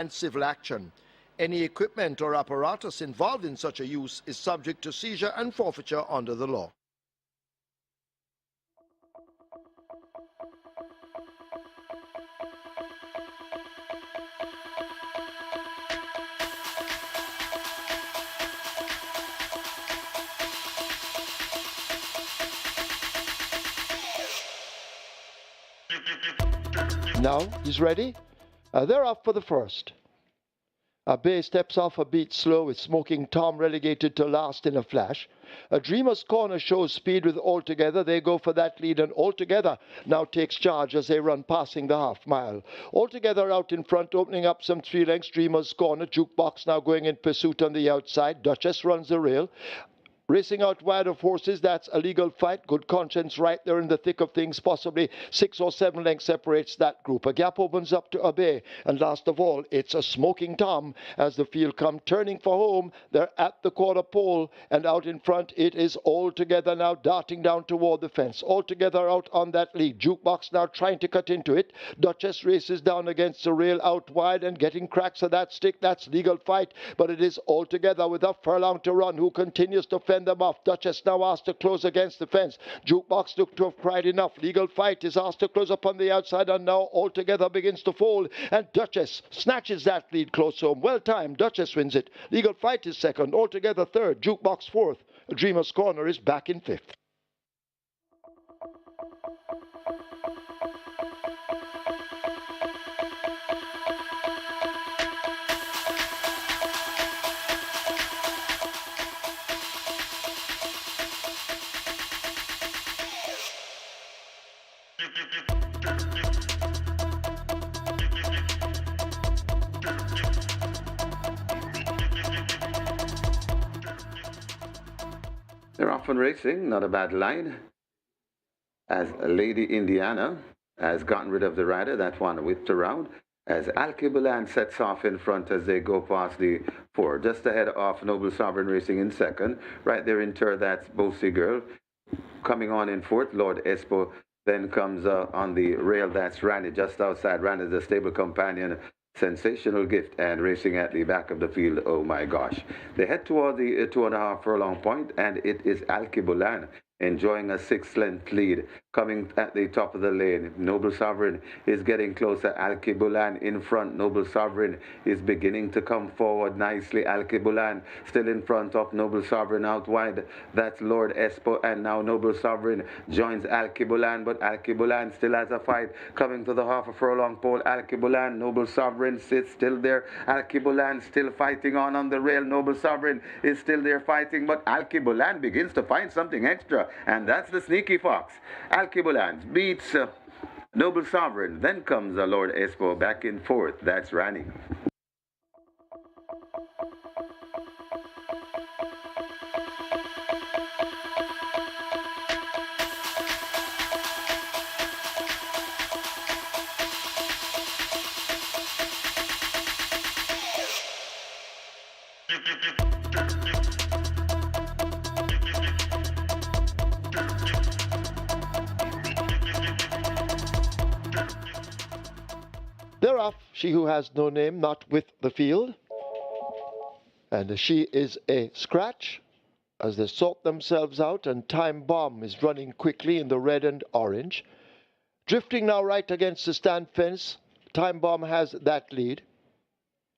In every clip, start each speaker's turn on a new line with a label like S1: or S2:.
S1: and civil action. Any equipment or apparatus involved in such a use is subject to seizure and forfeiture under the law. Now he's ready. They're off for the first. Bay steps off a beat slow with Smoking Tom relegated to last in a flash. Dreamer's Corner shows speed with Altogether. They go for that lead, and Altogether now takes charge as they run passing the half mile. Altogether out in front, opening up some 3 lengths. Dreamer's Corner, Jukebox now going in pursuit on the outside. Duchess runs the rail. Racing out wide of horses, that's a legal fight. Good Conscience right there in the thick of things. Possibly 6 or 7 lengths separates that group. A gap opens up to Obey. And last of all, it's a Smoking Tom as the field come turning for home. They're at the quarter pole. And out in front, it is Altogether now darting down toward the fence. Altogether out on that lead. Jukebox now trying to cut into it. Duchess races down against the rail out wide and getting cracks of that stick. That's legal fight. But it is Altogether with a furlong to run who continues to fend them off. Duchess now asked to close against the fence. Jukebox looked to have cried enough. Legal Fight is asked to close up on the outside, and now Altogether begins to fold, and Duchess snatches that lead close home. Well timed. Duchess wins it. Legal Fight is second. Altogether third. Jukebox fourth. Dreamer's Corner is back in fifth.
S2: They're off on racing, not a bad line. As Lady Indiana has gotten rid of the rider, that one whipped around. As Alkebulan sets off in front as they go past the 4. Just ahead of Noble Sovereign Racing in second. Right there in third, that's Bossy Girl. Coming on in fourth, Lord Espo. Then comes on the rail, that's Randy, just outside. Randy, the stable companion. Sensational Gift, and racing at the back of the field. Oh my gosh. They head toward the 2.5 furlong point, and it is Alkebulan enjoying a 6-length lead. Coming at the top of the lane, Noble Sovereign is getting closer. Alkebulan in front. Noble Sovereign is beginning to come forward nicely. Alkebulan still in front of Noble Sovereign out wide. That's Lord Espo, and now Noble Sovereign joins Alkebulan, but Alkebulan still has a fight. Coming to the half a furlong pole, Alkebulan, Noble Sovereign sits still there. Alkebulan still fighting on the rail. Noble Sovereign is still there fighting, but Alkebulan begins to find something extra, and that's the sneaky fox. Alkebulan beats Noble Sovereign. Then comes Lord Espo back in fourth. That's Rani.
S1: They're off. She Who Has No Name, not with the field. And she is a scratch as they sort themselves out, and Time Bomb is running quickly in the red and orange. Drifting now right against the stand fence. Time Bomb has that lead.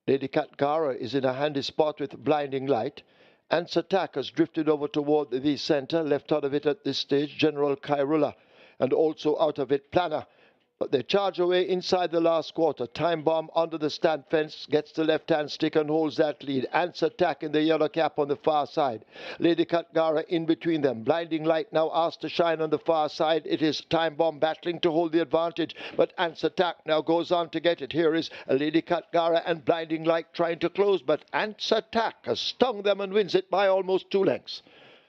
S1: Lady Katgara is in a handy spot with Blinding Light. Ants Attack has drifted over toward the center. Left out of it at this stage, General Kairula. And also out of it, Planner. But they charge away inside the last quarter. Time Bomb under the stand fence, gets the left-hand stick and holds that lead. Ants Attack in the yellow cap on the far side. Lady Katgara in between them. Blinding Light now asked to shine on the far side. It is Time Bomb battling to hold the advantage, but Ants Attack now goes on to get it. Here is Lady Katgara and Blinding Light trying to close, but Ants Attack has stung them and wins it by almost 2 lengths.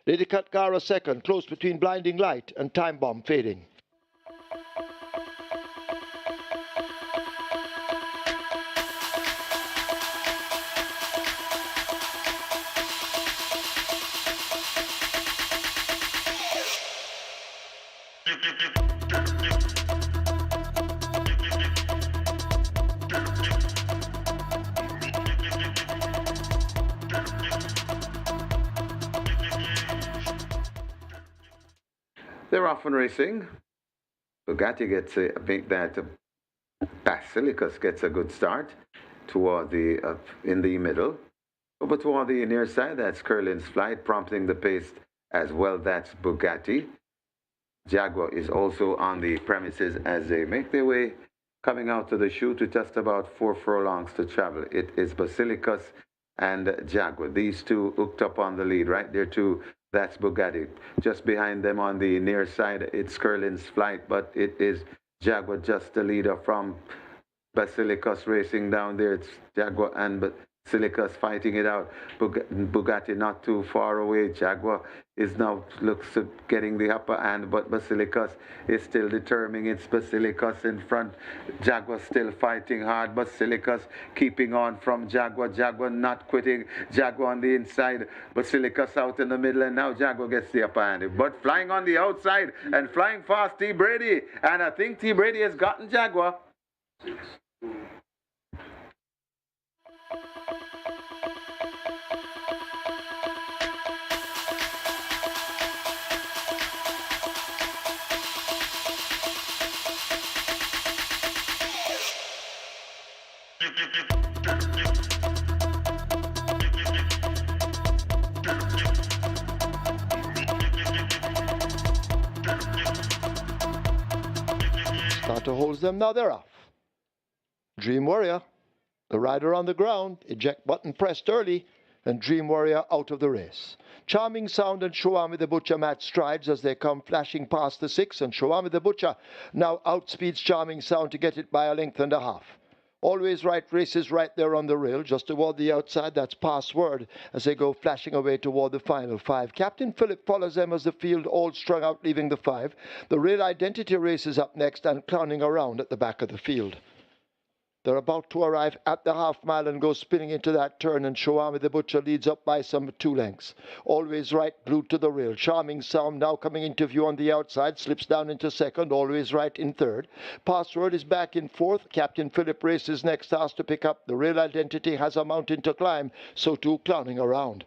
S1: Lady Katgara second, close between Blinding Light and Time Bomb fading.
S2: They're off and racing. Bugatti gets a big that Basilicus gets a good start toward the in the middle. Over toward the near side, that's Curlin's Flight, prompting the pace as well. That's Bugatti. Jaguar is also on the premises as they make their way coming out to the chute with just about 4 furlongs to travel. It is Basilicus and Jaguar. These two hooked up on the lead right there too. That's Bugatti. Just behind them on the near side, it's Curlin's Flight, but it is Jaguar just the leader from Basilicus racing down there. It's Jaguar and Basilicus fighting it out. Bugatti not too far away. Jaguar is now looks to getting the upper hand, but Basilicus is still determining. It's Basilicus in front. Jaguar still fighting hard. Basilicus keeping on from Jaguar. Jaguar not quitting. Jaguar on the inside. Basilicus out in the middle, and now Jaguar gets the upper hand. But flying on the outside and flying fast, T. Brady. And I think T. Brady has gotten Jaguar.
S1: Starter holds them, now they're off. Dream Warrior, the rider on the ground, eject button pressed early, and Dream Warrior out of the race. Charming Sound and Showami the Butcher match strides as they come flashing past the 6, and Showami the Butcher now outspeeds Charming Sound to get it by a length and a half. Always Right races right there on the rail, just toward the outside. That's Password as they go flashing away toward the final 5. Captain Phillip follows them as the field all strung out, leaving the 5. The Real Identity races up next and clowning around at the back of the field. They're about to arrive at the half mile and go spinning into that turn, and Showami the Butcher leads up by some 2 lengths. Always Right glued to the rail. Charming Sound now coming into view on the outside, slips down into second. Always Right in third. Password is back in fourth. Captain Phillip races next, asked to pick up. The Real Identity has a mountain to climb, so too clowning around.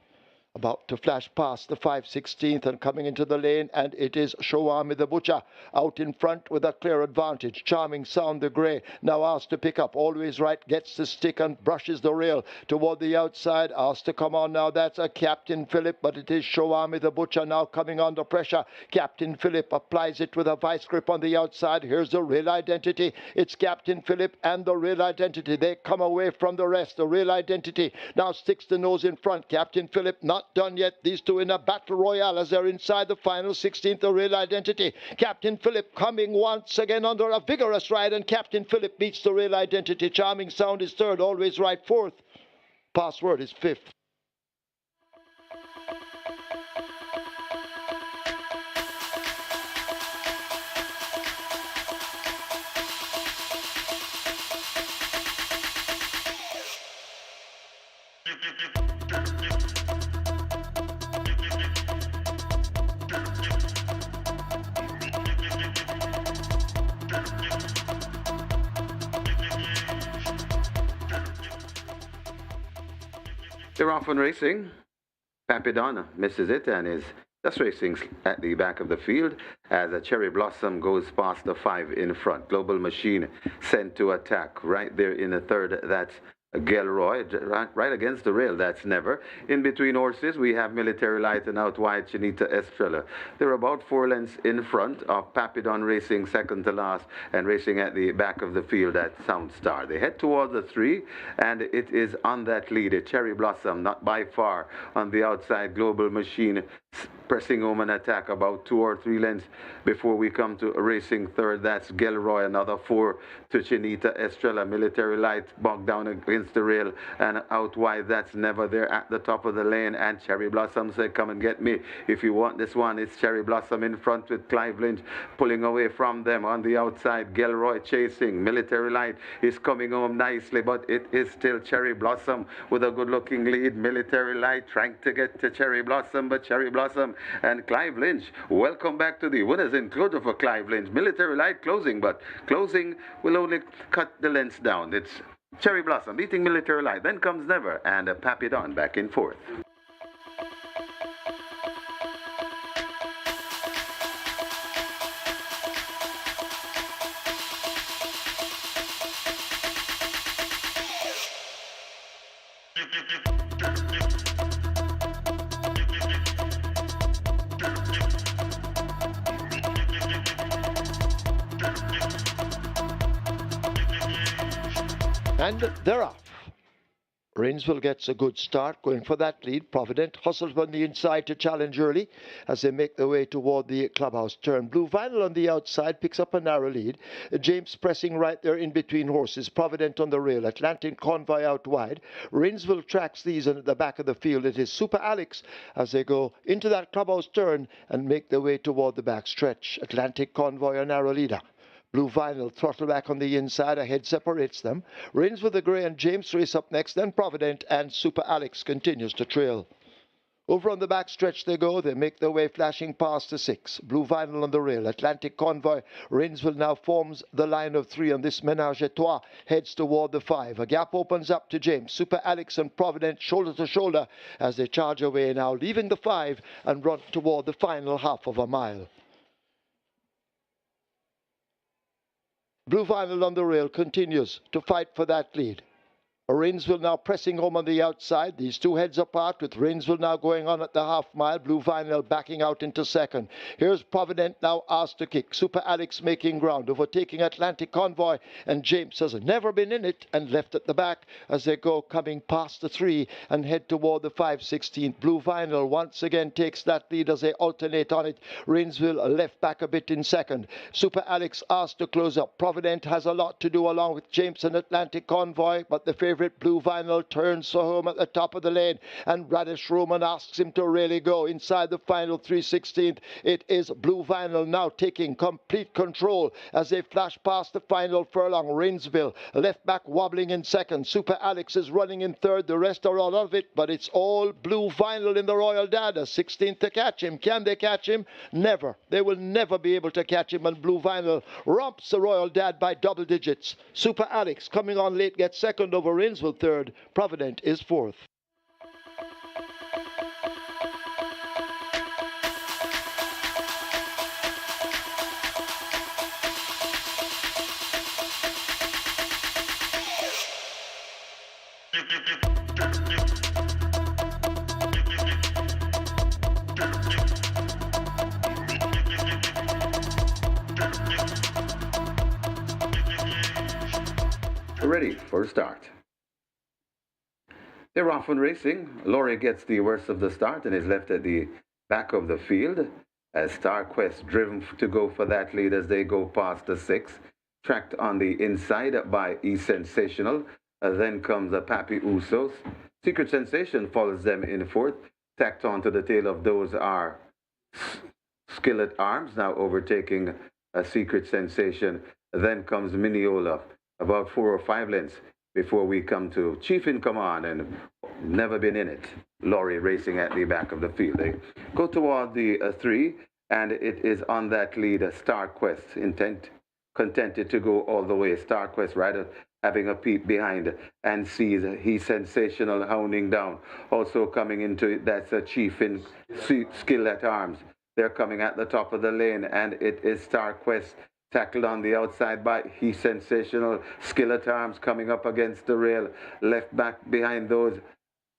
S1: About to flash past the 5/16th and coming into the lane, and it is Showami the Butcher out in front with a clear advantage. Charming Sound the Grey now asked to pick up. Always Right gets the stick and brushes the rail toward the outside. Asked to come on now. That's a Captain Phillip, but it is Showami the Butcher now coming under pressure. Captain Phillip applies it with a vice grip on the outside. Here's the Real Identity. It's Captain Phillip and the Real Identity. They come away from the rest. The Real Identity now sticks the nose in front. Captain Phillip not done yet. These two in a battle royale as they're inside the final 16th. The Real Identity. Captain Phillip coming once again under a vigorous ride, and Captain Phillip beats the Real Identity. Charming Sound is third. Always Right fourth. Password is fifth.
S2: They're off and racing. Papidon misses it and is just racing at the back of the field as a Cherry Blossom goes past the 5 in front. Global Machine sent to attack right there in the third. That's Gilroy, right against the rail. That's Never. In between horses, we have Military Light and out wide Chinita Estrella. They're about 4 lengths in front of Papidon racing second to last and racing at the back of the field at Sound Star. They head towards the 3, and it is on that lead. A Cherry Blossom, not by far. On the outside, Global Machine pressing home an attack about 2 or 3 lengths before we come to racing third. That's Gilroy, another 4 to Chinita Estrella. Military Light bogged down against the rail and out wide. That's Never there at the top of the lane, and Cherry Blossom said, come and get me if you want this one. It's Cherry Blossom in front with Clive Lynch pulling away from them. On the outside, Gilroy chasing. Military Light is coming home nicely, but it is still Cherry Blossom with a good looking lead. Military Light trying to get to Cherry Blossom, but Cherry Blossom and Clive Lynch, welcome back to the winners included for Clive Lynch. Military Light closing, but closing will only cut the lengths down. It's Cherry Blossom beating Military Light. Then comes Never and Papidon back in fourth.
S1: And they're off. Rainsville gets a good start going for that lead. Provident hustles on the inside to challenge early as they make their way toward the clubhouse turn. Blue Vinyl on the outside picks up a narrow lead. James pressing right there in between horses. Provident on the rail. Atlantic Convoy out wide. Rainsville tracks these, and at the back of the field it is Super Alex as they go into that clubhouse turn and make their way toward the back stretch. Atlantic Convoy a narrow leader. Blue Vinyl throttle back on the inside, ahead separates them. Rains with the Grey and James race up next, then Provident, and Super Alex continues to trail. Over on the back stretch they go. They make their way flashing past the 6. Blue Vinyl on the rail. Atlantic Convoy. Rainsville now forms the line of 3 on this Ménage à Trois. Heads toward the 5. A gap opens up to James. Super Alex and Provident shoulder to shoulder as they charge away now, leaving the 5 and run toward the final half of a mile. Blue Vinyl on the rail continues to fight for that lead. Rainsville now pressing home on the outside. These two heads apart, with Rainsville now going on at the half mile. Blue Vinyl backing out into second. Here's Provident now asked to kick. Super Alex making ground, overtaking Atlantic Convoy, and James has never been in it and left at the back as they go coming past the 3 and head toward the 5/16. Blue Vinyl once again takes that lead as they alternate on it. Rainsville left back a bit in second. Super Alex asked to close up. Provident has a lot to do along with James and Atlantic Convoy, but the favorite Blue Vinyl turns for home at the top of the lane, and Radish Roman asks him to really go inside the final 3/16. It is Blue Vinyl now taking complete control as they flash past the final furlong. Rainsville left back wobbling in second. Super Alex is running in third. The rest are all of it, but it's all Blue Vinyl in the Royal Dada. 16th to catch him. Can they catch him? Never. They will never be able to catch him, and Blue Vinyl romps the Royal Dad by double digits. Super Alex coming on late gets second over Rainsville third. Provident is fourth.
S2: Ready for a start. They're off and racing. Laurie gets the worst of the start and is left at the back of the field as Star Quest driven to go for that lead as they go past the 6. Tracked on the inside by E Sensational. Then comes a Papi Usos. Secret Sensation follows them in fourth. Tacked onto the tail of those are Skillet Arms, now overtaking a Secret Sensation. Then comes Miniola, about 4 or 5 lengths before we come to Chief in Command and never been in it. Laurie racing at the back of the field. They go toward the 3, and it is on that lead Star Quest, contented to go all the way. Star Quest rider having a peep behind and sees He Sensational hounding down. Also coming into it, that's a Chief in Skill at Arms. They're coming at the top of the lane, and it is Star Quest tackled on the outside by He Sensational. Skill at Arms coming up against the rail. Left back behind those.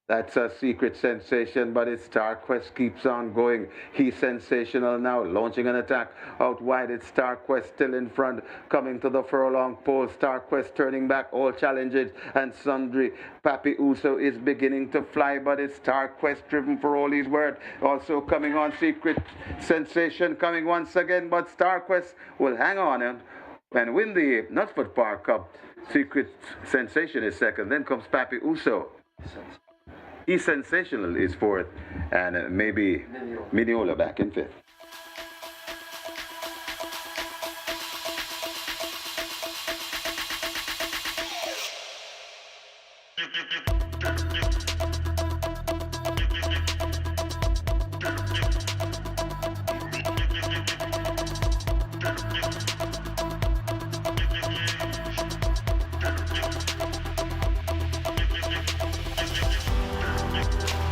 S2: That's a Secret Sensation, but it's Star Quest keeps on going. He Sensational now launching an attack out wide. It's Star Quest still in front, coming to the furlong pole. Star Quest turning back all challenges and sundry. Papi Uso is beginning to fly, but it's Star Quest driven for all his worth. Also coming on Secret Sensation coming once again, but Star Quest will hang on and win the Knutsford Park Cup. Secret Sensation is second. Then comes Papi Uso. He's Sensational is fourth, and maybe Miniola back in fifth.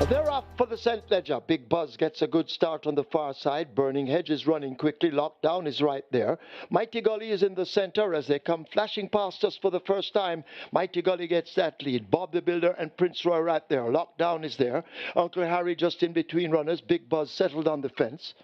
S1: They're off for the St. Ledger. Big Buzz gets a good start on the far side. Burning Hedge is running quickly. Lockdown is right there. Mighty Gully is in the center as they come flashing past us for the first time. Mighty Gully gets that lead. Bob the Builder and Prince Roy right there. Lockdown is there. Uncle Harry just in between runners. Big Buzz settled on the fence.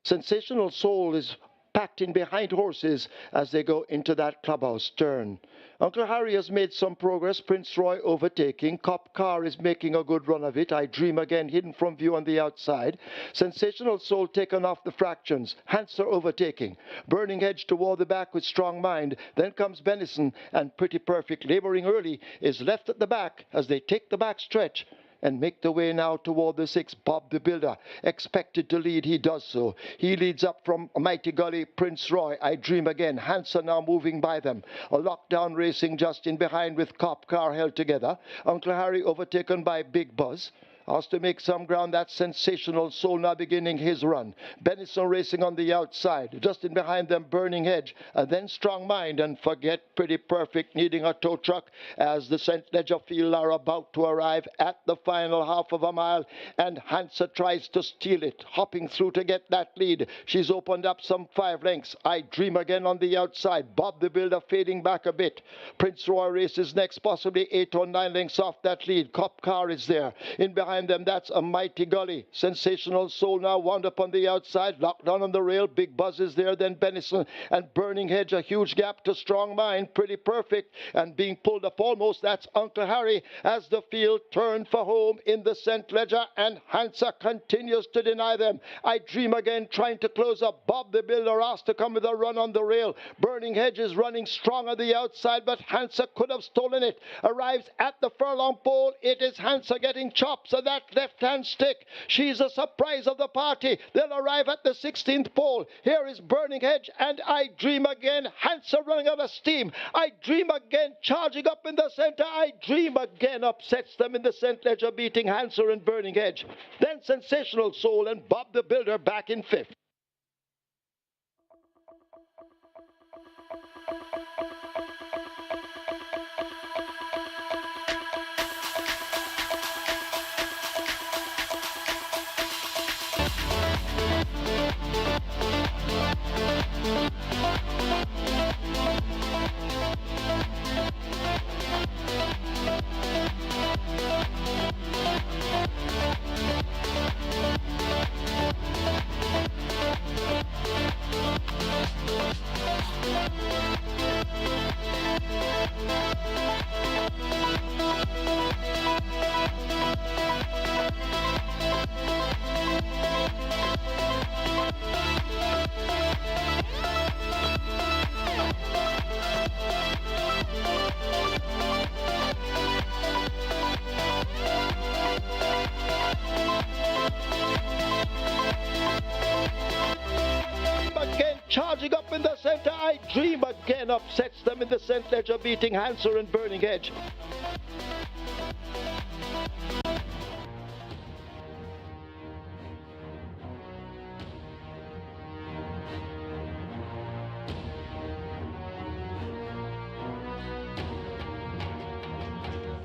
S1: Sensational Soul is packed in behind horses as they go into that clubhouse turn. Uncle Harry has made some progress. Prince Roy overtaking. Cop Car is making a good run of it. I Dream Again hidden from view on the outside. Sensational Soul taken off the fractions. Hanser overtaking. Burning Hedge toward the back with Strong Mind. Then comes Benison and Pretty Perfect. Laboring early is left at the back as they take the back stretch and make the way now toward the 6. Bob the Builder, expected to lead, he does so. He leads up from Mighty Gully, Prince Roy, I Dream Again. Hanson now moving by them. A lockdown racing just in behind with Cop Car held together. Uncle Harry overtaken by Big Buzz. Has to make some ground. That Sensational Soul now beginning his run. Benison racing on the outside. Just in behind them, Burning Hedge. And then Strong Mind and Forget Pretty Perfect needing a tow truck as the St. Ledger field are about to arrive at the final half of a mile. And Hansa tries to steal it, hopping through to get that lead. She's opened up some 5 lengths. I Dream Again on the outside. Bob the Builder fading back a bit. Prince Roy races next, possibly 8 or 9 lengths off that lead. Cop Car is there. In behind them, that's a Mighty Gully. Sensational Soul now wound up on the outside. Lockdown on the rail. Big Buzz is there. Then Benison and Burning Hedge. A huge gap to Strong Mind. Pretty Perfect. And being pulled up almost, that's Uncle Harry as the field turned for home in the St. Ledger. And Hansa continues to deny them. I Dream Again trying to close up. Bob the Builder asked to come with a run on the rail. Burning Hedge is running strong on the outside, but Hansa could have stolen it. Arrives at the furlong pole. It is Hansa getting chops of that left-hand stick. She's a surprise of the party. They'll arrive at the 16th pole. Here is Burning Hedge and I Dream Again. Hansa running out of steam. I Dream Again charging up in the center. I Dream Again upsets them in the St. Ledger, beating Hansa and Burning Hedge. Then Sensational Soul and Bob the Builder back in 5th. Charging up in the center, I Dream Again upsets them in the St. Ledger, beating Hansa and Burning Hedge.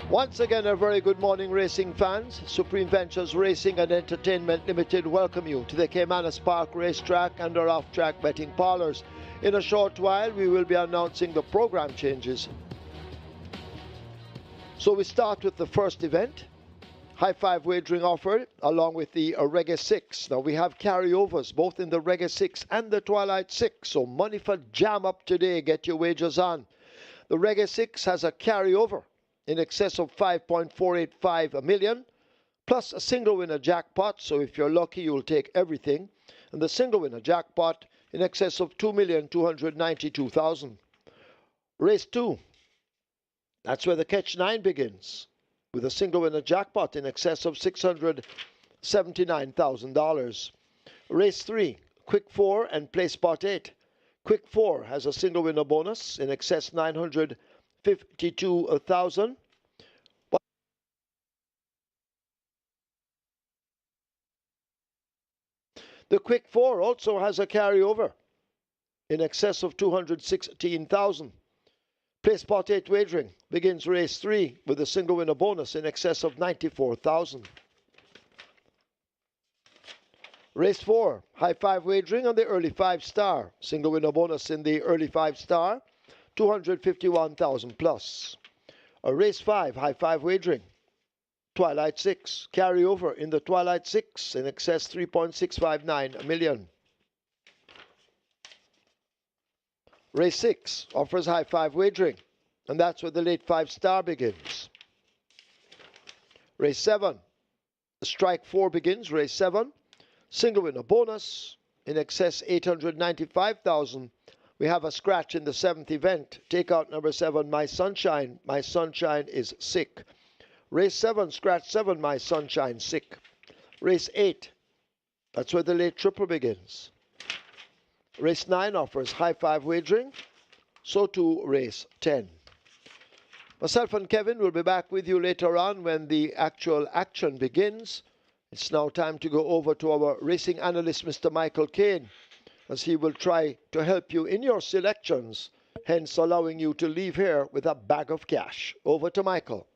S1: Once again, a very good morning, racing fans. Supreme Ventures Racing and Entertainment Limited welcome you to the Caymanas Park Racetrack and our off-track betting parlors. In a short while, we will be announcing the program changes. So we start with the first event. High five wagering offered along with the Reggae 6. Now we have carryovers both in the Reggae 6 and the Twilight 6. So money for jam up today. Get your wagers on. The Reggae 6 has a carryover in excess of 5.485 million, plus a single winner jackpot. So if you're lucky, you'll take everything. And the single winner jackpot in excess of 2,292,000. Race 2. That's where the catch 9 begins, with a single winner jackpot in excess of $679,000. Race 3. Quick 4 and play spot 8. Quick 4 has a single winner bonus in excess 952,000. The Quick 4 also has a carryover in excess of 216,000. Play spot 8 wagering begins race 3 with a single winner bonus in excess of 94,000. Race 4, high 5 wagering on the early 5 star. Single winner bonus in the early 5 star, 251,000 plus. Race 5, high 5 wagering. Twilight 6, carryover in the Twilight 6 in excess 3.659 million. Race 6 offers high 5 wagering, and that's where the late 5 star begins. Race 7, strike 4 begins, race 7. Single winner bonus in excess 895,000. We have a scratch in the 7th event. Take out number 7, My Sunshine. My Sunshine is sick. Race 7, scratch 7, My Sunshine, sick. Race 8, that's where the late triple begins. Race 9 offers high 5 wagering. So too race 10. Myself and Kevin will be back with you later on when the actual action begins. It's now time to go over to our racing analyst, Mr. Michael Kane, as he will try to help you in your selections, hence allowing you to leave here with a bag of cash. Over to Michael.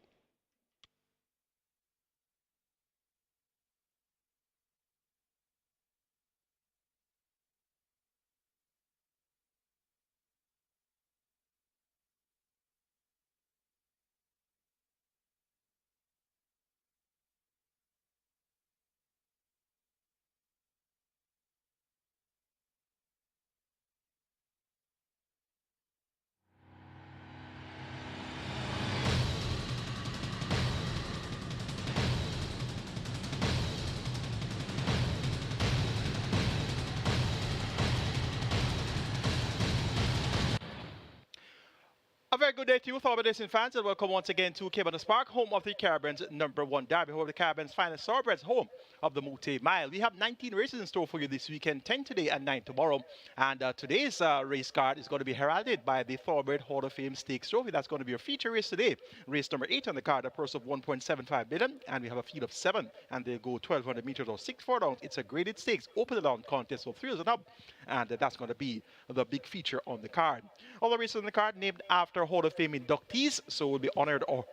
S3: A very good day to you, Thoroughbred Racing fans, and welcome once again to Caymanas Park, home of the Caribbean's #1 derby, home of the Caribbean's finest thoroughbreds, home of the Moute Mile. We have 19 races in store for you this weekend, 10 today and 9 tomorrow. And today's race card is going to be heralded by the Thoroughbred Hall of Fame Stakes Trophy. That's going to be your feature race today. Race number 8 on the card, a purse of 1.75 billion, and we have a field of 7, and they go 1,200 meters or 6 furlongs. It's a graded stakes, open down contest for 3 and up, and that's going to be the big feature on the card. All the races on the card named after Hall of Fame inductees, so we'll be honored or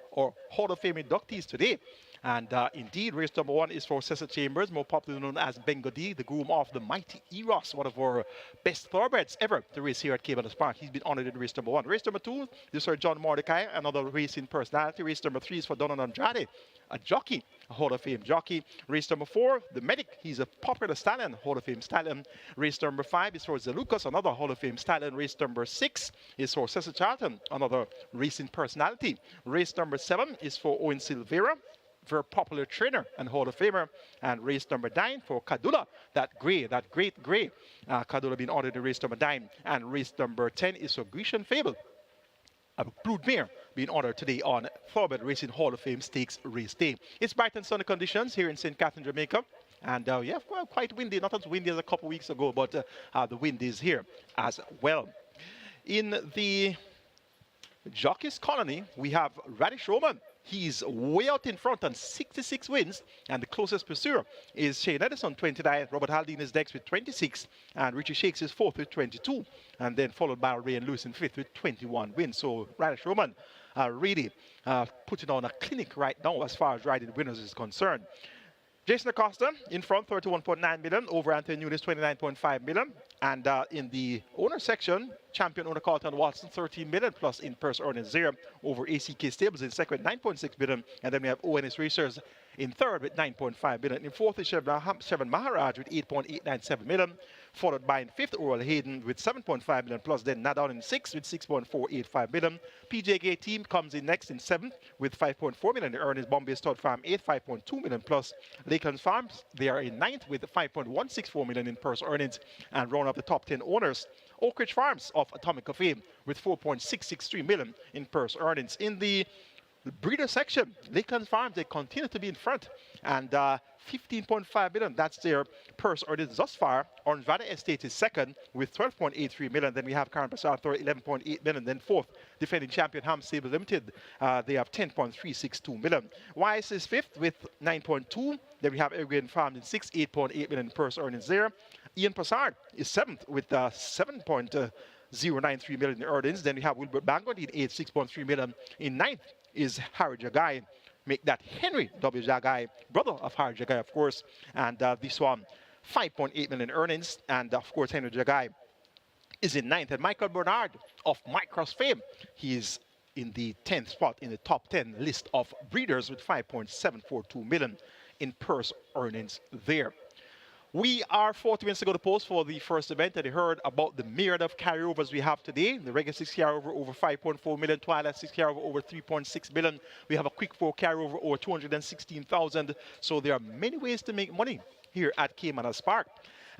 S3: Hall of Fame inductees today. And indeed, race number 1 is for Cecil Chambers, more popularly known as Bengodi, the groom of the mighty Eros, one of our best thoroughbreds ever to race here at Caymanas Park. He's been honored in race number 1. Race number 2 is Sir John Mordecai, another racing personality. Race number 3 is for Donald Andrade, a jockey, a Hall of Fame jockey. Race number 4, the Medic, he's a popular stallion, Hall of Fame stallion. Race number 5 is for Zelucas, another Hall of Fame stallion. Race number 6 is for Cecil Charlton, another racing personality. Race number 7 is for Owen Silvera, very popular trainer and Hall of Famer. And race number 9 for Kadula, that great grey. Kadula being honored in race number 9. And race number 10 is for Grecian Fable, a broodmare being honored today on Thoroughbred Racing Hall of Fame Stakes Race Day. It's bright and sunny conditions here in St. Catherine, Jamaica. And yeah, quite windy, not as windy as a couple weeks ago, but the wind is here as well. In the Jockey's Colony, we have Radish Roman. He's way out in front on 66 wins, and the closest pursuer is Shane Edison, 29. Robert Haldane is next with 26, and Richie Shakes is 4th with 22, and then followed by Ray and Lewis in 5th with 21 wins. So Radish Roman really putting on a clinic right now as far as riding winners is concerned. Jason Acosta in front, 31.9 million. Over Anthony Nunes, 29.5 million. And in the owner section, champion owner Carlton Watson, 13 million plus in purse earnings there. Over ACK Stables in second, 9.6 million. And then we have ONS Racers in third with 9.5 million. In fourth is Shevan Maharaj with 8.897 million. Followed by in fifth, Oral Hayden with 7.5 million plus. Then Nadal in sixth with 6.485 million. PJK team comes in next in seventh with 5.4 million in earnings. Bombay Stud Farm 8, 5.2 million plus. Lakelands Farms, they are in ninth with 5.164 million in purse earnings. And round up the top 10 owners, Oak Ridge Farms of Atomic Fame with 4.663 million in purse earnings. In the breeder section, Lakelands Farms, they continue to be in front, and 15.5 million, that's their purse earnings thus far. Orange Valley Estate is second with 12.83 million. Then we have Karen Passar third, 11.8 million. Then fourth, defending champion Ham Sable Limited, they have 10.362 million. Wise is fifth with 9.2. Then we have Evergreen Farms in sixth, 8.8 million purse earnings there. Ian Passard is seventh with 7.093 million in earnings. Then we have Wilbert Bangor in eighth, 6.3 million. In ninth is Harry Jagai. Make that Henry W. Jagai, brother of Harry Jagai, of course. And this one, 5.8 million earnings. And of course, Henry Jagai is in 9th. And Michael Bernard of Micros fame, he is in the 10th spot in the top 10 list of breeders with 5.742 million in purse earnings there. We are 40 minutes to go to post for the first event, and you heard about the myriad of carryovers we have today. The Reggae 6 carryover over 5.4 million, Twilight 6 carryover over 3.6 million. We have a Quick 4 carryover over 216,000. So there are many ways to make money here at Caymanas Park.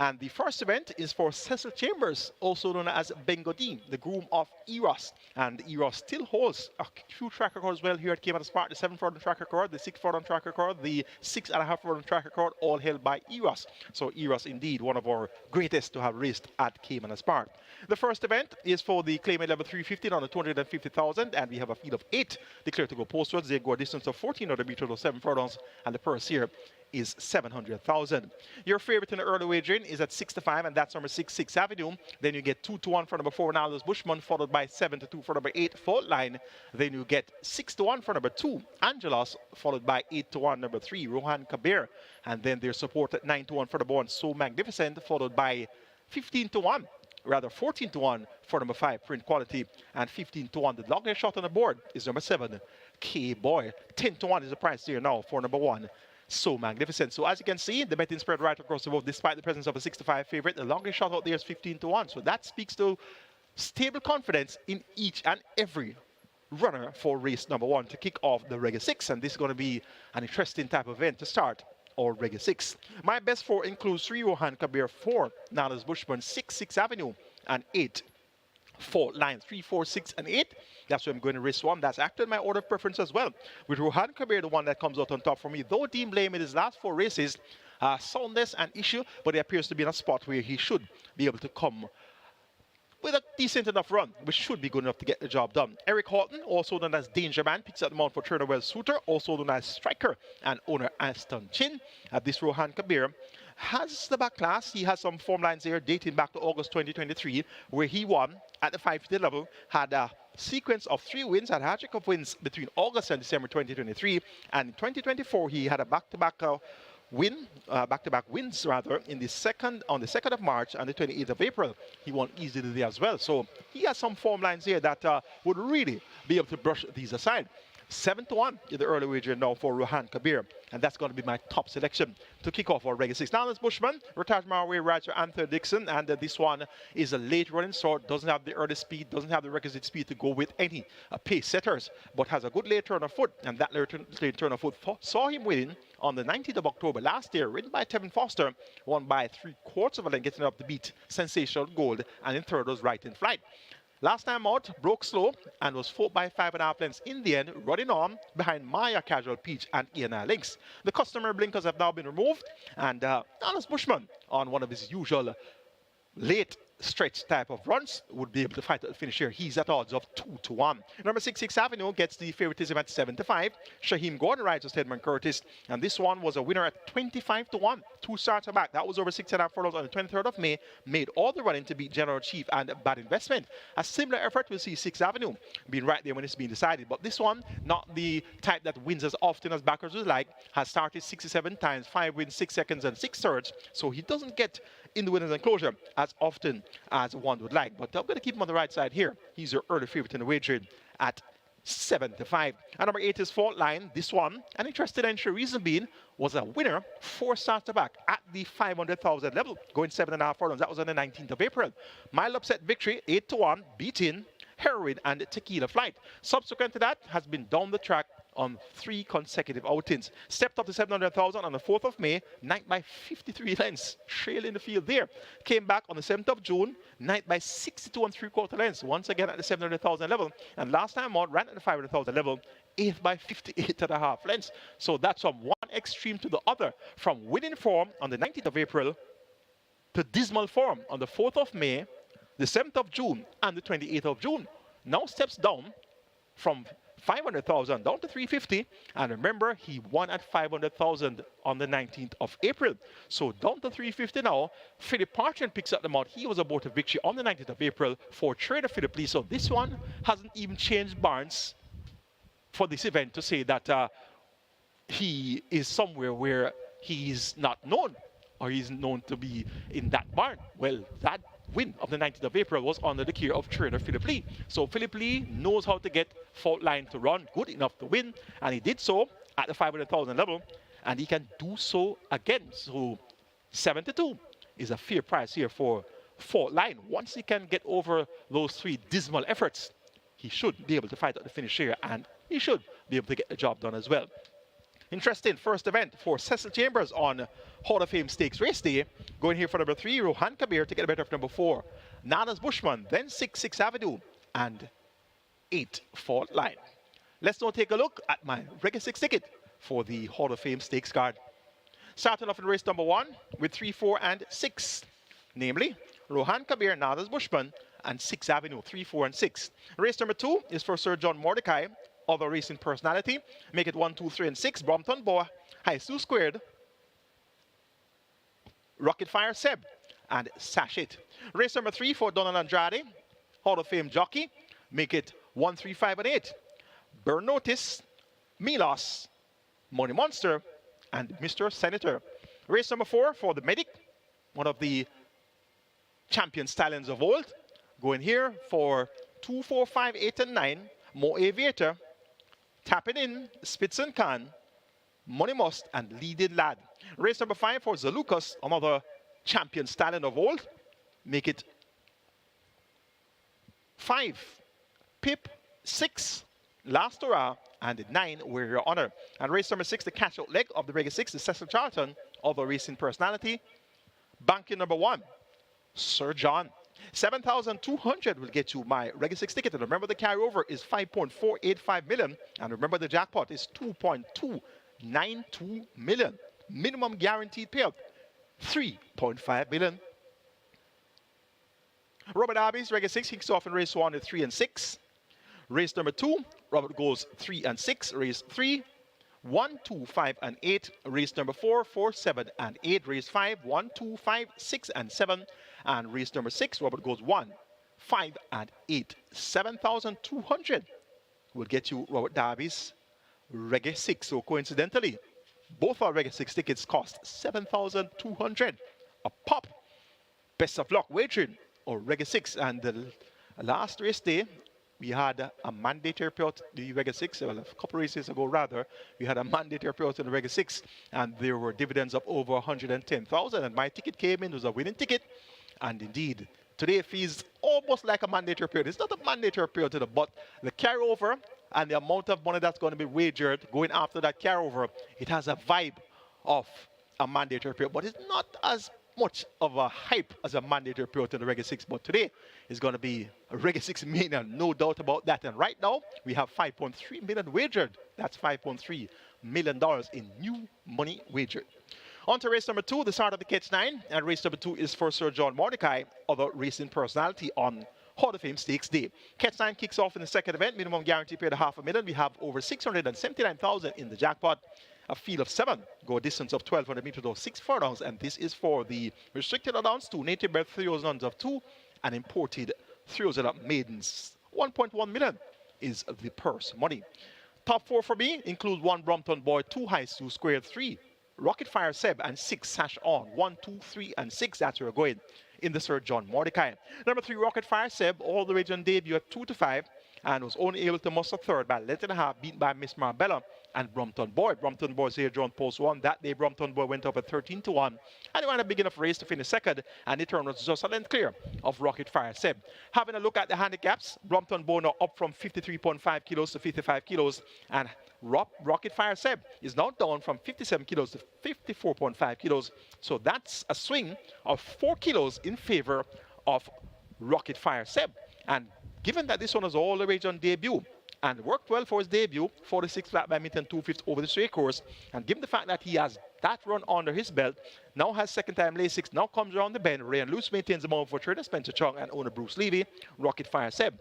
S3: And the first event is for Cecil Chambers, also known as Bengodine, the groom of Eros. And Eros still holds a few track records as well here at Caymanas Park. The 7th on track record, the 6th on track record, the 6.5 on track record, all held by Eros. So Eros indeed one of our greatest to have raced at Caymanas Park. The first event is for the claimant level 350 on the 250,000, and we have a field of 8 declared to go postwards. They go a distance of 1400 meters or 7 furlongs, and the purse here is 700,000. Your favorite in the early wagering is at 6 to 5, and that's number 6, 6th Avenue. Then you get 2 to 1 for number 4, Analyst Bushman, followed by 7 to 2 for number 8, Fault Line. Then you get 6 to 1 for number 2, Angelos, followed by 8 to 1, number 3, Rohan Kabir. And then their support at 9 to 1 for the one, So Magnificent, followed by 15 to 1. Rather 14 to 1 for number 5, Print Quality, and 15 to 1. The longest shot on the board is number 7, K-Boy. 10 to 1 is the price here now for number 1, So Magnificent. So as you can see, the betting spread right across the board, despite the presence of a 6 to 5 favorite. The longest shot out there is 15 to 1. So that speaks to stable confidence in each and every runner for race number 1 to kick off the Reggae 6. And this is going to be an interesting type of event to start or Reggae 6. My best 4 includes 3 Rohan Kabir, 4 Nanas Bushman, 6 6th Avenue, and 8 Fault Line. 3, 4, 6, and 8. That's where I'm going to race 1. That's actually my order of preference as well. With Rohan Kabir, the one that comes out on top for me. Though deemed lame in his last 4 races, soundness an issue, but he appears to be in a spot where he should be able to come with a decent enough run, which should be good enough to get the job done. Eric Horton, also known as Danger Man, picks up the mount for Turner Wells Suitor, also known as Striker, and owner Aston Chin. This Rohan Kabir has the back class. He has some form lines here dating back to August 2023, where he won at the 550 level, had a sequence of 3 wins, had a hat-trick of wins between August and December 2023, and in 2024 he had a back-to-back back-to-back wins rather on the 2nd of March and the 28th of April. He won easily there as well. So he has some form lines here that would really be able to brush these aside. 7 to 1 in the early wager now for Rohan Kabir, and that's going to be my top selection to kick off our Reggae 6. Now this Bushman, Retired Marway rider Anthony Dixon, and this one is a late running sort, doesn't have the early speed, doesn't have the requisite speed to go with any pace setters, but has a good late turn of foot, and that late turn of foot saw him winning on the 19th of October last year, ridden by Tevin Foster, won by 3/4 of a length, getting up the beat Sensational Gold, and in third was Right in Flight. Last time out, broke slow and was fought by 5.5 lengths in the end, running on behind Maya Casual Peach and ENI Lynx. The customary blinkers have now been removed, and Honest Bushman, on one of his usual late stretch type of runs, would be able to fight at the finish here. He's at odds of 2 to 1. Number 6, 6th Avenue gets the favoritism at 7 to 5. Shaheem Gordon rides with Stedman Curtis, and this one was a winner at 25 to 1. 2 starts back. That was over 6.5 furlongs on the 23rd of May. Made all the running to beat General Chief and Bad Investment. A similar effort we'll see 6th Avenue being right there when it's being decided. But this one, not the type that wins as often as backers would like, has started 67 times, 5 wins, 6 seconds, and 6 thirds. So he doesn't get in the winners enclosure as often as one would like. But I'm going to keep him on the right side here. He's your early favorite in the wagering at 7 to 5. And number 8 is Fault Line. This one, an interesting entry, reason being, was a winner 4 starts back at the 500,000 level, going 7.5 furlongs. That was on the 19th of April. Mile upset victory, 8 to 1, beating Heroin and Tequila Flight. Subsequent to that, has been down the track on 3 consecutive outings. Stepped up to 700,000 on the 4th of May, ninth by 53 lengths, trail in the field there. Came back on the 7th of June, ninth by 62 and 3/4 lengths, once again at the 700,000 level. And last time out, ran at the 500,000 level, 8th by 58.5 lengths. So that's from one extreme to the other, from winning form on the 19th of April to dismal form on the 4th of May, the 7th of June, and the 28th of June. Now steps down from 500,000 down to 350, and remember he won at 500,000 on the 19th of April. So down to 350 now. Philip Parchment picks up the mount. He was aboard a victory on the 19th of April for Trader Philip Lee. So this one hasn't even changed barns for this event to say that he is somewhere where he's not known. or he's known to be in that barn. Well, that win of the 19th of April was under the care of trainer Philip Lee. So Philip Lee knows how to get fault line to run good enough to win, and he did so at the 500,000 level, and he can do so again. So 72 is a fair price here for fault line. Once he can get over those 3 dismal efforts, he should be able to fight at the finish here, and he should be able to get the job done as well. Interesting first event for Cecil Chambers on Hall of Fame Stakes Race Day. Going here for number 3, Rohan Kabir, to get the better of number 4, Nanas Bushman, then 6, 6 Avenue, and 8, Fault Line. Let's now take a look at my Reggae 6 ticket for the Hall of Fame Stakes card. Starting off in race number 1 with 3, 4, and 6, namely Rohan Kabir, Nanas Bushman, and 6 Avenue, 3, 4, and 6. Race number 2 is for Sir John Mordecai, other racing personality. Make it 1, 2, 3, and 6. Brompton Boy, High Sioux Squared, Rocket Fire Seb, and Sash It. Race number 3 for Donald Andrade, Hall of Fame jockey. Make it 1, 3, 5, and 8. Burn Notice, Milos, Money Monster, and Mr. Senator. Race number 4 for the Medic, one of the champion stallions of old. Going here for 2, 4, 5, 8, and 9. Mo Aviator, Tapping In, Spitz and Khan, Money Must, and Leading Lad. Race number 5 for Zalukas, another champion stallion of old. Make it 5. Pip, 6, Last Hurrah, and 9, Wear Your Honor. And race number 6, the catch-out leg of the Reggae 6, is Cecil Charlton, other racing personality. Banking number 1, Sir John. 7,200 will get you my Reggae 6 ticket. And remember, the carryover is 5.485 million. And remember, the jackpot is 2.292 million. Minimum guaranteed payout, 3.5 million. Robert Darby's Reggae 6 kicks off in race 1 at 3 and 6. Race number 2, Robert goes 3 and 6. Race 3, 1, 2, 5, and 8. Race number 4, 4, 7, and 8. Race 5, 1, 2, 5, 6, and 7. And race number 6, Robert goes 1, 5, and 8. 7,200 will get you Robert Darby's Reggae 6. So coincidentally, both our Reggae 6 tickets cost 7,200 a pop. Best of luck wagering or Reggae 6. And the last race day, we had a mandatory payout, the Reggae 6, well, a couple races ago rather, we had a mandatory payout in the Reggae 6, and there were dividends of over 110,000, and my ticket came in, it was a winning ticket, and indeed, today it feels almost like a mandatory payout. It's not a mandatory payout, but the carryover and the amount of money that's going to be wagered going after that carryover, it has a vibe of a mandatory payout, but it's not as much of a hype as a mandatory payout in the Reggae 6, but today is going to be a Reggae 6 mania, no doubt about that. And right now, we have 5.3 million wagered. That's $5.3 million in new money wagered. On to race number 2, the start of the Catch 9. And race number 2 is for Sir John Mordecai, other racing personality on Hall of Fame Stakes Day. Catch 9 kicks off in the second event, minimum guarantee paid $500,000. We have over 679,000 in the jackpot. A field of 7, go a distance of 1,200 meters or 6 furlongs, and this is for the restricted allowance to native bred 3,000 of 2 and imported 3,000 of maidens. 1.1 million is the purse money. Top 4 for me include 1 Brompton Boy, 2 High Sioux Square, 3 Rocket Fire Seb, and 6 Sash On. 1, 2, 3, and 6. That's where we're going in the Sir John Mordecai. Number 3 Rocket Fire Seb, all the way on debut at 2 to 5, and was only able to muster third by a length and a half, beaten by Miss Marbella and Brompton Boy. Brompton Boy's here drawn post 1. That day, Brompton Boy went up at 13 to 1. And he ran a big enough race to finish second, and the turn was just a length clear of Rocket Fire Seb. Having a look at the handicaps, Brompton Boy now up from 53.5 kilos to 55 kilos, and Rocket Fire Seb is now down from 57 kilos to 54.5 kilos. So that's a swing of 4 kilos in favor of Rocket Fire Seb. And given that this one was all the way on debut and worked well for his debut, 46 flat by mid and 2/5 over the straight course, and given the fact that he has that run under his belt, now has second time lay 6, now comes around the bend, Ray and Loose maintains the mount for trader Spencer Chung and owner Bruce Levy, Rocket Fire Seb,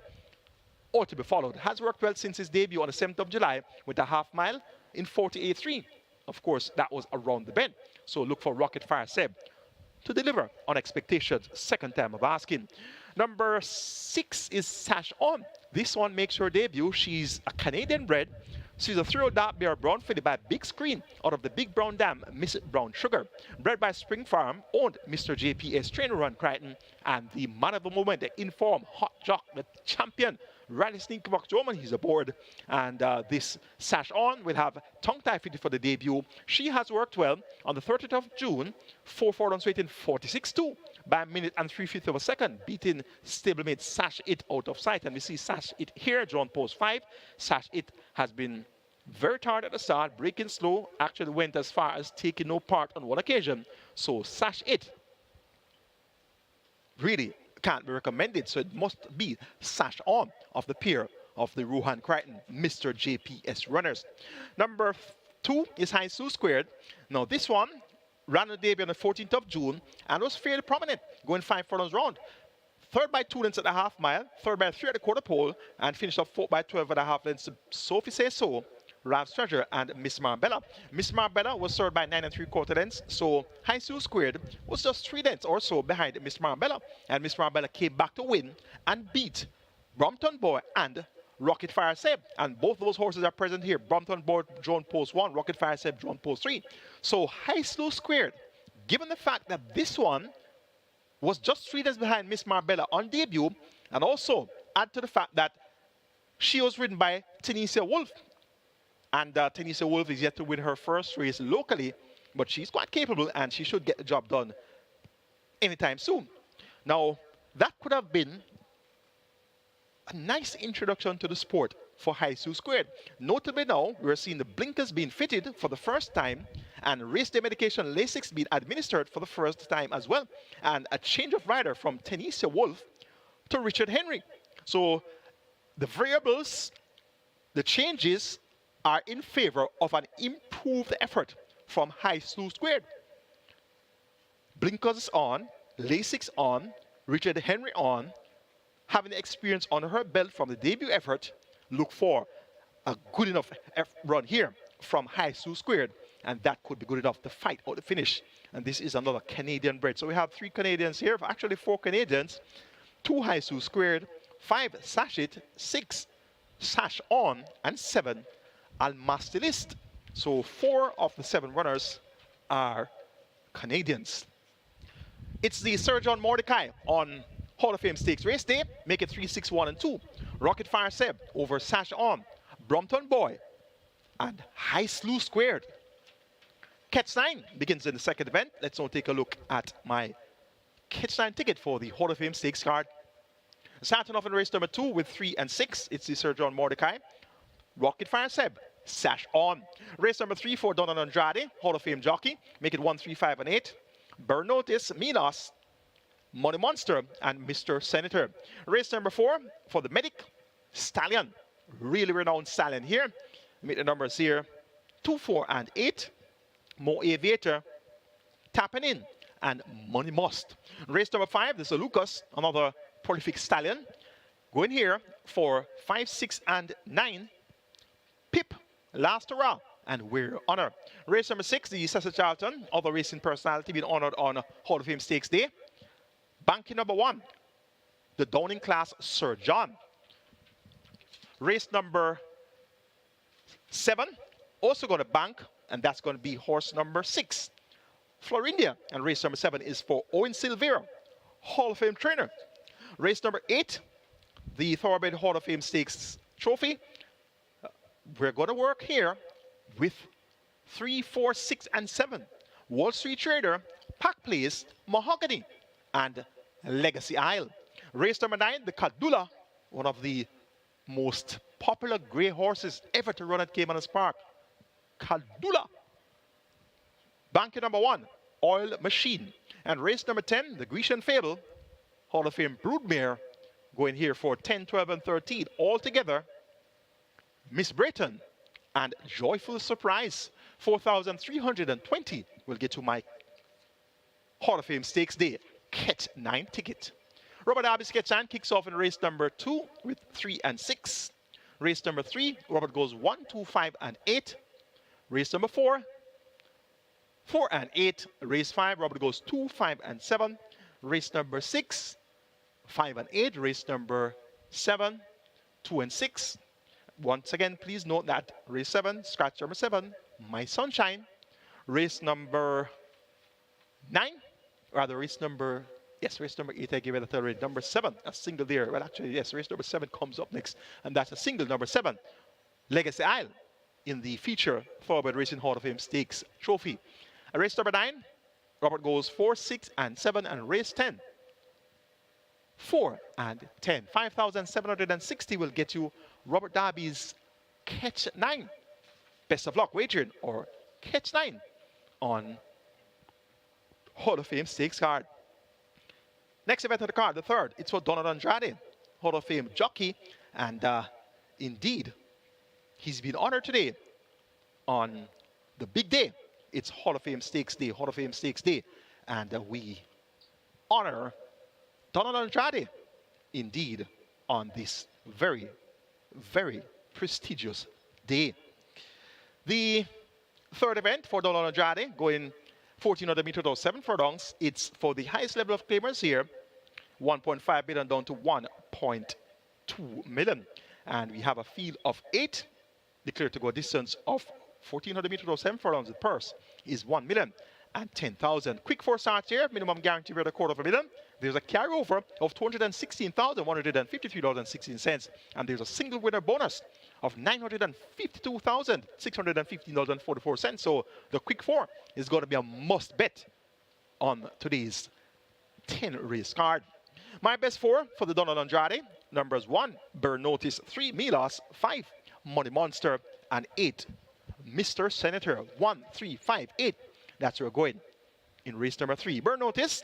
S3: or to be followed, has worked well since his debut on the 7th of July with a half mile in 48.3. Of course, that was around the bend. So look for Rocket Fire Seb to deliver on expectations, second time of asking. Number 6 is Sash On. This one makes her debut. She's a Canadian bred, She's a 3-year-old dark bear brown filly by Big Screen out of the Big Brown Dam, Miss Brown Sugar. Bred by Spring Farm, owned Mr. JPS Trainer Run Crichton, and the man of the moment, the informed hot jock, the champion, Rally Sneaky Box Roman, he's aboard. And this Sash On will have tongue tie fitted for the debut. She has worked well on the 30th of June, 4 straight in 46-2 by a minute and 3/5 of a second, beating stablemate Sash It out of sight. And we see Sash It here, drawn post 5. Sash It has been very tired at the start, breaking slow, actually went as far as taking no part on one occasion. So Sash It really can't be recommended, so it must be Sash On of the pair of the Rohan Crichton Mr. JPS runners. Number 2 is High Sue Squared. Now this one ran the debut on the 14th of June and was fairly prominent, going 5 furlongs round. Third by 2 lengths at the half mile, third by 3 at the quarter pole, and finished up 4 by 12 at the half lengths. Sophie Say So, Ralph's Treasure, and Miss Marbella. Miss Marbella was served by 9 3/4 lengths, so High Sue Squared was just 3 lengths or so behind Miss Marbella. And Miss Marbella came back to win and beat Brompton Boy and Rocket Fire Seb. And both of those horses are present here. Brompton Boy drawn post 1, Rocket Fire Seb drawn post 3. So High Sue Squared, given the fact that this one was just 3 lengths behind Miss Marbella on debut, and also add to the fact that she was ridden by Tanisha Wolf. And Tanisha Wolf is yet to win her first race locally, but she's quite capable and she should get the job done anytime soon. Now, that could have been a nice introduction to the sport for High Sue Squared. Notably now, we're seeing the blinkers being fitted for the first time and race day medication Lasix being administered for the first time as well. And a change of rider from Tanisha Wolf to Richard Henry. So the variables, the changes are in favor of an improved effort from High Sue Squared. Blinkers on, Lasix on, Richard Henry on, having experience on her belt from the debut effort. Look for a good enough run here from High Sue Squared, and that could be good enough to fight out the finish. And this is another Canadian bred. So we have 3 Canadians here, actually 4 Canadians, 2 High Sue Squared, 5 Sash It, 6 Sash On, and 7 Almastilist. So 4 of the 7 runners are Canadians. It's the Sir John Mordecai on Hall of Fame Stakes race day. Make it 3, 6, 1, and 2. Rocket Fire Seb over Sash On, Brompton Boy, and High Sue Squared. Catch 9 begins in the second event. Let's now take a look at my Catch 9 ticket for the Hall of Fame Stakes card. Starting off in race number 2 with 3 and 6. It's the Sir John Mordecai. Rocket Fire Seb, Sash On. Race number 3 for Donald Andrade, Hall of Fame jockey. Make it 1, 3, 5, and 8. Burn Notice, Milos, Money Monster, and Mr. Senator. Race number 4 for the Medic, Stallion. Really renowned Stallion here. Make the numbers here 2, 4, and 8. Mo Aviator, Tapping In, and Money Must. Race number 5, this is Lucas, another prolific Stallion. Going here for 5, 6, and 9. Pip, Last Hurrah, and We're Honor. Race number 6, the Cecil Charlton, other racing personality being honored on Hall of Fame Stakes Day. Banking number 1, the Downing Class Sir John. Race number 7, also going to bank, and that's going to be horse number 6, Florindia. And race number 7 is for Owen Silvera, Hall of Fame trainer. Race number 8, the Thoroughbred Hall of Fame Stakes trophy. We're going to work here with 3, 4, 6, and 7. Wall Street Trader, Pack Place, Mahogany, and Legacy Isle. Race number 9, the Kadula, one of the most popular grey horses ever to run at Caymanas Park. Kadula. Banker number 1, Oil Machine. And race number 10, the Grecian Fable, Hall of Fame Broodmare, going here for 10, 12, and 13. All together, Miss Breton and Joyful Surprise, 4,320 will get to my Hall of Fame Stakes Day Catch 9 ticket. Robert Darby's Catch 9 kicks off in race number 2 with 3 and 6. Race number 3, Robert goes 1, 2, 5, and 8. Race number 4, 4 and 8. Race 5, Robert goes 2, 5, and 7. Race number 6, 5 and 8. Race number 7, 2 and 6. Once again, please note that race 7, scratch number 7, My Sunshine. Race number 9, rather race number 8, I gave it a third race. Number 7, a single there. Well, actually, yes, race number 7 comes up next, and that's a single, number 7, Legacy Isle, in the feature Thoroughbred Racing Hall of Fame Stakes Trophy. Race number 9, Robert goes 4, 6, and 7, and race 10, 4 and 10. 5,760 will get you Robert Darby's Catch 9. Best of luck wagering or Catch 9 on Hall of Fame Stakes card. Next event of the card, the third, it's for Donald Andrade, Hall of Fame jockey, and indeed, he's been honored today on the big day. It's Hall of Fame Stakes Day, Hall of Fame Stakes Day, and we honor Donald Andrade, indeed, on this very, very prestigious day. The third event for Donald Andrade, going 1,400 meters or 7 furlongs. It's for the highest level of claimers here, 1.5 million down to 1.2 million. And we have a field of 8, declared to go a distance of 1,400 meters or 7 furlongs. The purse is 1,010,000. Quick 4 starts here, minimum guarantee for $250,000. There's a carryover of $216,153.16, and there's a single winner bonus of $952,615.44. So the quick 4 is going to be a must bet on today's 10 race card. My best 4 for the Donald Andrade: numbers 1, Burn Notice; 3, Milos; 5, Money Monster; and 8, Mr. Senator. 1, 3, 5, 8. That's where we're going in race number 3. Burn Notice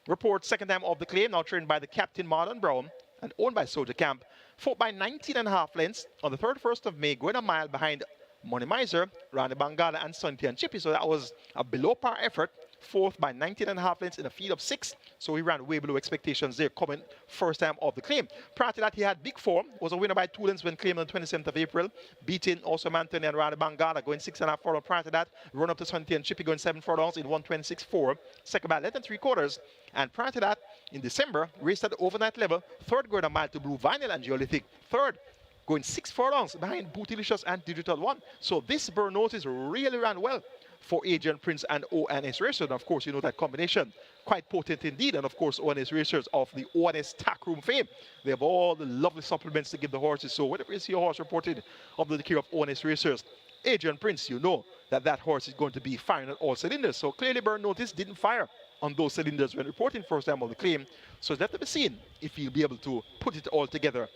S3: reports second time of the claim, now trained by the captain Marlon Brown and owned by Soldier Camp. Fought by 19.5 lengths on the 31st of May, going a mile behind Money Miser, Rani Bangala, and Sunty and Chippy. So that was a below par effort. Fourth by 19.5 lengths in a field of 6. So he ran way below expectations there, coming first time of the claim. Prior to that, he had big form. Was a winner by 2 lengths when claimed on the 27th of April. Beating also Anthony and Rani Bangala, going 6.5 furlongs. Prior to that, run up to Sunty and Chippy, going 7 furlongs in 126.4. Second by 11 3/4. And prior to that, in December, raced at the overnight level. Third going a mile to Blue Vinyl and Geolithic. Third, going 6 furlongs behind Bootylicious and Digital One. So this Burn Notice really ran well for Agent Prince and ONS Racers. And of course, you know that combination, quite potent indeed. And of course, ONS Racers of the ONS Tack Room fame. They have all the lovely supplements to give the horses. So whenever you see a horse reported under the care of ONS Racers, Agent Prince, you know that that horse is going to be firing at all cylinders. So clearly Burn Notice didn't fire on those cylinders when reporting first time of the claim. So it's left to be seen if he'll be able to put it all together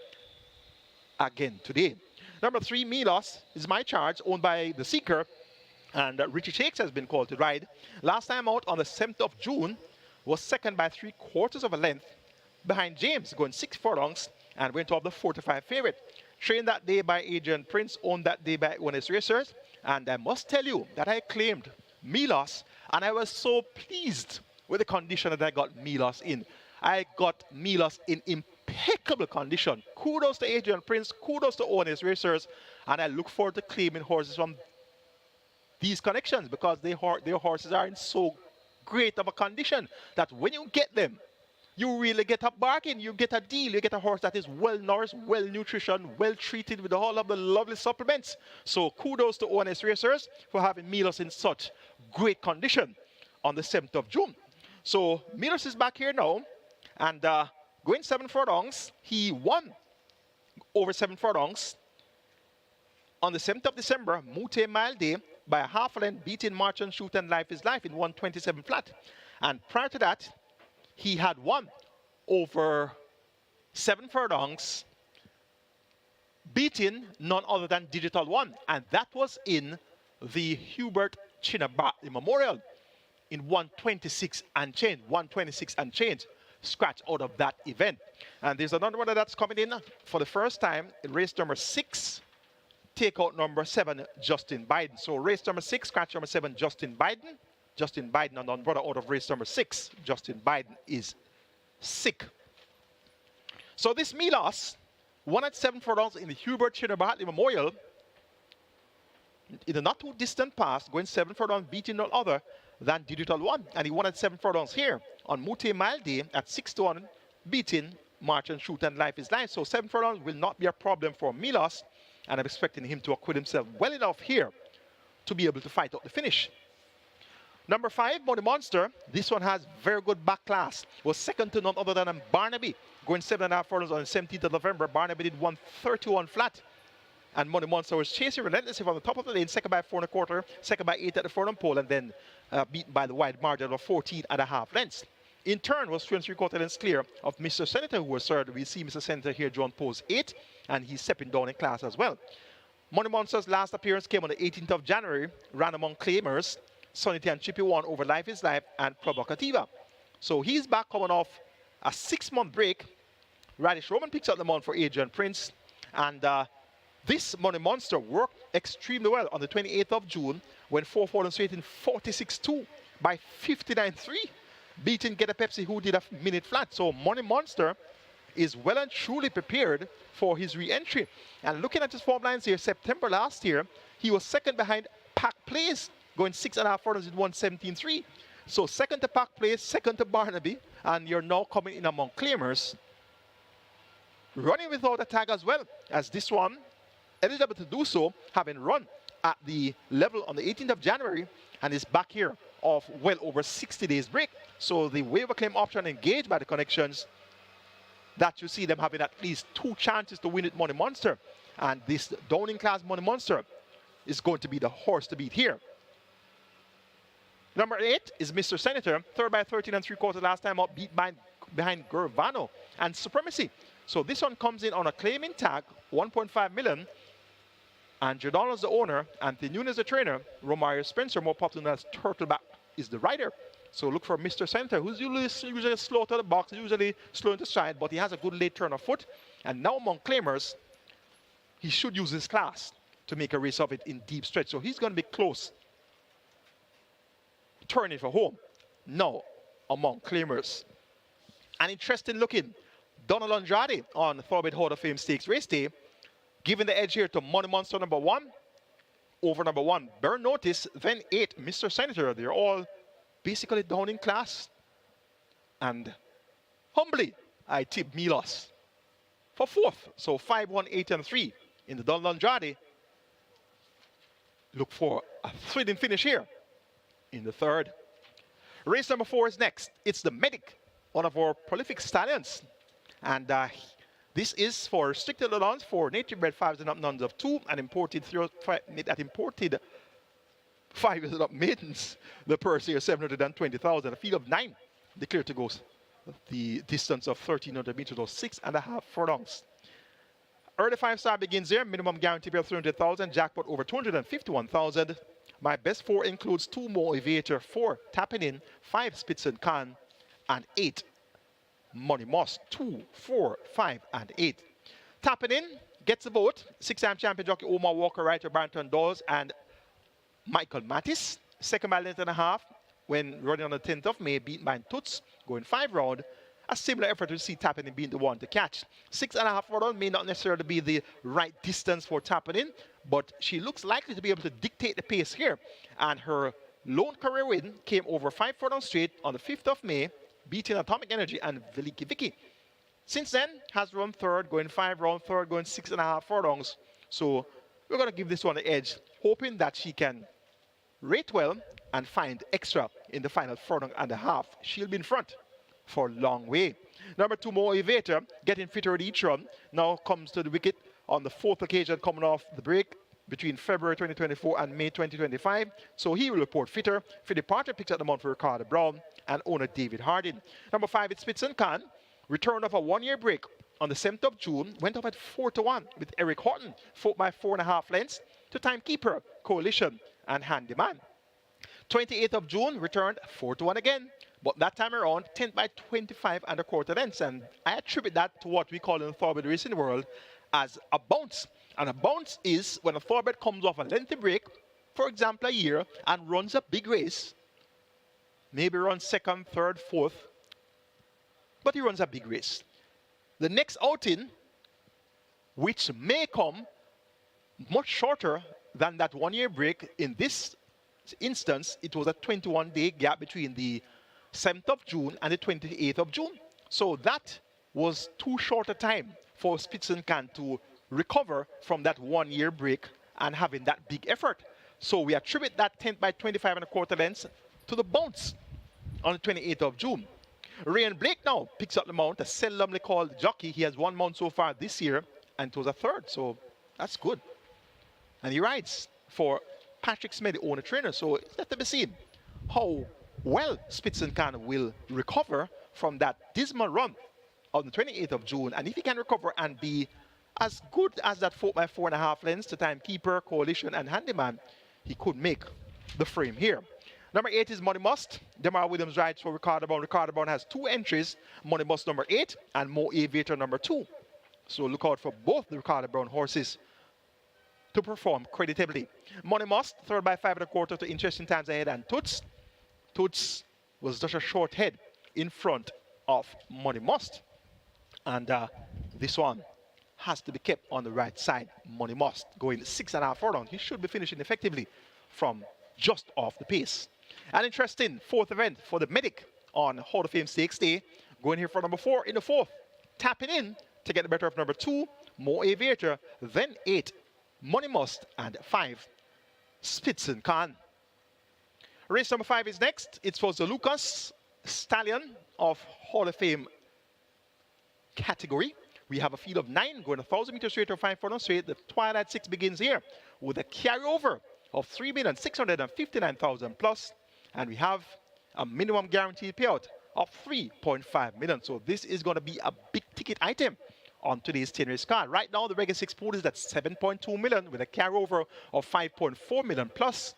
S3: again today. Number 3, Milos, is My Charge, owned by the Seeker, and Richie Shakes has been called to ride. Last time out on the 7th of June, was second by 3/4 of a length behind James, going 6 furlongs, and went off the 4-5 favorite. Trained that day by Agent Prince, owned that day by ONS Racers, and I must tell you that I claimed Milos, and I was so pleased with the condition that I got Milos in. I got Milos in impeccable condition. Kudos to Adrian Prince, kudos to ONS Racers, and I look forward to claiming horses from these connections because their horses are in so great of a condition that when you get them, you really get a bargain, you get a deal, you get a horse that is well nourished, well nutritioned, well treated with all of the lovely supplements. So kudos to ONS Racers for having Milos in such great condition on the 7th of June. So Milos is back here now, and going 7 furlongs, he won over 7 furlongs on the 7th of December, Mute Mile Day, by a half a length, beating March and Shoot and Life is Life in 127 flat. And prior to that, he had won over 7 furlongs, beating none other than Digital One. And that was in the Hubert Chinabat Memorial in 126 and change, 126 and change, scratch out of that event. And there's another one that's coming in for the first time in race number 6, take out number 7, Justin Biden. So race number 6, scratch number 7, Justin Biden. Justin Biden, and on brother out of race number 6, Justin Biden is sick. So this Milos won at 7 furlongs in the Hubert Chinabat Memorial in the not too distant past, going 7 furlongs, beating none other than Digital One. And he won at 7 furlongs here on Mute Mile Day at 6-1, beating March and Shoot and Life is Life. So 7 furlongs will not be a problem for Milos. and I'm expecting him to acquit himself well enough here to be able to fight out the finish. Number 5, Money Monster. This one has very good back class. Was second to none other than Barnaby, going 7.5 furlongs on the 17th of November. Barnaby did 131 flat. And Money Monster was chasing relentlessly from the top of the lane, second by 4 1/4, second by 8 at the furlong pole, and then beaten by the wide margin of 14.5 lengths. In turn, was 2 3/4 lengths clear of Mr. Senator, who was third. We see Mr. Senator here drawn pose 8, and he's stepping down in class as well. Money Monster's last appearance came on the 18th of January, ran among claimers. Sonity and Chippy won over Life is Life and Provocativa. So he's back coming off a 6-month break. Radish Roman picks up the mount for Adrian Prince, and this Money Monster worked extremely well on the 28th of June when 4 furlongs straight in 46.2 by 59.3, beating Get a Pepsi, who did a minute flat. So Money Monster is well and truly prepared for his re-entry. And looking at his form lines here, September last year, he was second behind Pack Place, going 6.5 furlongs in 117.3. So second to Pack Place, second to Barnaby, and you're now coming in among claimers. Running without a tag as well, as this one eligible to do so, having run at the level on the 18th of January and is back here of well over 60 days break. So the waiver claim option engaged by the connections, that you see them having at least 2 chances to win it, Money Monster. And this Downing class Money Monster is going to be the horse to beat here. Number 8 is Mr. Senator, third by 13 3/4 last time up, beat behind Gervano and Supremacy. So this one comes in on a claiming tag, 1.5 million. Andrew Donald's the owner, Anthony Nunes the trainer, Romario Spencer, more popular as Turtleback, is the rider. So look for Mr. Senator, who's usually slow to the box, usually slow into stride, but he has a good late turn of foot. And now among claimers, he should use his class to make a race of it in deep stretch. So he's going to be close, turning for home. Now among claimers, an interesting looking Donald Andrade on Thoroughbred Hall of Fame Stakes race day, giving the edge here to Money Monster number 1 over number 1. Burn Notice, then 8, Mr. Senator. They're all basically down in class. And humbly, I tip Milos for 4th. So 5, 1, 8, and 3 in the Donald Andrade. Look for a thrilling finish here in the 3rd. Race number 4 is next. It's the Medic, one of our prolific stallions. And this is for restricted allowance for native bred 5s and up nuns of 2 and imported 5 and up maidens. The purse here 720,000. A field of 9 declared to go the distance of 1,300 meters or 6.5 furlongs. Early 5-star begins here. Minimum guarantee of 300,000. Jackpot over 251,000. My best 4 includes 2 more Aviator, 4 Tapping In, 5 Spitzenkan, and 8 Money Moss. 2, 4, 5, and 8. Tapping In gets the vote. 6-time champion jockey Omar Walker, writer Barrington Dawes, and Michael Mattis. Second by length and a half when running on the 10th of May, beaten by Toots, going 5 round. A similar effort to see Tapping In being the one to catch. 6.5 furlongs may not necessarily be the right distance for Tapping In, but she looks likely to be able to dictate the pace here. And her lone career win came over 5 furlongs straight on the 5th of May, beating Atomic Energy and Veliki Vicky. Since then, has run 3rd, going 5 round, 3rd, going 6.5 furlongs. So we're going to give this one the edge, hoping that she can rate well and find extra in the final furlong and a half. She'll be in front for a long way. Number 2, Mo Aviator, getting fitter with each run, now comes to the wicket on the 4th occasion coming off the break between February 2024 and May 2025. So he will report fitter. Philip Parter picks up the mount for Ricardo Brown and owner David Hardin. Number 5, it's Spitzenkan. Return of a 1-year break on the 7th of June. Went up at 4-1 with Eric Horton, fought by 4.5 lengths to Timekeeper, Coalition, and Handyman. 28th of June, returned 4-1 again. But that time around, 10th by 25.25 lengths. And I attribute that to what we call in the thoroughbred racing world as a bounce. And a bounce is when a thoroughbred comes off a lengthy break, for example, a year, and runs a big race. Maybe runs 2nd, 3rd, 4th, but he runs a big race. The next outing, which may come much shorter than that 1-year break, in this instance, it was a 21-day gap between the 7th of June and the 28th of June. So that was too short a time for Spitzenkan to recover from that 1 year break and having that big effort. So we attribute that 10th by 25 and a quarter lengths to the bounce on the 28th of June. Ryan Blake now picks up the mount, a seldomly called jockey. He has one mount so far this year, and it was a third, so that's good. And he rides for Patrick Smith, the owner trainer, so it's left to be seen how well Spitzenkan will recover from that dismal run on the 28th of June. And if he can recover and be as good as that 4x4.5 lengths to Timekeeper, Coalition, and Handyman, he could make the frame here. Number 8 is Money Must. Demar Williams rides for Ricardo Brown. Ricardo Brown has 2 entries, Money Must number 8 and Mo Aviator number 2. So look out for both the Ricardo Brown horses to perform creditably. Money Must, third by 5 1/4 to Interesting Times Ahead and Toots. Toots was just a short head in front of Money Must. And this one has to be kept on the right side. Money Must going 6.5 furlong. He should be finishing effectively from just off the pace. An interesting fourth event for the Medic on Hall of Fame Stakes Day. Going here for number 4 in the fourth. Tapping in to get the better of number 2, Mo Aviator, then 8, Money Must, and 5, Spitzenkan. Race number 5 is next. It's for the Lucas Stallion of Hall of Fame category. We have a field of 9 going 1,000 meters straight or 5 furlong straight. The Twilight 6 begins here with a carryover of 3,659,000 plus, and we have a minimum guaranteed payout of 3.5 million. So this is going to be a big ticket item on today's 10-race card. Right now, the Reggae 6 pool is at 7.2 million with a carryover of 5.4 million plus.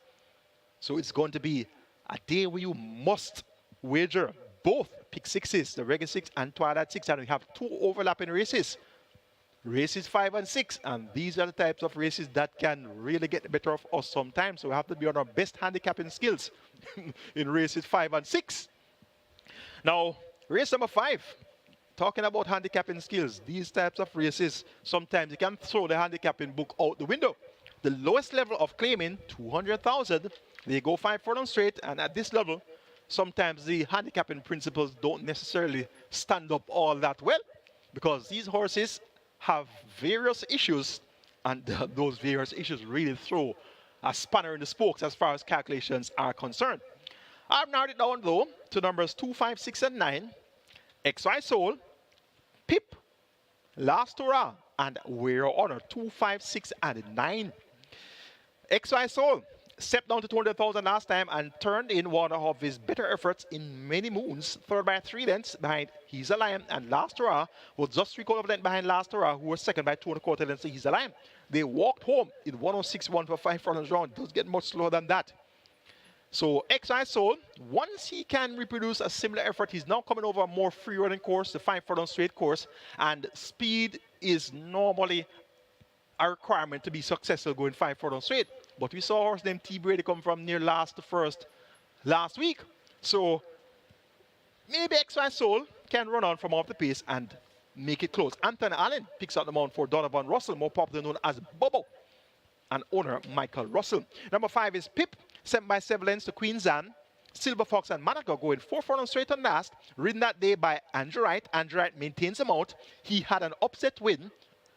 S3: So it's going to be a day where you must wager both pick 6s, the Reggae 6 and Twilight 6, and we have 2 overlapping races. Races 5 and 6, and these are the types of races that can really get the better of us sometimes. So we have to be on our best handicapping skills in races 5 and 6. Now, race number 5, talking about handicapping skills, these types of races, sometimes you can throw the handicapping book out the window. The lowest level of claiming, 200,000, they go 5 furlong straight, and at this level, sometimes the handicapping principles don't necessarily stand up all that well, because these horses have various issues, and those various issues really throw a spanner in the spokes as far as calculations are concerned. I've narrowed it down though to numbers 2, 5, 6, and 9, XY Soul, Pip, Last Hurrah, and We're Honor, 2, 5, 6, and 9. XY Soul stepped down to 200,000 last time and turned in one of his better efforts in many moons. Third by 3 lengths behind He's a Lion, and Last Hurrah was just 3/4 of a length behind Last Hurrah, who was second by 2 1/4 lengths to He's a Lion. They walked home in 106.1 for 5 furlongs round. It does get much slower than that. So XI Soul, once he can reproduce a similar effort, he's now coming over a more free running course, the 5 furlong straight course, and speed is normally a requirement to be successful going 5 furlong straight. But we saw a horse named T. Brady come from near last to first last week. So maybe XY Soul can run on from off the pace and make it close. Anthony Allen picks out the mount for Donovan Russell, more popularly known as Bobo, and owner Michael Russell. Number 5 is Pip, 7 by 7 lengths to Queen's Anne. Silver Fox and Monaco going 4 furlong straight on last, ridden that day by Andrew Wright. Andrew Wright maintains the mount. He had an upset win,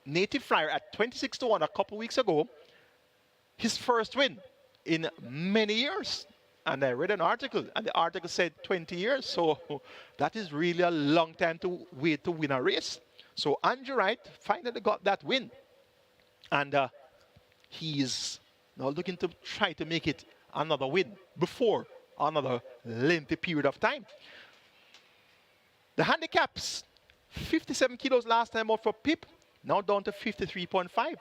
S3: Native Flyer, at 26-1 a couple weeks ago. His first win in many years. And I read an article, and the article said 20 years. So that is really a long time to wait to win a race. So Andrew Wright finally got that win. And he's now looking to try to make it another win before another lengthy period of time. The handicaps, 57 kilos last time out for Pip, now down to 53.5.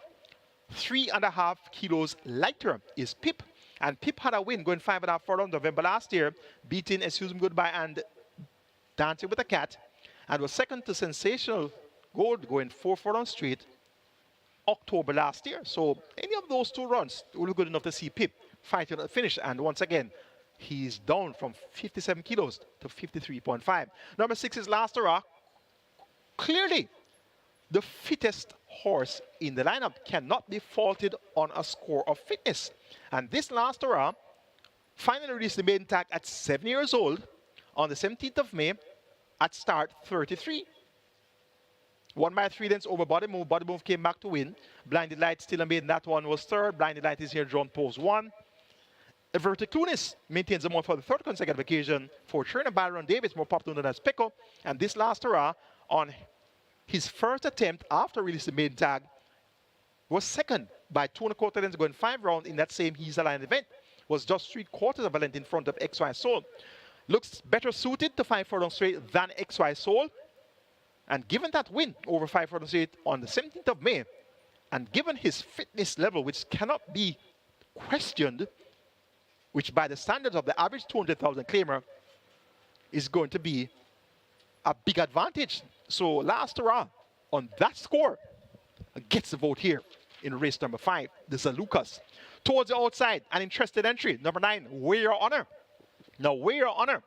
S3: 3.5 kilos lighter is Pip. And Pip had a win going 5.5 furlong November last year, beating Excuse Me Goodbye and Dancing with a Cat, and was second to Sensational Gold going 4 furlong straight October last year. So any of those 2 runs will be good enough to see Pip fighting at the finish. And once again, he's down from 57 kilos to 53.5. Number 6 is Last Hurrah. Clearly, the fittest horse in the lineup, cannot be faulted on a score of fitness. And this Last Hurrah finally released the maiden tag at 7 years old on the 17th of May at start 33. 1 by 3 lengths over Body Move. Body Move came back to win. Blinded Light still a maiden. That one was third. Blinded Light is here drawn post 1. Verticlunis maintains the mount for the third consecutive occasion for trainer Byron Davis, more popular known as Pickle. And this last hurrah on his first attempt after releasing the maiden tag was second by 2 1/4 lengths going 5 rounds in that same He's Aligned event. Was just 3/4 of a length in front of XY Soul. Looks better suited to 5 furlong straight than XY Soul. And given that win over 5 furlong straight on the 17th of May, and given his fitness level, which cannot be questioned, which by the standards of the average 200,000 claimer is going to be a big advantage. So last hurrah on that score gets the vote here in race number 5, the Zalukas. Towards the outside, an interested entry, number 9, Weigh Your Honor. Now, Weigh Your Honor,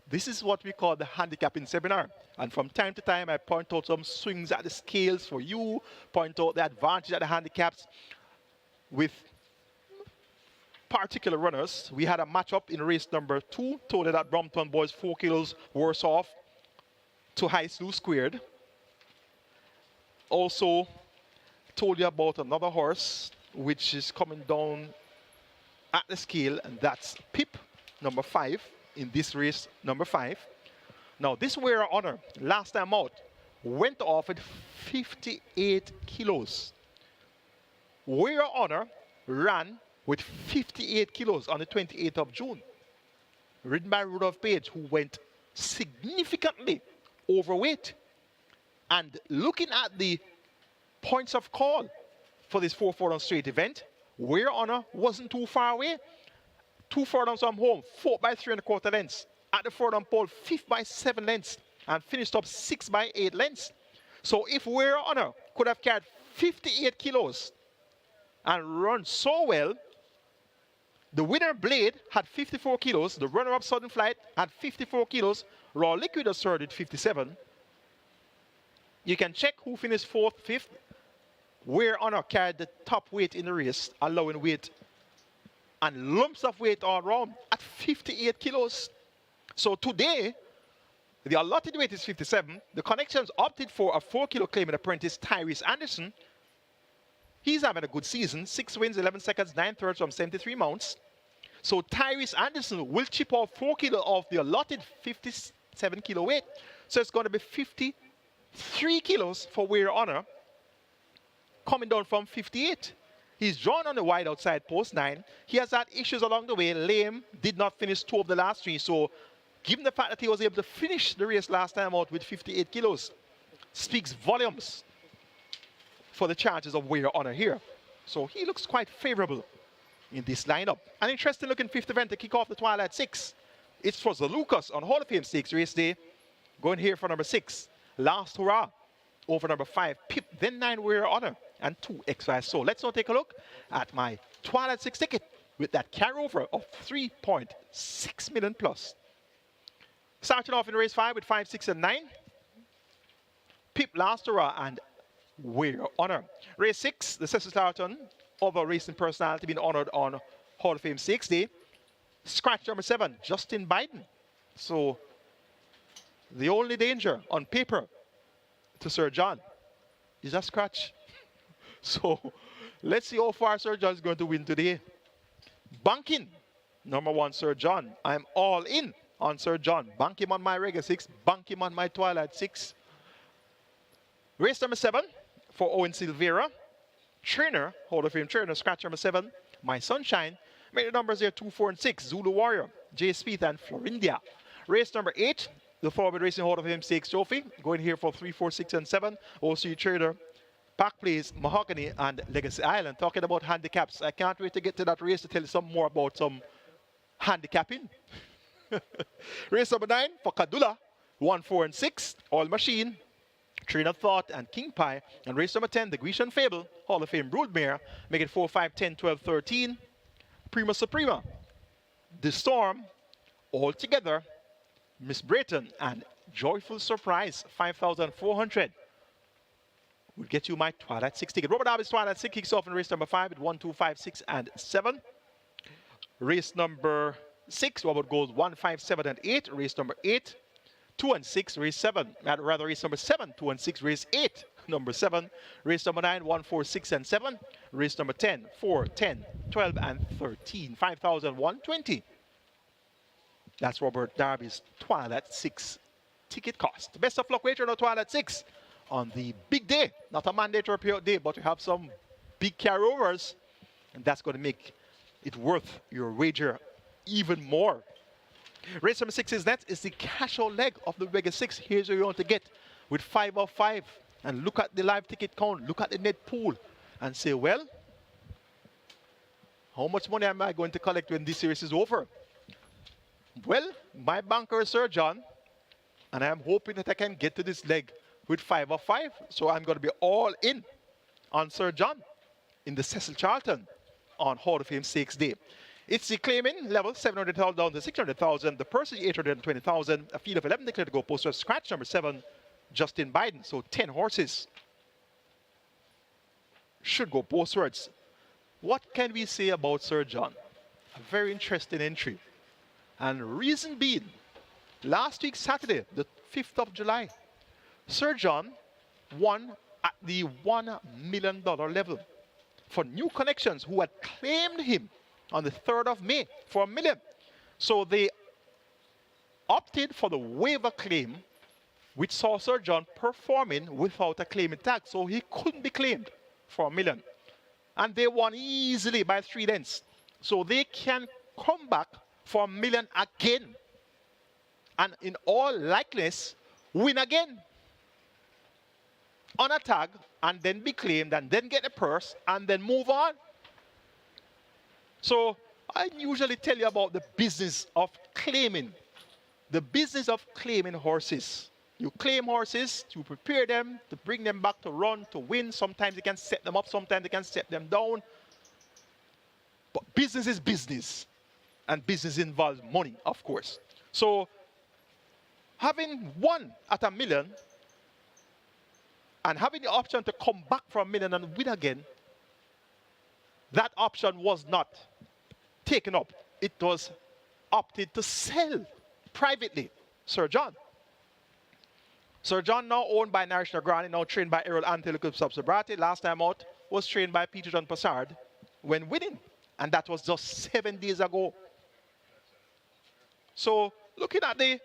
S3: this is what we call the handicapping seminar. And from time to time, I point out some swings at the scales for you, point out the advantage at the handicaps with particular runners. We had a matchup in race number 2, told you that Brompton boys 4 kilos worse off to High Slew Squared. Also told you about another horse which is coming down at the scale, and that's Pip, number 5, in this race, number 5. Now, this Weigh Your Honor, last time out, went off at 58 kilos. Weigh Your Honor ran with 58 kilos on the 28th of June, ridden by Rudolph Page, who went significantly overweight. And looking at the points of call for this 4 furlong straight event, Weigh Your Honor wasn't too far away. 2 furlongs from home, 4 by 3 1/4 lengths. At the furlong pole, 5th by 7 lengths, and finished up 6 by 8 lengths. So if Weigh Your Honor could have carried 58 kilos and run so well, the winner Blade had 54 kilos, the runner-up Sudden Flight had 54 kilos, Raw Liquid was third with 57. You can check who finished 4th, 5th. Weigh Your Honor carried the top weight in the race, allowing weight and lumps of weight all around at 58 kilos. So today, the allotted weight is 57. The Connections opted for a 4-kilo claiming apprentice, Tyrese Anderson. He's having a good season. 6 wins, 11 seconds, 9 thirds from 73 mounts. So Tyrese Anderson will chip off 4 kilo off the allotted 57 kilo weight. So it's going to be 53 kilos for Weigh Your Honor, coming down from 58. He's drawn on the wide outside post 9. He has had issues along the way. Lame, did not finish 2 of the last 3. So given the fact that he was able to finish the race last time out with 58 kilos, speaks volumes for the chances of Weigh Your Honor here. So he looks quite favorable in this lineup. An interesting looking 5th event to kick off the Twilight 6. It's for Zalukas on Hall of Fame Stakes race day. Going here for number 6, Last Hurrah, over number 5, Pip, then 9, Weigh Your Honor, and 2, XY Soul. Let's now take a look at my Twilight 6 ticket with that carryover of 3.6 million plus. Starting off in race 5 with 5, 6, and 9. Pip, Last Hurrah, and Weigh Your Honor. Race 6, the Cecil Tarleton, other racing personality being honored on Hall of Fame Stakes Day. Scratch number 7, Justin Biden. So the only danger on paper to Sir John is a scratch. So let's see how far Sir John is going to win today. Banking, number 1, Sir John. I'm all in on Sir John. Bank him on my Reggae 6, bank him on my Twilight 6. Race number 7 for Owen Silvera. Trainer, Hall of Fame trainer, scratch number 7, My Sunshine. Make the numbers here 2, 4, and 6. Zulu Warrior, Jay Speeth, and Florindia. Race number 8, the Thoroughbred Racing Hall of Fame Stakes Trophy. Going here for 3, 4, 6, and 7. OC Trader, Park Place, Mahogany, and Legacy Island. Talking about handicaps, I can't wait to get to that race to tell you some more about some handicapping. Race number 9 for Kadula, 1, 4, and 6. All Machine, Train of Thought, and King Pie. And race number 10, the Grecian Fable, Hall of Fame Broodmare. Make it 4, 5, 10, 12, 13. Prima Suprema, The Storm, All Together, Miss Brayton, and Joyful Surprise, 5,400. Will get you my Twilight 6 ticket. Robert Darby's Twilight 6 kicks off in race number 5 at 1, 2, 5, 6, and 7. Race number 6, Robert goes 1, 5, 7, and 8. Race number 8, 2 and 6, race 7. Rather, race number 7, 2 and 6, race 8. number 7. Race number 9, 1, 4, 6, and 7. Race number 10, 4, 10, 12, and 13. 5,120. That's Robert Darby's Twilight 6 ticket cost. Best of luck wager on Twilight 6 on the big day. Not a mandatory payout day, but you have some big carryovers. And that's going to make it worth your wager even more. Race number 6 is next. It's the cash out leg of the Reggae 6. Here's where you want to get with 5 of 5. And look at the live ticket count. Look at the net pool. And say, well, how much money am I going to collect when this race is over? Well, my banker is Sir John. And I'm hoping that I can get to this leg with 5 of 5. So I'm going to be all in on Sir John in the Cecil Charlton on Hall of Fame Stakes Day. It's the claiming level, 700,000 down to 600,000. The purse is 820,000. A field of 11 declared to go. Poster scratch number 7, Justin Biden. So 10 horses should go postwards. What can we say about Sir John? A very interesting entry. And reason being, last week Saturday, the 5th of July, Sir John won at the $1 million level for new connections who had claimed him on the 3rd of May for $1 million. So they opted for the waiver claim, which saw Sir John performing without a claiming tag. So he couldn't be claimed for $1 million. And they won easily by 3 lengths. So they can come back for $1 million again. And in all likeliness, win again on a tag, and then be claimed, and then get a purse, and then move on. So I usually tell you about the business of claiming. The business of claiming horses. You claim horses to prepare them, to bring them back to run, to win. Sometimes you can set them up, sometimes you can set them down. But business is business. And business involves money, of course. So having won at $1 million, and having the option to come back from $1 million and win again, that option was not taken up. It was opted to sell privately. Sir John. Sir John, now owned by Naresh Nagrani, now trained by Errol Antelope Subsabrati. Last time out was trained by Peter John Passard when winning. And that was just 7 days ago. So looking at the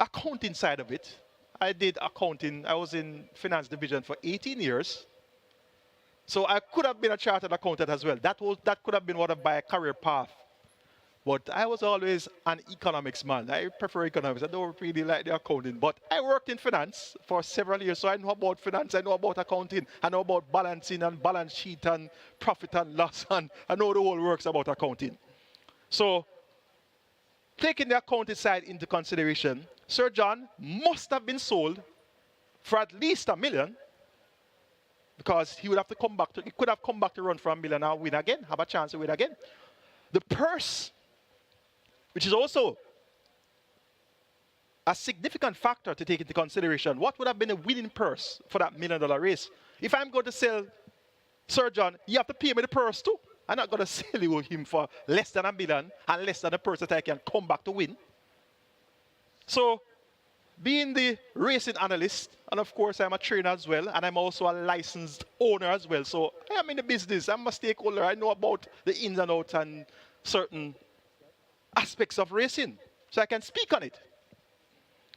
S3: accounting side of it, I did accounting. I was in finance division for 18 years. So I could have been a chartered accountant as well. That could have been one of my career path. But I was always an economics man. I prefer economics. I don't really like the accounting. But I worked in finance for several years. So I know about finance. I know about accounting. I know about balancing and balance sheet and profit and loss. And I know the whole works about accounting. So taking the accounting side into consideration, Sir John must have been sold for at least $1 million, because he would have to come back he could have come back to run for $1 million and win again, have a chance to win again. The purse, which is also a significant factor to take into consideration. What would have been a winning purse for that $1 million race? If I'm going to sell Sir John, you have to pay me the purse too. I'm not going to sell you him for less than $1 million and less than a purse that I can come back to win. So, being the racing analyst, and of course I'm a trainer as well, and I'm also a licensed owner as well. So I am in the business. I'm a stakeholder. I know about the ins and outs and certain aspects of racing. So I can speak on it.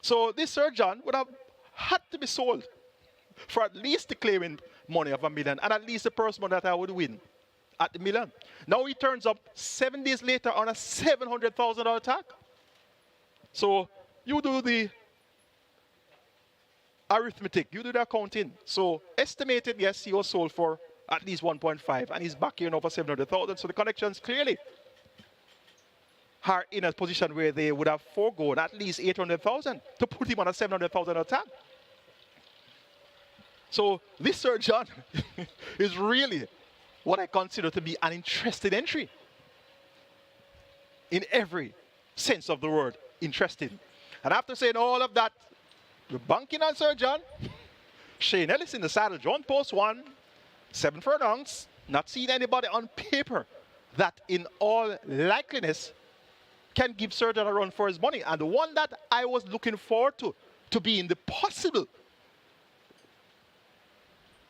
S3: So this Sir John would have had to be sold for at least the claiming money of $1 million, and at least the purse money that I would win at the $1 million. Now he turns up 7 days later on a $700,000 tag. So you do the arithmetic, you do the accounting. So estimated, yes, he was sold for at least 1.5, and he's back here now for 700,000. So the connections clearly are in a position where they would have foregone at least 800,000 to put him on a 700,000 tag. So this Sir John is really what I consider to be an interesting entry. In every sense of the word, interesting. And after saying all of that, we're banking on Sir John. Shane Ellis in the saddle, John Post 1, 7 furlongs. Not seeing anybody on paper that in all likeliness can give Sir John a run for his money. And the one that I was looking forward to being the possible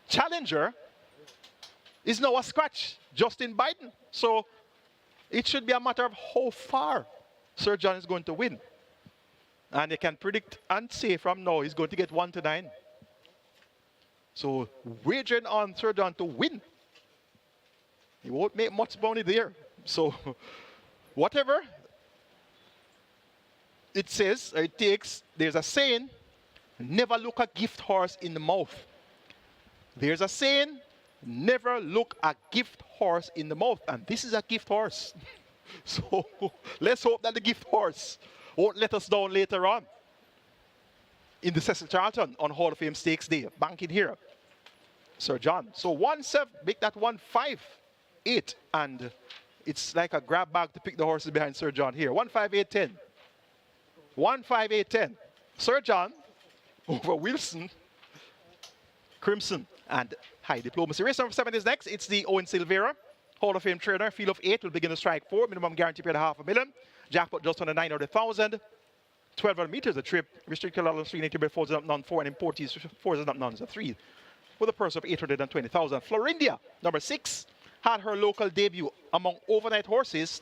S3: challenger is now a scratch, Justin Biden. So it should be a matter of how far Sir John is going to win. And they can predict and say from now he's going to get 1-9. So wagering on Sir John to win. He won't make much money there. So whatever it says, or it takes, there's a saying, never look a gift horse in the mouth. There's a saying, never look a gift horse in the mouth. And this is a gift horse. So let's hope that the gift horse won't let us down later on in the Cecil Charlton on Hall of Fame Stakes Day. Banking here, Sir John. So 1-7, make that 1-5-8. And it's like a grab bag to pick the horses behind Sir John here. 1-5-8-10. 1-5-8-10. Sir John over Wilson, Crimson, and High Diplomacy. Race number 7 is next. It's the Owen Silvera Hall of Fame trainer. Field of 8 will begin to strike 4. Minimum guarantee paid $500,000. Jackpot just under 900,000. 1,200 meters a trip. Restricted allowance 390 by 4 up none 4 and importees 4 up none is a 3. With a purse of 820,000. Florindia, number 6, had her local debut among overnight horses.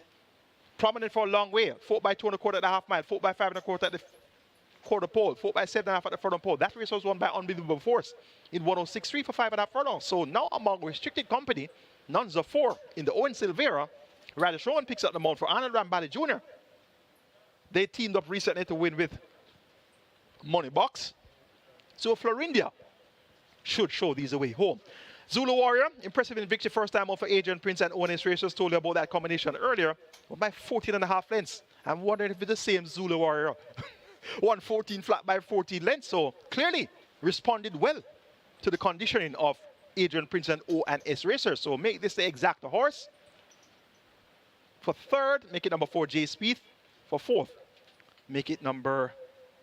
S3: Prominent for a long way. 4 by 2 1/4 at the half mile. 4 by 5 1/4 at the quarter pole. 4 by 7 1/2 at the furlong pole. That race was won by Unbelievable Force in 106.3 for 5 1/2 furlongs. So now among restricted company, nuns of 4 in the Owen Silvera. Radish Rowan picks up the mount for Arnold Rambali Jr. They teamed up recently to win with Money Box. So Florindia should show these away home. Zulu Warrior, impressive in victory first time out for Adrian Prince and Owen S. Racers. Told you about that combination earlier. But by 14.5 lengths. I'm wondering if it's the same Zulu Warrior. 114 flat by 14 lengths. So clearly responded well to the conditioning of Adrian Prince and O and S Racers. So make this the exact horse. For third, make it number 4, Jay Spieth. For fourth, make it number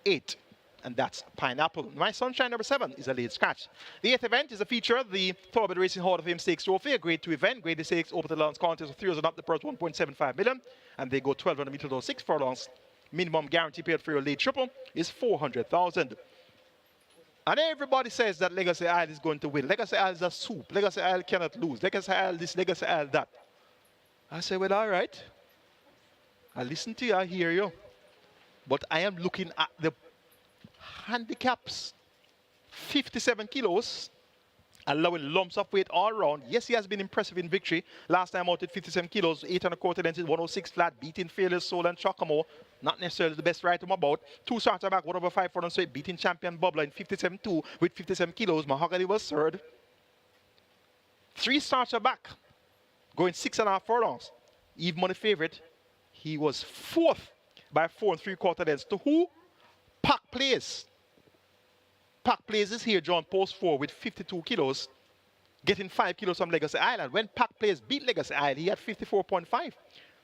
S3: 8. And that's Pineapple. My Sunshine number 7 is a late scratch. The 8th event is a feature, the Thoroughbred Racing Hall of Fame Stakes Trophy, a grade 2 event. Grade 6 open to the Lance contest of 3 and up, the purse 1.75 million. And they go 1,200 meters or 6 furlongs. Minimum guarantee paid for your late triple is 400,000. And everybody says that Legacy Isle is going to win. Legacy Isle is a soup. Legacy Isle cannot lose. Legacy Isle this, Legacy Isle that. I say, well, all right. I listen to you, I hear you. But I am looking at the handicaps. 57 kilos, allowing lumps of weight all around. Yes, he has been impressive in victory. Last time out at 57 kilos, 8 1/4 lengths, 106 flat, beating Fearless Soul and Chocamo. Not necessarily the best ride I'm about. 2 starts back, 1 over 5 furlongs straight, beating champion Bubbler in 57.2 with 57 kilos. Mahogany was third. 3 starts back, going 6 1/2 furlongs. Eve Money favorite. He was 4th by 4 3/4 lengths. To who? Pack Place. Pack Place is here, John Post 4 with 52 kilos, getting 5 kilos from Legacy Island. When Pack Place beat Legacy Isle, he had 54.5.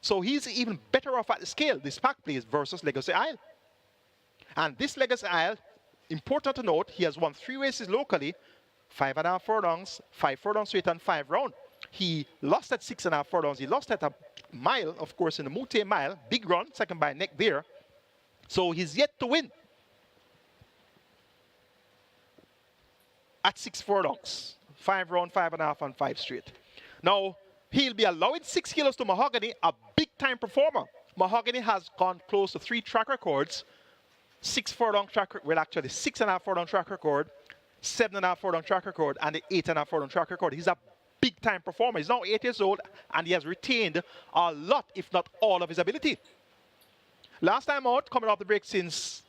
S3: So he's even better off at the scale, this Pack Place versus Legacy Isle. And this Legacy Isle, important to note, he has won 3 races locally, 5 1/2 furlongs, 5 furlongs straight and 5 round. He lost at 6 1/2 furlongs. He lost at a mile, of course, in the Mute Mile. Big run, second by neck there. So he's yet to win at 6 furlongs. 5 round, 5 1/2, and 5 straight. Now, he'll be allowing 6 kilos to Mahogany, a big-time performer. Mahogany has gone close to 3 track records. 6 furlong track record, well, actually 6 1/2 furlong track record, 7 1/2 furlong track record, and the 8 1/2 furlong track record. He's a big-time performer. He's now 8 years old, and he has retained a lot, if not all, of his ability. Last time out, coming off the break since,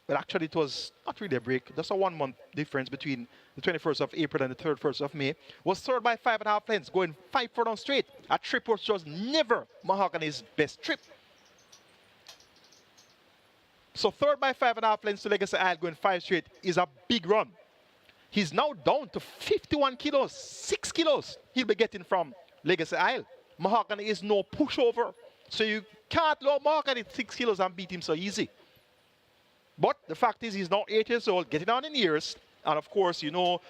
S3: well, actually it was not really a break, just a 1-month difference between the 21st of April and the 31st of May, was third by 5 1/2 lengths, going 5 furlongs straight. A trip which was never Mahogany's best trip. So third by 5 1/2 lengths to Legacy Isle, going 5 straight, is a big run. He's now down to 51 kilos, 6 kilos he'll be getting from Legacy Isle. Mahogany is no pushover. So you can't lower Mahogany 6 kilos and beat him so easy. But the fact is, he's now 8 years old, getting on in years. And of course, you know,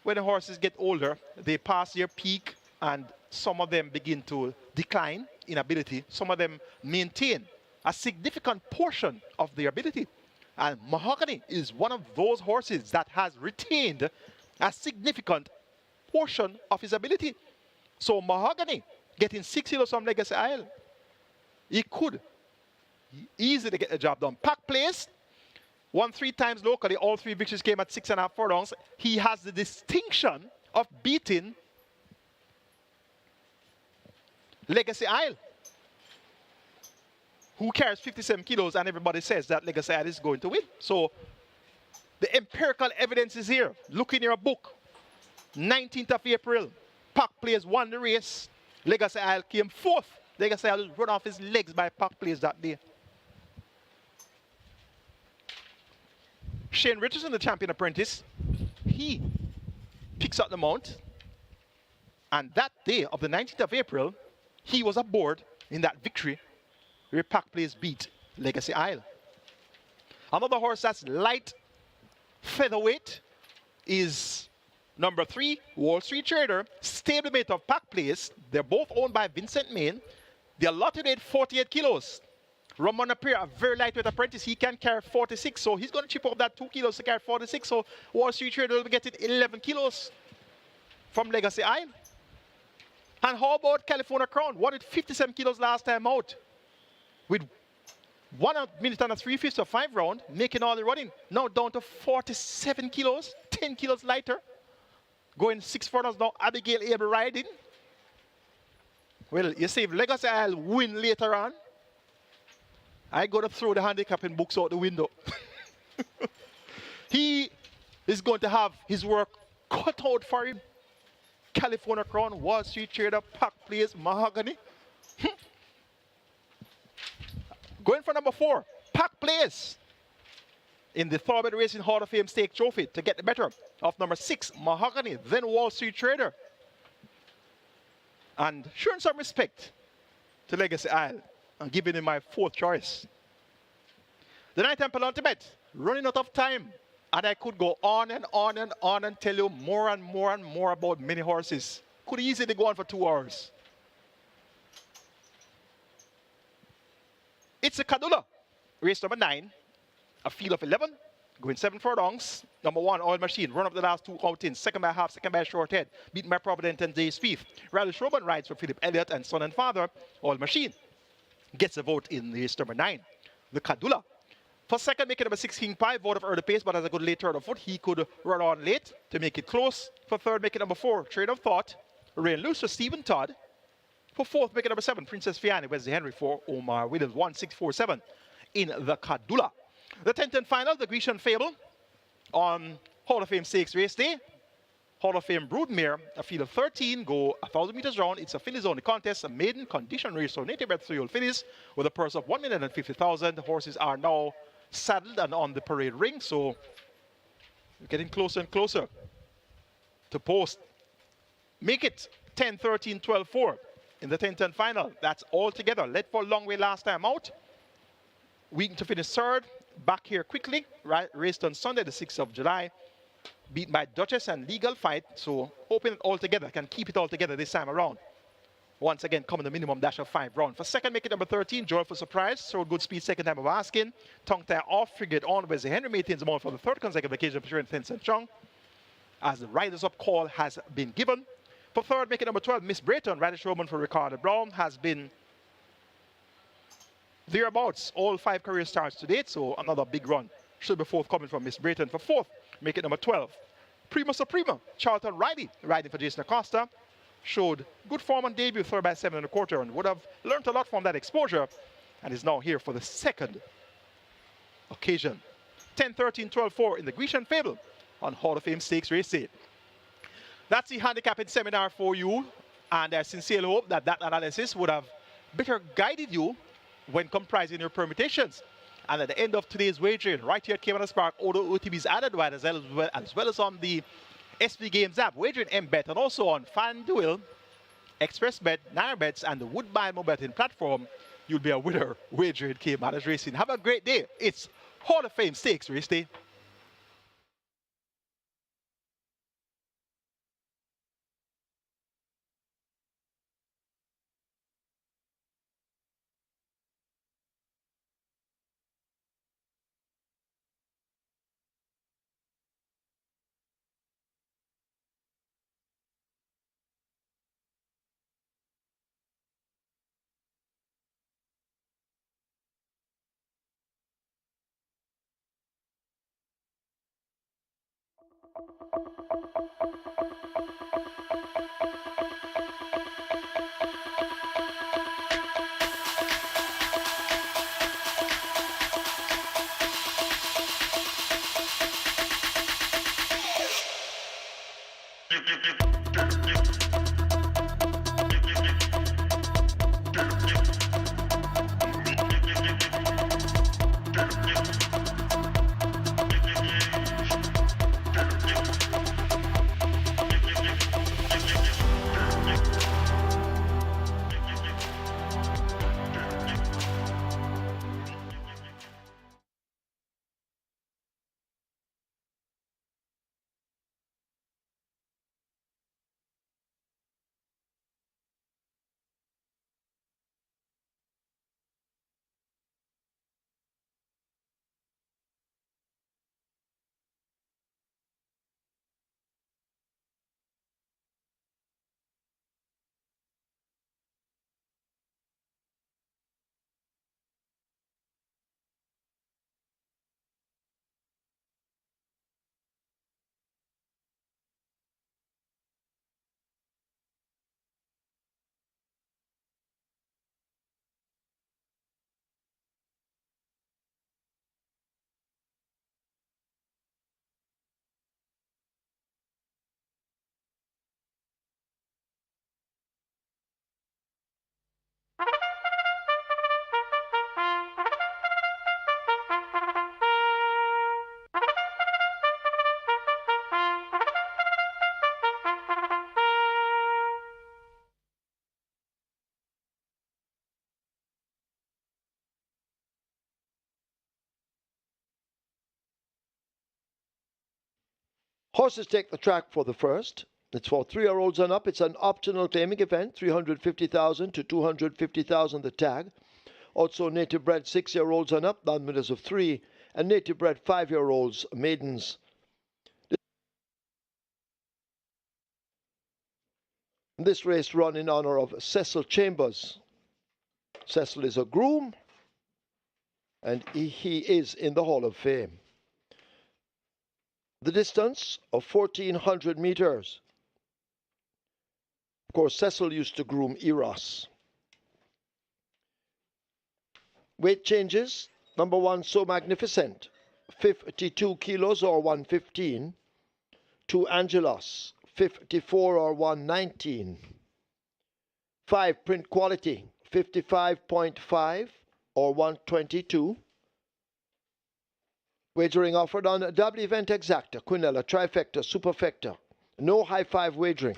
S3: when the horses get older, they pass their peak and some of them begin to decline in ability. Some of them maintain a significant portion of their ability. And Mahogany is one of those horses that has retained a significant portion of his ability. So Mahogany getting 6 kilos from Legacy Isle, he could easily get the job done. Pack Place won 3 times locally. All 3 victories came at 6.5 furlongs. He has the distinction of beating Legacy Isle, who carries 57 kilos, and everybody says that Legacy Isle is going to win. So the empirical evidence is here. Look in your book. 19th of April, Pack Place won the race. Legacy Isle came 4th. Legacy Isle was run off his legs by Pack Place that day. Shane Richardson, the champion apprentice, he picks up the mount. And that day of the 19th of April, he was aboard in that victory where Pack Place beat Legacy Isle. Another horse that's light featherweight is number 3, Wall Street Trader, stablemate of Pack Place. They're both owned by Vincent Main. They're allotted at 48 kilos. Ramon Appear, a very lightweight apprentice, he can carry 46, so he's going to chip off that 2 kilos to carry 46, so Wall Street Trader will be getting 11 kilos from Legacy Isle. And how about California Crown? Won it 57 kilos last time out, with 1 minute and 3/5 of 5 round, making all the running. Now down to 47 kilos, 10 kilos lighter. Going 6 furlongs now, Abigail Abel riding. Well, you see, if Legacy Isle win later on, I got to throw the handicapping books out the window. He is going to have his work cut out for him. California Crown, Wall Street Trader, Pack Place, Mahogany. Going for number 4, Pack Place in the Thoroughbred Racing Hall of Fame Stake Trophy to get the better of number 6, Mahogany, then Wall Street Trader. And showing some respect to Legacy Isle and giving him my 4th choice. The Night Temple Ultimate, running out of time. And I could go on and on and on and tell you more and more and more about many horses. Could easily go on for 2 hours. It's a Kadula, race number 9, a field of 11, going 7 furlongs. Number 1, Oil Machine, run up the last 2 outings, second by half, second by short head, beaten by Provident and Jay Spieth. Riley Shroban rides for Philip Elliott and son and father. Oil Machine gets a vote in race number 9, the Kadula. For second, making number 6, King Pie, vote of early pace, but as a good late turn of foot, he could run on late to make it close. For third, making number 4, Trade of Thought, Rain Loose for Stephen Todd. For fourth, making number 7, Princess Fiani, Wesley Henry for Omar Williams, 1647 in the Kadula. The 10th and final, the Grecian Fable on Hall of Fame Stakes Race Day. Hall of Fame Broodmare, a field of 13, go 1,000 meters round. It's a fillies only contest, a maiden condition race, so native bred 3-year-old fillies with a purse of 1,050,000. The horses are now saddled and on the parade ring, so we're getting closer and closer to post. Make it 10, 13, 12, 4 in the 10-10 final. That's all together. Led for a long way last time out. Week to finish 3rd. Back here quickly. Raced on Sunday, the 6th of July. Beat by Duchess and Legal Fight. So hoping it all together. Can keep it all together this time around. Once again, coming the minimum dash of 5 round. For second, make it number 13, Joyful Surprise. So good speed, second time of asking. Tongue tie off, frigate on, Wesley Henry maintains the mount for the 3rd consecutive occasion for Vincent Chung, as the riders up call has been given. For third, make it number 12, Miss Brayton, Radish Roman for Ricardo Brown, has been thereabouts all 5 career starts to date, so another big run should be forthcoming from Miss Brayton. For fourth, make it number 12, Prima Suprema, Charlton Riley, riding for Jason Acosta. Showed good form on debut, 3rd by 7 1/4, and would have learned a lot from that exposure, and is now here for the 2nd occasion. 10, 13, 12, 4 in the Grecian Fable on Hall of Fame Stakes Race Day. That's the handicapping seminar for you, and I sincerely hope that that analysis would have better guided you when comprising your permutations. And at the end of today's wagering, right here at Caymanas Park, Odo OTB's added wide as well as on the SP Games app, Wagering M-Bet, and also on FanDuel, ExpressBet, NairaBets, and the Woodbine mobile betting platform, you'll be a winner wagering Caymanas Racing. Have a great day. It's Hall of Fame Stakes Race Day.
S1: Horses take the track for the first. It's for 3-year-olds and up. It's an optional claiming event, 350,000 to 250,000 the tag. Also native bred 6-year-olds and up, non-winners of 3, and native bred 5-year-olds, maidens. This race run in honor of Cecil Chambers. Cecil is a groom, and he is in the Hall of Fame. The distance of 1,400 meters. Of course, Cecil used to groom Eros. Weight changes. Number 1, So Magnificent, 52 kilos or 115. 2, Angelos, 54 or 119. 5, Print Quality, 55.5 or 122. Wagering offered on double event exacta, quinella, trifecta, superfecta. No high five wagering.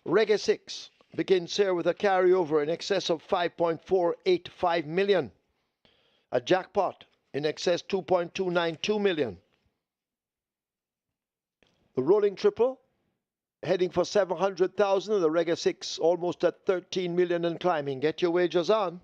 S1: Reggae 6 begins here with a carryover in excess of 5.485 million. A jackpot in excess 2.292 million. The rolling triple heading for 700,000. The Reggae 6 almost at 13 million and climbing. Get your wagers on.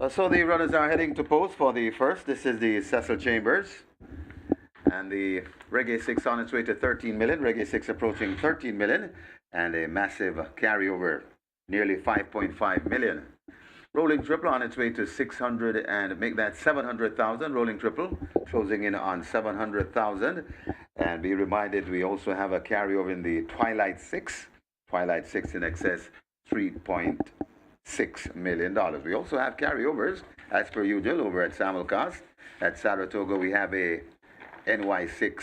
S2: So the runners are heading to post for the first. This is the Cecil Chambers. And the Reggae 6 on its way to 13 million. Reggae 6 approaching 13 million. And a massive carryover, nearly 5.5 million. Rolling triple on its way to 600 and make that 700,000. Rolling triple closing in on 700,000. And be reminded, we also have a carryover in the Twilight 6. Twilight 6 in excess $3.6 million. We also have carryovers, as per usual, over at Simulcast. At Saratoga, we have a NY6.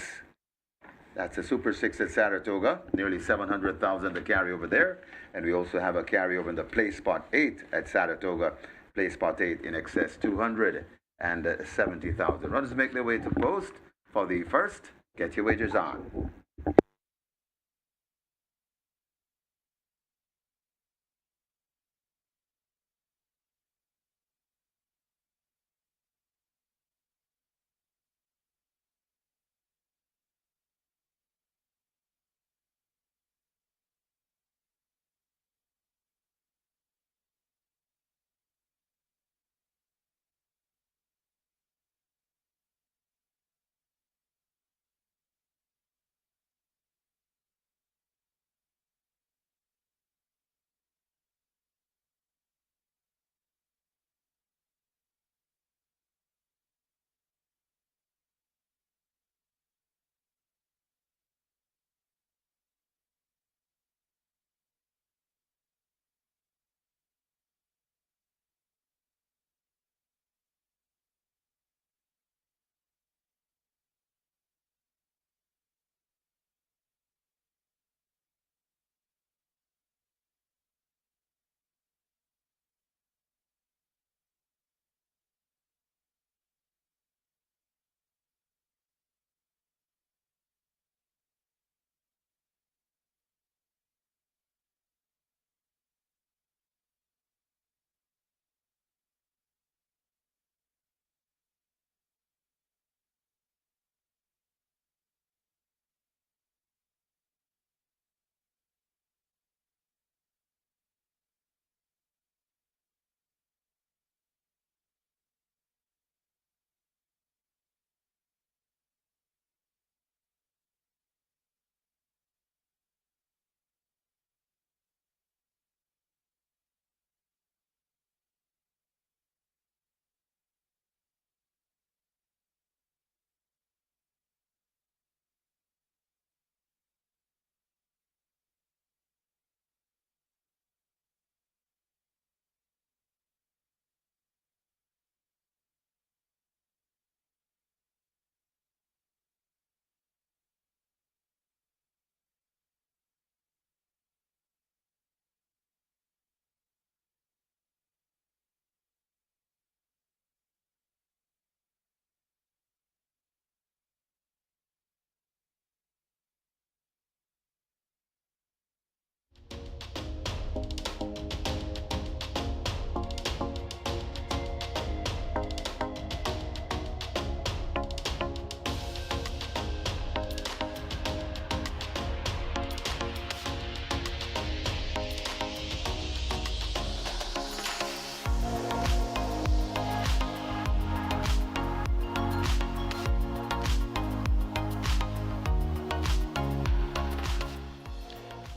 S2: That's a Super 6 at Saratoga, nearly 700,000 to carry over there. And we also have a carryover in the Play Spot 8 at Saratoga. Play Spot 8 in excess 270,000. Runners make their way to post for the first. Get your wagers on.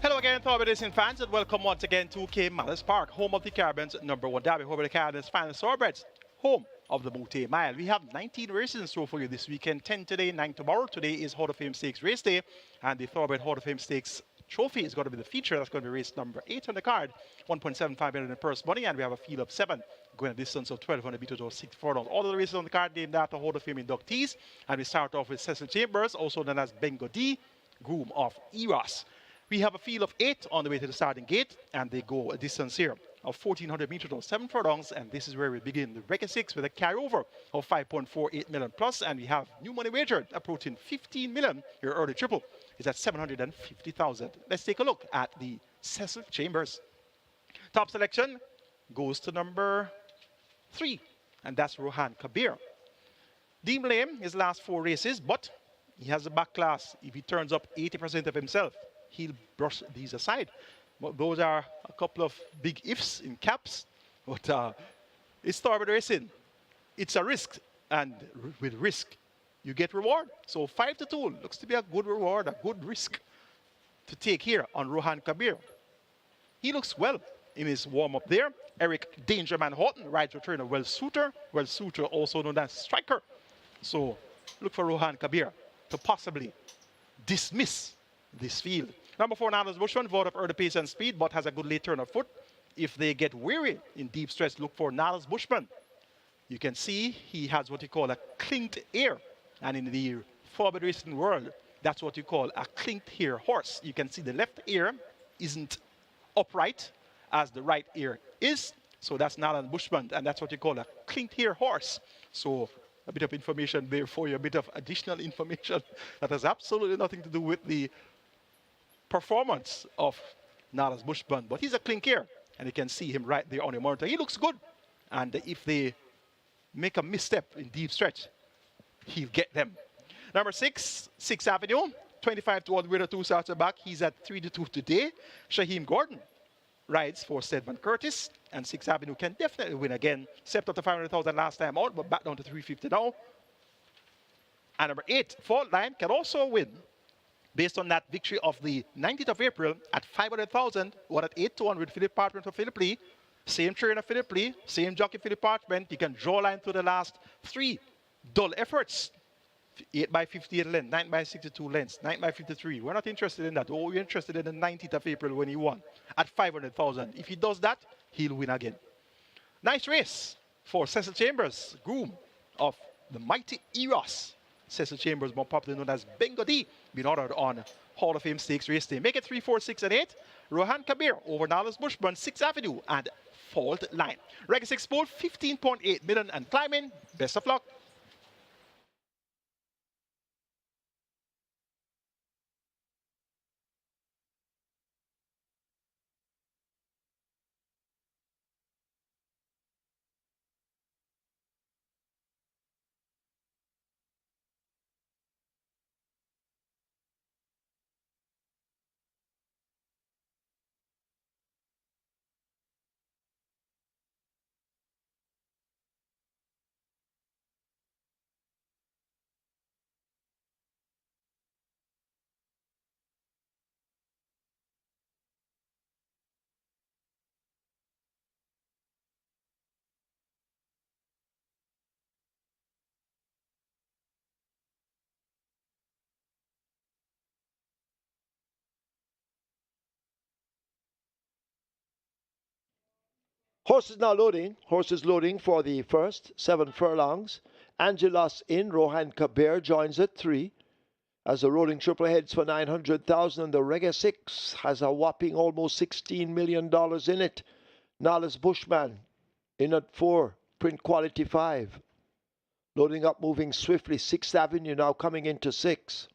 S3: Hello again, Thoroughbred Racing fans, and welcome once again to Caymanas Park, home of the Caribbean's #1 derby, home of the Caribbean's finest thoroughbreds, home of the Moute Mile. We have 19 races in store for you this weekend, 10 today, 9 tomorrow. Today is Hall of Fame Stakes race day, and the Thoroughbred Hall of Fame Stakes trophy is going to be the feature. That's going to be race number 8 on the card, 1.75 million in purse money, and we have a field of 7 going a distance of 1,200 meters or 64 rounds. All of the races on the card named after Hall of Fame inductees, and we start off with Cecil Chambers, also known as Bengo D, groom of Eros. We have a field of 8 on the way to the starting gate, and they go a distance here of 1,400 meters or 7 furlongs, and this is where we begin the Reggae 6 with a carryover of 5.48 million plus, and we have new money wagered approaching 15 million. Your early triple is at 750,000. Let's take a look at the Cecil Chambers. Top selection goes to number 3, and that's Rohan Kabir. Deem lame his last 4 races, but he has a back class. If he turns up 80% of himself, he'll brush these aside. But those are a couple of big ifs in caps. But it's Thoroughbred Racing. It's a risk, and with risk, you get reward. So 5-2 looks to be a good reward, a good risk to take here on Rohan Kabir. He looks well in his warm-up there. Eric Dangerman Horton rides with trainer Well Suitor. Well Suitor, also known as Striker. So look for Rohan Kabir to possibly dismiss this field. Number 4, Analyst Bushman, vote of early pace and speed, but has a good late turn of foot. If they get weary in deep stretch, look for Analyst Bushman. You can see he has what you call a clinked ear. And in the thoroughbred racing world, that's what you call a clinked ear horse. You can see the left ear isn't upright as the right ear is. So that's Analyst Bushman, and that's what you call a clinked ear horse. So a bit of information there for you, a bit of additional information that has absolutely nothing to do with the performance of Analyst Bushman. But he's a clinked ear, and you can see him right there on your monitor. He looks good. And if they make a misstep in deep stretch, he'll get them. Number 6, 6th Avenue, 25 to 1 winner, 2 starts back. He's at 3-2 today. Shaheem Gordon rides for Stedman Curtis, and 6th Avenue can definitely win again. Stepped up to 500,000 last time out, but back down to 350 now. And number 8, Fault Line, can also win based on that victory of the 19th of April at 500,000, one at 8-1 with Philip Parchment for Philip Lee. Same trainer Philip Lee, same jockey Philip Parchment. You can draw line to the last 3 dull efforts. 8 by 58 lengths, 9 by 62 lengths, 9 by 53. We're not interested in that. Oh, we're interested in the 19th of April when he won at 500,000. If he does that, he'll win again. Nice race for Cecil Chambers, groom of the mighty Eros. Cecil Chambers, more popularly known as Bengo D, been ordered on Hall of Fame Stakes race day. Make it 3, 4, 6, and 8. Rohan Kabir over Analyst Bushman, 6th Avenue, and Fault Line. Reggae 6 Pole, 15.8 million and climbing. Best of luck.
S1: Horses now loading. Horses loading for the first 7 furlongs. Angelos in. Rohan Kabir joins at 3. As the rolling triple heads for 900,000, and the Reggae 6 has a whopping almost $16 million in it. Analyst Bushman in at 4. Print quality 5. Loading up, moving swiftly. 6th Avenue now coming into 6.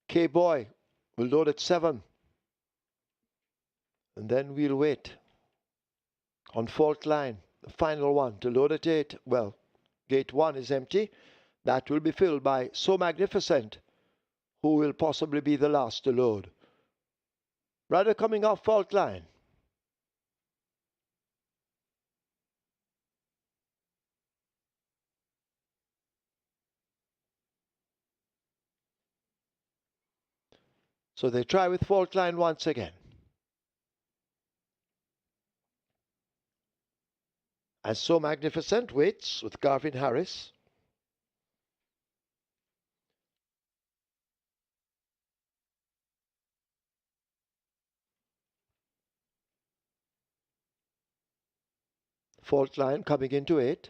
S1: K-Boy will load at 7. And then we'll wait on Fault Line, the final one, to load at 8. Well, gate 1 is empty. That will be filled by So Magnificent, who will possibly be the last to load. Rider coming off Fault Line. So they try with Fault Line once again. As So Magnificent waits with Garvin Harris. Fault Line coming into 8.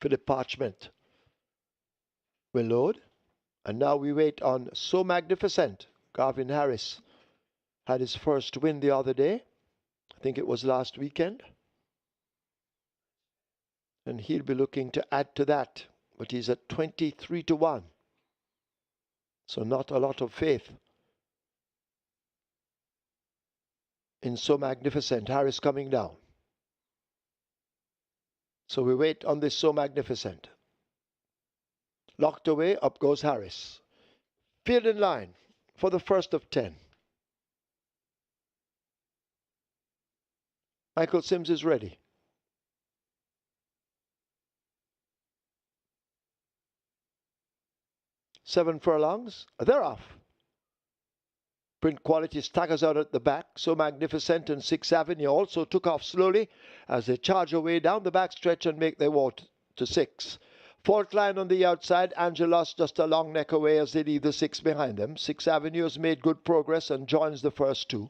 S1: Philip Parchment will load. And now we wait on So Magnificent. Garvin Harris had his first win the other day. I think it was last weekend. And he'll be looking to add to that. But he's at 23 to 1. So not a lot of faith in So Magnificent. Harris coming down. So we wait on this So Magnificent. Locked away, up goes Harris. Field in line for the first of 10. Michael Sims is ready. 7 furlongs. They're off. Print quality staggers out at the back. So Magnificent and 6th Avenue also took off slowly as they charge away down the back stretch and make their way to 6. Fault line on the outside, Angelos just a long neck away as they leave the 6 behind them. 6th Avenue has made good progress and joins the first 2.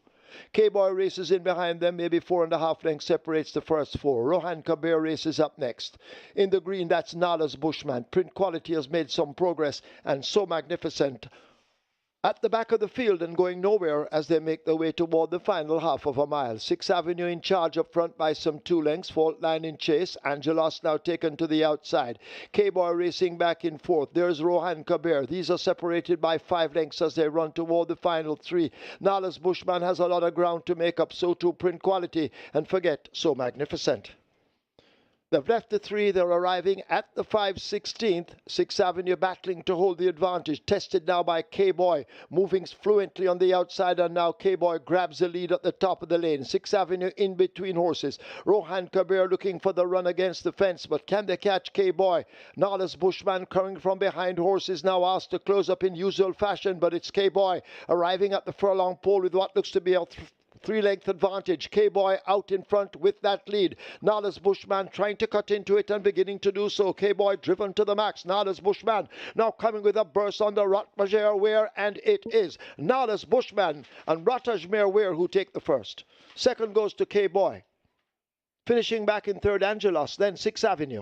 S1: K-Boy races in behind them, maybe 4.5 lengths separates the first 4. Rohan Kabir races up next. In the green, that's Nala's Bushman. Print Quality has made some progress, and So Magnificent at the back of the field and going nowhere as they make their way toward the final half of a mile. 6th Avenue in charge up front by some 2 lengths. Fault line in chase. Angelos now taken to the outside. K-Boy racing back in 4th. There's Rohan Kabir. These are separated by 5 lengths as they run toward the final 3. Nala's Bushman has a lot of ground to make up. So too Print Quality. And forget So Magnificent. They've left the 3. They're arriving at the 5/16th. 6th Avenue battling to hold the advantage. Tested now by K-Boy. Moving fluently on the outside, and now K-Boy grabs the lead at the top of the lane. 6th Avenue in between horses. Rohan Kabir looking for the run against the fence, but can they catch K-Boy? Nala's Bushman coming from behind horses now asked to close up in usual fashion, but it's K-Boy arriving at the furlong pole with what looks to be a 3-length advantage. K-Boy out in front with that lead. Nala's Bushman trying to cut into it and beginning to do so. K-Boy driven to the max. Nala's Bushman now coming with a burst on the Ratmajir Ware, and it is Nala's Bushman and Ratmajir Ware who take the first. Second goes to K-Boy. Finishing back in 3rd, Angelos, then 6th Avenue.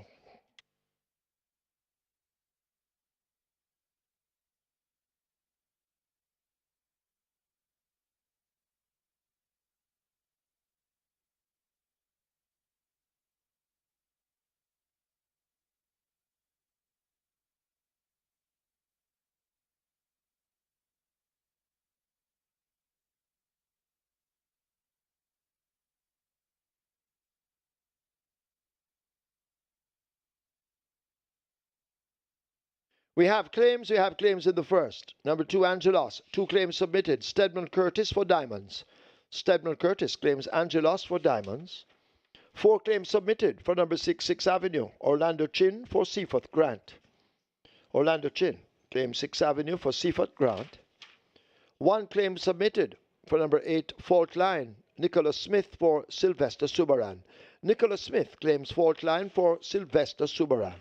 S1: We have claims in the first. Number 2, Angelos. 2 claims submitted. Stedman Curtis for Diamonds. Stedman Curtis claims Angelos for Diamonds. 4 claims submitted for number 6, 6th Avenue. Orlando Chin for Seaforth Grant. Orlando Chin claims 6th Avenue for Seaforth Grant. 1 claim submitted for number 8, Fault Line. Nicholas Smith for Sylvester Subaran. Nicholas Smith claims Fault Line for Sylvester Subaran.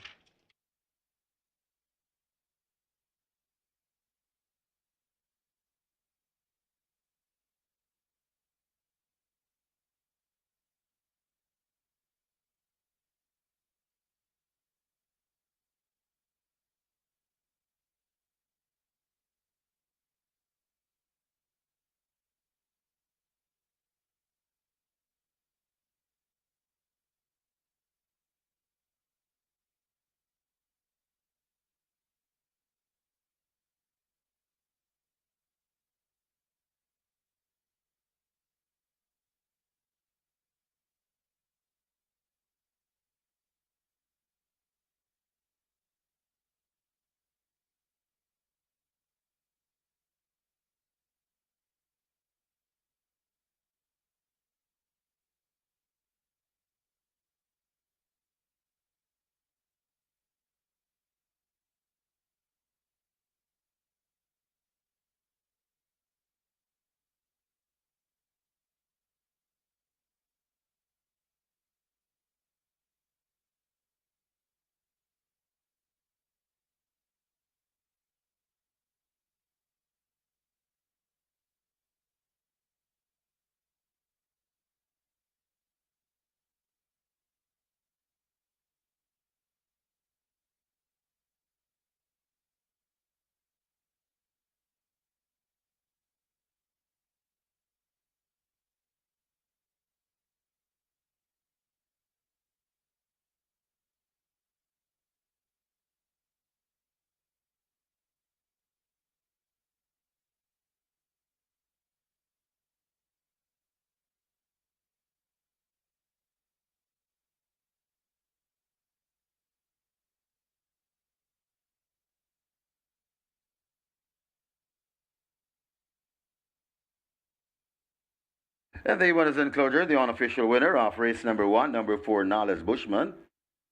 S2: And the winners enclosure, the unofficial winner of race number 1, number 4, Nala's Bushman,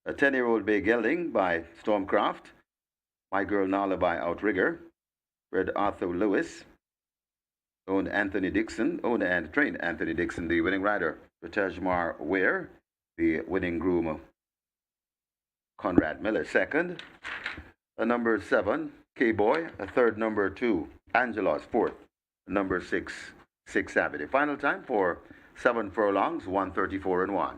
S2: a 10-year-old bay gelding by Stormcraft, My Girl Nala by Outrigger, Red Arthur Lewis, owned Anthony Dixon, owned and trained Anthony Dixon, the winning rider. Ratmajir Ware, the winning groom. Conrad Miller second. Number 7, K-Boy. Third, number 2, Angelos. Fourth, number 6, Sixth Avenue. Final time for 7 furlongs, 134 and 1.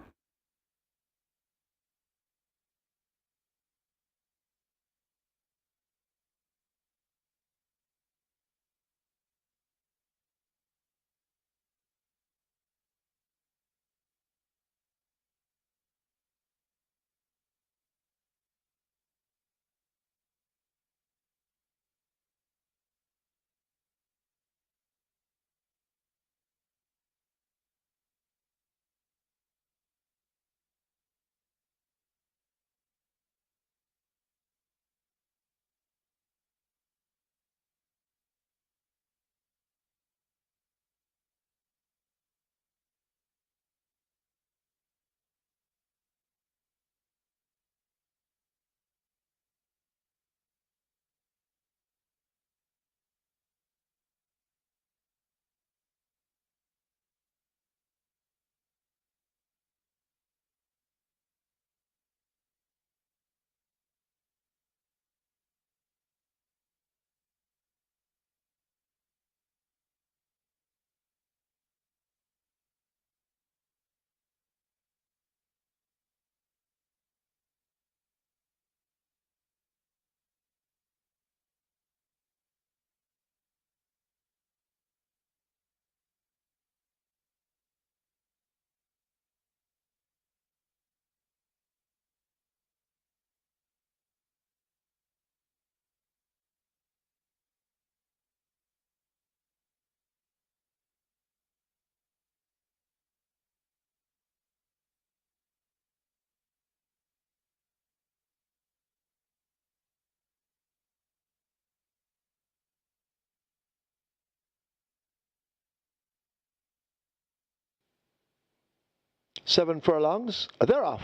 S1: Seven furlongs, they're off.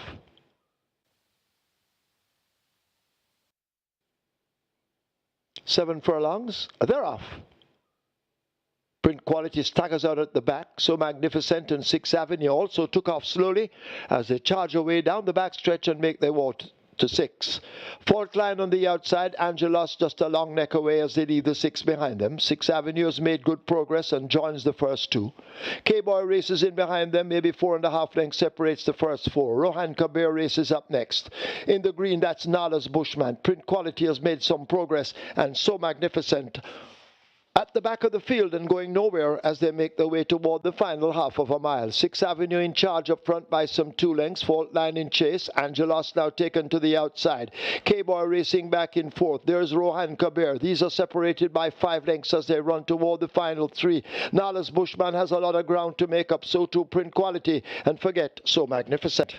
S1: Seven furlongs, they're off. Print Quality staggers out at the back. So Magnificent and Sixth Avenue also took off slowly as they charge away down the back stretch and make their way to 6. Fault Line on the outside. Angelos just a long neck away as they leave the 6 behind them. Sixth Avenue has made good progress and joins the first 2. K-Boy races in behind them. Maybe 4.5 lengths separates the first 4. Rohan Kabir races up next. In the green, that's Nala's Bushman. Print Quality has made some progress, and So Magnificent at the back of the field and going nowhere as they make their way toward the final half of a mile. Sixth Avenue in charge up front by some 2 lengths. Fault Line in chase. Angelos now taken to the outside. K-Boy racing back in 4th. There's Rohan Kabir. These are separated by 5 lengths as they run toward the final 3. Nala's Bushman has a lot of ground to make up. So too Print Quality. And forget So Magnificent.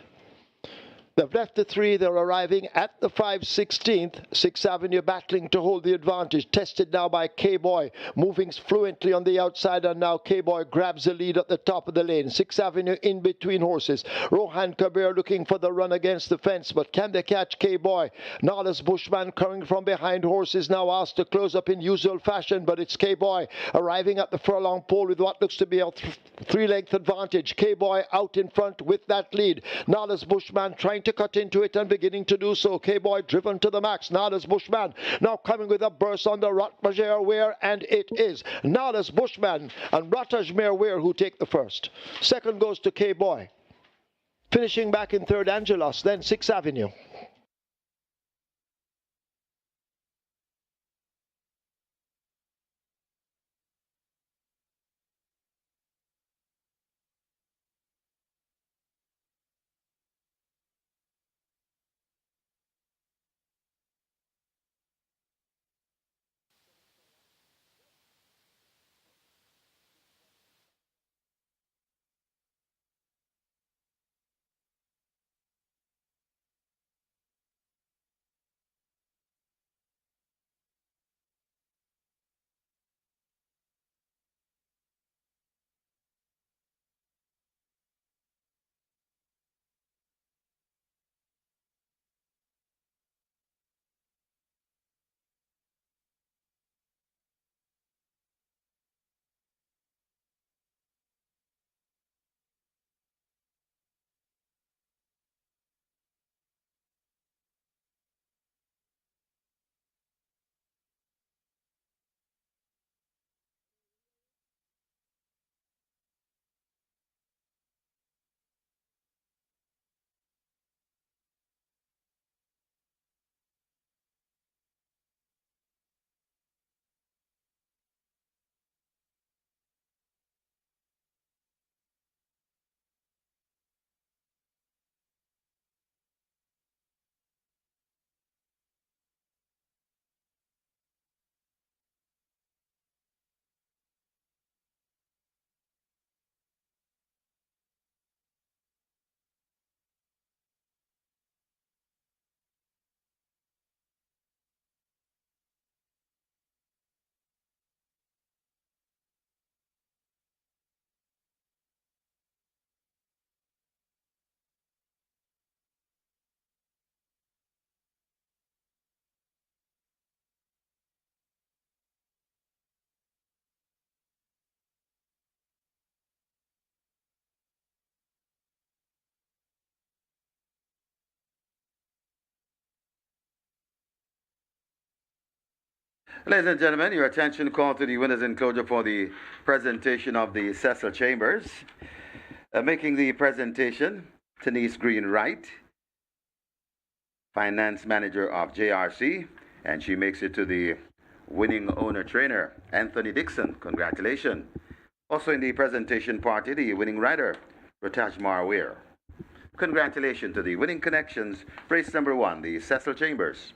S1: They've left the 3. They're arriving at the 5/16th. Sixth Avenue battling to hold the advantage. Tested now by K-Boy. Moving fluently on the outside, and now K-Boy grabs the lead at the top of the lane. Sixth Avenue in between horses. Rohan Kabir looking for the run against the fence, but can they catch K-Boy? Nala's Bushman coming from behind horses now asked to close up in usual fashion, but it's K-Boy arriving at the furlong pole with what looks to be a 3-length advantage. K-Boy out in front with that lead. Nala's Bushman trying to cut into it and beginning to do so. K-Boy driven to the max. Nala's Bushman now coming with a burst on the Rotmajere Ware, and it is Nala's Bushman and Rotmajere Ware who take the first. Second goes to K-Boy. Finishing back in 3rd, Angelos, then 6th Avenue.
S2: Ladies and gentlemen, your attention called to the winner's enclosure for the presentation of the Cecil Chambers. Making the presentation, Denise Green Wright, finance manager of JRC, and she makes it to the winning owner trainer, Anthony Dixon. Congratulations. Also in the presentation party, the winning rider, Rataj Marware. Congratulations to the winning connections, race number 1, the Cecil Chambers.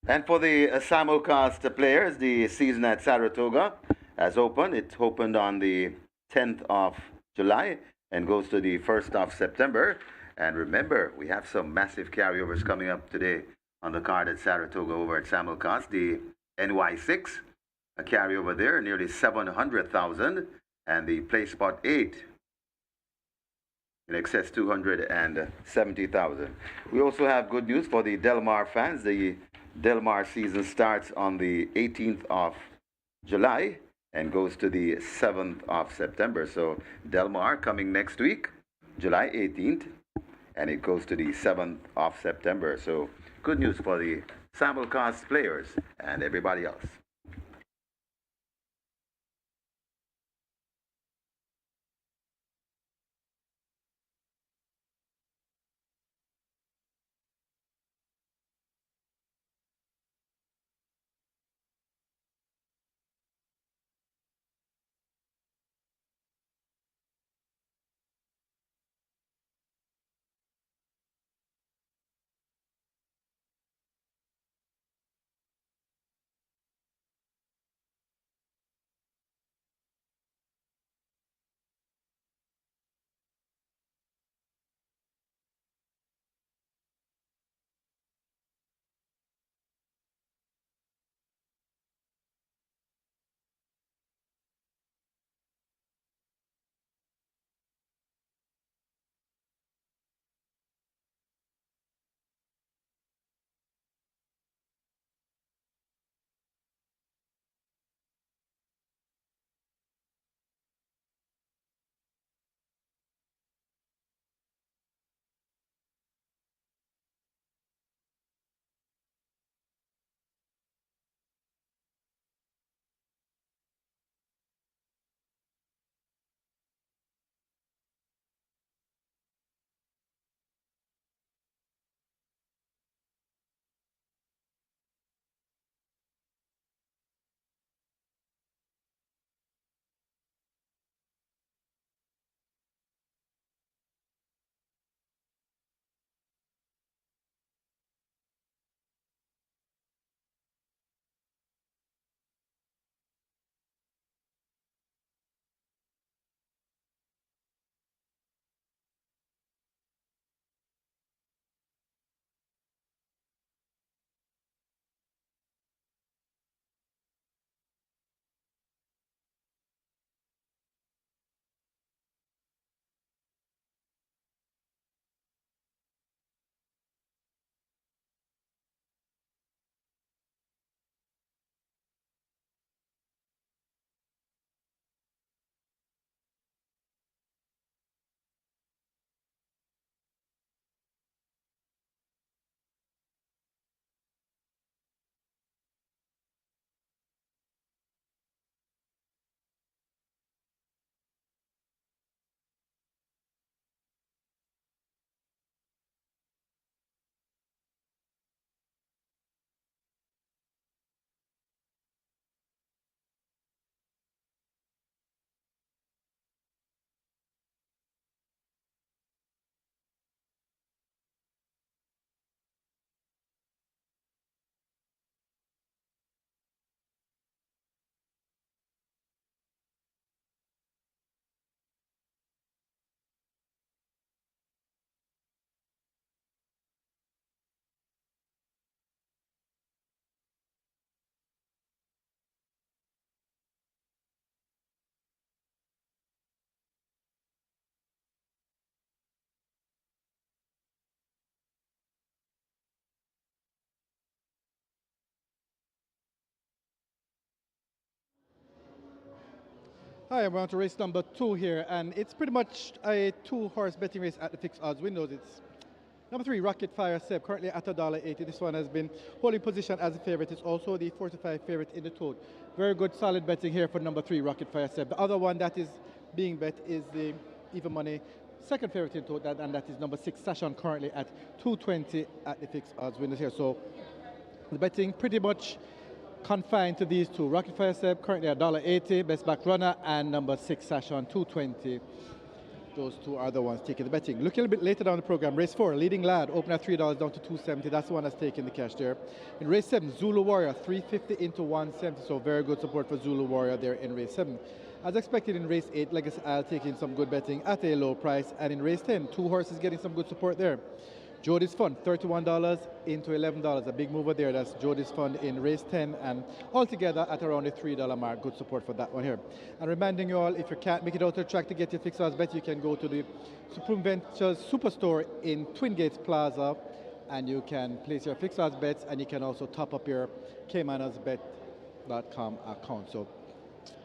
S2: And for the simulcast players, the season at Saratoga has opened. It opened on the 10th of July and goes to the 1st of September. And remember, we have some massive carryovers coming up today on the card at Saratoga over at simulcast. The NY6, a carryover there, nearly 700,000. And the play spot 8, in excess 270,000. We also have good news for the Del Mar fans. The Del Mar season starts on the 18th of July and goes to the 7th of September. So Del Mar coming next week, July 18th, and it goes to the 7th of September. So good news for the simulcast players and everybody else.
S4: Hi, I'm on to race number 2 here, and it's pretty much a 2-horse betting race at the fixed odds windows. It's number 3, Rocket Fire Seb, currently at $1.80. This one has been holding position as a favorite. It's also the 4-5 favorite in the tote. Very good, solid betting here for number 3, Rocket Fire Seb. The other one that is being bet is the even money second favorite in tote, and that is number 6, Sashon, currently at $2.20 at the fixed odds windows here. So the betting pretty much confined to these two. Rocket Fire Seb currently at $1.80, best back runner, and number 6 Sashon $2.20. Those two are the ones taking the betting. Looking a little bit later down the program, race 4, Leading Lad, open at $3 down to $2.70. That's the one that's taking the cash there. In race 7, Zulu Warrior, $3.50 into $1.70. So very good support for Zulu Warrior there in race 7. As expected in race 8, Legacy Isle taking some good betting at a low price. And in race 10, 2 horses getting some good support there. Jody's Fun, $31 into $11. A big mover there. That's Jody's Fun in race 10, and altogether at around the $3 mark. Good support for that one here. And reminding you all, if you can't make it out to the track to get your fixed odds bet, you can go to the Supreme Ventures Superstore in Twin Gates Plaza, and you can place your fixed odds bets, and you can also top up your caymanasbet.com account. So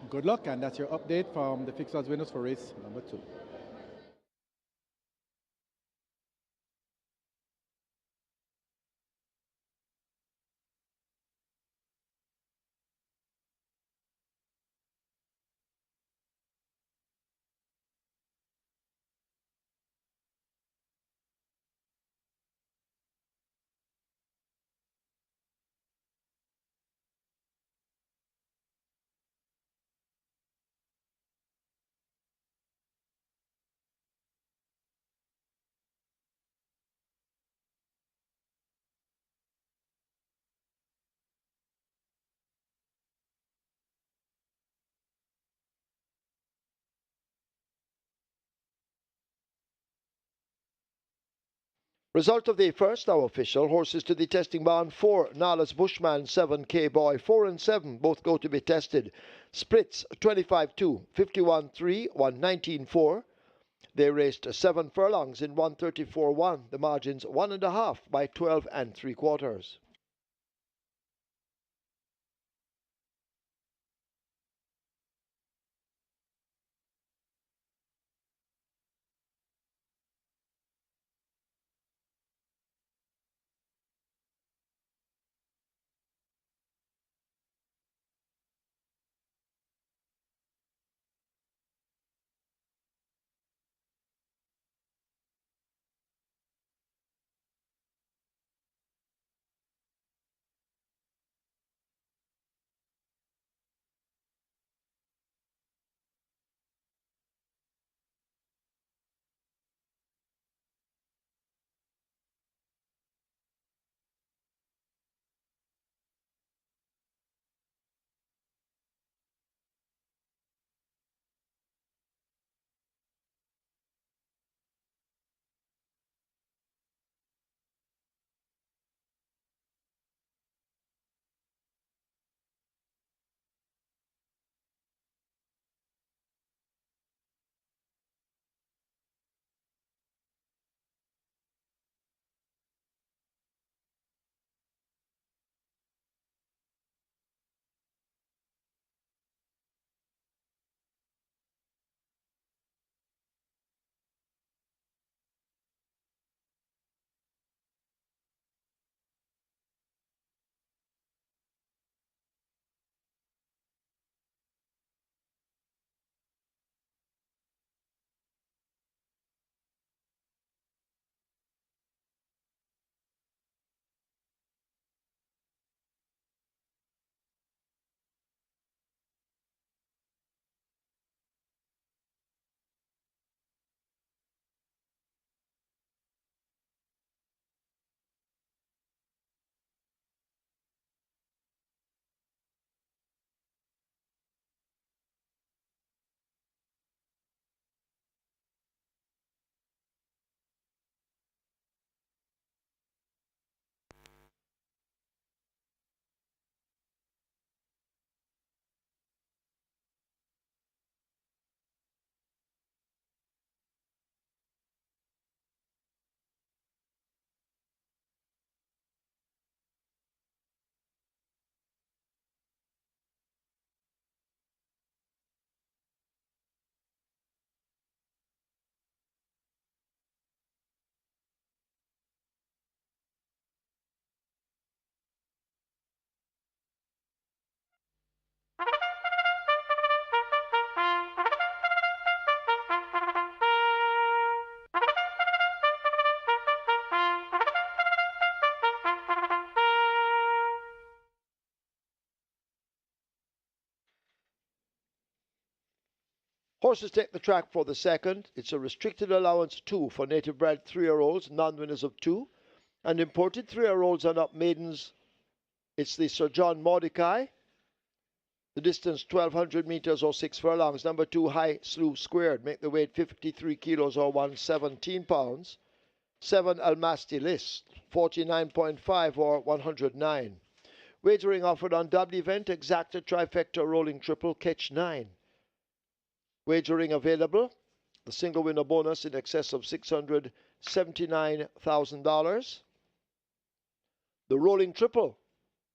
S4: good luck, and that's your update from the fixed odds winners for race number 2.
S1: Result of the first now official. Horses to the testing barn: 4, Nala's Bushman, 7, K-Boy, 4 and 7, both go to be tested. Splits 25-2, 51-3, 119-4. They raced 7 furlongs in 134-1. The margins 1.5 by 12 3/4. Horses take the track for the second. It's a restricted allowance 2 for native bred 3-year-olds, non-winners of 2. And imported 3-year-olds and up maidens, it's the Sir John Mordecai. The distance 1,200 meters or 6 furlongs. Number 2, High Slew Squared. Make the weight 53 kilos or 117 pounds. 7, Almasti List. 49.5 or 109. Wagering offered on double event, exacta, trifecta, rolling triple, catch 9. Wagering available. The single winner bonus in excess of $679,000. The rolling triple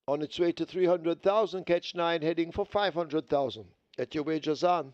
S1: on its way to 300,000, catch 9, heading for 500,000. Get your wagers on.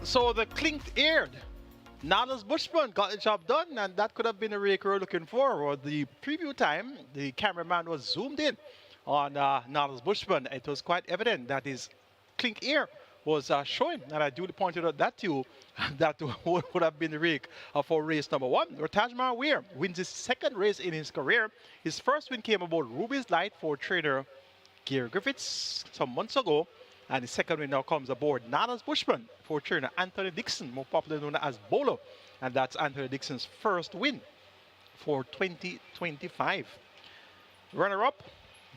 S3: So the clinked-eared Nada's Bushman got the job done, and that could have been a rake we were looking for. Or the preview time, the cameraman was zoomed in on Nada's Bushman. It was quite evident that his clink ear was showing, and I duly pointed out that to you, that would have been the rake for race number 1. Rotajmar Weir wins his second race in his career. His first win came about Ruby's Light for trainer Gary Griffiths some months ago. And the second win now comes aboard Nada's Bushman for trainer Anthony Dixon, more popularly known as Bolo. And that's Anthony Dixon's first win for 2025. Runner-up,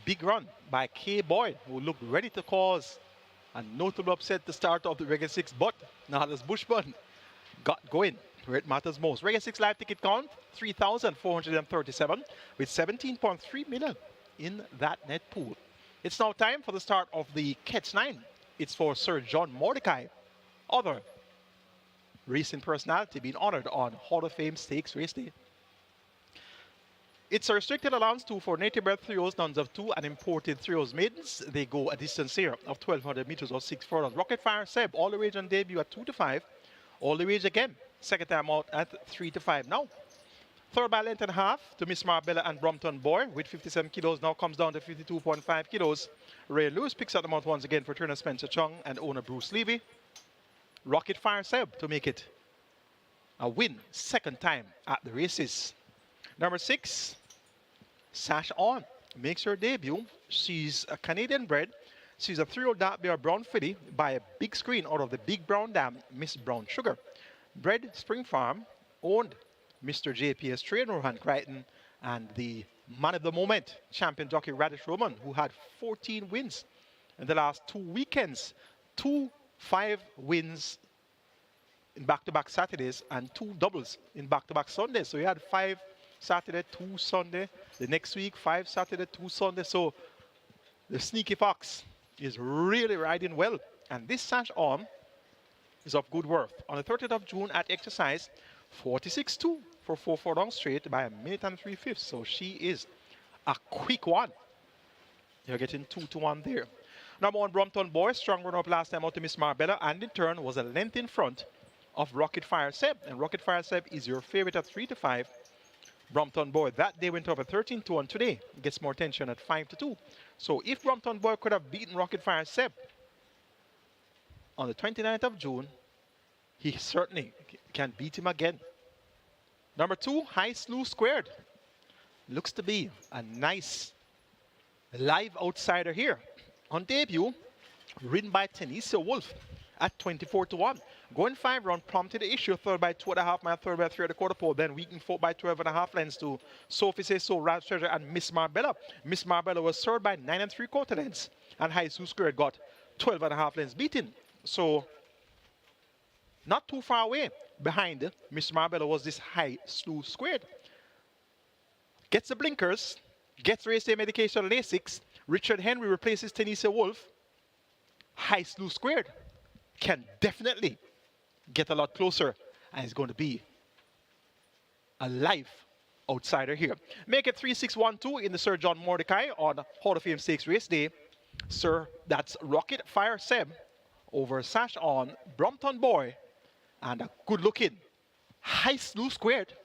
S3: Big Run by K. Boyd, who looked ready to cause a notable upset to start off the Reggae 6, but Nada's Bushman got going where it matters most. Reggae 6 live ticket count, 3,437 with 17.3 million in that net pool. It's now time for the start of the Catch 9. It's for Sir John Mordecai, other racing personality being honored on Hall of Fame Stakes Race Day. It's a restricted allowance too for native bred 3-year-olds, nuns of 2, and imported 3-year-olds maidens. They go a distance here of 1,200 meters or 6 furlongs. Rocket Fire Seb, all the rage on debut at 2 to 5. All the rage again, second time out at 3 to 5 now. Third by length and a half to Miss Marbella and Brompton Boy with 57 kilos, now comes down to 52.5 kilos. Ray Lewis picks up the mount once again for trainer Spencer Chung and owner Bruce Levy. Rocket Fire Seb to make it a win, second time at the races. Number 6, Sash On makes her debut. She's a Canadian bred. She's a 3-year-old dark bear brown filly by a big screen out of the Big Brown Dam, Miss Brown Sugar. Bred Spring Farm, owned Mr. JPS trainer Rohan Crichton, and the man of the moment, champion jockey Radish Roman, who had 14 wins in the last 2 weekends. 2 5 wins in back-to-back Saturdays and 2 doubles in back-to-back Sundays. So he had 5 Saturday, 2 Sunday. The next week, 5 Saturday, 2 Sunday. So the Sneaky Fox is really riding well. And this sash on is of good worth. On the 30th of June at exercise, 46-2 for 4 down straight by a minute and 3/5. So she is a quick one. You're getting 2-1 there. Number 1, Brompton Boy, strong run up last time out to Miss Marbella, and in turn was a length in front of Rocket Fire Seb. And Rocket Fire Seb is your favorite at 3-5. Brompton Boy that day went up at 13-2, and today gets more attention at 5-2. So if Brompton Boy could have beaten Rocket Fire Seb on the 29th of June, he certainly can beat him again. Number 2, High Slew Squared. Looks to be a nice live outsider here. On debut, ridden by Tanisha Wolf at 24-1. Going 5 round, prompted the issue, third by 2.5 mile, third by 3.25 pole, then weakened 4 by 12.5 lengths to Sophie Say So, Ralph Treasure, and Miss Marbella. Miss Marbella was third by 9 3/4 lengths, and High Slew Squared got 12.5 lengths beaten. So, not too far away behind Miss Marbella was this High Slew Squared. Gets the blinkers, gets race day medication Lasix. Richard Henry replaces Tanisha Wolf. High Slew Squared can definitely get a lot closer, and is going to be a live outsider here. Make it 3-6-1-2 in the Sir John Mordecai on Hall of Fame Stakes race day. Sir, that's Rocket Fire Seb over sash on Brompton Boy and a good looking High Slew Squared.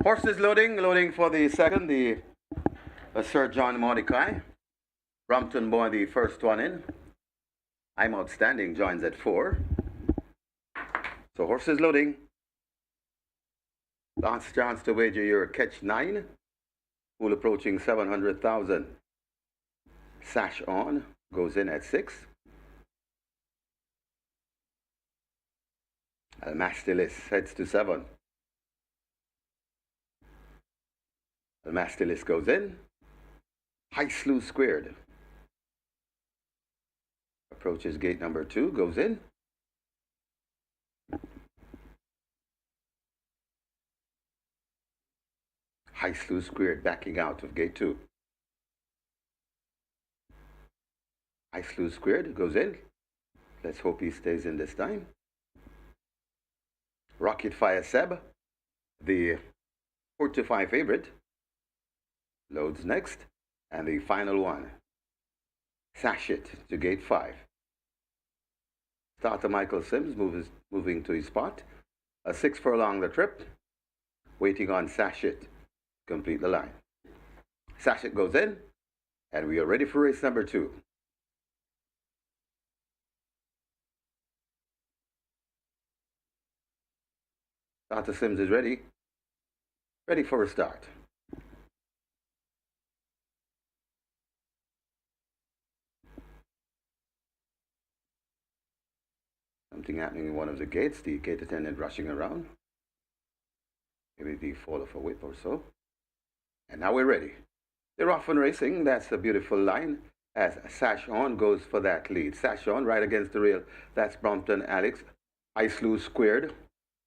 S2: Horses loading for the second, the Sir John Mordecai. Brompton Boy, the first one in. I'm Outstanding joins at 4. So horses loading. Last chance to wager your catch 9. Pool approaching 700,000. Sash on goes in at 6. Almastilis heads to 7. Almastilis goes in. High Slew Squared approaches gate number 2, goes in. High Slew Squared backing out of gate 2. High Slew Squared goes in. Let's hope he stays in this time. Rocket Fire Seb, the 4-5 favorite, loads next. And the final one, Sash It to gate 5. Starter Michael Sims moving to his spot. A 6 furlong the trip. Waiting on Sash It to complete the line. Sash It goes in, and we are ready for race number 2. Starter Sims is ready. Ready for a start. something happening in one of the gates. The gate attendant rushing around. Maybe the fall of a whip or so. And now we're ready. They're off and racing. That's a beautiful line as Sash On goes for that lead. Sash On right against the rail. That's Brompton Alex. Ice Loose Squared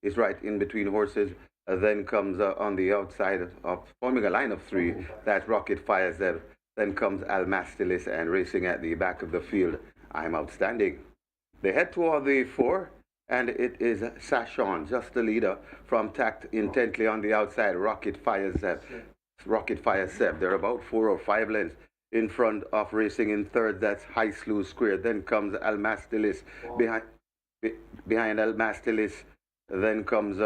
S2: is right in between horses. Then comes on the outside of forming a line of three. That's Rocket Fire Zeb. Then comes Almastilis, and racing at the back of the field, I'm Outstanding. They head toward the 4, and it is Sashon, just the leader, from tacked intently on the outside, Rocket Fire Zeb. Rocket Fire Zeb. They're about 4 or 5 lengths in front of racing in third. That's High Slew Square. Then comes Almastilis behind Almastilis. Then comes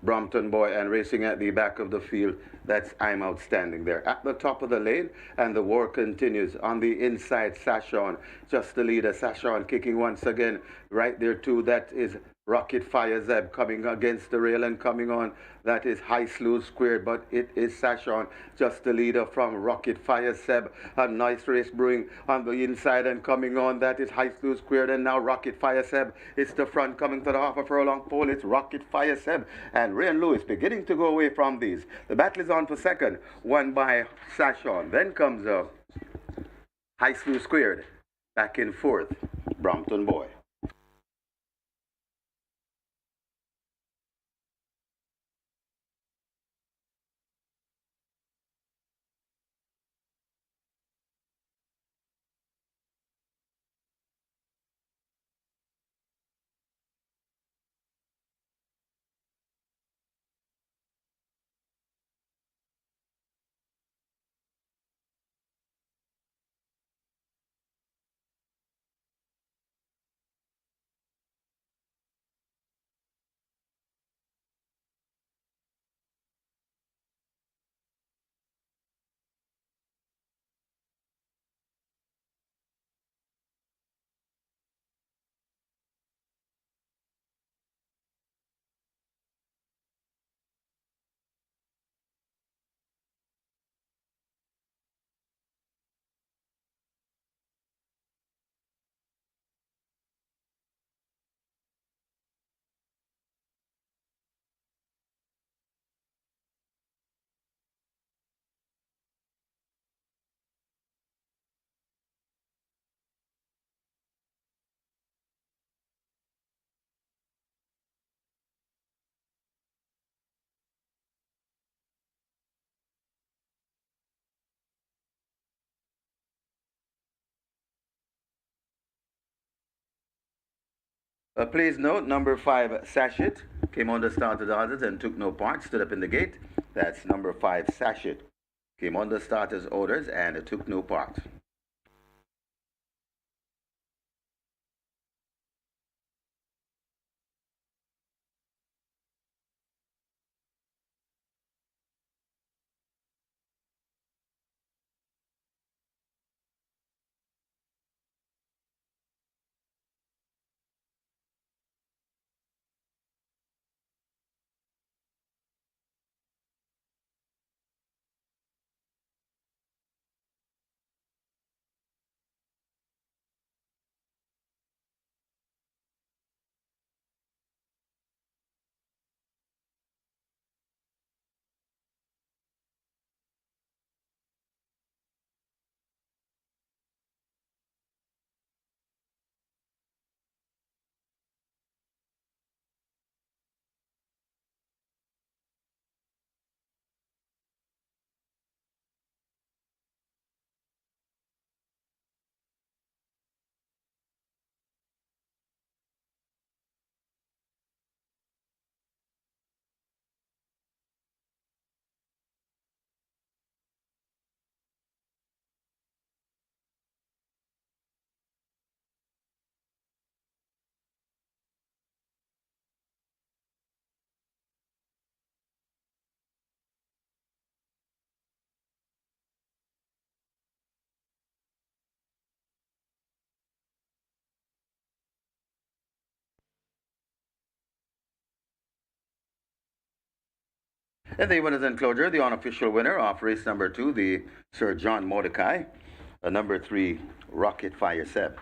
S2: Brompton Boy, and racing at the back of the field, that's I'm Outstanding. There at the top of the lane, and the war continues. On the inside, Sashon, just the leader. Sashon kicking once again. Right there too, that is Rocket Fire Zeb coming against the rail and coming on. That is High Slew Squared, but it is Sashon, just the leader from Rocket Fire Zeb. A nice race brewing on the inside and coming on. That is High Slew Squared, and now Rocket Fire Zeb. It's the front coming to the half a furlong pole. It's Rocket Fire Zeb and Ray and Lewis beginning to go away from these. The battle is on for second, won by Sashon. Then comes High Slew Squared. Back in fourth, Brompton Boy. Please note, number 5, Sachet, came on the starter's orders and took no part, stood up in the gate. That's number 5, Sachet, came on the starter's orders and took no part. And the winners enclosure, the unofficial winner of race number 2, the Sir John Mordecai. Number 3, Rocket Fire Seb.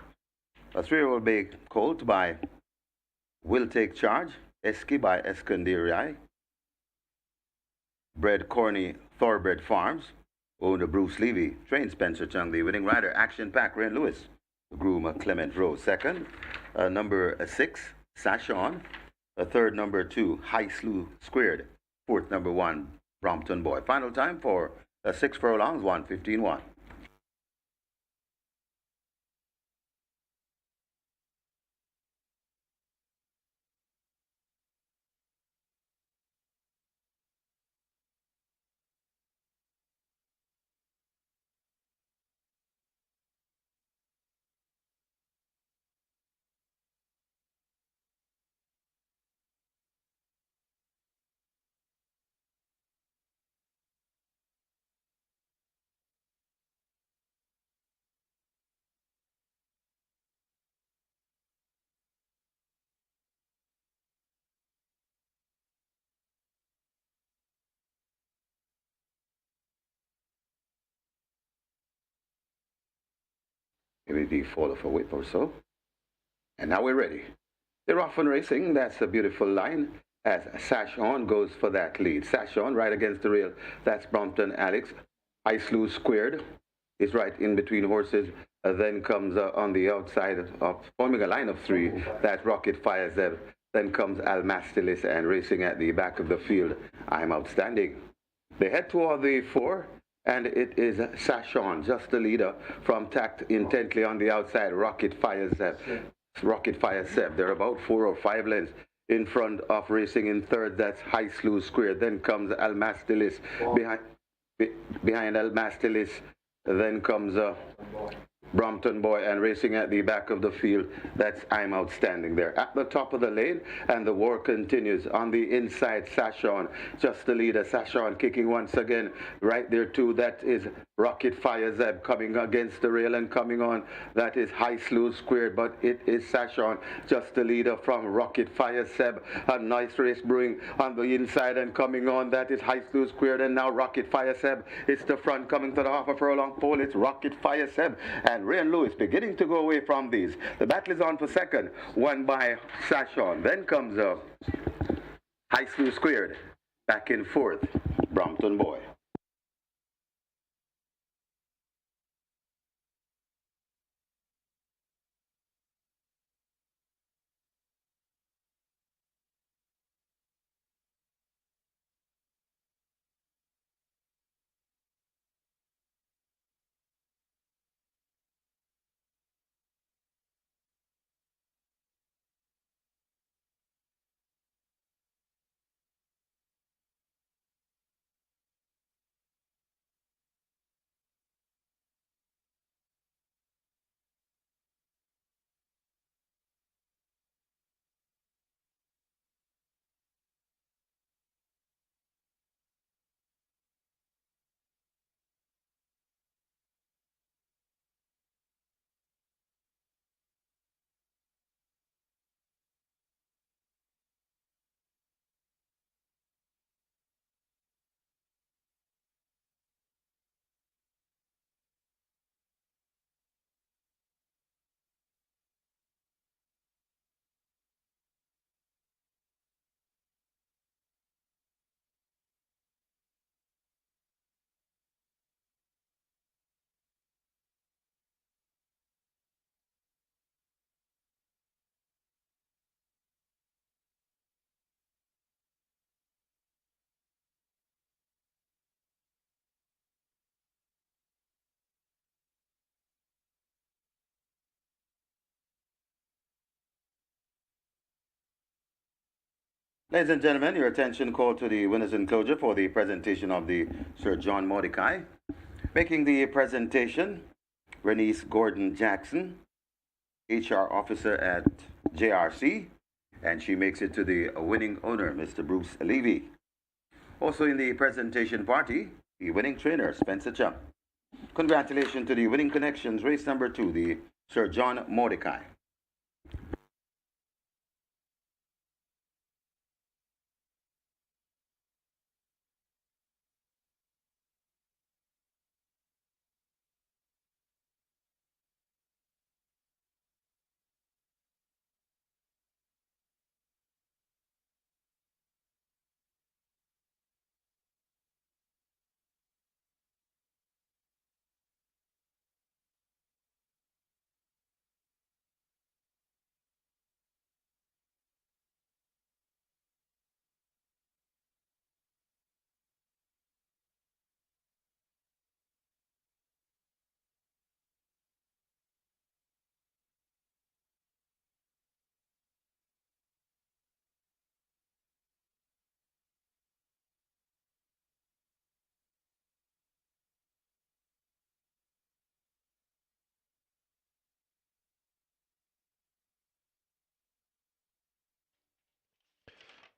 S2: A 3-year-old bay colt by Will Take Charge, Eski by Escondieri. Bred Corny, Thoroughbred Farms, owned Bruce Levy. Trained Spencer Chung, the winning rider. Action Pack, Ren Lewis. Groom Clement Rose. Second, number 6, Sashon. Third, number 2, High Slew Squared. Fourth, number 1, Brompton Boy. Final time for 6 furlongs, 1:15.1. Maybe the fall of a whip or so. And now we're ready. They're off and racing. That's a beautiful line. As Sash On goes for that lead. Sash On right against the rail. That's Brompton Alex. Isloo Squared is right in between horses. Then comes on the outside of forming a line of 3. That's Rocket Fire Zev. Then comes Almastilis, and racing at the back of the field, I'm Outstanding. They head toward the 4. And it is Sashon, just the leader, from tacked intently on the outside. Rocket Fire Zev. Rocket Fire Zev. They're about 4 or 5 lengths in front of racing in third. That's High Slew Square. Then comes Almastilis. Behind Almastilis, then comes Brompton Boy, and racing at the back of the field, that's I'm Outstanding there. At the top of the lane, and the war continues. On the inside, Sashon, just the leader. Sashon kicking once again. Right there too, that is Rocket Fire Zeb coming against the rail and coming on. That is High Slew Squared, but it is Sashon, just the leader from Rocket Fire Zeb. A nice race brewing on the inside and coming on. That is High Slew Squared, and now Rocket Fire Zeb. It's the front coming to the half a furlong pole. It's Rocket Fire Zeb and Ray and Lewis beginning to go away from these. The battle is on for second, won by Sashon. Then comes High Slew Squared. Back in fourth, Brompton Boy. Ladies and gentlemen, your attention called to the winner's enclosure for the presentation of the Sir John Mordecai. Making the presentation, Renice Gordon Jackson, HR officer at JRC, and she makes it to the winning owner, Mr. Bruce Levy. Also in the presentation party, the winning trainer, Spencer Chum. Congratulations to the winning connections, race number 2, the Sir John Mordecai.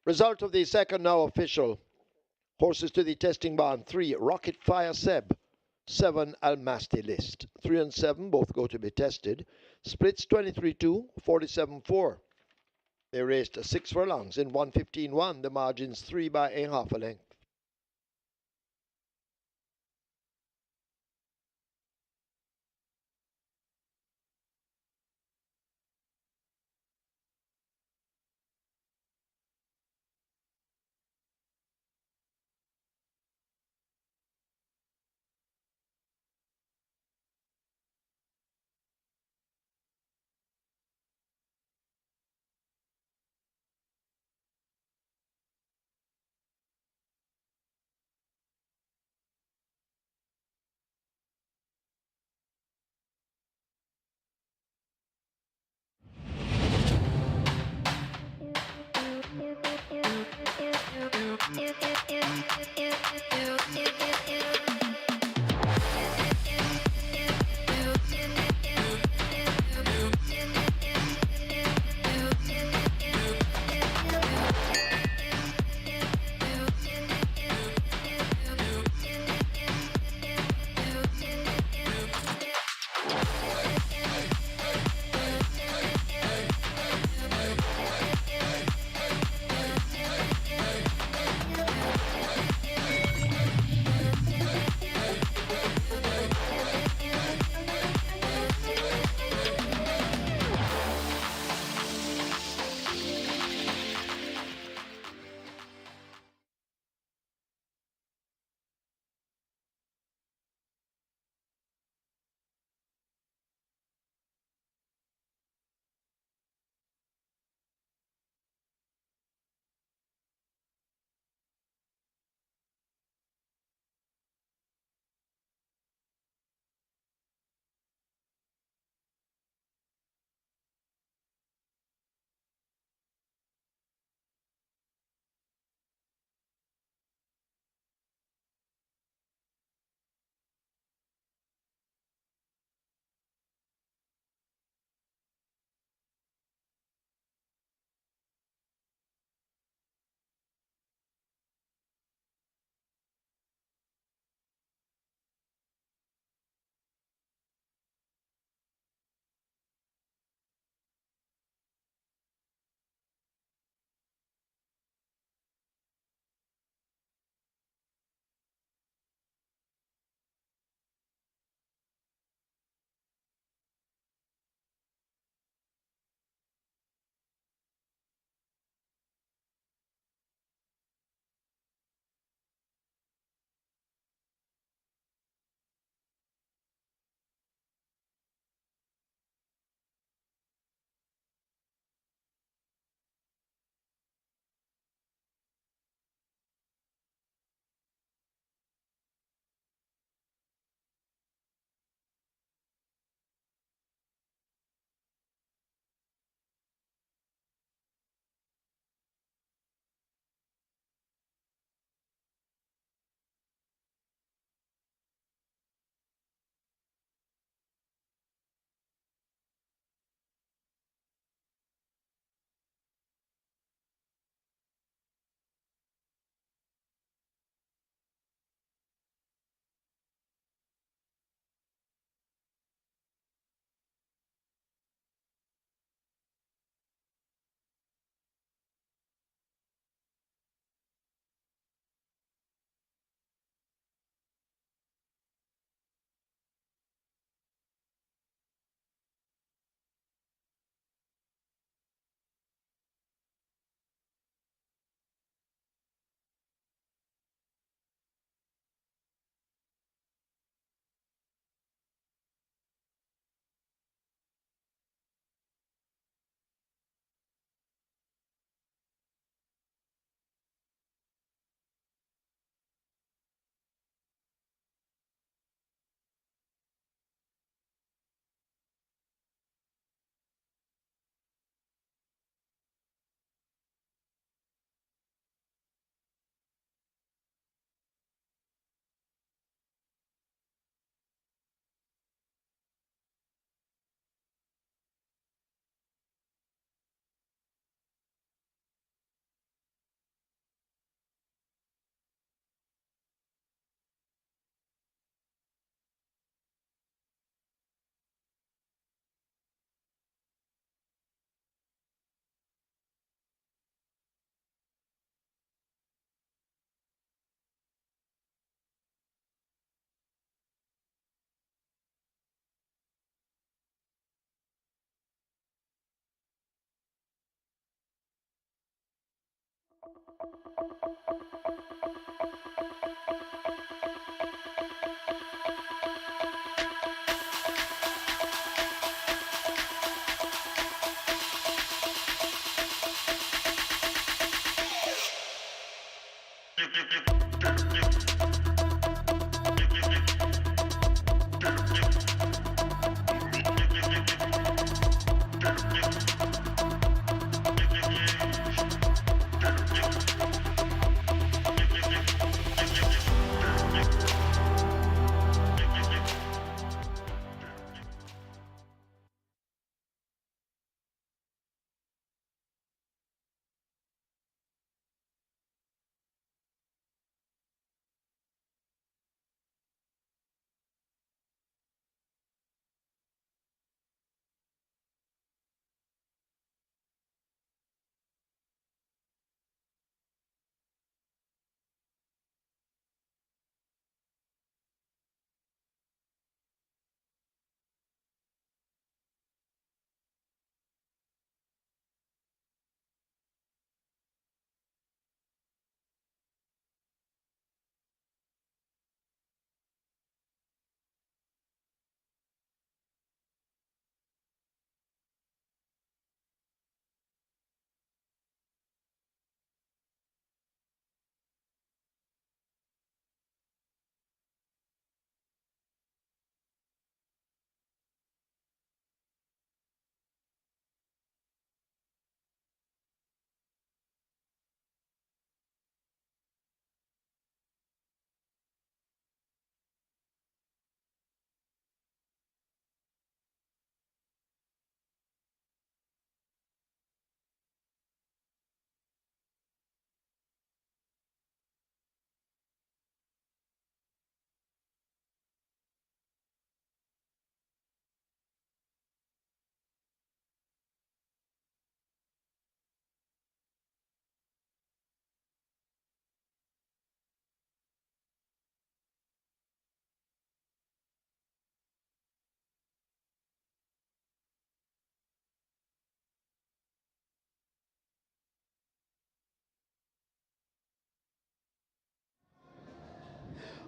S1: Result of the second now official. Horses to the testing barn. 3, Rocket Fire Seb. 7, Almasty List. 3 and 7 both go to be tested. Splits 23-2, 47-4. They raced 6 furlongs in 1:15.1. The margins 3 by a half a length.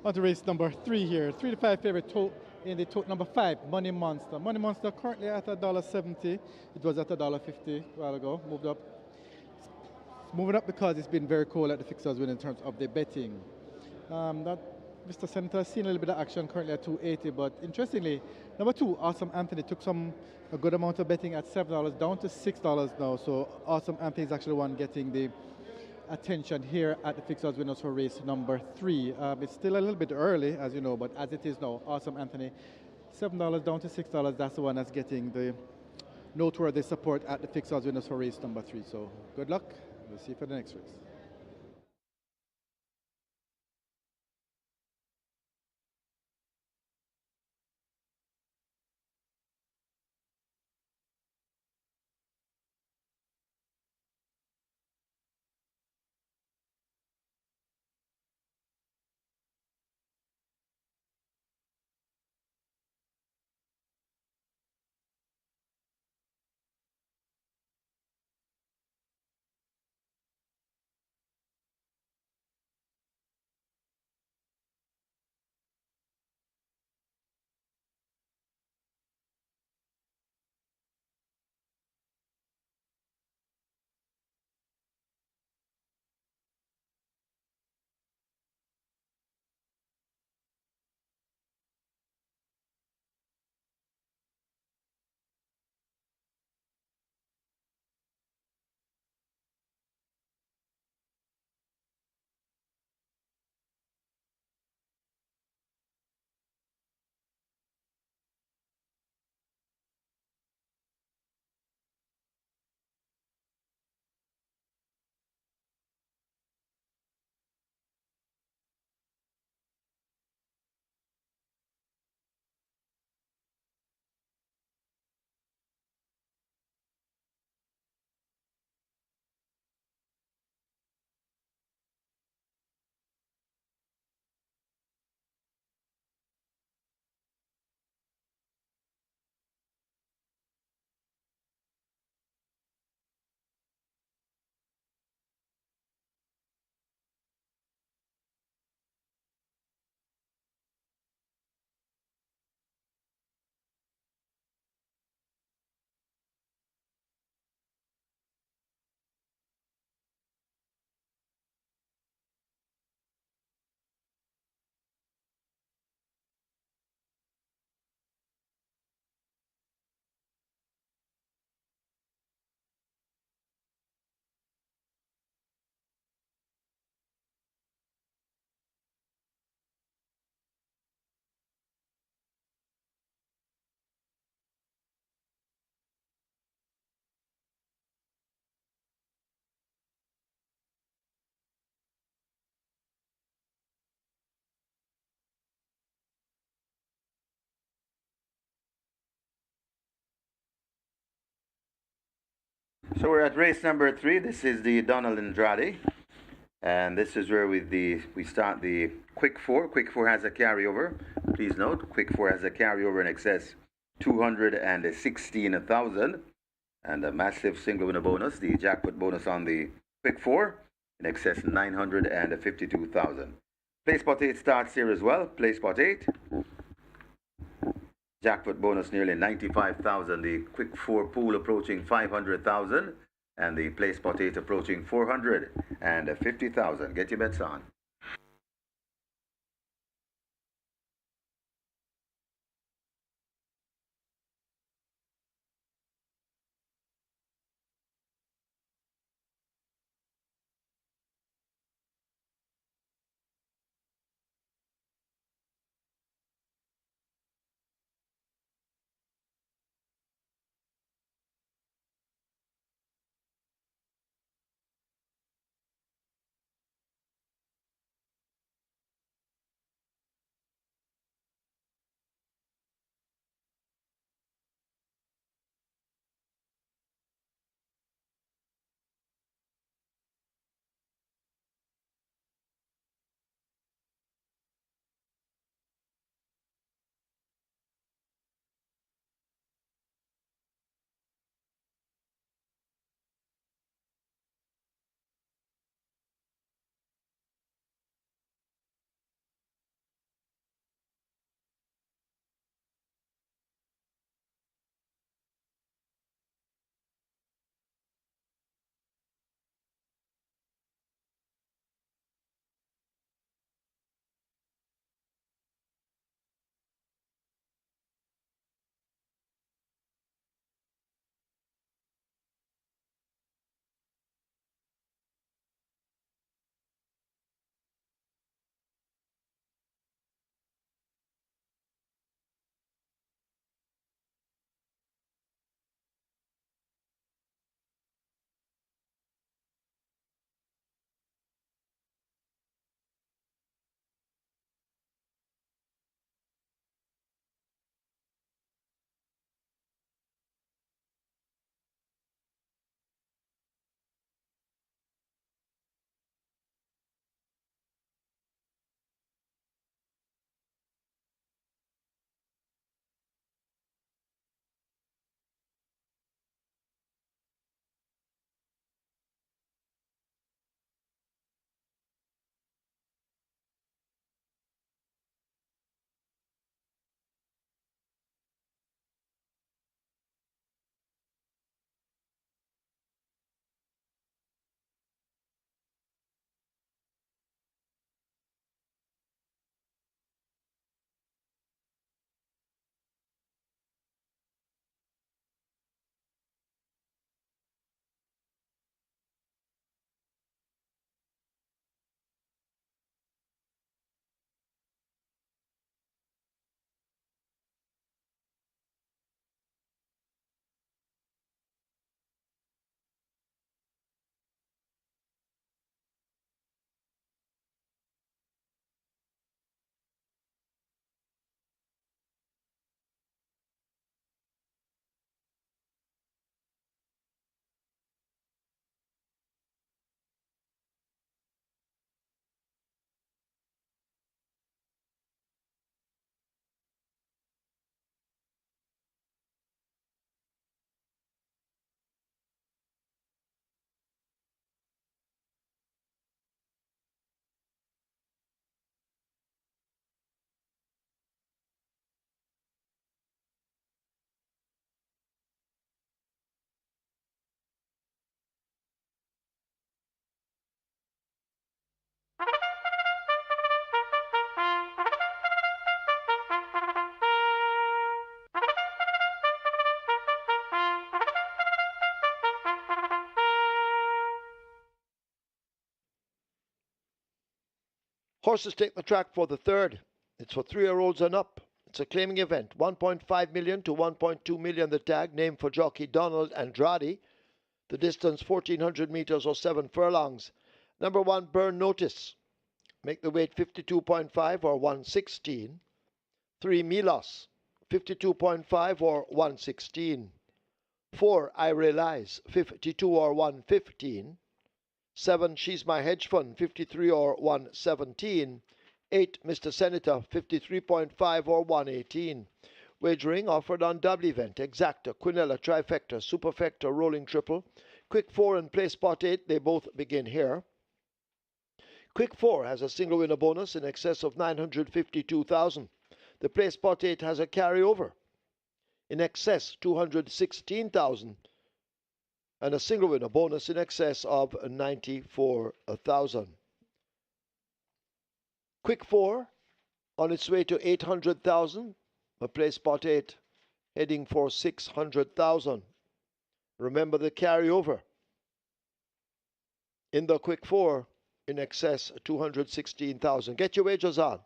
S4: On to race number 3 here. 3 to 5 favorite in the number 5, Money Monster. Money Monster currently at $1.70. It was at $1.50 a while ago. Moved up. It's moving up because it's been very cold at the fixers win in terms of the betting. That Mr. Senator has seen a little bit of action currently at 280, but interestingly, number 2, Awesome Anthony, took a good amount of betting at $7 down to $6 now. So Awesome Anthony is actually the one getting the attention here at the fixers winners for race number 3. It's still a little bit early, as you know, but as it is now, Awesome Anthony, $7 down to $6. That's the one that's getting the noteworthy support at the fixers winners for race number 3. So good luck. We'll see you for the next race.
S2: So we're at race number 3. This is the Donald Andrade. And this is where we start the quick 4. Quick 4 has a carryover. Please note, quick 4 has a carryover in excess 216,000. And a massive single winner bonus, the jackpot bonus on the quick 4 in excess 952,000. Play spot 8 starts here as well. Play spot 8. Jackpot bonus nearly 95,000. The quick 4 pool approaching 500,000. And the play spot 8 approaching 450,000. Get your bets on.
S1: Horses take the track for the third. It's for 3-year-olds and up. It's a claiming event. 1.5 million to 1.2 million the tag, named for jockey Donald Andrade. The distance 1,400 meters or 7 furlongs. Number 1, Burn Notice. Make the weight 52.5 or 116. 3, Milos. 52.5 or 116. 4, I Realize, 52 or 115. 7, She's My Hedge Fund, 53 or 117. 8, Mr. Senator, 53.5 or 118. Wagering offered on double event, exacta, quinella, trifecta, superfecta, rolling triple. Quick 4 and play spot 8, they both begin here. Quick 4 has a single winner bonus in excess of 952,000. The play spot 8 has a carryover in excess 216,000 and a single winner bonus in excess of 94,000. Quick 4 on its way to 800,000. A play spot 8 heading for 600,000. Remember the carryover in the quick 4 in excess 216,000. Get your wagers on.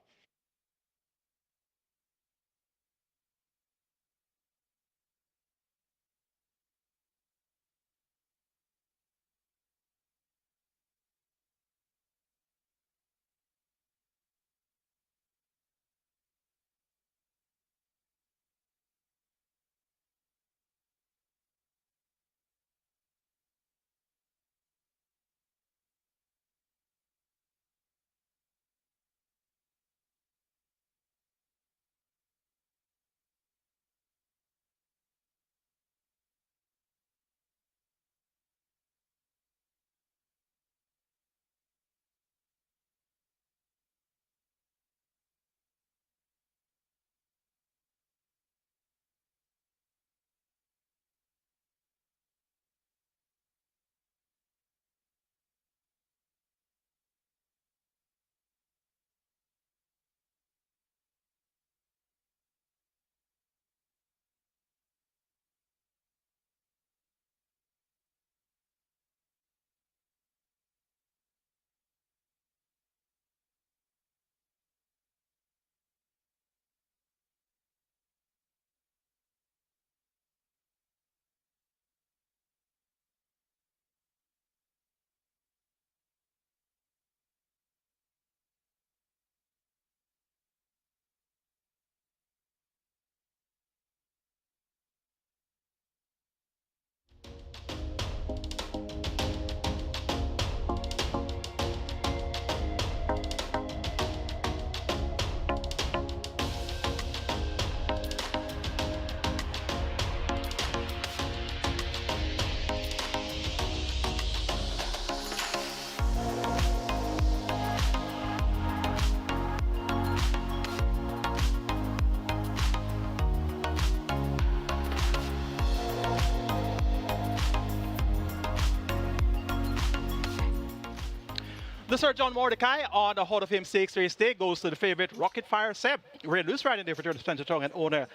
S3: The Sir John Mordecai on the Hall of Fame Stakes race day goes to the favorite Rocket Fire Seb. We're loose riding there for Jordan Spencer Tongue and owner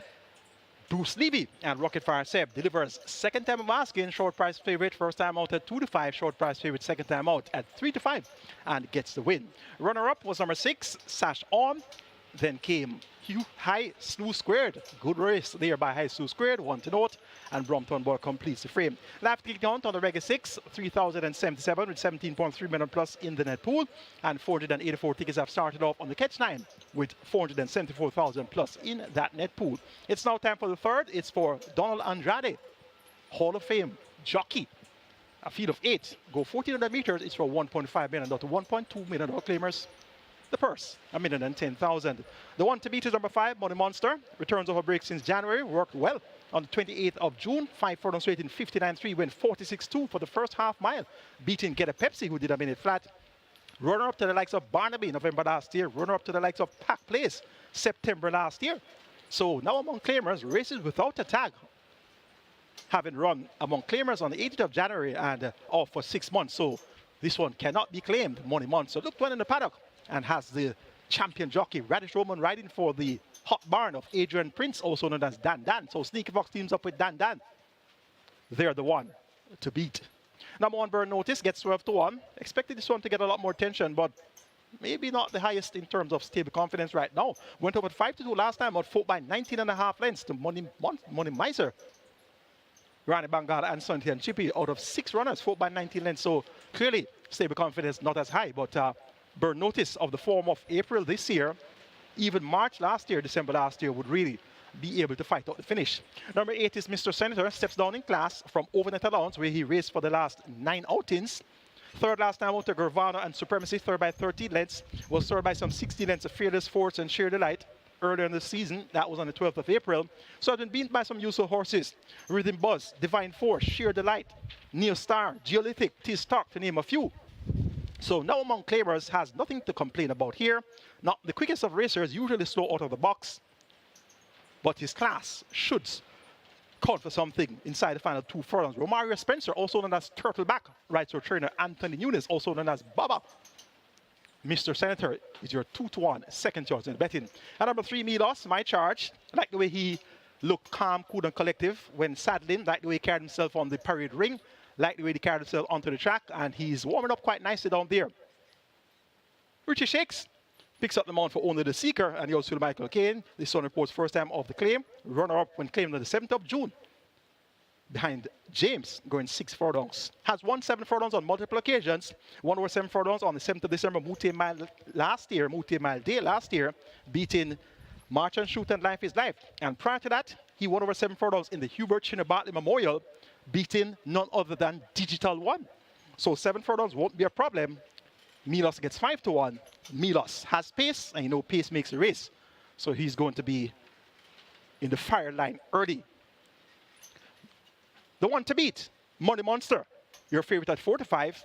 S3: Bruce Levy. And Rocket Fire Seb delivers second time of asking, short price favorite, first time out at 2 to 5, short price favorite, second time out at 3 to 5, and gets the win. Runner up was number 6, Sash On. Then came High Slew Squared. Good race there by High Slew Squared, 1 to note. And Brompton Ball completes the frame. Left kick count on the Reggae 6, 3,077 with 17.3 million plus in the net pool. And 484 tickets have started off on the catch 9 with 474,000 plus in that net pool. It's now time for the third. It's for Donald Andrade, Hall of Fame jockey. A field of 8. Go 1,400 meters. It's for $1.5 million to $1.2 million claimers. The purse, $1,010,000. The one to beat is number 5, Money Monster. Returns over break since January. Worked well on the 28th of June. 5 furlongs straight in 59.3. Went 46.2 for the first half mile. Beating Get a Pepsi, who did a minute flat. Runner up to the likes of Barnaby, November last year. Runner up to the likes of Pack Place, September last year. So now among claimers, races without a tag. Having run among claimers on the 18th of January and off for 6 months. So this one cannot be claimed. Money Monster looked well in the paddock and has the champion jockey Radish Roman riding for the hot barn of Adrian Prince, also known as Dan Dan. So Sneaky Fox teams up with Dan Dan. They're the one to beat. Number 1, Burn Notice, gets 12 to 1. Expected this one to get a lot more attention, but maybe not the highest in terms of stable confidence right now. Went over 5 to 2 last time, out fought by 19.5 lengths to Money Miser. Rani Bangal and Santi and Chippy out of 6 runners, fought by 19 lengths. So clearly stable confidence not as high, but Burn Notice of the form of April this year, even March last year, December last year, would really be able to fight out the finish. Number 8 is Mr. Senator, steps down in class from overnet allowance, where he raced for the last 9 outings. Third last time out to Gravano and Supremacy, third by 13 lengths, was third by some 60 lengths of Fearless Force and Sheer Delight earlier in the season. That was on the 12th of April. So it's been beaten by some useful horses. Rhythm Buzz, Divine Force, Sheer Delight, Neil Star, Geolithic, Tis Talk, to name a few. So now among claimers has nothing to complain about here. Not the quickest of racers, usually slow out of the box, but his class should call for something inside the final 2 furlongs. Romario Spencer, also known as Turtleback, rides for trainer Anthony Nunes, also known as Baba. Mr. Senator is your 2-1 second choice in betting. At number 3, Milos, My Charge. I like the way he looked calm, cool, and collective when saddling. Like the way he carried himself on the parade ring. Like the way he carried himself onto the track. And he's warming up quite nicely down there. Richie Shakes picks up the mount for Only the Seeker, and he also Michael Caine. This one reports first time of the claim. Runner-up when claimed on the 7th of June. Behind James, going 6 furlongs. Has won 7 furlongs on multiple occasions. Won over 7 furlongs on the 7th of December, Mute Mile Day last year, beating March and Shoot and Life is Life. And prior to that, he won over 7 furlongs in the Hubert Chinabartley Memorial, beating none other than Digital One. So 7 furlongs won't be a problem. Milos gets 5-1. Milos has pace, and you know pace makes a race. So he's going to be in the fire line early. The one to beat, Money Monster, your favorite at 4-5.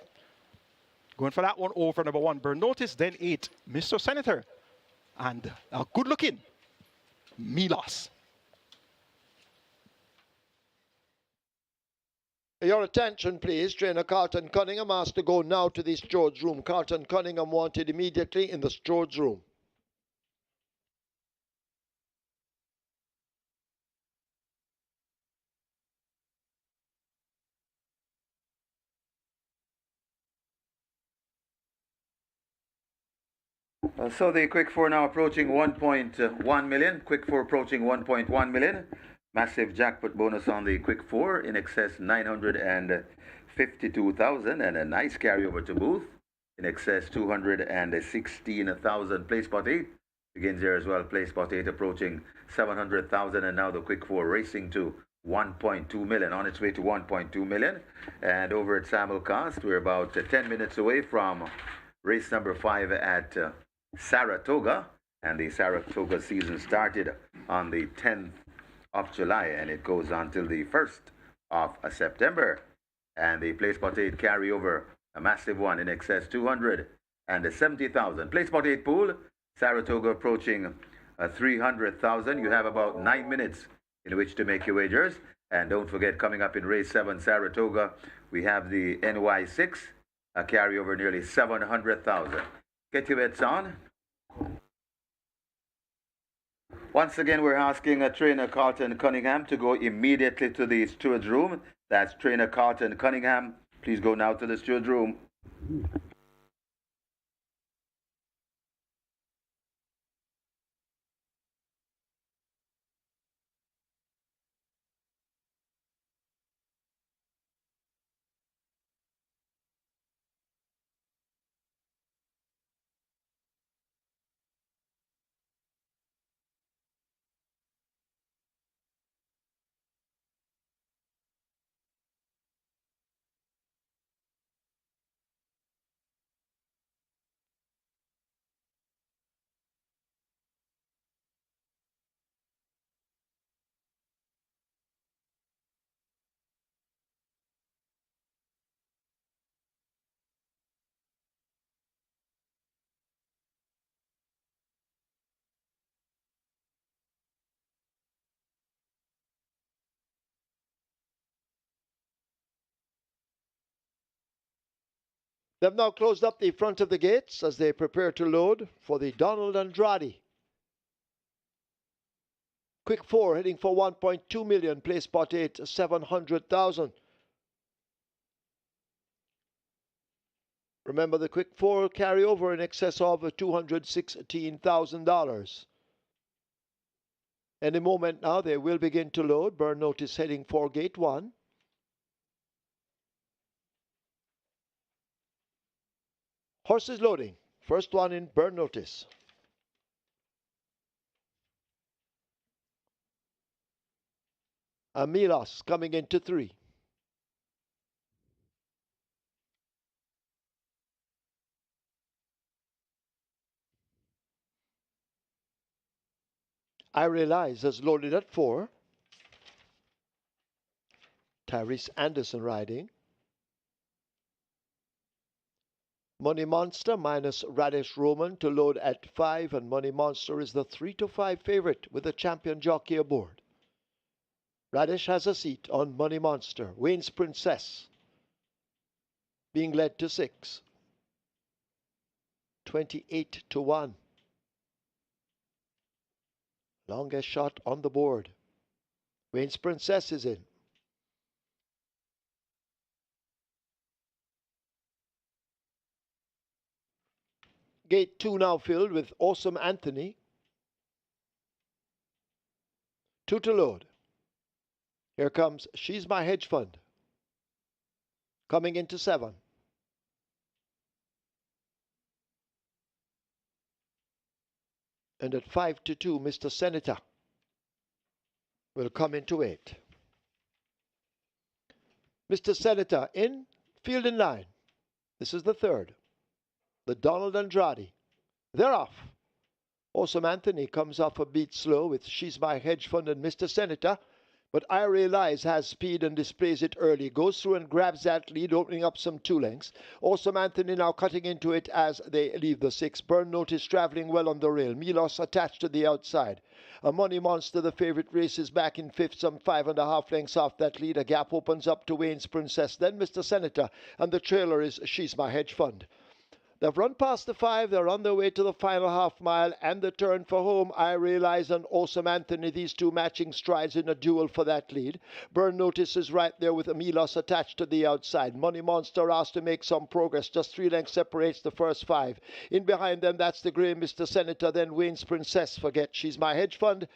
S3: Going for that one over number 1, Burn Notice, then 8, Mr. Senator. And a good looking Milos.
S1: Your attention, please. Trainer Carlton Cunningham has to go now to the steward's room. Carlton Cunningham wanted immediately in the steward's room.
S2: So the quick 4 now approaching 1.1 million. Quick 4 approaching 1.1 million. Massive jackpot bonus on the quick 4 in excess 952,000, and a nice carryover to Booth in excess 216,000. Play spot 8 begins there as well. Play spot 8 approaching 700,000, and now the quick 4 racing to 1.2 million, on its way to 1.2 million. And over at Simulcast, we're about 10 minutes away from race number 5 at Saratoga, and the Saratoga season started on the 10th of July, and it goes on till the 1st of September. And the Play Spot 8 carryover, a massive one in excess 270,000. Play Spot 8 pool, Saratoga approaching 300,000. You have about 9 minutes in which to make your wagers. And don't forget, coming up in race 7, Saratoga, we have the NY6, a carryover nearly 700,000. Get your bets on. Once again, we're asking trainer Carlton Cunningham to go immediately to the steward's room. That's trainer Carlton Cunningham. Please go now to the steward's room.
S1: They've now closed up the front of the gates as they prepare to load for the Donald Andrade. Quick 4 heading for 1.2 million. Play spot 8, 700,000. Remember, the quick 4 carryover in excess of $216,000. Any moment now, they will begin to load. Burn Notice heading for gate 1. Horses loading. First one in Burn Notice. Milos coming into 3. I Realize has loaded at 4. Tyrese Anderson riding. Money Monster minus Radish Roman to load at 5, and Money Monster is the 3-5 favorite with a champion jockey aboard. Radish has a seat on Money Monster. Wayne's Princess being led to 6. 28-1. Longest shot on the board. Wayne's Princess is in. Gate 2 now filled with Awesome Anthony. 2 to load. Here comes She's My Hedge Fund. Coming into 7. And at 5-2, Mr. Senator will come into 8. Mr. Senator in, field in line. This is the 3rd. The Donald Andrade. They're off. Awesome Anthony comes off a beat slow with She's My Hedge Fund and Mr. Senator. But I Realize has speed and displays it early. Goes through and grabs that lead, opening up some 2 lengths. Awesome Anthony now cutting into it as they leave the 6. Burn Notice traveling well on the rail. Milos attached to the outside. A Money Monster, the favorite, races back in 5th, some 5.5 lengths off that lead. A gap opens up to Wayne's Princess, then Mr. Senator, and the trailer is She's My Hedge Fund. They've run past the 5. They're on their way to the final half mile and the turn for home. I Realize and Awesome Anthony, these 2 matching strides in a duel for that lead. Burn Notice is right there with Milos attached to the outside. Money Monster asked to make some progress. Just 3 lengths separates the first 5. In behind them, that's the grey Mr. Senator. Then Wayne's Princess. Forget She's My Hedge Fund.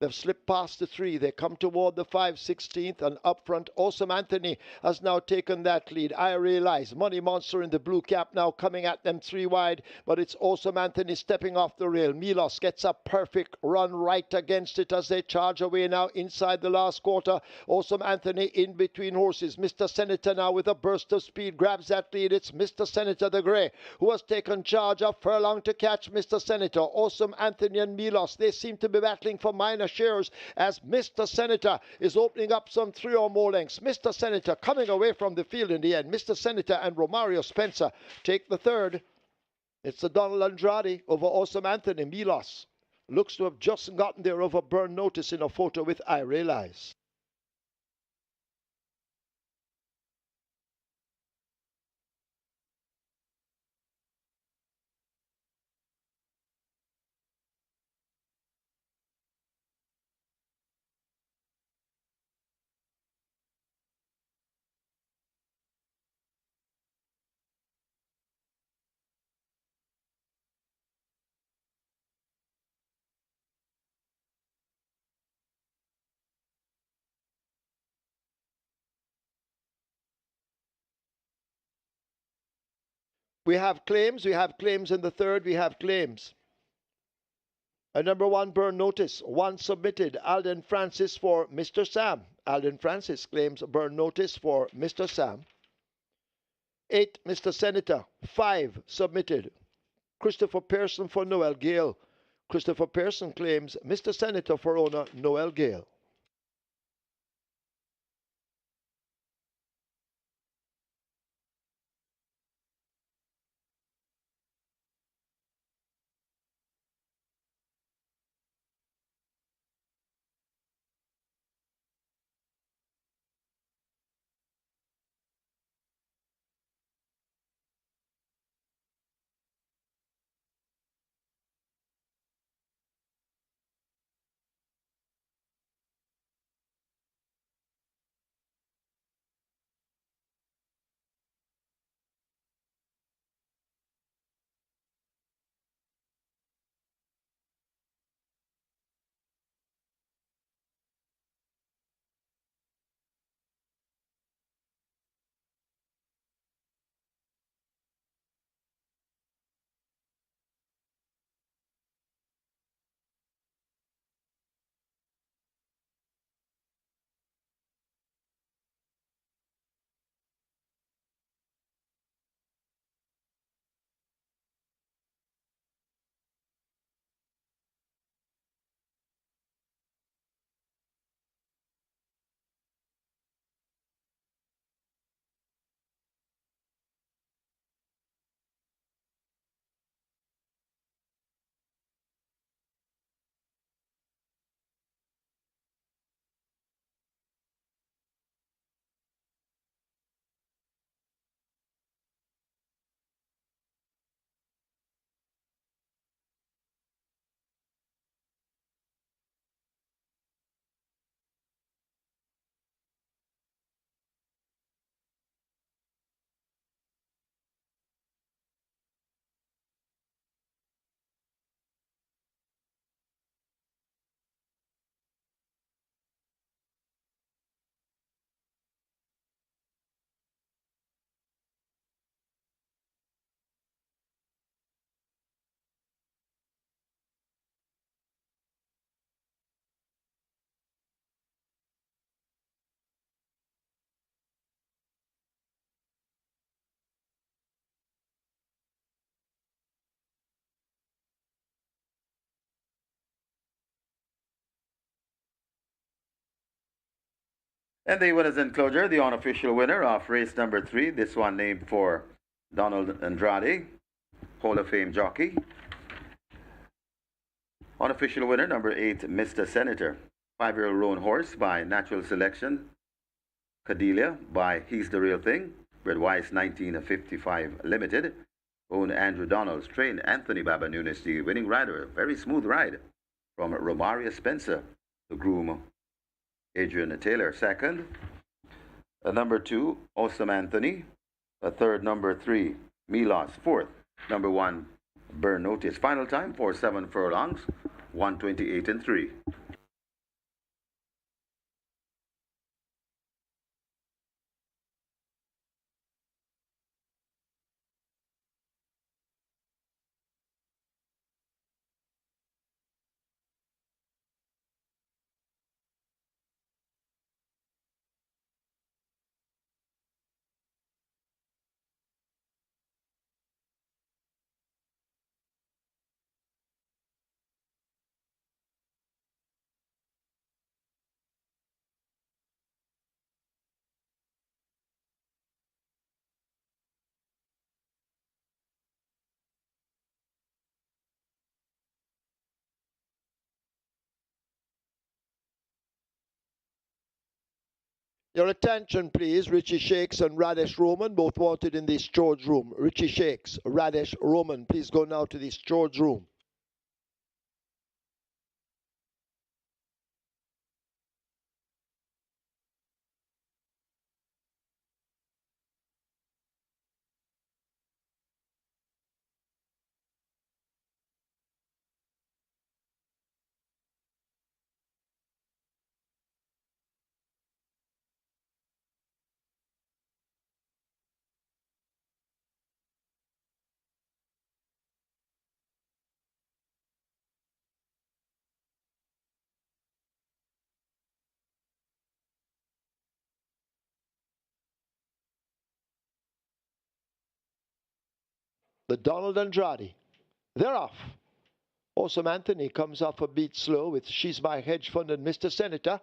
S1: They've slipped past the 3. They come toward the 5/16th, and up front, Awesome Anthony has now taken that lead. I Realize. Money Monster in the blue cap now coming at them 3 wide, but it's Awesome Anthony stepping off the rail. Milos gets a perfect run right against it as they charge away now inside the last quarter. Awesome Anthony in between horses. Mr. Senator now with a burst of speed grabs that lead. It's Mr. Senator the Grey who has taken charge. A furlong to catch Mr. Senator. Awesome Anthony and Milos, they seem to be battling for minor shares as Mr. Senator is opening up some 3 or more lengths. Mr. Senator coming away from the field in the end. Mr. Senator and Romario Spencer take the 3rd. It's the Donald Andrade over Awesome Anthony. Milos looks to have just gotten there over Burn Notice in a photo with I Realize. We have claims in the 3rd, we have claims. A number 1, Burn Notice, 1 submitted. Alden Francis for Mr. Sam. Alden Francis claims Burn Notice for Mr. Sam. 8, Mr. Senator, 5 submitted. Christopher Pearson for Noel Gale. Christopher Pearson claims Mr. Senator for owner Noel Gale.
S2: And the winners enclosure, the unofficial winner of race number 3, this one named for Donald Andrade, Hall of Fame jockey. Unofficial winner number 8, Mr. Senator, 5-year-old roan horse by Natural Selection, Cadelia by He's the Real Thing, bred Weiss 1955 Limited, owned Andrew Donalds, trained Anthony Baba Nunes, the winning rider, very smooth ride from Romaria Spencer, the groom Adrian Taylor. Second, number 2, Awesome Anthony. Third, number 3, Milos. Fourth, number 1, Burn Notice. Final time for 7 furlongs, 128 and 3.
S1: Your attention, please. Richie Shakes and Radesh Roman, both wanted in the storage room. Richie Shakes, Radesh Roman, please go now to the storage room. The Donald Andrade. They're off. Awesome Anthony comes off a beat slow with She's My Hedge Fund and Mr. Senator.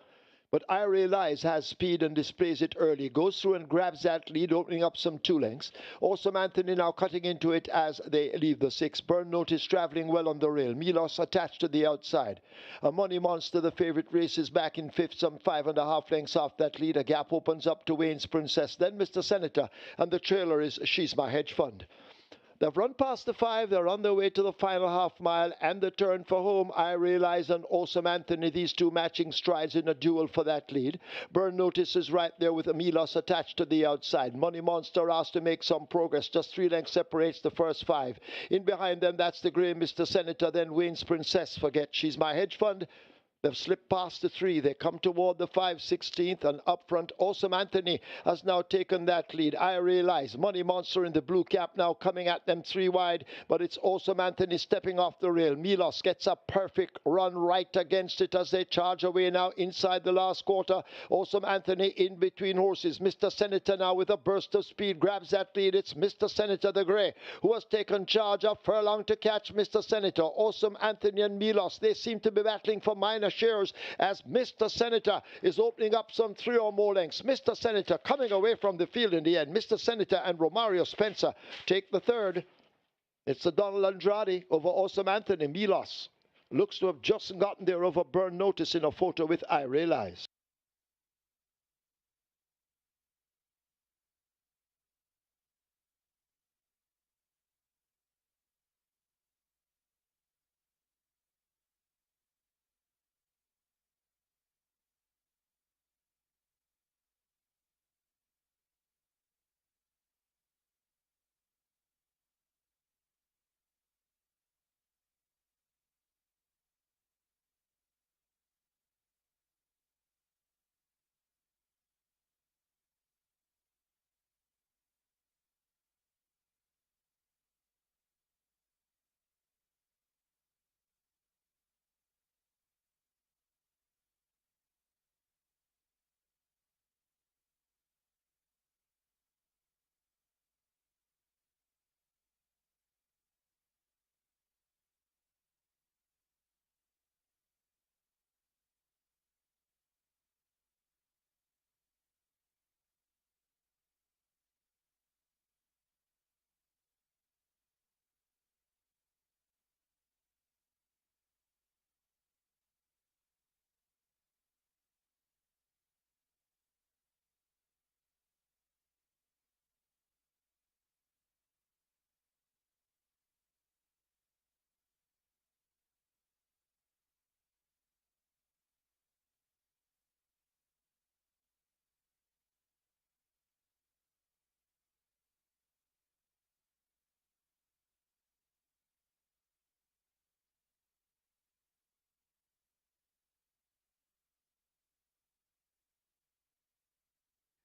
S1: But I Realize has speed and displays it early. Goes through and grabs that lead, opening up some 2 lengths. Awesome Anthony now cutting into it as they leave the 6. Burn Notice traveling well on the rail. Milos attached to the outside. A Money Monster, the favorite, races back in 5th, some 5.5 lengths off that lead. A gap opens up to Wayne's Princess, then Mr. Senator, and the trailer is She's My Hedge Fund. They've run past the 5. They're on their way to the final half mile and the turn for home. I Realize and Awesome Anthony, these 2 matching strides in a duel for that lead. Burn Notice is right there with Milos attached to the outside. Money Monster asked to make some progress. Just 3 lengths separates the first 5. In behind them, that's the grey Mr. Senator. Then Wayne's Princess. Forget She's My Hedge Fund. They've slipped past the 3. They come toward the 5/16th, and up front, Awesome Anthony has now taken that lead. I Realize. Money Monster in the blue cap now coming at them 3 wide, but it's Awesome Anthony stepping off the rail. Milos gets a perfect run right against it as they charge away now inside the last quarter. Awesome Anthony in between horses. Mr. Senator now with a burst of speed grabs that lead. It's Mr. Senator the grey who has taken charge. A furlong to catch Mr. Senator. Awesome Anthony and Milos, they seem to be battling for minor shares as Mr. Senator is opening up some 3 or more lengths. Mr. Senator coming away from the field in the end. Mr. Senator and Romario Spencer take the 3rd. It's the Donald Andrade over Awesome Anthony. Milos looks to have just gotten there over Burn Notice in a photo with I Realize.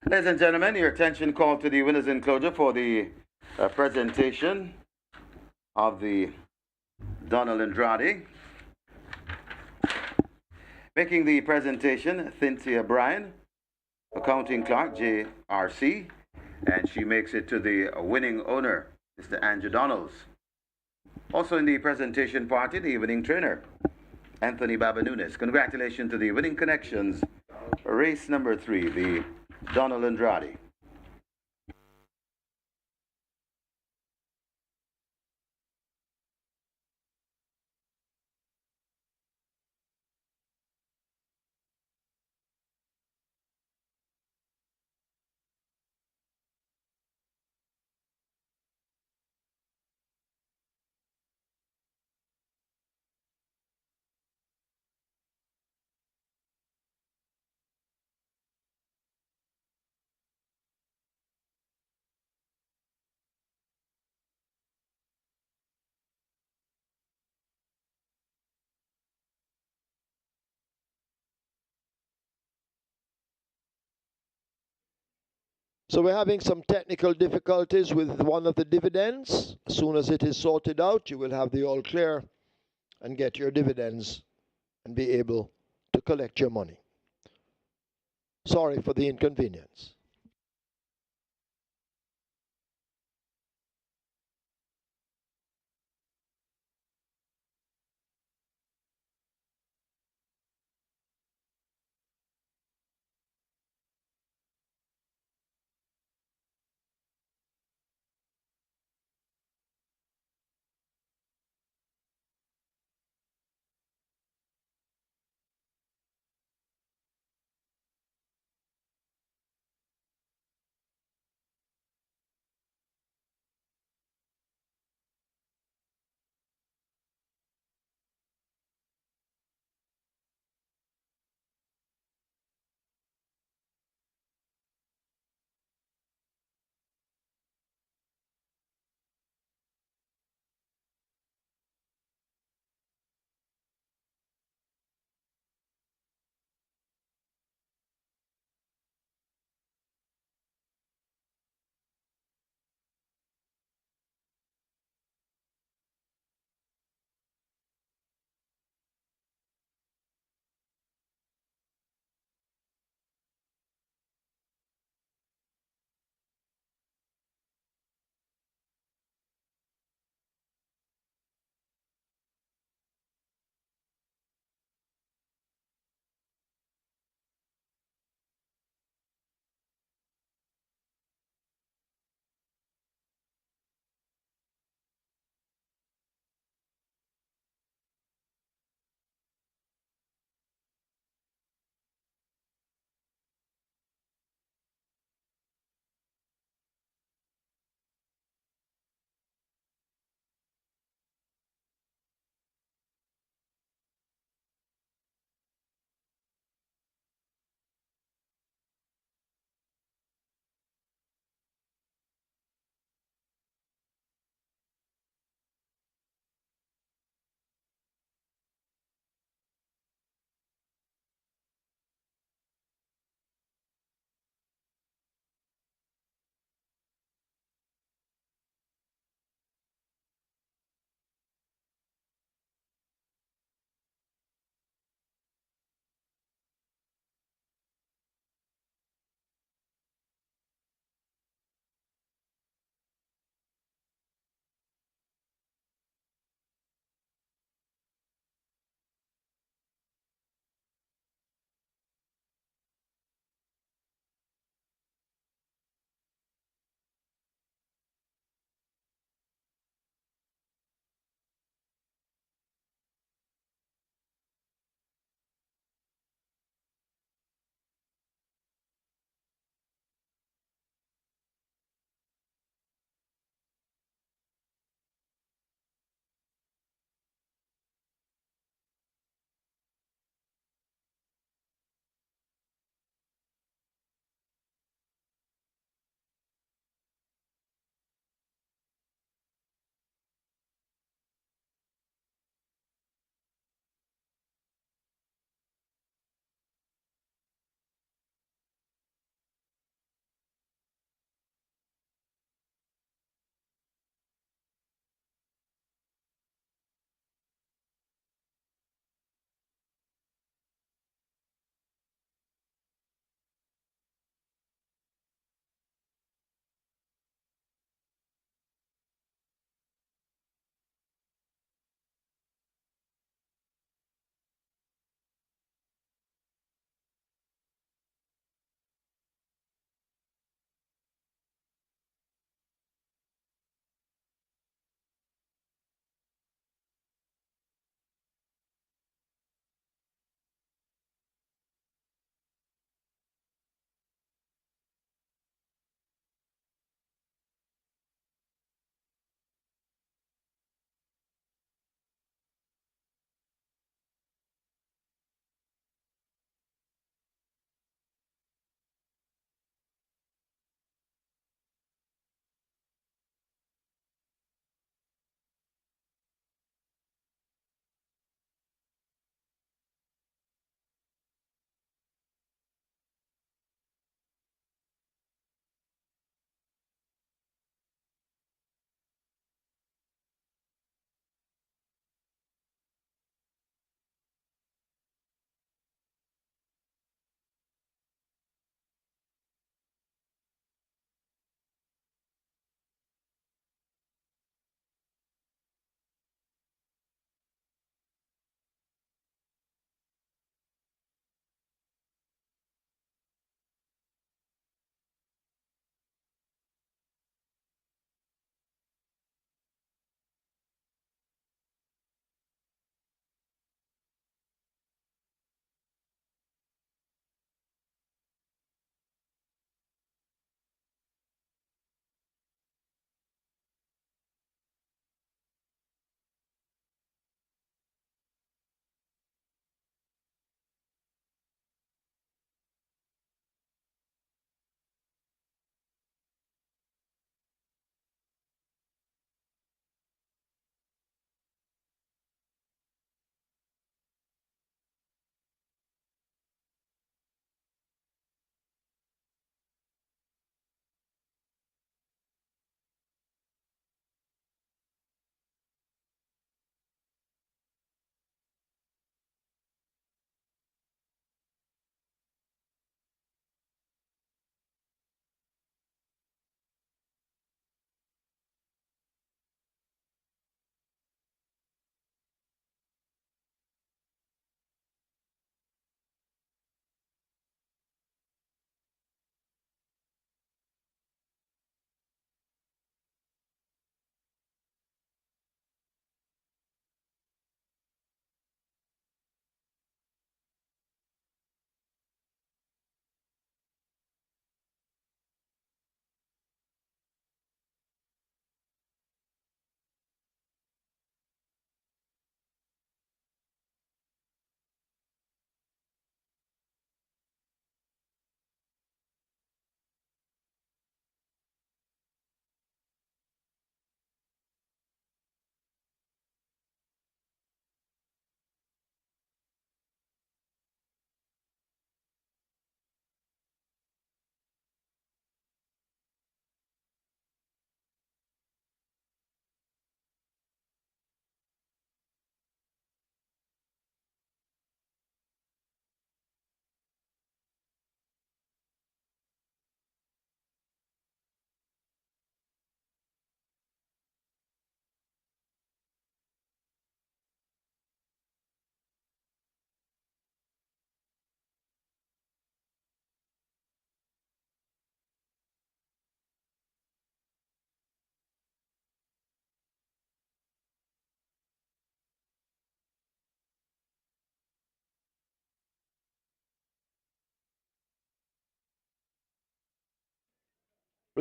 S2: Ladies and gentlemen, your attention called to the winner's enclosure for the presentation of the Donald Andrade. Making the presentation, Cynthia Bryan, accounting clerk, JRC, and she makes it to the winning owner, Mr. Andrew Donalds. Also in the presentation party, the winning trainer, Anthony Baba Nunes. Congratulations to the winning connections, race number 3, the Donald Andrade.
S1: So we're having some technical difficulties with one of the dividends. As soon as it is sorted out, you will have the all clear and get your dividends and be able to collect your money. Sorry for the inconvenience.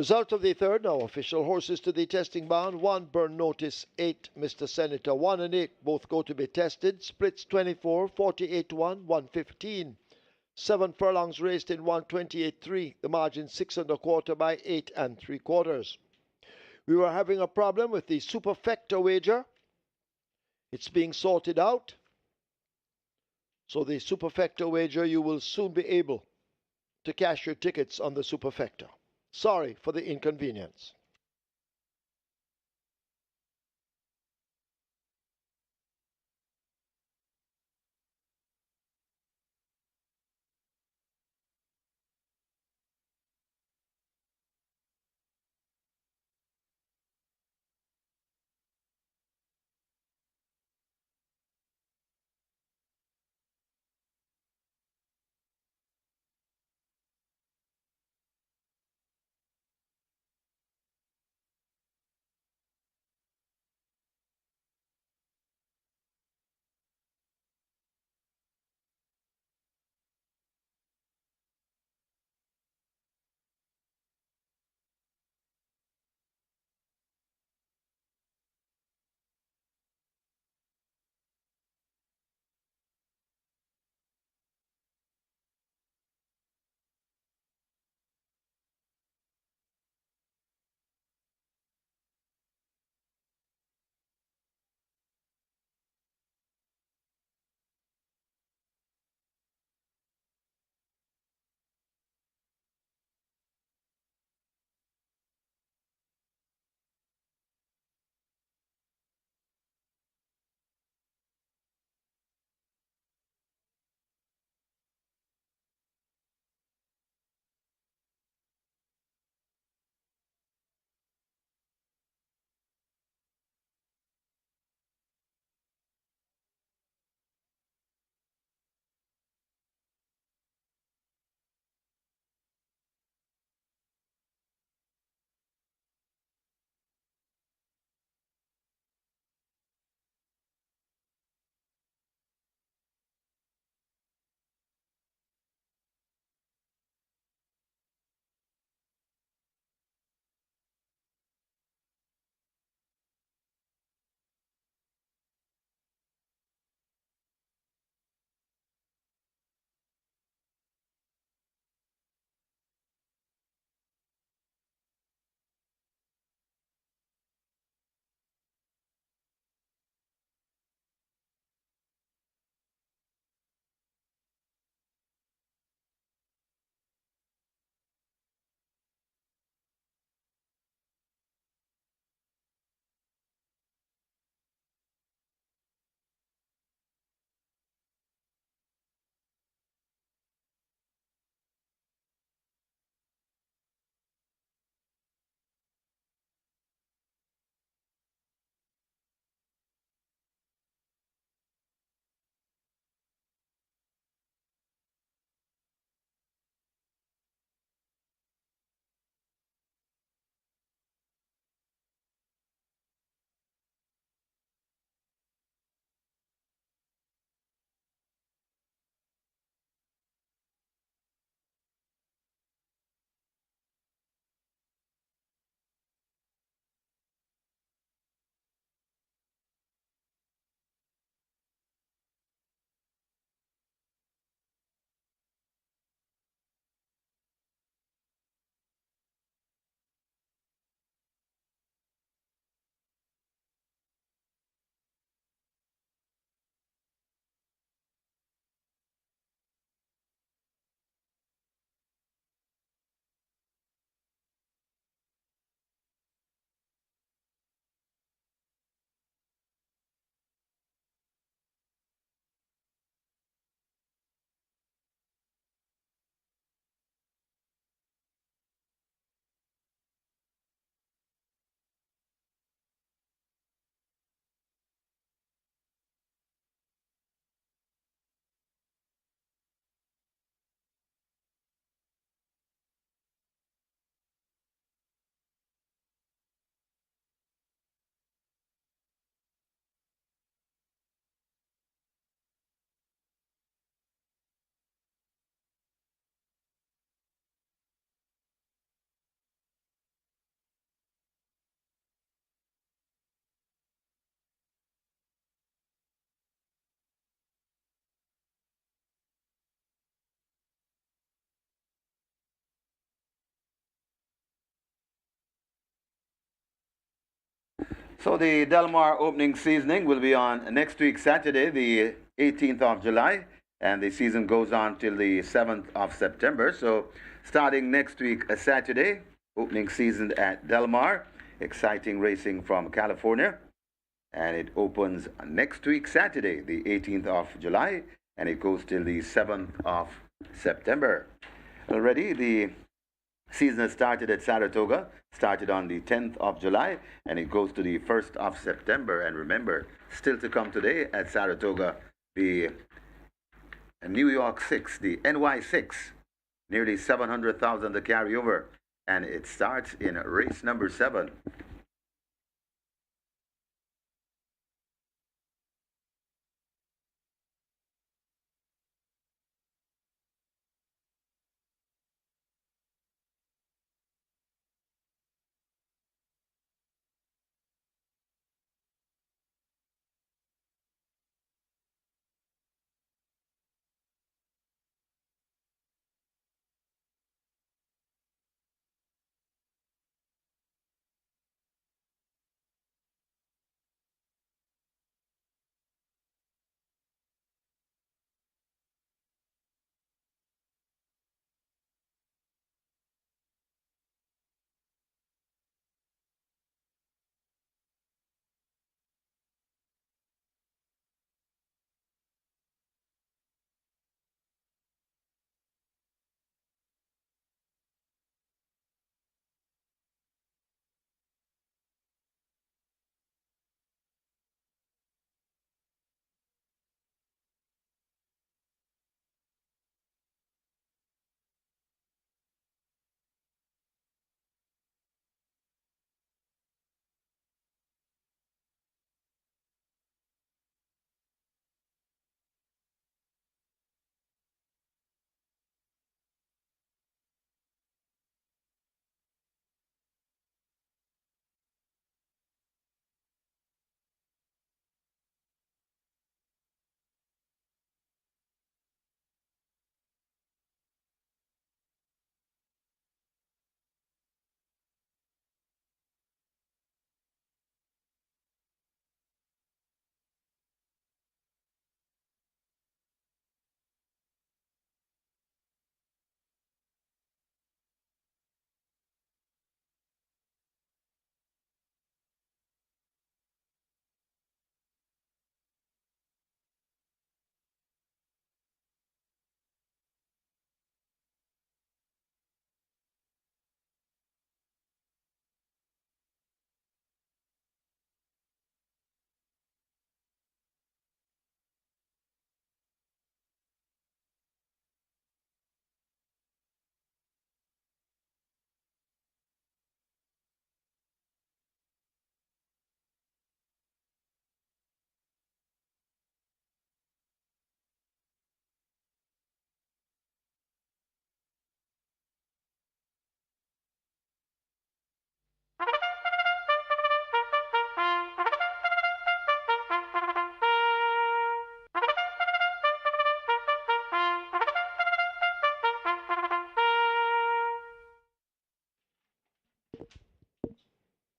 S1: Result of the third, now official. Horses to the testing bound. 1 Burn Notice, 8 Mr. Senator. 1 and 8 both go to be tested. Splits 24, 48 1, 115. 7 furlongs raced in 128.3. The margin 6 1/4 by 8 3/4. We were having a problem with the superfecta wager. It's being sorted out. So the superfecta wager, you will soon be able to cash your tickets on the superfecta. Sorry for the inconvenience.
S2: So the Del Mar opening seasoning will be on next week, Saturday, the 18th of July, and the season goes on till the 7th of September. So starting next week, Saturday, opening season at Del Mar, exciting racing from California. And it opens next week, Saturday, the 18th of July, and it goes till the 7th of September. Already, the season has started at Saratoga, started on the 10th of July, and it goes to the 1st of September. And remember, still to come today at Saratoga, the New York 6, the NY 6, nearly 700,000 to carry over, and it starts in race number 7.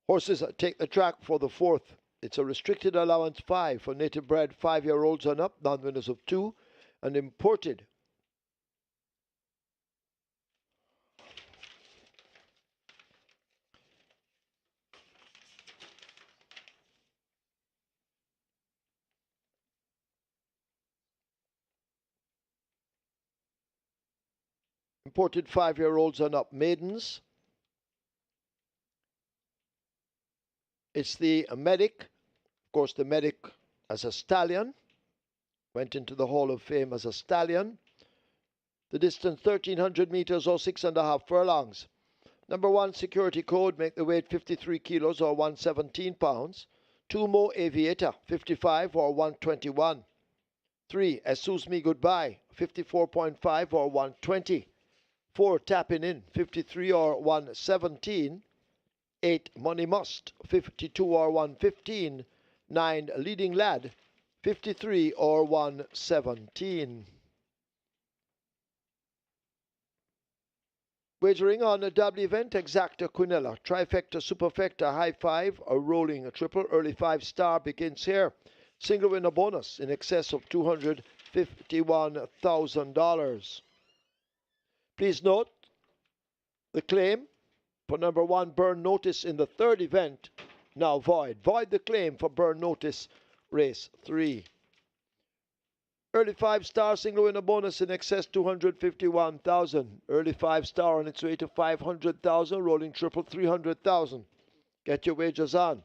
S1: Horses take the track for the 4th. It's a restricted allowance 5 for native bred 5-year-olds and up, non-winners of 2, and imported. Imported 5-year-olds and up maidens. It's the Medic. Of course, the Medic as a stallion. Went into the Hall of Fame as a stallion. The distance 1,300 meters or 6.5 furlongs. Number 1, security code, make the weight 53 kilos or 117 pounds. 2 more Aviator, 55 or 121. 3, Excuse Me Goodbye, 54.5 or 120. 4, Tapping In, 53 or 117. 8, Money Must, 52 or 115. 9, Leading Lad, 53 or 117. Wagering on a double event, exacta quinella, trifecta, superfecta, high five, a rolling, a triple, early 5-star begins here. Single winner bonus in excess of $251,000. Please note the claim for number 1 Burn Notice in the third event now void. Void the claim for Burn Notice race 3. Early 5-star single winner bonus in excess 251,000. Early 5-star on its way to 500,000. Rolling triple 300,000. Get your wagers on.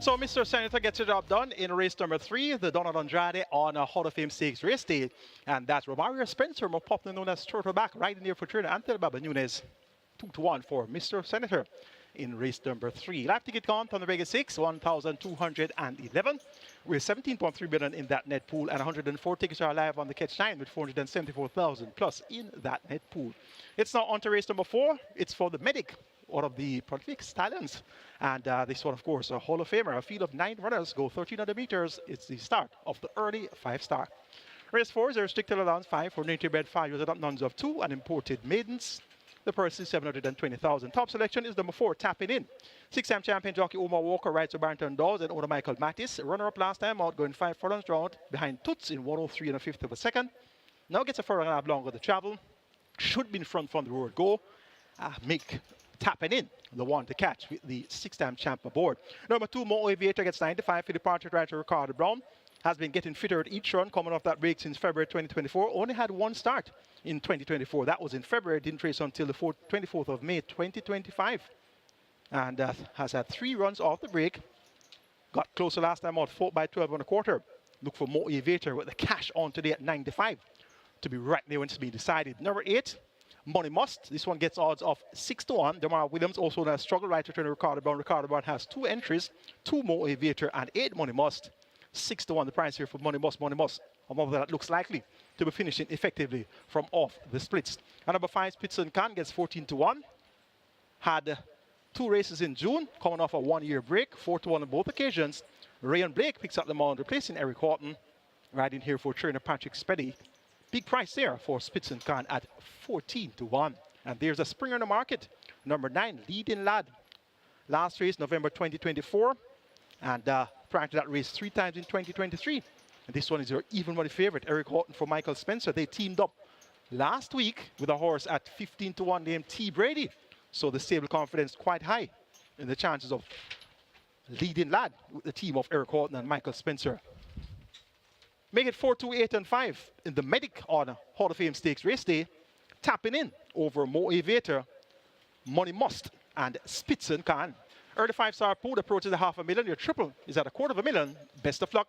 S3: So Mr. Senator gets the job done in race number 3, the Donald Andrade on a Hall of Fame Stakes race day. And that's Romario Spencer, more popularly known as Turtleback, riding there for Trinidad Anthony Baba Nunez. 2-1 for Mr. Senator in race number 3. Live ticket count on the Reggae 6, 1,211. We're 17.3 billion in that net pool, and 104 tickets are live on the Catch 9 with 474,000 plus in that net pool. It's now on to race number 4. It's for the Medic, one of the prolific stallions. And this one, of course, a Hall of Famer. A field of 9 runners go 1,300 meters. It's the start of the early 5-star. Race 4 is a restricted allowance 5 for nature bred 5 years old, nuns of 2 and imported maidens. The purse is 720,000. Top selection is number 4, Tapping In. 6-time champion jockey Omar Walker rides to Barrington Dawes and owner Michael Mattis. Runner-up last time out, going 5 furlongs round behind Toots in 103 and a fifth of a second. Now gets a furlong and a half longer to travel. Should be in front from the road go. Make Tapping In the one to catch with the 6-time champ aboard. Number 2, Mo Aviator gets 95 for departure rider Ricardo Brown. Has been getting fitter at each run, coming off that break since February 2024. Only had one start in 2024. That was in February. Didn't race until the 24th of May 2025. And has had 3 runs off the break. Got closer last time out, 4 by 12 and a quarter. Look for Mo Aviator with the cash on today at 95 to be right there when it's being decided. Number 8, Money Must. This one gets odds of 6-1. Demar Williams also has struggle right to turn Ricardo Brown. Ricardo Brown has 2 entries, 2 Mo Aviator and 8 Money Must. 6-1 the price here for Money Must. Money Must, a model that looks likely to be finishing effectively from off the splits. And number 5, Spitson Khan gets 14-1. Had 2 races in June, coming off a 1-year break, 4-1 on both occasions. Rayon Blake picks up the mount, replacing Eric Horton. Riding here for trainer Patrick Speddy. Big price there for Spitson Khan at 14-1. And there's a springer in the market. Number 9, Leading Lad. Last race, November 2024. And prior to that race 3 times in 2023. And this one is your even money favorite, Eric Horton for Michael Spencer. They teamed up last week with a horse at 15-1 named T. Brady. So the stable confidence quite high in the chances of Leading Lad with the team of Eric Horton and Michael Spencer. Make it 4, 2, 8, and 5 in the Medic on Hall of Fame Stakes race day. tapping in over Motivator, Money Must, and Spitzen Khan. Early 5-star pool approaches the $500,000. Your triple is at $250,000. Best of luck.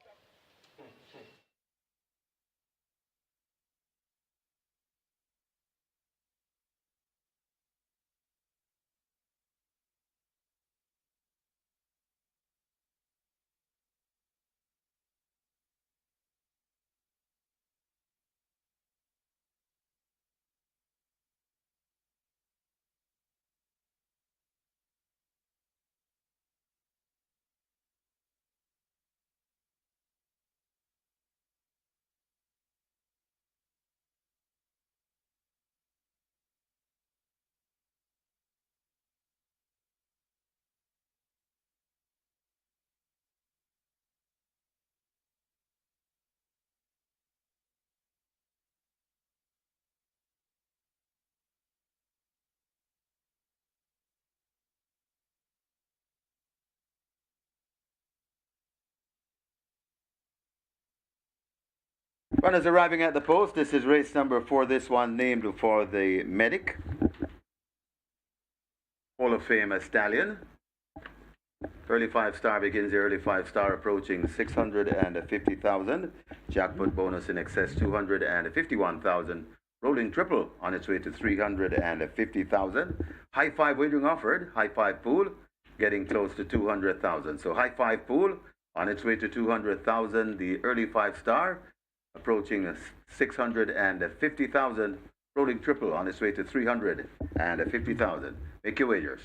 S2: Runners arriving at the post. This is race number 4. This one named for the Medic Hall of Fame stallion. Early 5-star begins the early 5-star approaching 650,000. Jackpot bonus in excess 251,000. Rolling triple on its way to 350,000. High 5 wagering offered. High 5 pool getting close to 200,000. So high 5 pool on its way to 200,000. The early 5-star approaching 650,000. Rolling triple on its way to 350,000. Make your wagers.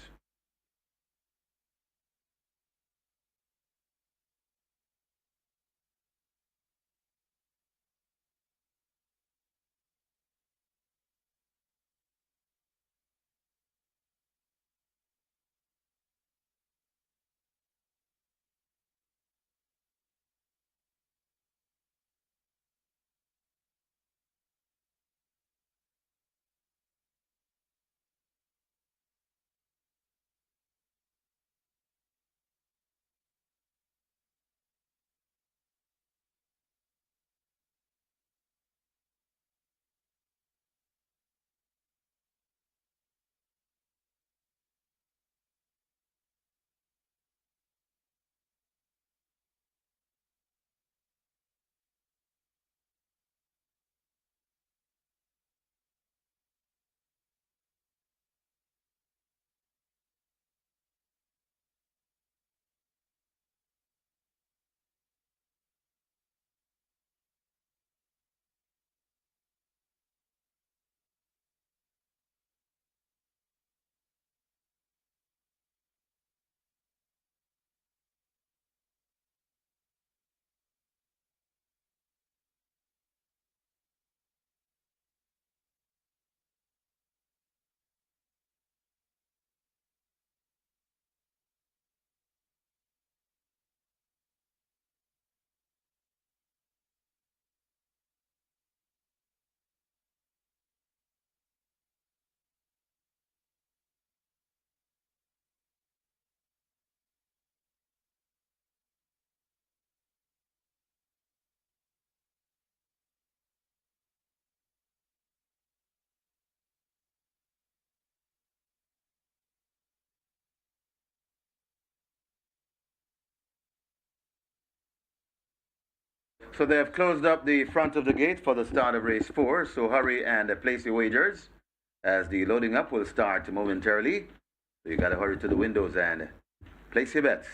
S2: So they have closed up the front of the gate for the start of race 4. So hurry and place your wagers as the loading up will start momentarily. So you got to hurry to the windows and place your bets.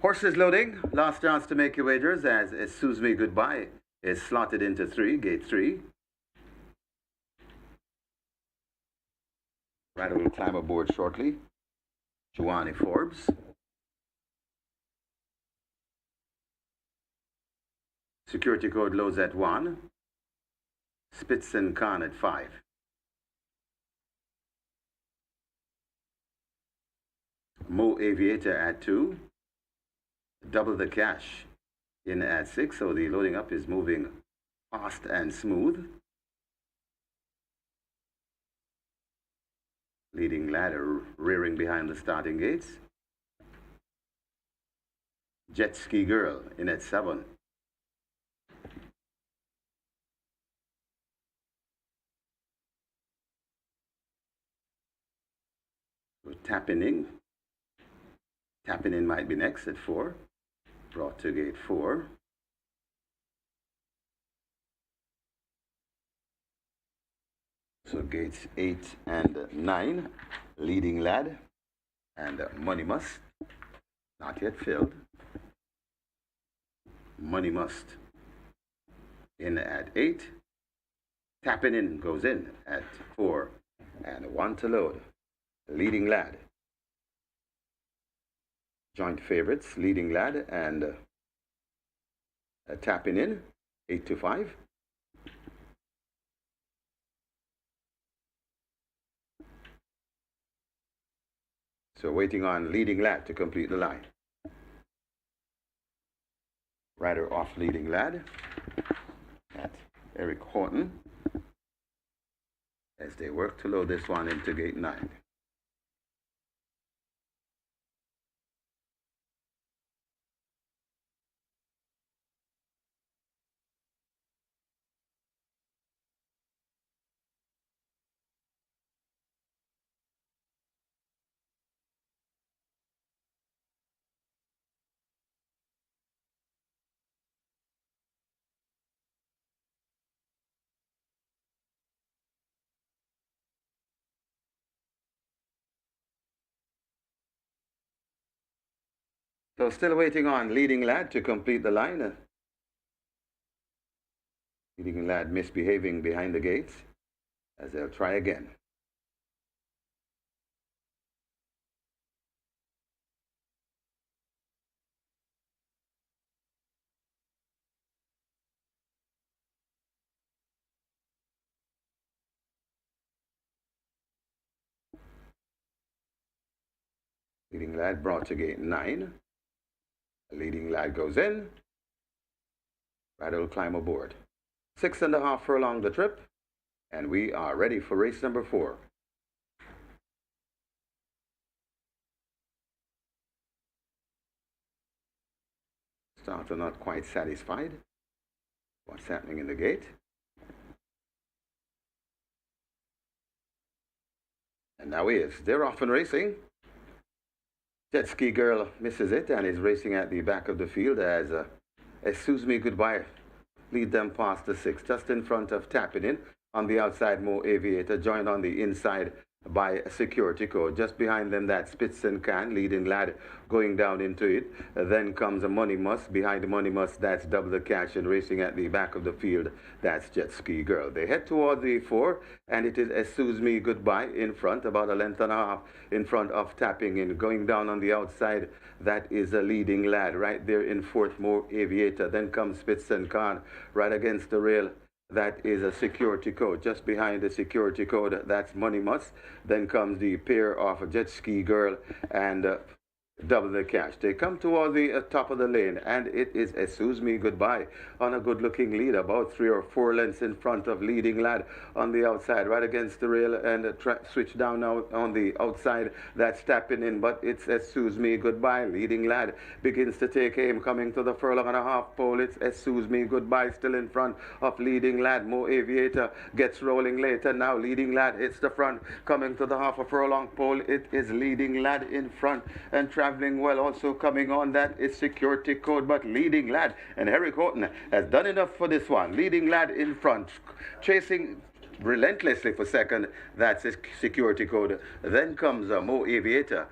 S2: Horses loading, last chance to make your wagers as Excuse Me Goodbye is slotted into 3, gate 3. Rider will climb aboard shortly. Joanne Forbes. Security code loads at 1. Spitz and Khan at 5. Mo Aviator at 2. Double the cash in at 6, so the loading up is moving fast and smooth. Leading ladder rearing behind the starting gates. Jet Ski Girl in at 7. We're tapping in. Tapping in might be next at 4. Brought to gate 4. So gates 8 and 9, leading lad and Money Must, not yet filled. Money Must in at 8. Tapping in goes in at 4 and 1 to load. Leading lad. Joint favorites, leading lad and tapping in 8 to 5. So waiting on leading lad to complete the line. Rider off leading lad at Eric Horton as they work to load this one into gate 9. So still waiting on leading lad to complete the line. Leading lad misbehaving behind the gates as they'll try again. Leading lad brought to gate 9. Leading lad goes in. Rider will climb aboard. 6.5 furlong the trip, and we are ready for race number 4. Starter not quite satisfied. What's happening in the gate? And now he is. They're off and racing. Jet Ski Girl misses it and is racing at the back of the field as Excuse Me Goodbye lead them past the 6, just in front of Tapping In. On the outside, Mo Aviator joined on the inside by Security Code. Just behind them, that Spitz and Can, leading lad going down into it. Then comes a Money Must. Behind the Money Must, that's Double the Cash, and racing at the back of the field, that's Jet Ski Girl. They head toward the 4, and it is Excuse Me Goodbye in front, about a length and a half in front of Tapping In. Going down on the outside, that is a leading lad. Right there in 4th, Mo Aviator. Then comes Spitz and Can, right against the rail. That is a Security Code. Just behind the Security Code, that's Money Must. Then comes the pair of Jet Ski Girl and Double the Cash. They come toward the top of the lane, and it is Excuse Me Goodbye on a good-looking lead, about 3 or 4 lengths in front of leading lad on the outside, right against the rail, and switch down now on the outside. That's Tapping In, but it's Excuse Me Goodbye. Leading lad begins to take aim, coming to the furlong and a half pole. It's Excuse Me Goodbye still in front of leading lad. Mo Aviator gets rolling later. Now leading lad hits the front, coming to the half a furlong pole. It is leading lad in front and traveling well. Also coming on, that is Security Code, but leading lad and Eric Horton has done enough for this one. Leading lad in front, chasing relentlessly for second, that's his Security Code. Then comes Mo Aviator.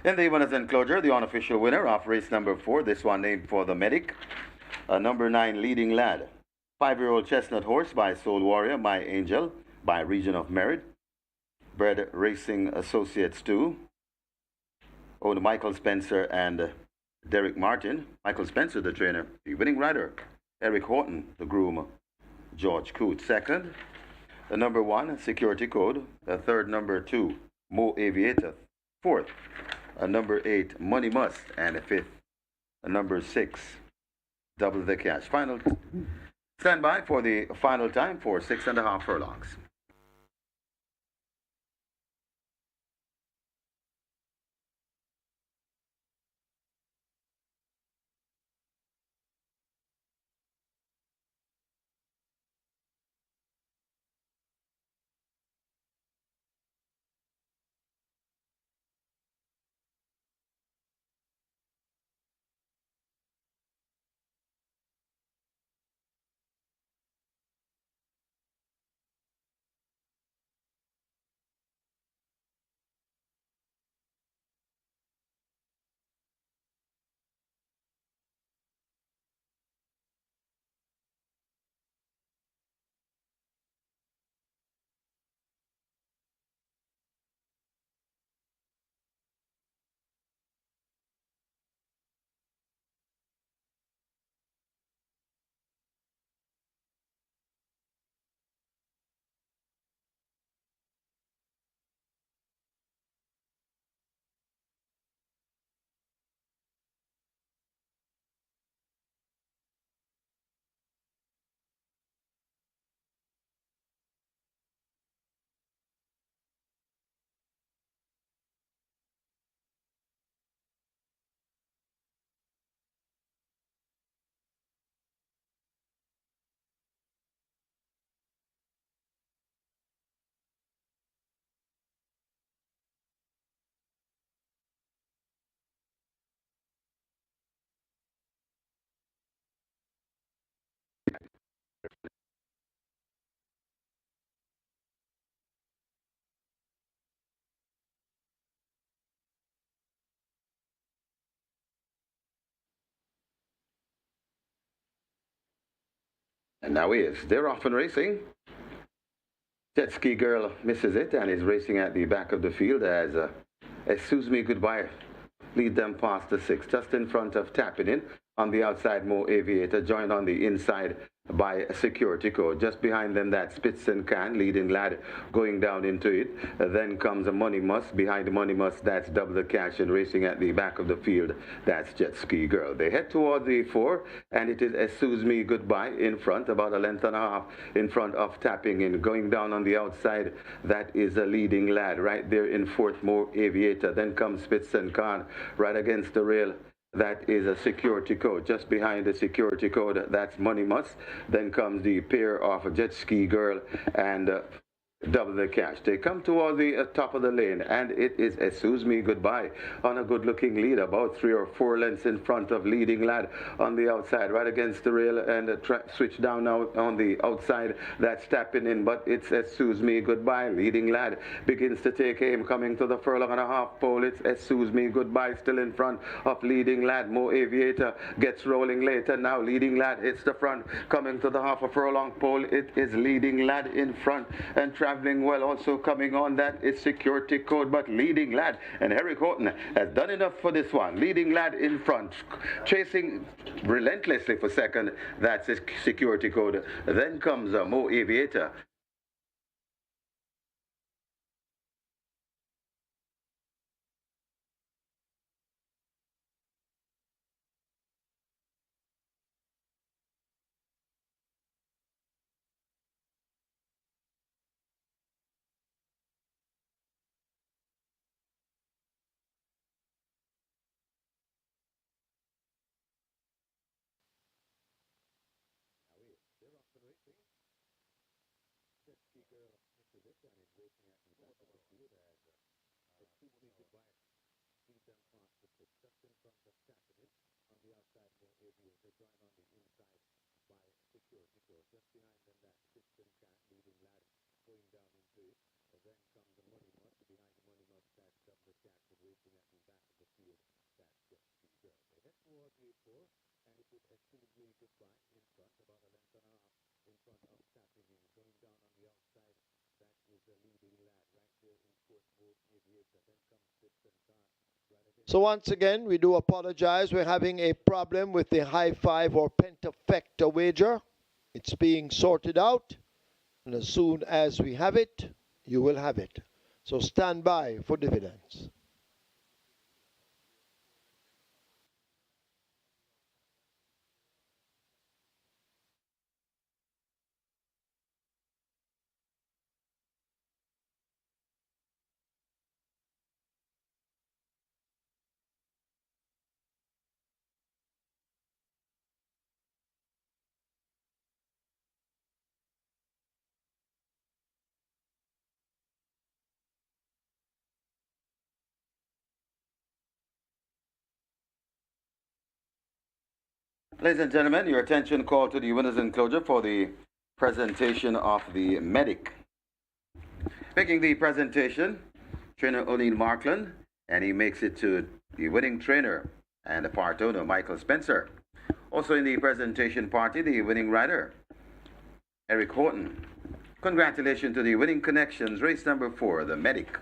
S2: In the winners enclosure, the unofficial winner of race number 4, this one named for the medic, number 9 Leading Lad. 5-year-old chestnut horse by Soul Warrior, My Angel, by Region of Merit. Bred Racing Associates 2. Owned Michael Spencer and Derek Martin. Michael Spencer, the trainer. The winning rider, Eric Horton, the groom, George Coote. Second, the number 1, Security Code. The third, number 2, Mo Aviator. Fourth, number 8, Money Must. And the fifth, number 6, Double the Cash. Final stand by for the final time for 6.5 furlongs. And now he is. They're off and racing. Jet Ski Girl misses it and is racing at the back of the field as Suze Goodbye lead them past the 6, just in front of Tapping In. On the outside, Mo Aviator, joined on the inside by Security Code. Just behind them, that Spitz and Can, Leading Lad, going down into it. Then comes a Money Must. Behind the Money Must, that's Double the Cash, and racing at the back of the field, that's Jet Ski Girl. They head toward the 4, and it is Excuse Me Goodbye in front, about a length and a half in front of Tapping In. Going down on the outside, that is a Leading Lad. Right there in 4th, Mo Aviator. Then comes Spitz and Can, right against the rail. That is a Security Code. Just behind the Security Code, that's Money Must. Then comes the pair of Jet Ski Girl and Double the Cash. They come toward the top of the lane, and it is Excuse Me Goodbye on a good-looking lead, about 3 or 4 lengths in front of Leading Lad on the outside, right against the rail, and switch down now on the outside. That's Tapping In, but it's Excuse Me Goodbye. Leading Lad begins to take aim, coming to the furlong and a half pole. It's Excuse Me Goodbye still in front of Leading Lad. Mo Aviator gets rolling later. Now Leading Lad hits the front, coming to the half a furlong pole. It is Leading Lad in front and traveling well. Also coming on, that is Security Code, but Leading Lad and Eric Horton has done enough for this one. Leading Lad in front, chasing relentlessly for second, that's Security Code. Then comes Mo Aviator.
S1: So once again, we do apologize. We're having a problem with the high five or pentafecta wager. It's being sorted out, and as soon as we have it, you will have it. So stand by for dividends.
S2: Ladies and gentlemen, your attention called to the winners enclosure for the presentation of the medic. Making the presentation, trainer O'Neill Markland, and he makes it to the winning trainer and the part owner, Michael Spencer. Also in the presentation party, the winning rider, Eric Horton. Congratulations to the winning connections, race number 4, the medic.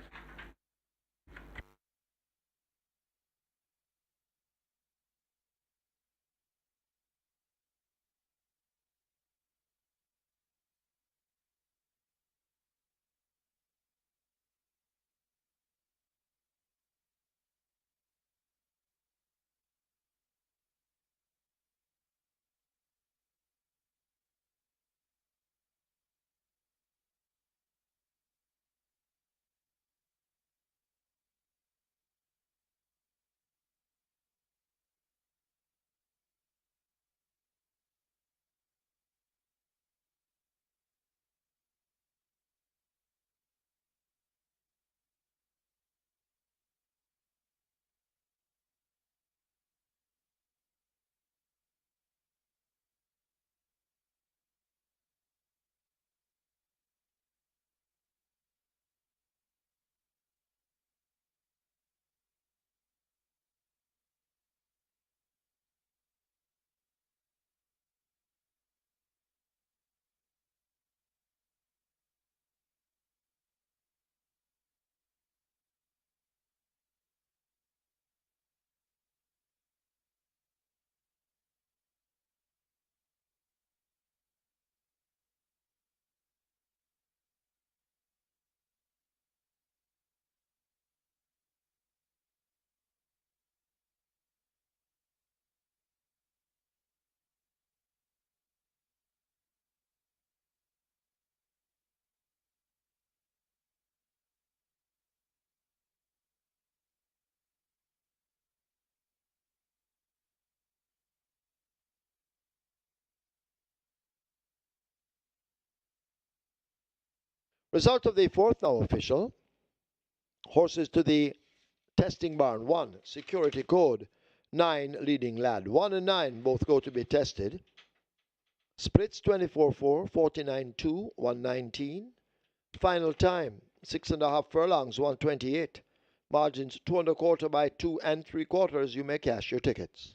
S1: Result of the fourth now official. Horses to the testing barn. 1, security code 9, leading lad. 1 and 9 both go to be tested. Splits 24-4, 49-2, 119. Final time 6.5 furlongs, 128. Margins 2 1/4 by 2 3/4. You may cash your tickets.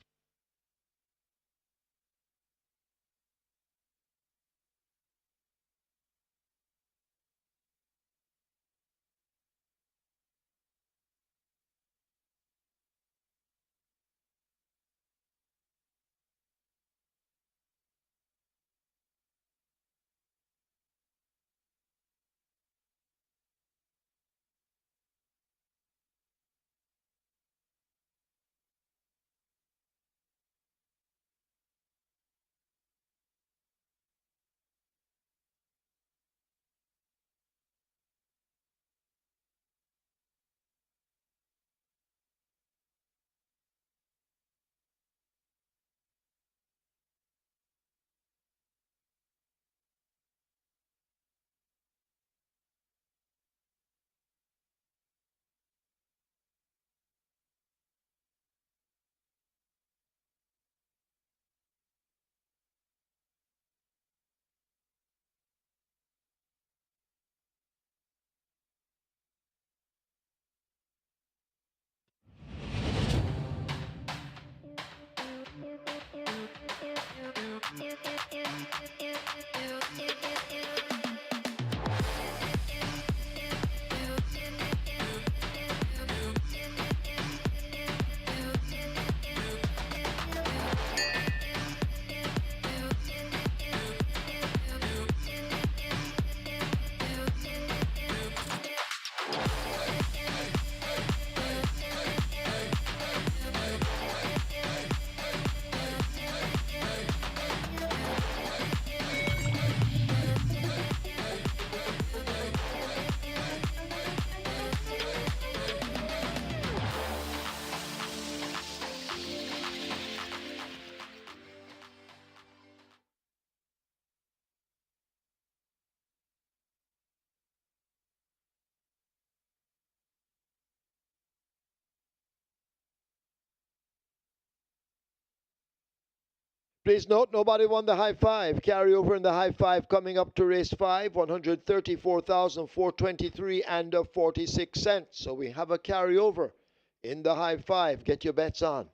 S1: Please note, nobody won the high five. Carryover in the high five coming up to race 5, 134,423 and 46 cents. So we have a carryover in the high five. Get your bets on.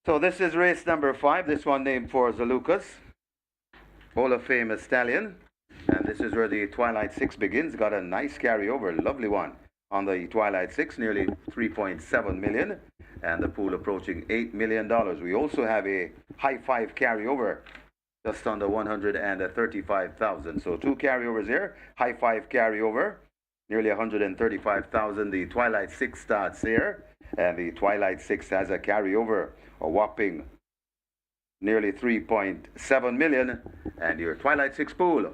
S2: So this is race number 5. This one named for Zalukas, Hall of Fame stallion. And this is where the Twilight 6 begins. Got a nice carryover, lovely one on the Twilight 6, nearly 3.7 million. And the pool approaching $8 million. We also have a high 5 carryover, just under 135,000. So 2 carryovers here, high 5 carryover, nearly 135,000. The Twilight 6 starts here, and the Twilight 6 has a carryover, a whopping nearly 3.7 million. And your Twilight 6 pool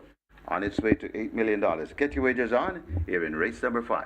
S2: on its way to $8 million. Get your wagers on here in race number 5.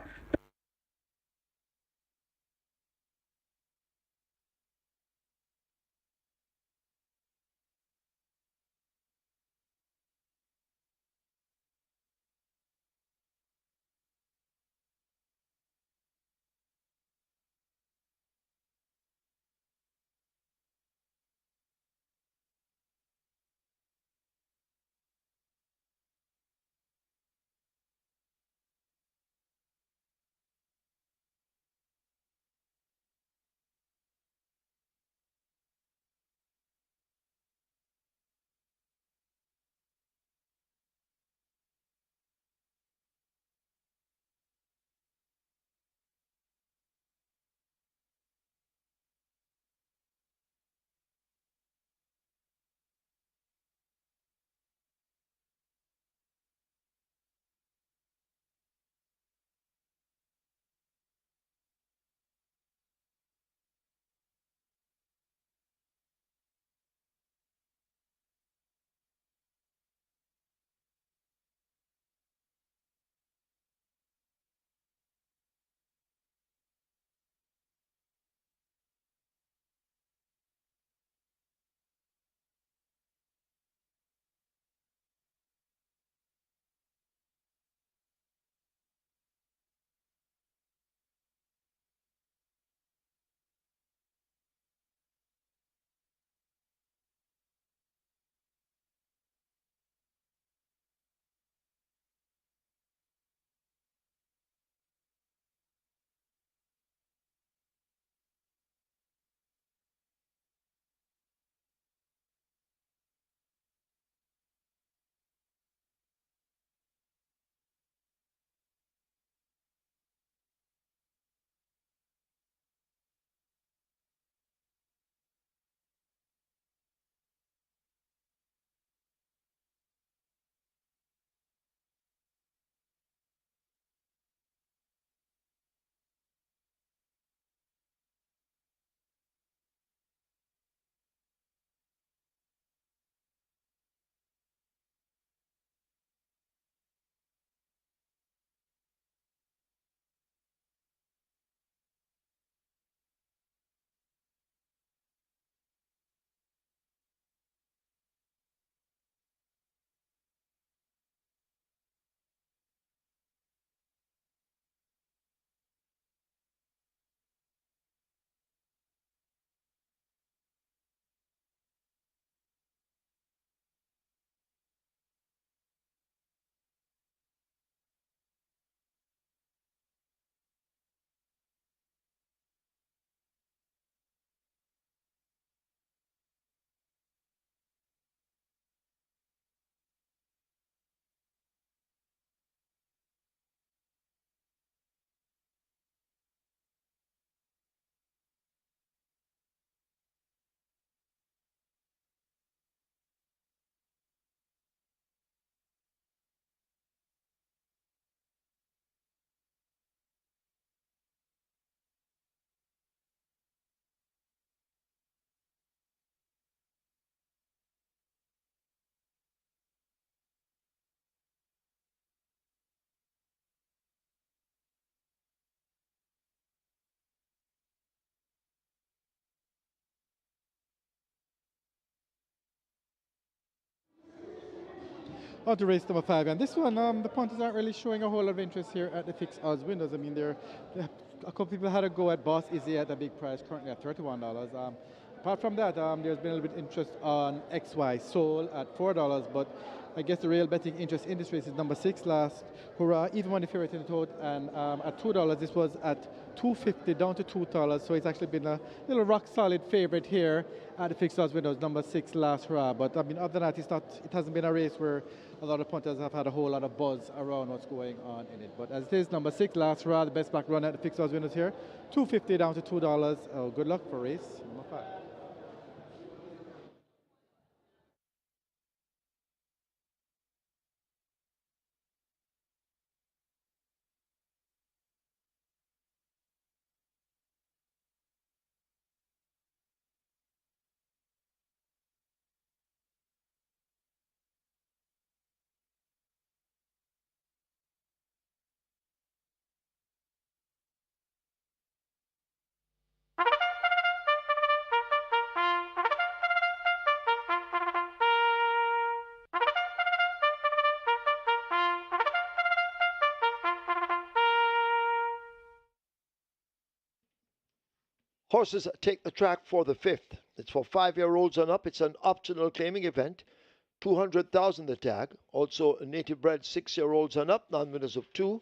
S4: On to race number 5, and this one, the punters aren't really showing a whole lot of interest here at the fixed odds windows. I mean, a couple people had a go at Boss Izzy at a big price, currently at $31. Apart from that, there's been a little bit of interest on XY Soul at $4, but I guess the real betting interest in this race is number 6, Last Hurrah, even when the favorite in the tote, and at $2, this was at $2.50 down to $2, so it's actually been a little rock solid favorite here at the fixed odds windows, number 6, Last Hurrah. But I mean, other than that, it hasn't been a race where a lot of punters have had a whole lot of buzz around what's going on in it. But as it is, number 6, Last Hurrah, the best back run at the fixed odds windows here, $2.50 down to $2. Oh, good luck for race number 5.
S1: Horses take the track for the 5th. It's for 5-year-olds and up. It's an optional claiming event. 200,000 the tag. Also a native bred 6-year-olds and up, non-winners of 2.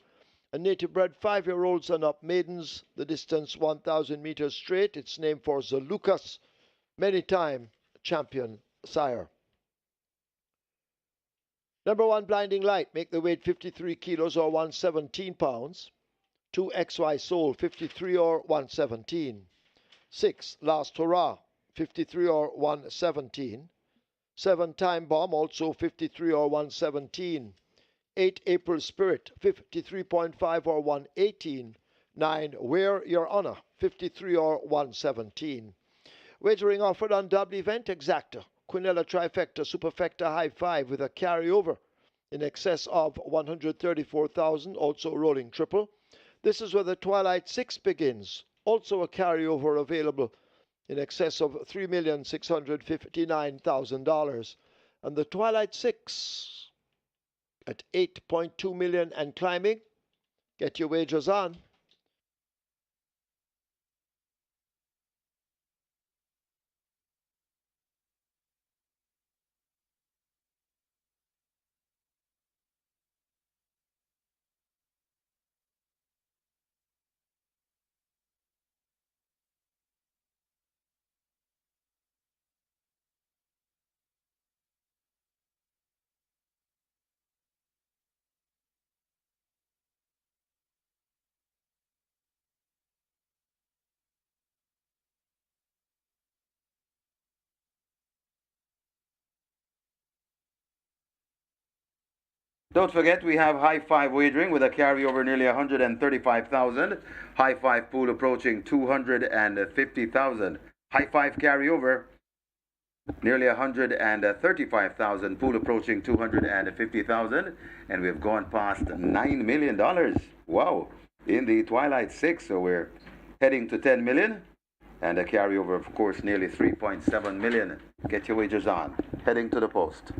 S1: A native bred 5-year-olds and up maidens. The distance 1,000 meters straight. It's named for Zalukas, many-time champion sire. Number 1, Blinding Light. Make the weight 53 kilos or 117 pounds. 2, XY Soul, 53 or 117. 6, Last Hurrah, 53 or 117. 7, Time Bomb, also 53 or 117. 8, April Spirit, 53.5 or 118. 9, Wear Your Honor, 53 or 117. Wagering offered on double event exacta. Quinella Trifecta Superfecta High 5 with a carryover in excess of 134,000, also rolling triple. This is where the Twilight 6 begins. Also a carryover available in excess of $3,659,000. And the Twilight 6 at 8.2 million and climbing. Get your wagers on.
S2: Don't forget, we have high five wagering with a carryover nearly 135,000. High five pool approaching 250,000. High five carryover nearly 135,000. Pool approaching 250,000. And we've gone past $9 million. Wow. In the Twilight 6. So we're heading to 10 million. And a carryover, of course, nearly 3.7 million. Get your wagers on. Heading to the post.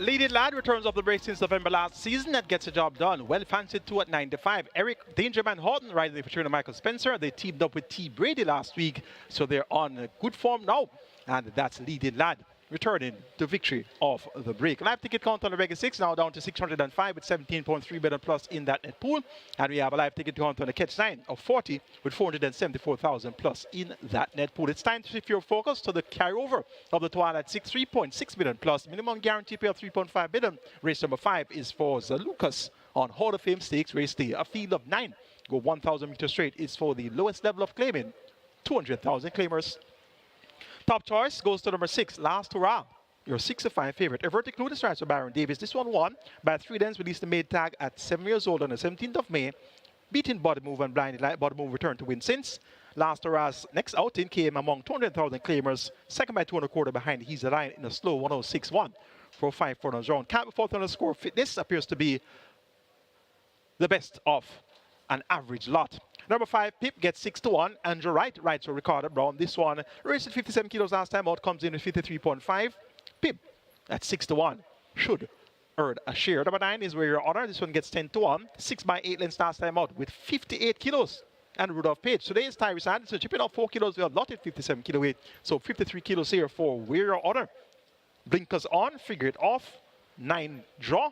S3: Leading lad returns off the break since November last season. That gets the job done. Well fancied 2 at 9-5. Eric Dangerman Horton riding the return of Michael Spencer. They teamed up with T. Brady last week, so they're on good form now. And that's leading lad returning to victory of the break. Live ticket count on the Reggae 6 now down to 605 with 17.3 billion plus in that net pool. And we have a live ticket count on the Catch 9 of 40 with 474,000 plus in that net pool. It's time to shift your focus to the carryover of the Twilight 6, 3.6 billion plus. Minimum guarantee pay of 3.5 billion. Race number 5 is for Zalukas on Hall of Fame Stakes Race Day. A field of 9 go 1,000 meters straight is for the lowest level of claiming. 200,000 claimers. Top choice goes to number 6, Last Hurrah. Your 6-5 favorite. A vertic notice rides for Baron Davis. This one won by 3 lengths, released the maid tag at 7 years old on the 17th of May. Beating Body Move and Blinded Light. Body Move returned to win since. Last Hurrah's next outing came among 200,000 claimers. Second by 2.25 behind He's a Lion in a slow 106.1 for 5 furlongs round. Can't be fourth on the score. Fitness appears to be the best of an average lot. Number 5, Pip gets 6-1. Andrew Wright rides for Ricardo Brown. This one raced at 57 kilos last time out, comes in with 53.5. Pip at 6-1 should earn a share. Number 9 is Where Your Honor. This one gets 10-1. 6 by 8 lengths last time out with 58 kilos. And Rudolph Page. Today is Tyrese Anderson chipping off 4 kilos. We have allotted 57 kilo weight. So 53 kilos here for Where Your Honor. Blinkers on, figure it off. 9 draw.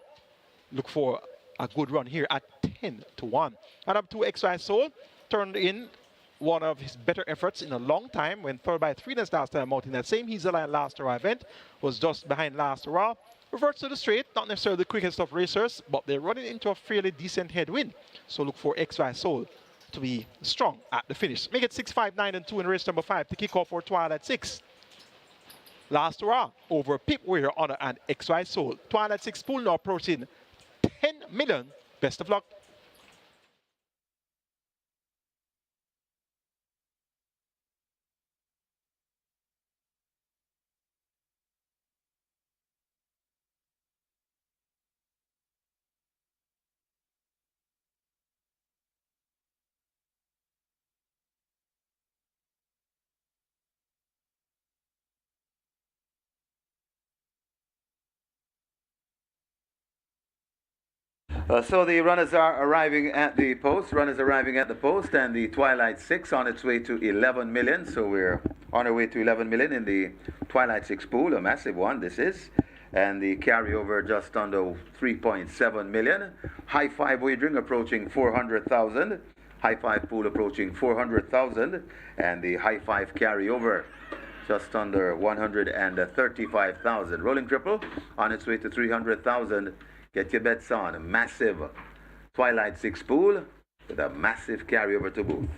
S3: Look for a good run here at 10-1. And up to XY Soul turned in one of his better efforts in a long time when third by 3 lengths last time out in that same He's a Lion Last Hurrah event. Was just behind Last Hurrah. Reverts to the straight, not necessarily the quickest of racers, but they're running into a fairly decent headwind. So look for XY Soul to be strong at the finish. Make it 6, 5, 9, and 2 in race number 5 to kick off for Twilight 6. Last Hurrah over Pip Where Your Honor and XY Soul. Twilight 6 pool now approaching 10 million. Best of luck.
S2: So the runners are arriving at the post. Runners arriving at the post, and the Twilight 6 on its way to 11 million. So we're on our way to 11 million in the Twilight 6 pool, a massive one this is. And the carryover just under 3.7 million. High 5 wagering approaching 400,000. High 5 pool approaching 400,000. And the High 5 carryover just under 135,000. Rolling triple on its way to 300,000. Get your bets on. A massive Twilight 6 pool with a massive carryover to boot.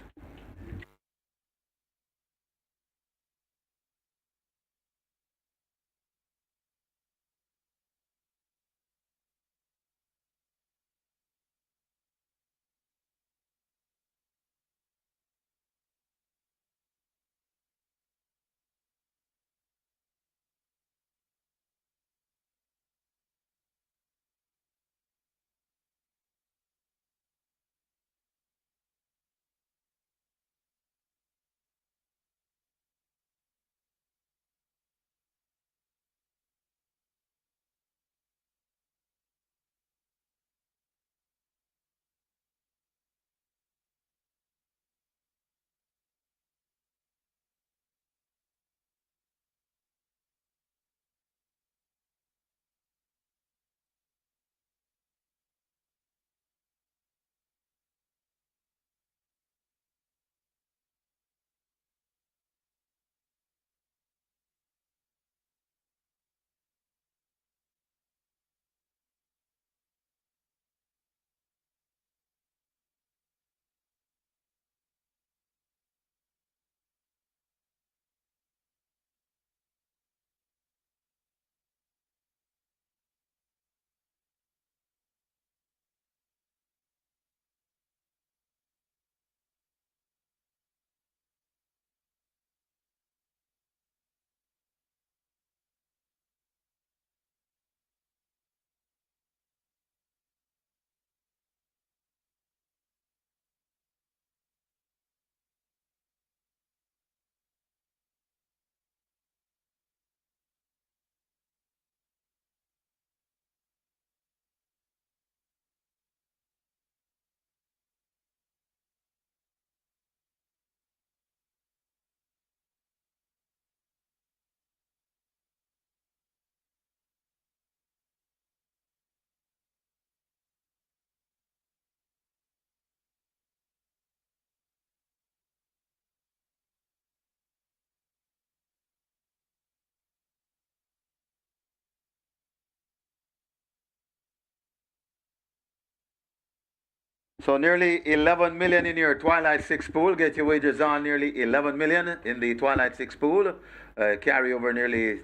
S2: So nearly 11 million in your Twilight 6 pool. Get your wagers on. Nearly 11 million in the Twilight 6 pool. Carry over nearly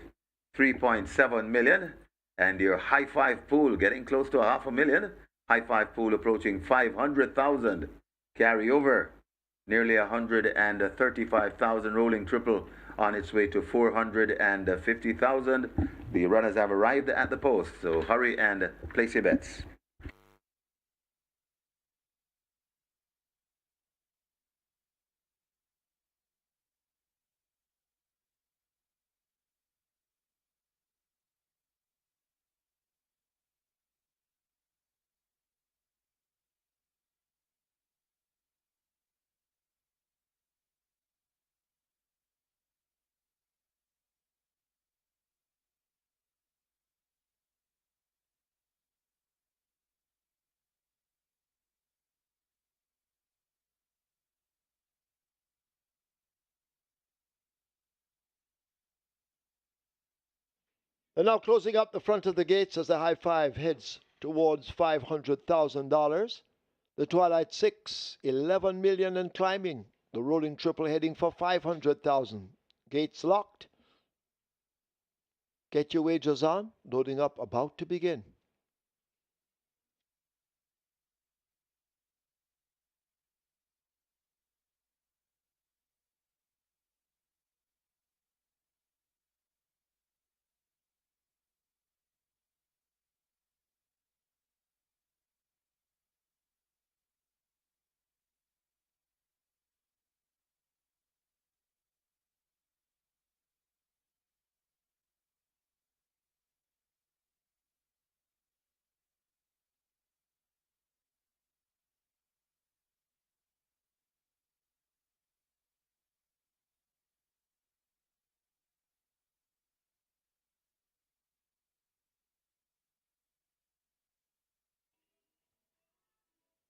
S2: 3.7 million. And your High Five pool getting close to $500,000. High Five pool approaching 500,000. Carry over nearly 135,000. Rolling triple on its way to 450,000. The runners have arrived at the post. So hurry and place your bets.
S1: And now closing up the front of the gates as the High Five heads towards $500,000. The Twilight 6, 11 million and climbing. The Rolling Triple heading for 500,000. Gates locked. Get your wagers on. Loading up, about to begin.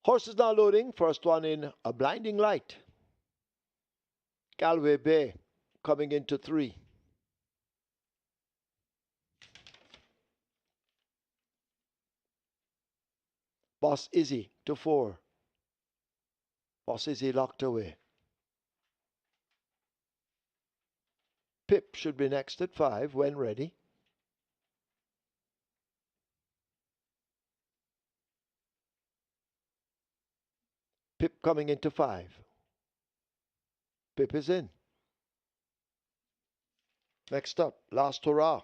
S1: Horses now loading. First one in, a blinding light. Galway Bay coming into 3. Boss Izzy to 4. Boss Izzy locked away. Pip should be next at 5 when ready. Pip coming into 5. Pip is in. Next up, Last Hurrah,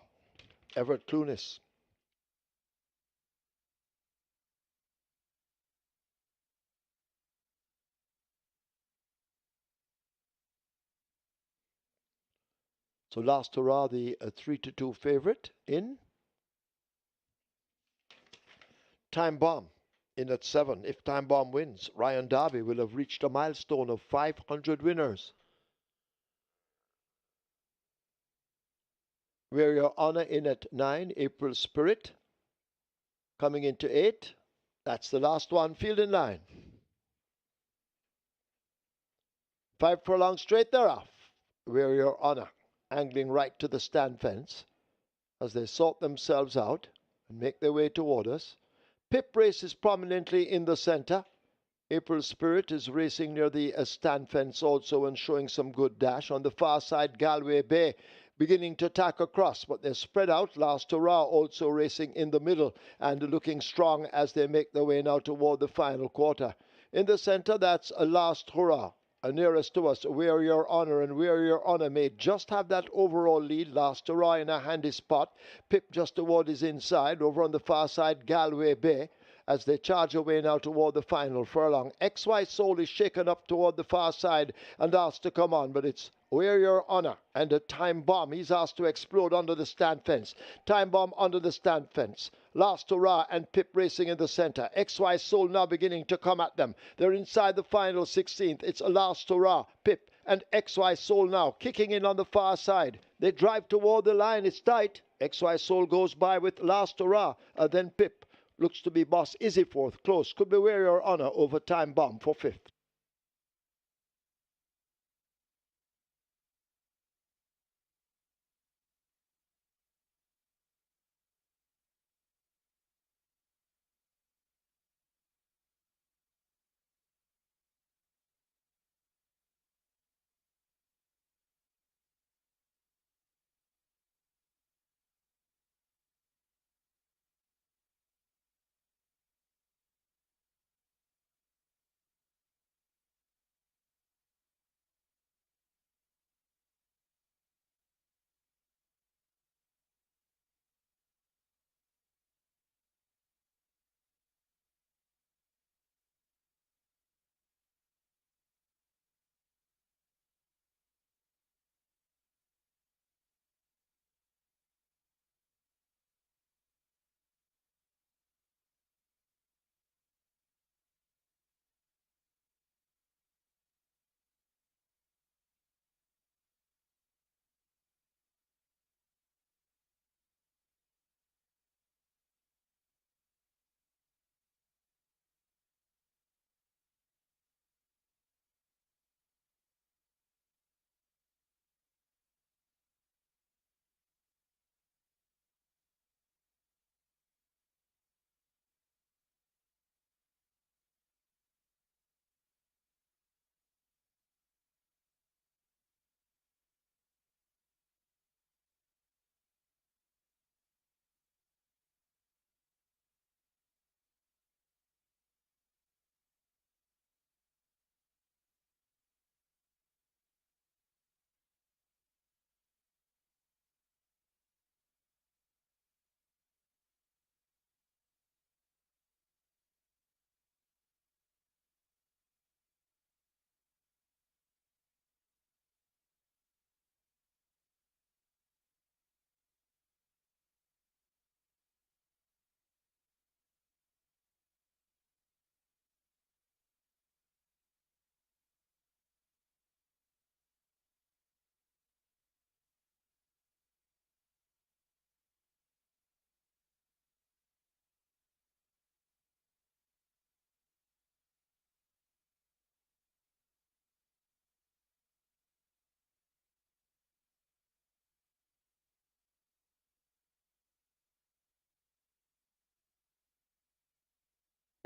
S1: Everett Clunis. So Last Hurrah, the 3-2 favorite in. Time Bomb in at 7. If Time Bomb wins, Ryan Darby will have reached a milestone of 500 winners. Wear Your Honor in at 9. April Spirit coming into 8. That's the last one. Field in line. 5 furlongs straight, they're off. Wear Your Honor angling right to the stand fence as they sort themselves out and make their way toward us. Pip races prominently in the center. April Spirit is racing near the stand fence also and showing some good dash. On the far side, Galway Bay beginning to tack across, but they're spread out. Last Hurrah also racing in the middle and looking strong as they make their way now toward the final quarter. In the center, that's a Last Hurrah. Nearest to us, Wear Your Honor, and Wear Your Honor may just have that overall lead. Last Hurrah in a handy spot. Pip just toward his inside. Over on the far side, Galway Bay as they charge away now toward the final furlong. XY Soul is shaken up toward the far side and asked to come on, but it's Wear Your Honor and a Time Bomb. He's asked to explode under the stand fence. Time Bomb under the stand fence. Last Hurrah and Pip racing in the center. XY Soul now beginning to come at them. They're inside the final 16th. It's a Last Hurrah, Pip and XY Soul now kicking in on the far side. They drive toward the line. It's tight. XY Soul goes by with Last Hurrah. Then Pip. Looks to be Boss Izzy fourth. Close. Could be Wear Your Honor over Time Bomb for 5th.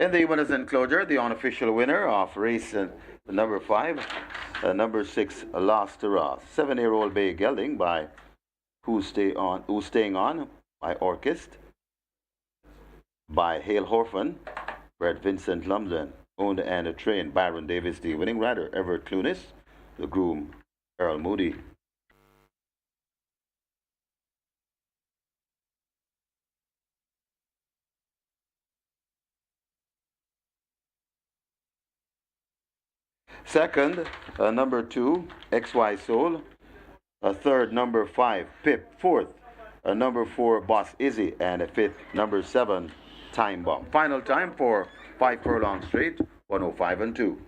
S2: In the winners enclosure, the unofficial winner of race number 5, number 6, Lost to Ross. 7-year-old Bay Gelding by Who's Staying On by Orchist, by Hale Horfan, bred Vincent Lumsden, owned and trained Byron Davis, the winning rider, Everett Clunis, the groom, Earl Moody. Second, number 2, XY Soul. Third, number 5, Pip. Fourth, number 4, Boss Izzy. And fifth, number 7, Time Bomb. Final time for 5 furlong straight, 105 and 2.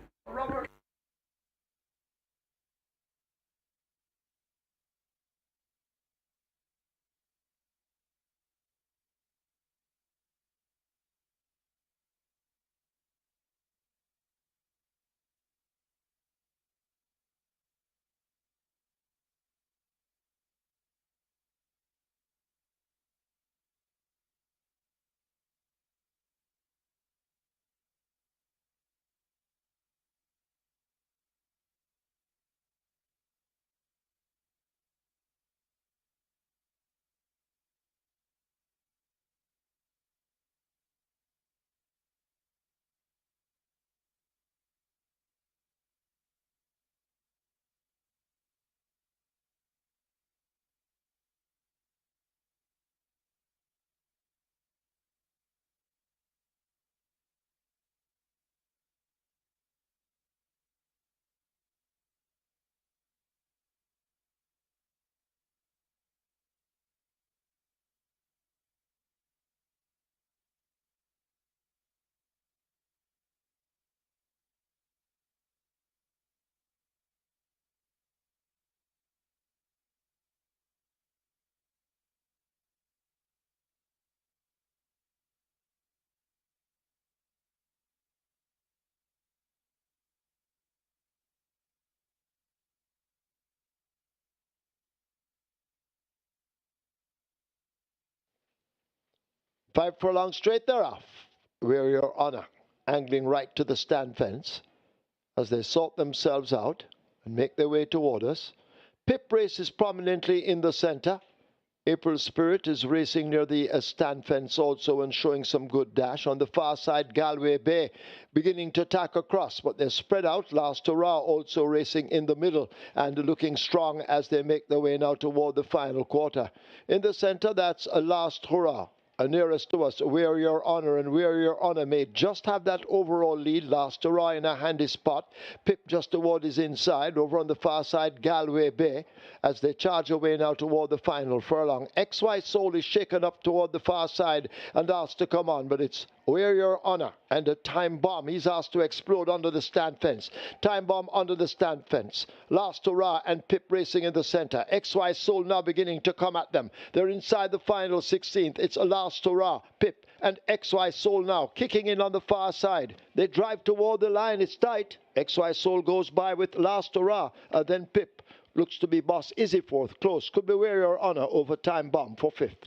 S1: 5 furlong straight, they're off. We're Your Honor, angling right to the stand fence as they sort themselves out and make their way toward us. Pip races prominently in the center. April Spirit is racing near the stand fence also and showing some good dash. On the far side, Galway Bay beginning to tack across, but they're spread out. Last Hurrah also racing in the middle and looking strong as they make their way now toward the final quarter. In the center, that's a Last Hurrah. Nearest to us, We're Your Honor, and We're Your Honor may just have that overall lead. Last Hurrah in a handy spot. Pip just toward his inside. Over on the far side, Galway Bay, as they charge away now toward the final furlong. XY Soul is shaken up toward the far side and asked to come on, but it's We're Your Honor and a Time Bomb. He's asked to explode under the stand fence. Time Bomb under the stand fence. Last Hurrah and Pip racing in the center. XY Soul now beginning to come at them. They're inside the final 16th. It's a Last Hurrah, Pip and XY Soul now kicking in on the far side. They drive toward the line. It's tight. XY Soul goes by with Last Hurrah. Then Pip looks to be Boss Izzy fourth. Close. Could be We're Your Honor over Time Bomb for fifth.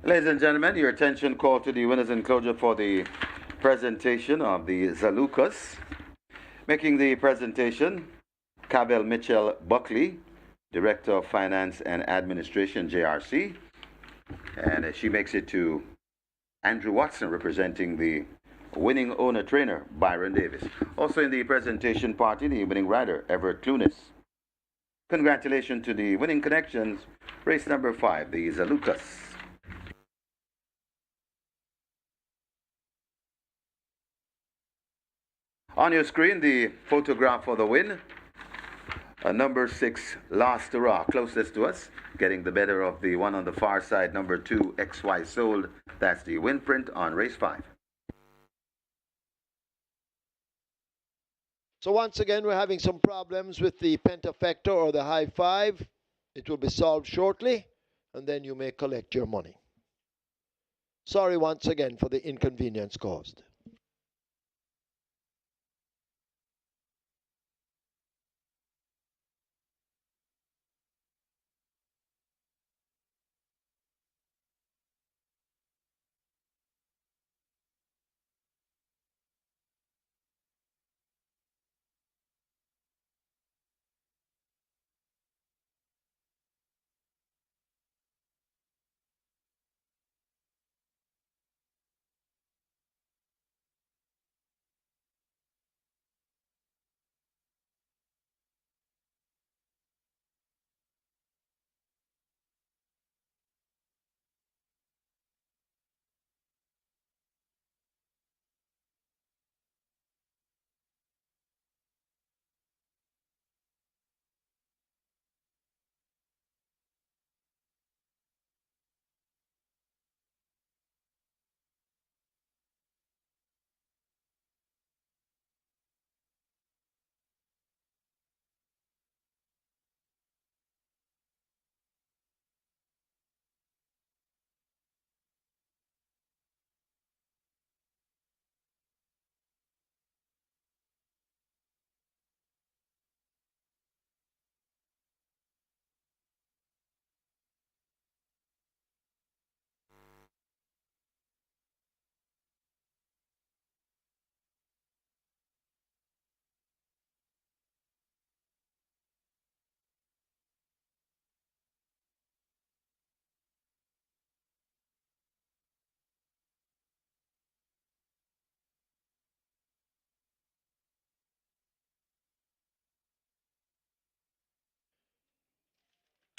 S2: Ladies and gentlemen, your attention called to the winners enclosure for the presentation of the Zalukas. Making the presentation, Cabell Mitchell Buckley, Director of Finance and Administration, JRC. And she makes it to Andrew Watson, representing the winning owner-trainer, Byron Davis. Also in the presentation party, the winning rider, Everett Clunis. Congratulations to the winning connections, race number 5, the Zalukas. On your screen, the photograph for the win. Number 6, Last Hurrah, closest to us, getting the better of the one on the far side, number 2, XY Sold. That's the win print on race 5.
S1: So once again, we're having some problems with the pentafector or the high 5. It will be solved shortly, and then you may collect your money. Sorry once again for the inconvenience caused.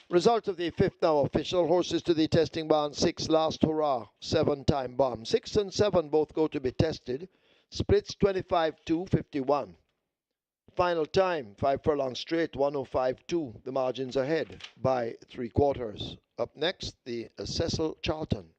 S1: Result of the 5th now official. Horses to the testing barn. 6, Last Hurrah. 7, Time Bomb. 6 and 7 both go to be tested. Splits 25-2, 51. Final time, 5 furlong straight, 105.2. The margin's ahead by 3/4. Up next, the Cecil Charlton.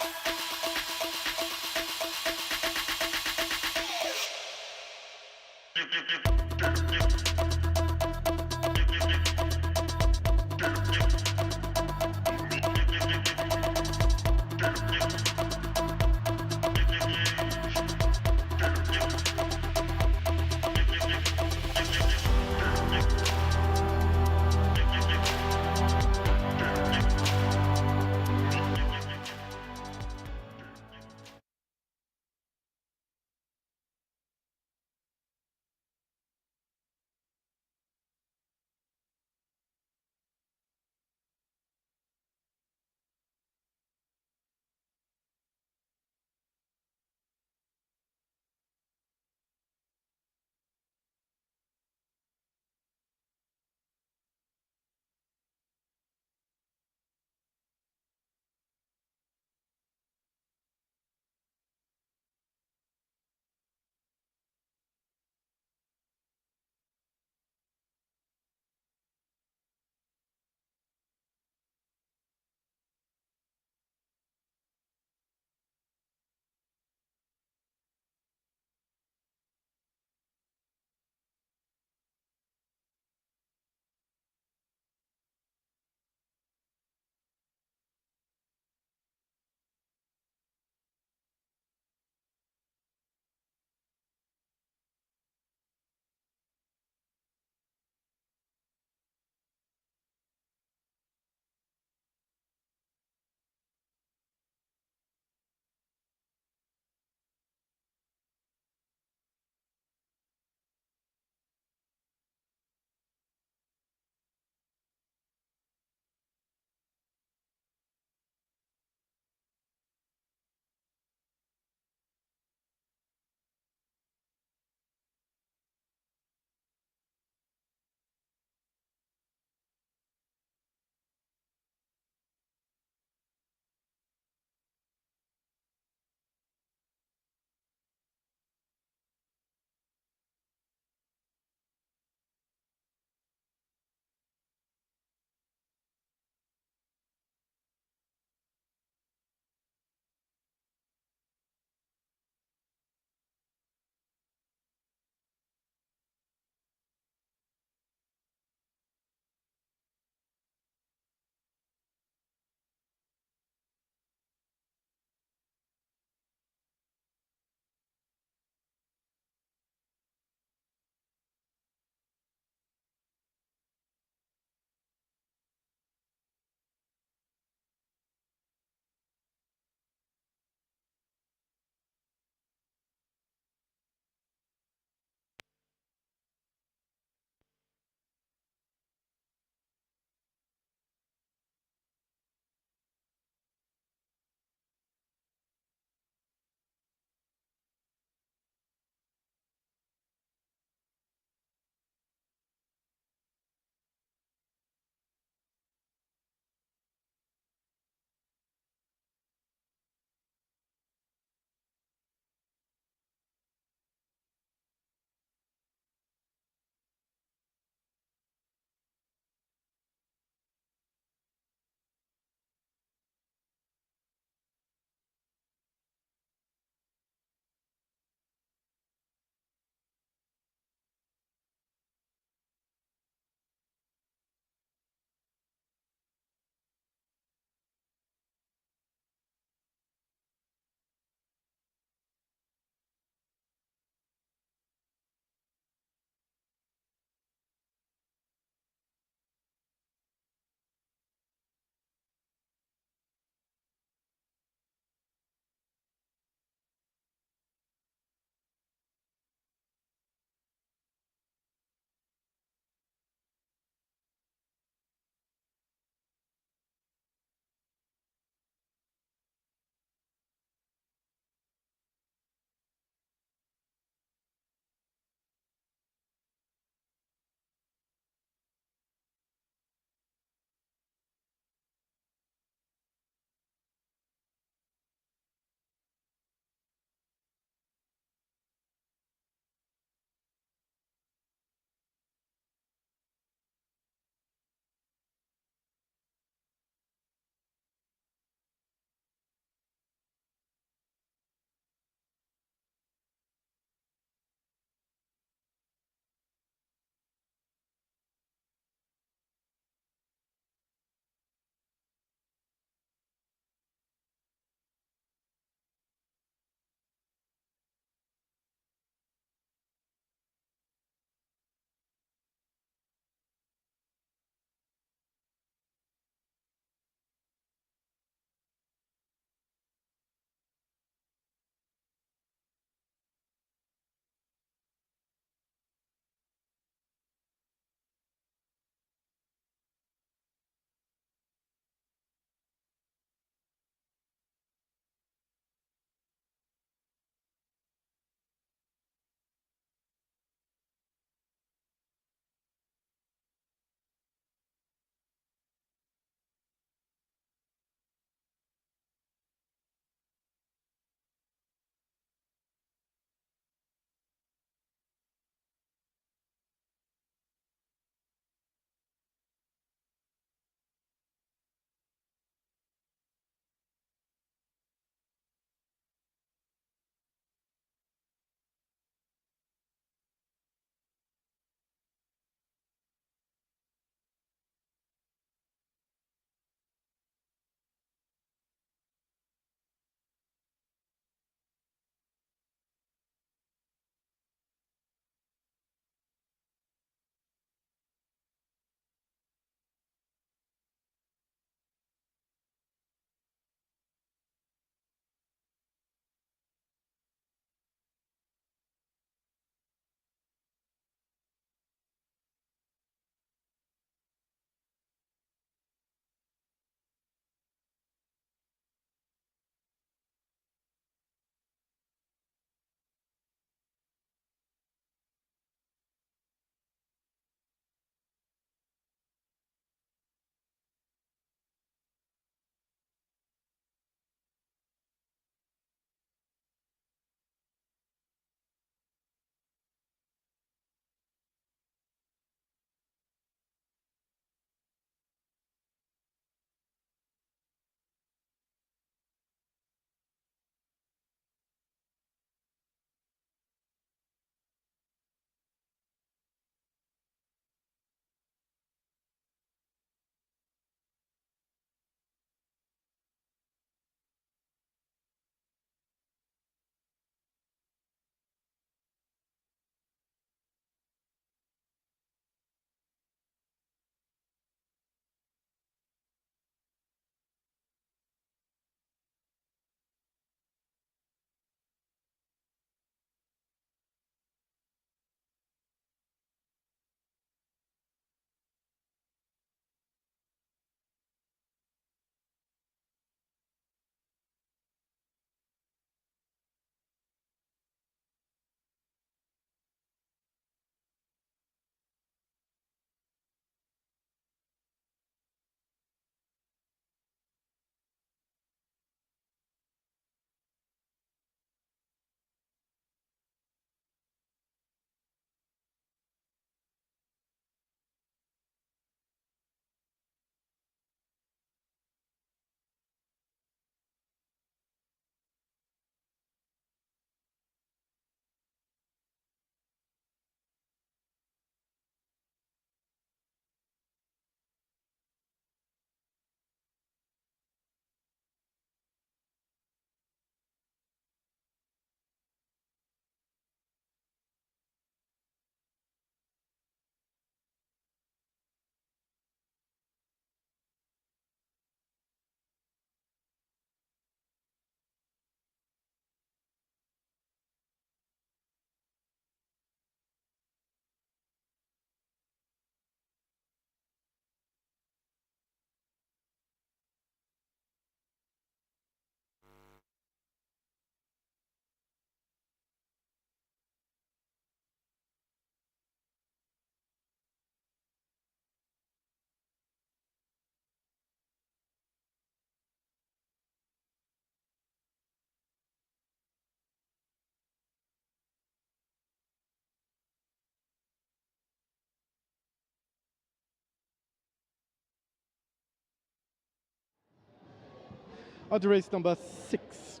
S4: On to race number 6.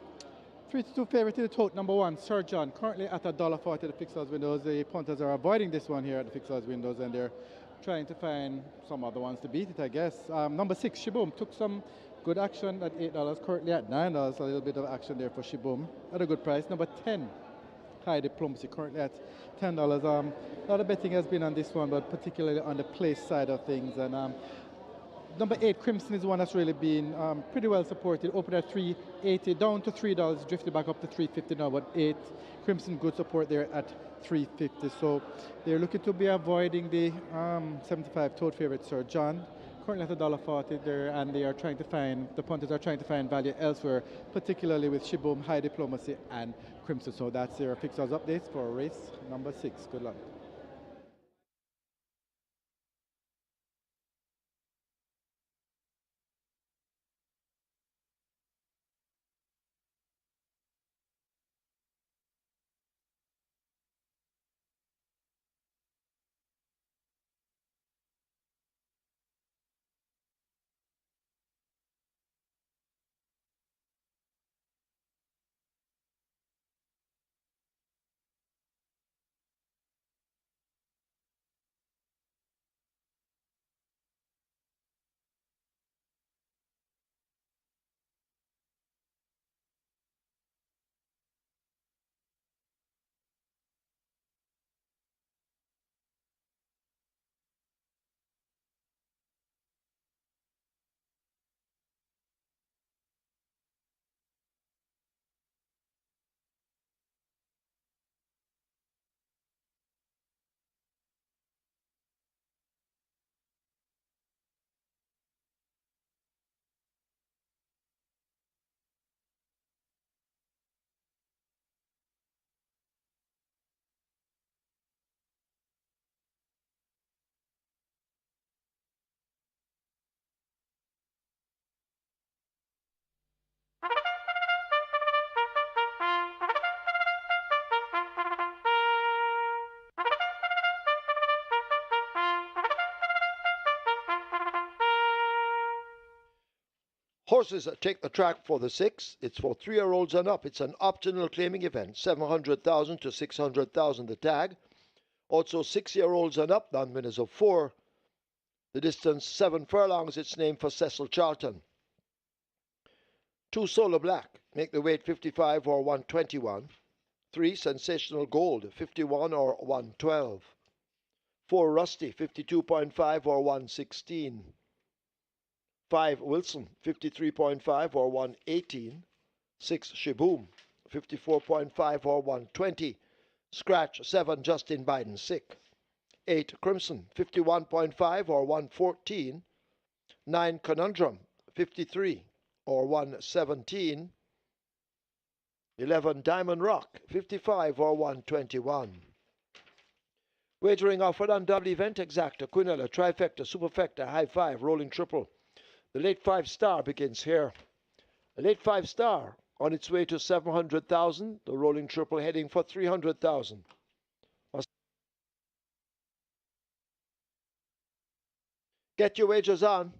S4: 3-2 favorite in the tote, number 1, Sir John, currently at $1.40 at the fixed odds windows. The punters are avoiding this one here at the fixed odds windows, and they're trying to find some other ones to beat it, I guess. Number 6, Shiboom, took some good action at $8, currently at $9. A little bit of action there for Shiboom at a good price. Number 10, High Diplomacy, currently at $10. A lot of betting has been on this one, but particularly on the place side of things. And number 8, Crimson, is one that's really been pretty well supported. Opened at $3.80, down to $3, drifted back up to $3.50 now, but 8, Crimson, good support there at $3.50. So they're looking to be avoiding the 75 tote favorite, Sir John, currently at $1.40 there, and they are trying to find, the punters are trying to find value elsewhere, particularly with Shiboom, High Diplomacy, and Crimson. So that's their fixed odds updates for race number 6. Good luck.
S1: Horses that take the track for the 6. It's for 3-year-olds and up. It's an optional claiming event. 700,000 to 600,000 the tag. Also 6-year-olds and up, non-winners of 4. The distance 7 furlongs. It's named for Cecil Charlton. 2, Solar Black, make the weight 55 or 121. 3, Sensational Gold, 51 or 112. 4, Rusty, 52.5 or 116. 5, Wilson, 53.5 or 118. 6, Shiboom, 54.5 or 120. Scratch 7, Justin Biden, sick. 8, Crimson, 51.5 or 114. 9, Conundrum, 53 or 117. 11, Diamond Rock, 55 or 121. Wagering offered on double event, exacta, quinella, trifecta, superfecta, high 5, rolling triple. The late 5 star begins here. The late 5 star on its way to 700,000. The rolling triple heading for 300,000. Get your wagers on.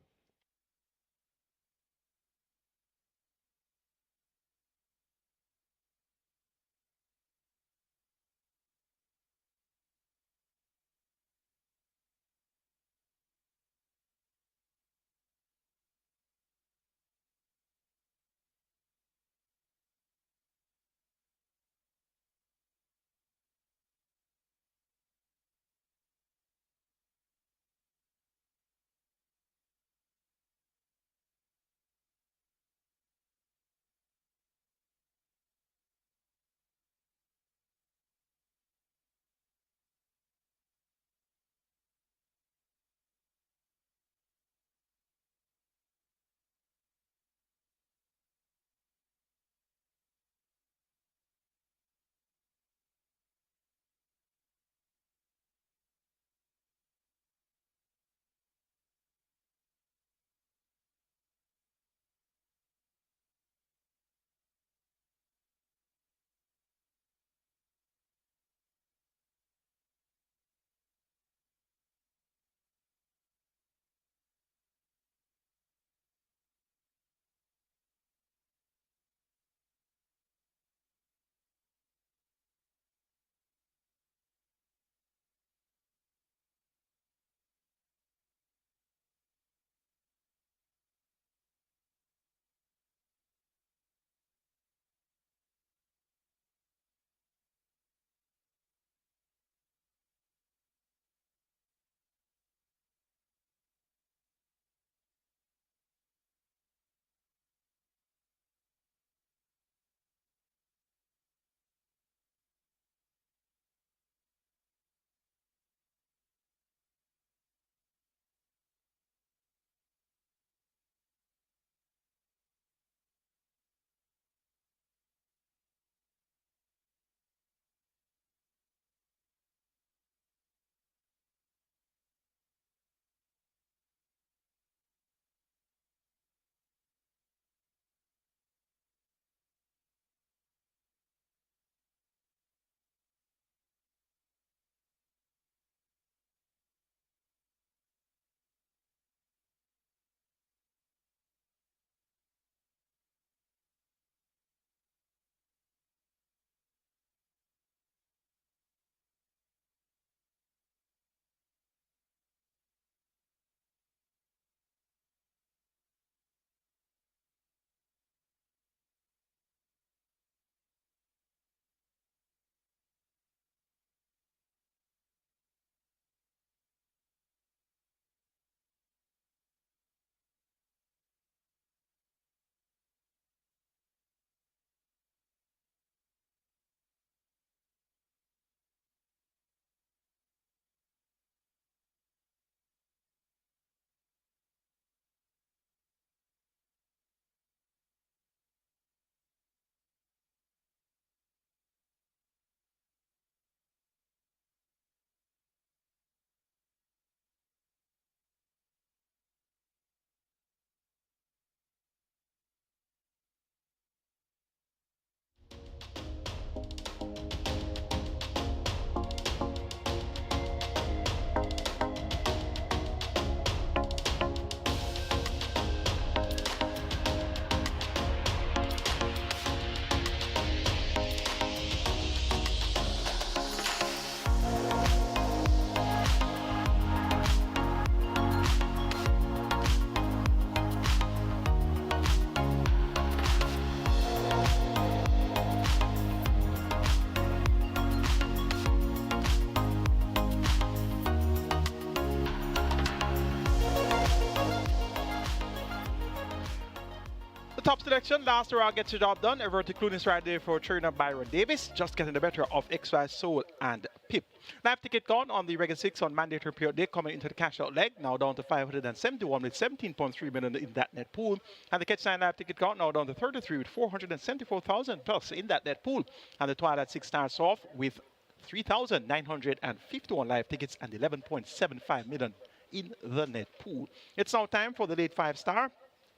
S3: Top selection, last hurrah gets the job done. Ever including right there for trainer Byron Davis, just getting the better of XY Soul and Pip. Live ticket count on the Reggae 6 on mandatory period day coming into the cash out leg, now down to 571 with 17.3 million in that net pool. And the catch 9 live ticket count now down to 33 with 474,000 plus in that net pool. And the Twilight 6 starts off with 3,951 live tickets and 11.75 million in the net pool. It's now time for the late 5-star.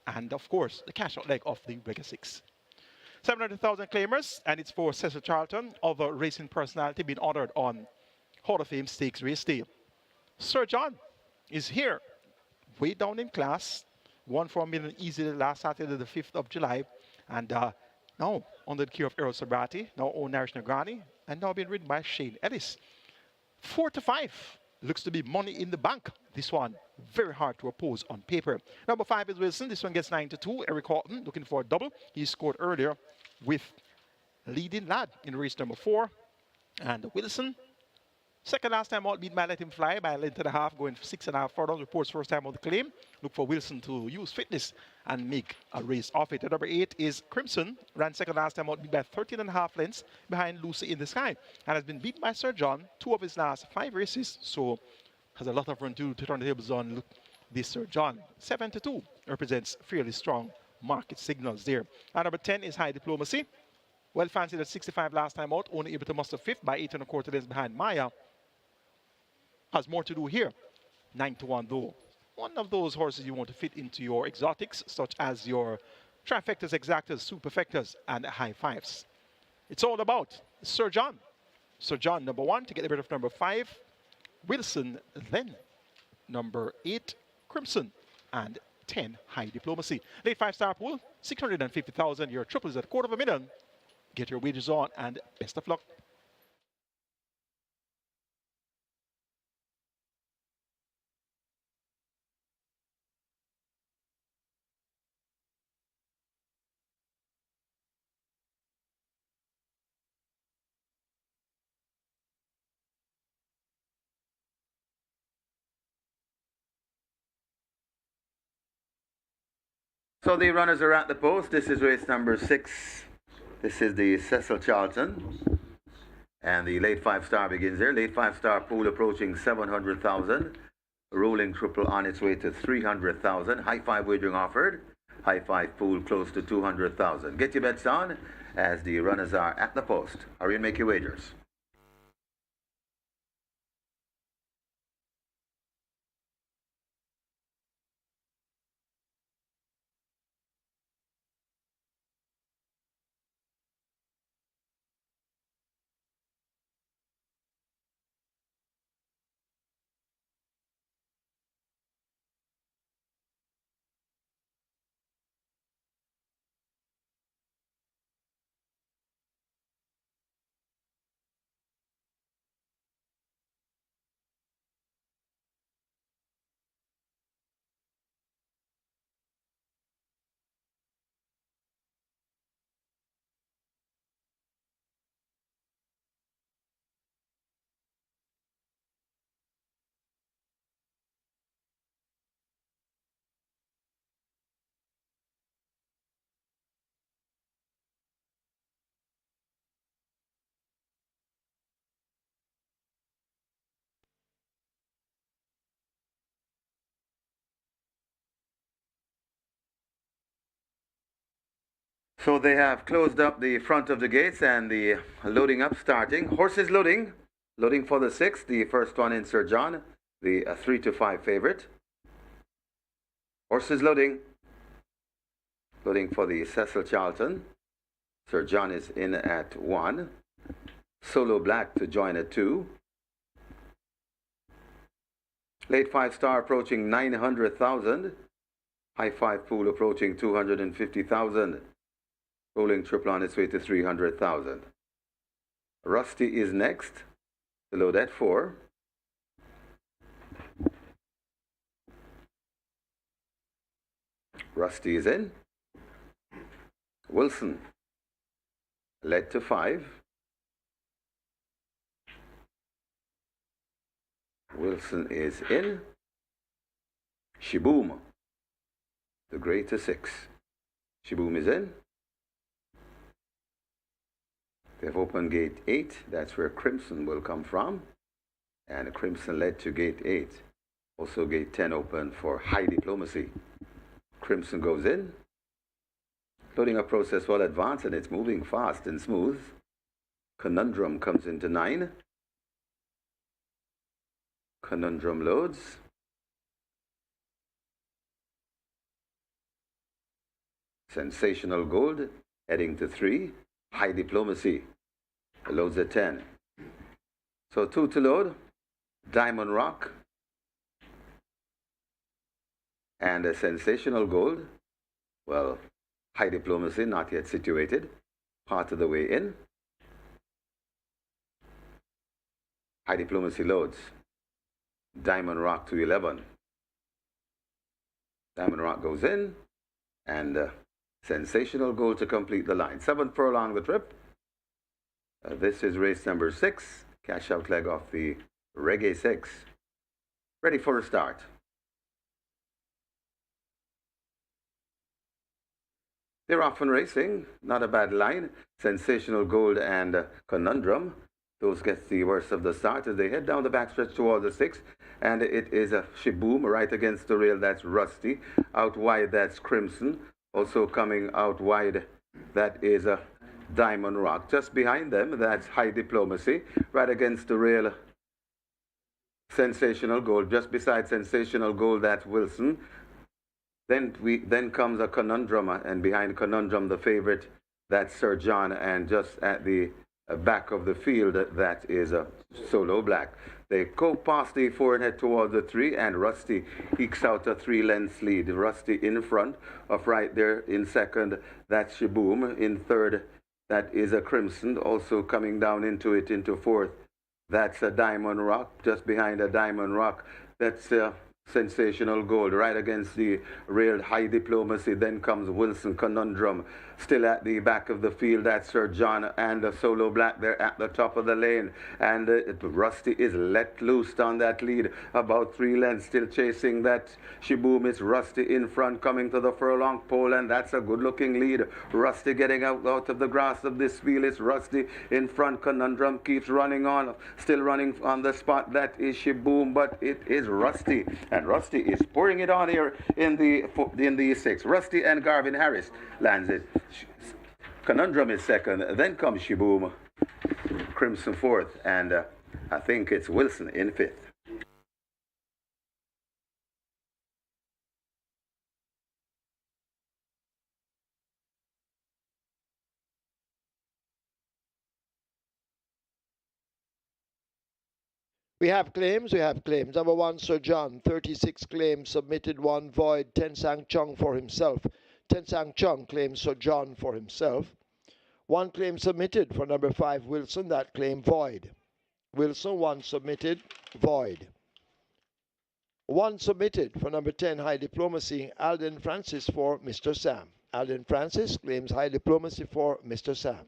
S3: And of course, the cash out leg of the Reggae 6. 700,000 claimers, and it's for Cecil Charlton, other racing personality being honored on Hall of Fame Stakes Race Day. Sir John is here, way down in class, won for $1 million easily last Saturday, the 5th of July, and now under the care of Errol Sabrati, now owned Irish Negrani, and now being ridden by Shane Ellis. 4 to 5. Looks to be money in the bank. This one, very hard to oppose on paper. Number 5 is Wilson. This one gets 9 to 2. Eric Horton looking for a double. He scored earlier with leading lad in race number 4. And Wilson, second last time out, beat by Let Him Fly by a length and a half, going 6.5 furlongs. Reports first time on the claim. Look for Wilson to use fitness and make a race of it. And number 8 is Crimson. Ran second last time out, beat by 13.5 lengths behind Lucy in the Sky. And has been beaten by Sir John 2 of his last 5 races. So has a lot of run to turn the tables on. Look, this Sir John. 7 to 2 represents fairly strong market signals there. And number 10 is High Diplomacy. Well fancied at 65 last time out, only able to muster 5th by 8.25 lengths behind Maya. Has more to do here. 9 to 1 though. One of those horses you want to fit into your exotics, such as your trifectas, exactas, superfectas, and high fives. It's all about Sir John. Sir John, number 1, to get rid of number 5. Wilson, then number 8, Crimson, and 10, High Diplomacy. Late 5-star pool, 650,000. Your triple is at $250,000. Get your wages on, and best of luck.
S2: So the runners are at the post. This is race number 6. This is the Cecil Charlton. And the late 5-star begins there. Late 5-star pool approaching 700,000. Rolling triple on its way to 300,000. High 5 wagering offered. High 5 pool close to 200,000. Get your bets on as the runners are at the post. Hurry and make your wagers. So they have closed up the front of the gates and the loading up starting. Horses loading. Loading for the 6th. The first one in Sir John. The 3 to 5 favorite. Horses loading. Loading for the Cecil Charlton. Sir John is in at 1. Solo Black to join at 2. Late 5-star approaching 900,000. High 5 pool approaching 250,000. Rolling triple on its way to 300,000. Rusty is next. To load at 4. Rusty is in. Wilson led to 5. Wilson is in. Shiboom, the grey to 6. Shaboom is in. They've opened gate 8. That's where Crimson will come from. And Crimson led to gate 8. Also gate 10 open for High Diplomacy. Crimson goes in. Loading up process well advanced, and it's moving fast and smooth. Conundrum comes into 9. Conundrum loads. Sensational Gold heading to 3. High Diplomacy loads at 10. So 2 to load. Diamond Rock and a Sensational Gold. Well, High Diplomacy not yet situated. Part of the way in. High Diplomacy loads. Diamond Rock to 11. Diamond Rock goes in, and Sensational Gold to complete the line. 7th furlong the trip. This is race number 6. Cash out leg off the Reggae 6. Ready for a start. They're off and racing. Not a bad line. Sensational Gold and Conundrum. Those get the worst of the start as they head down the backstretch towards the 6th. And it is a Shaboom right against the rail. That's Rusty. Out wide, that's Crimson. Also coming out wide, that is a Diamond Rock. Just behind them, that's High Diplomacy. Right against the rail, Sensational Gold. Just beside Sensational Gold, that's Wilson. Then comes a Conundrum, and behind Conundrum, the favorite, that's Sir John. And just at the back of the field, that is a Solo Black. They go past the 4 and head towards the 3, and Rusty ekes out a 3-length lead. Rusty in front of right there in 2nd, that's Shaboom. In 3rd, that is a Crimson. Also coming down into 4th, that's a Diamond Rock. Just behind a Diamond Rock, that's Sensational Gold. Right against the rail, High Diplomacy. Then comes Wilson. Conundrum still at the back of the field. That's Sir John and the Solo Black there at the top of the lane. And Rusty is let loose on that lead. About 3 lengths, still chasing that Shaboom. It's Rusty in front coming to the furlong pole, and that's a good looking lead. Rusty getting out of the grass of this field. It's Rusty in front. Conundrum keeps running on, still running on the spot. That is Shaboom, but it is Rusty. And Rusty is pouring it on here in the 6th. Rusty and Garvin Harris lands it. Conundrum is 2nd. Then comes Shaboom. Crimson 4th. And I think it's Wilson in 5th.
S1: We have claims. Number 1, Sir John, 36 claims, submitted 1 void. Ten Sang Chung for himself. Ten Sang Chung claims Sir John for himself. 1 claim submitted for number 5, Wilson. That claim void. Wilson, 1 submitted, void. 1 submitted for number 10, High Diplomacy. Alden Francis for Mr. Sam. Alden Francis claims High Diplomacy for Mr. Sam.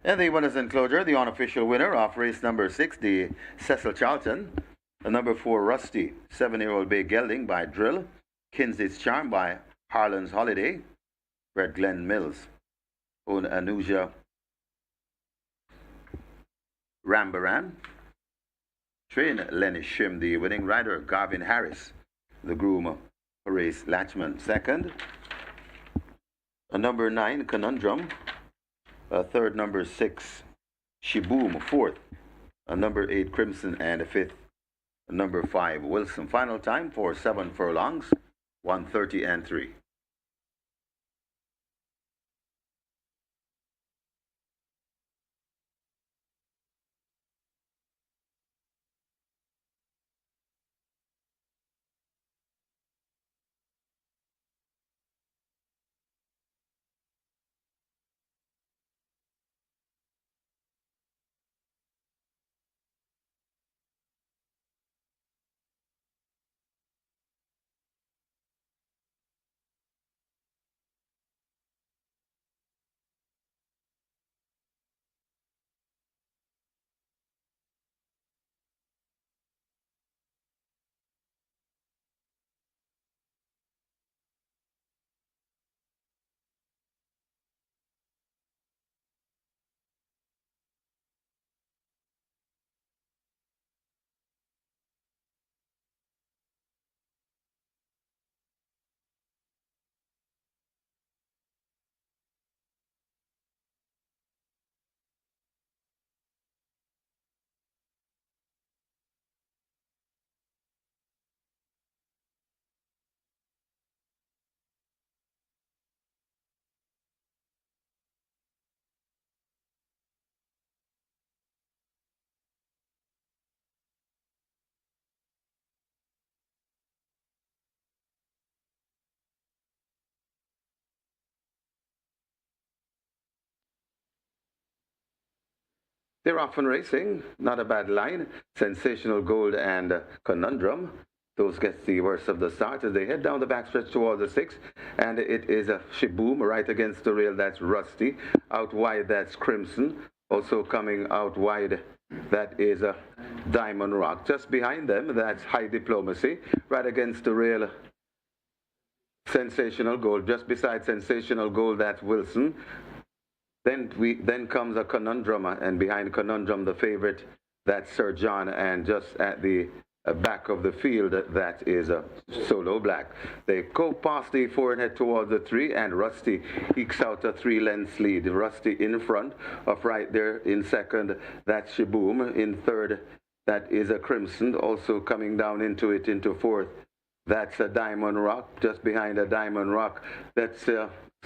S2: And the winners enclosure, the unofficial winner of race number 6, the Cecil Charlton. The number 4, Rusty, 7-year-old Bay Gelding by Drill. Kinsey's Charm by Harlan's Holiday. Red Glen Mills. Own Anuja Rambaran. Train Lenny Shim, the winning rider. Garvin Harris, the groom. Horace Latchman, second. A number 9, Conundrum. A third, number 6, Shiboom, fourth. A number 8, Crimson, and a fifth. A number 5, Wilson. Final time for 7 furlongs, 1:30 and 3. They're often racing, not a bad line. Sensational Gold and Conundrum. Those get the worst of the start as they head down the backstretch towards the 6. And it is a Shiboom right against the rail. That's Rusty. Out wide, that's Crimson. Also coming out wide, that is a Diamond Rock. Just behind them, that's High Diplomacy. Right against the rail, Sensational Gold. Just beside Sensational Gold, that's Wilson. Then comes a Conundrum, and behind Conundrum, the favorite, that's Sir John, and just at the back of the field, that is a Solo Black. They go past the 4 and head towards the 3, and Rusty ekes out a 3-length lead. Rusty in front of right there in second, that's Shiboom. In third, that is a Crimson, also coming down into it into fourth. That's a Diamond Rock. Just behind a Diamond Rock, that's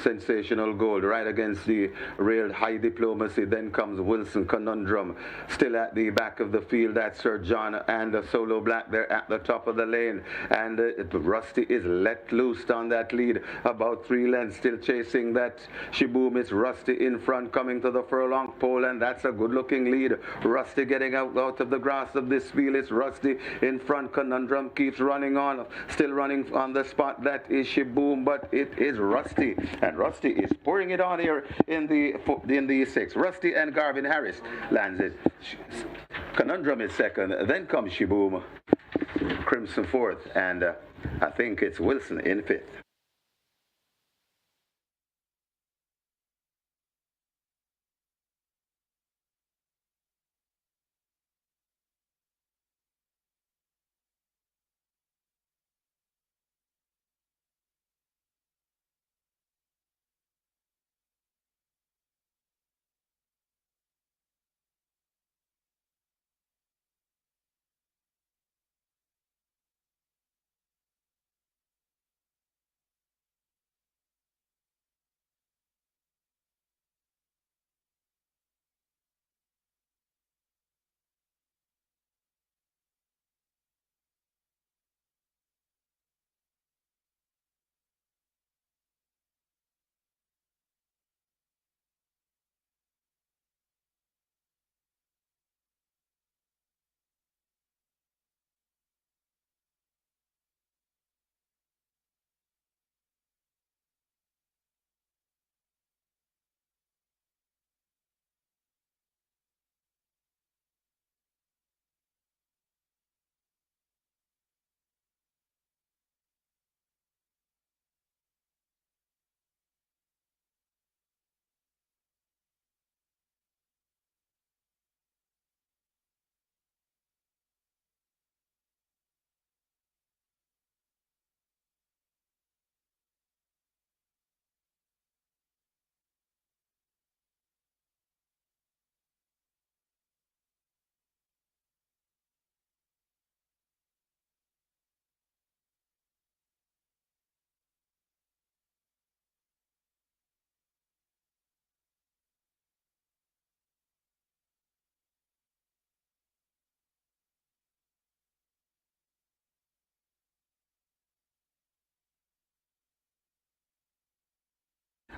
S2: Sensational Gold. Right against the rail, High Diplomacy. Then comes Wilson. Conundrum still at the back of the field. That's Sir John and the Solo Black there at the top of the lane. And Rusty is let loose on that lead. About 3 lengths, still chasing that Shiboom. It's Rusty in front, coming to the furlong pole, and that's a good-looking lead. Rusty getting out of the grass of this field. It's Rusty in front. Conundrum keeps running on, still running on the spot. That is Shiboom, but it is Rusty. And Rusty is pouring it on here in the 6. Rusty and Garvin Harris lands it. Conundrum is second. Then comes Shiboom. Crimson fourth. And I think it's Wilson in fifth.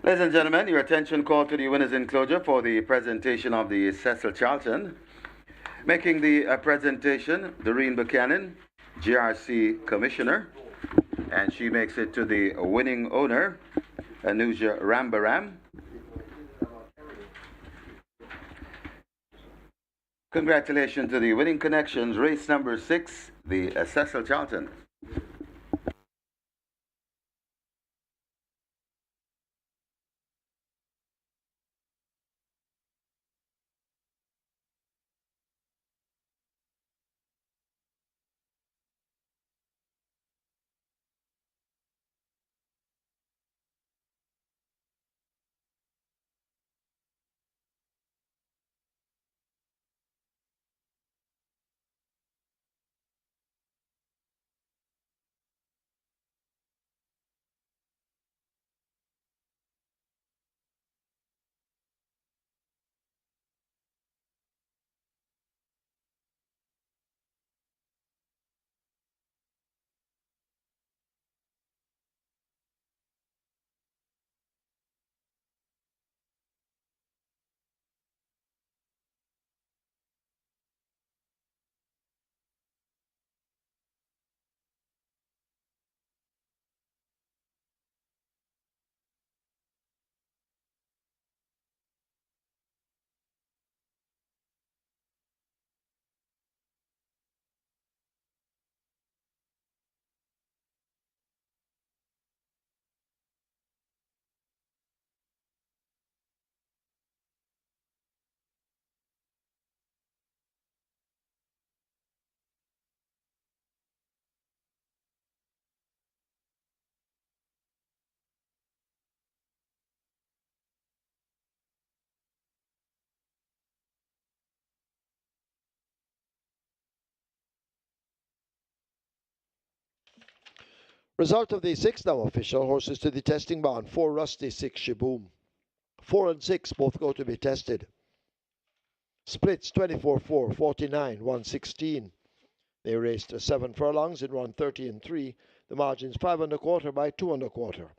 S2: Ladies and gentlemen, your attention called to the winner's enclosure for the presentation of the Cecil Charlton. Making the presentation, Doreen Buchanan, GRC Commissioner, and she makes it to the winning owner, Anuja Rambaram. Congratulations to the winning connections, race number 6, the Cecil Charlton.
S1: Result of the 6 now official. Horses to the testing barn. 4 Rusty, 6 Shaboom. 4 and 6 both go to be tested. Splits 24-4, 49, 116. They raced 7 furlongs in run 30 and 3. The margins 5 1/4 by 2 1/4.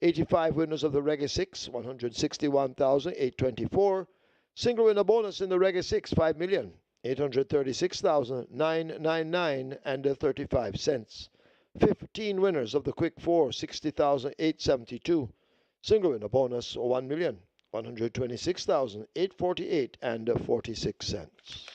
S1: 85 winners of the Reggae 6, 161,824. Single winner bonus in the Reggae 6, 5,836,999 and 35 cents. 15 winners of the Quick 4, 60,872. Single winner bonus, 1,126,848 and 46 cents.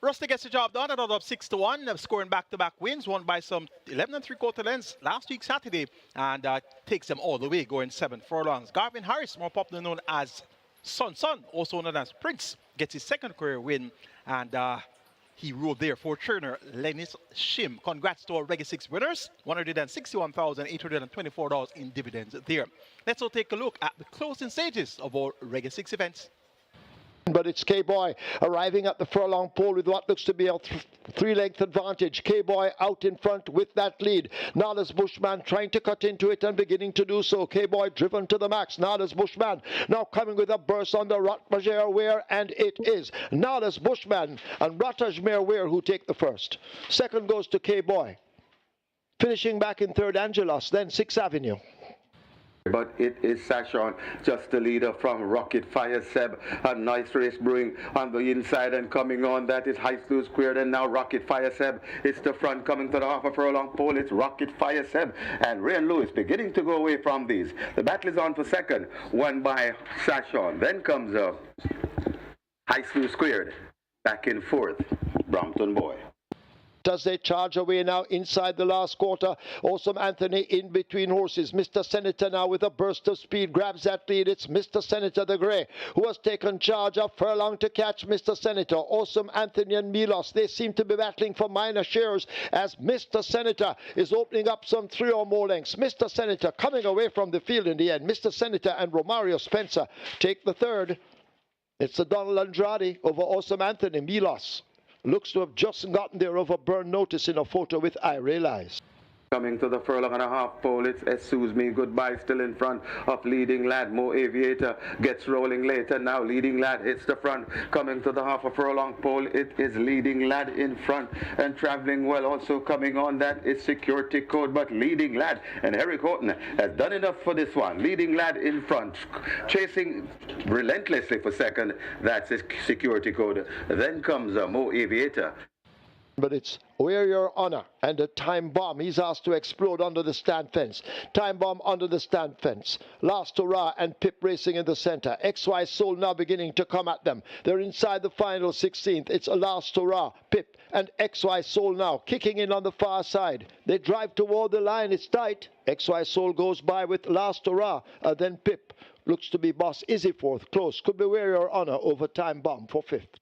S3: Rusty gets the job done, another up 6-1, scoring back-to-back wins, won by some 11 3/4 lengths last week Saturday, and takes them all the way, going 7 furlongs. Garvin Harris, more popularly known as Sun, also known as Prince, gets his second career win, and he ruled there for trainer Lennis Shim. Congrats to our Reggae 6 winners, $161,824 in dividends there. Let's all take a look at the closing stages of our Reggae 6 events.
S1: But it's K-Boy arriving at the furlong pole with what looks to be a three-length advantage. K-Boy out in front with that lead. Nada's Bushman trying to cut into it and beginning to do so. K-Boy driven to the max. Nada's Bushman now coming with a burst on the Rotmajere Ware, and it is Nada's Bushman and Rotmajere Ware who take the first. Second goes to K-Boy. Finishing back in third, Angelos, then 6th Avenue.
S2: But it is Sashon, just the leader from Rocket Fire Seb. A nice race brewing on the inside and coming on. That is High School Squared, and now Rocket Fire Seb. It's the front coming to the half a furlong pole. It's Rocket Fire Seb and Rain Lewis beginning to go away from these. The battle is on for second, won by Sashon. Then comes High School Squared, back in fourth, Brompton Boy.
S1: As they charge away now inside the last quarter, Awesome Anthony in between horses. Mr. Senator now with a burst of speed grabs that lead. It's Mr. Senator the Grey who has taken charge of furlong to catch Mr. Senator. Awesome Anthony and Milos, they seem to be battling for minor shares as Mr. Senator is opening up some 3 or more lengths. Mr. Senator coming away from the field in the end. Mr. Senator and Romario Spencer take the third. It's the Donald Andrade over Awesome Anthony. Milos looks to have just gotten there over burn notice in a photo with I Realize.
S2: Coming to the furlong and a half pole, it's Excuse Me Goodbye still in front of Leading Lad. Mo Aviator gets rolling later. Now Leading Lad hits the front. Coming to the half a furlong pole, it is Leading Lad in front and traveling well. Also coming on, that is Security Code, but Leading Lad and Eric Houghton has done enough for this one. Leading Lad in front, chasing relentlessly for second. That's his Security Code. Then comes Mo Aviator.
S1: But it's Wear Your Honor and a Time Bomb. He's asked to explode under the stand fence. Time Bomb under the stand fence. Last Hurrah and Pip racing in the center. XY Soul now beginning to come at them. They're inside the final 16th. It's a Last Hurrah, Pip and XY Soul now kicking in on the far side. They drive toward the line. It's tight. XY Soul goes by with Last Hurrah. Then Pip looks to be Boss Izzy fourth. Close. Could be Wear Your Honor over Time Bomb for fifth.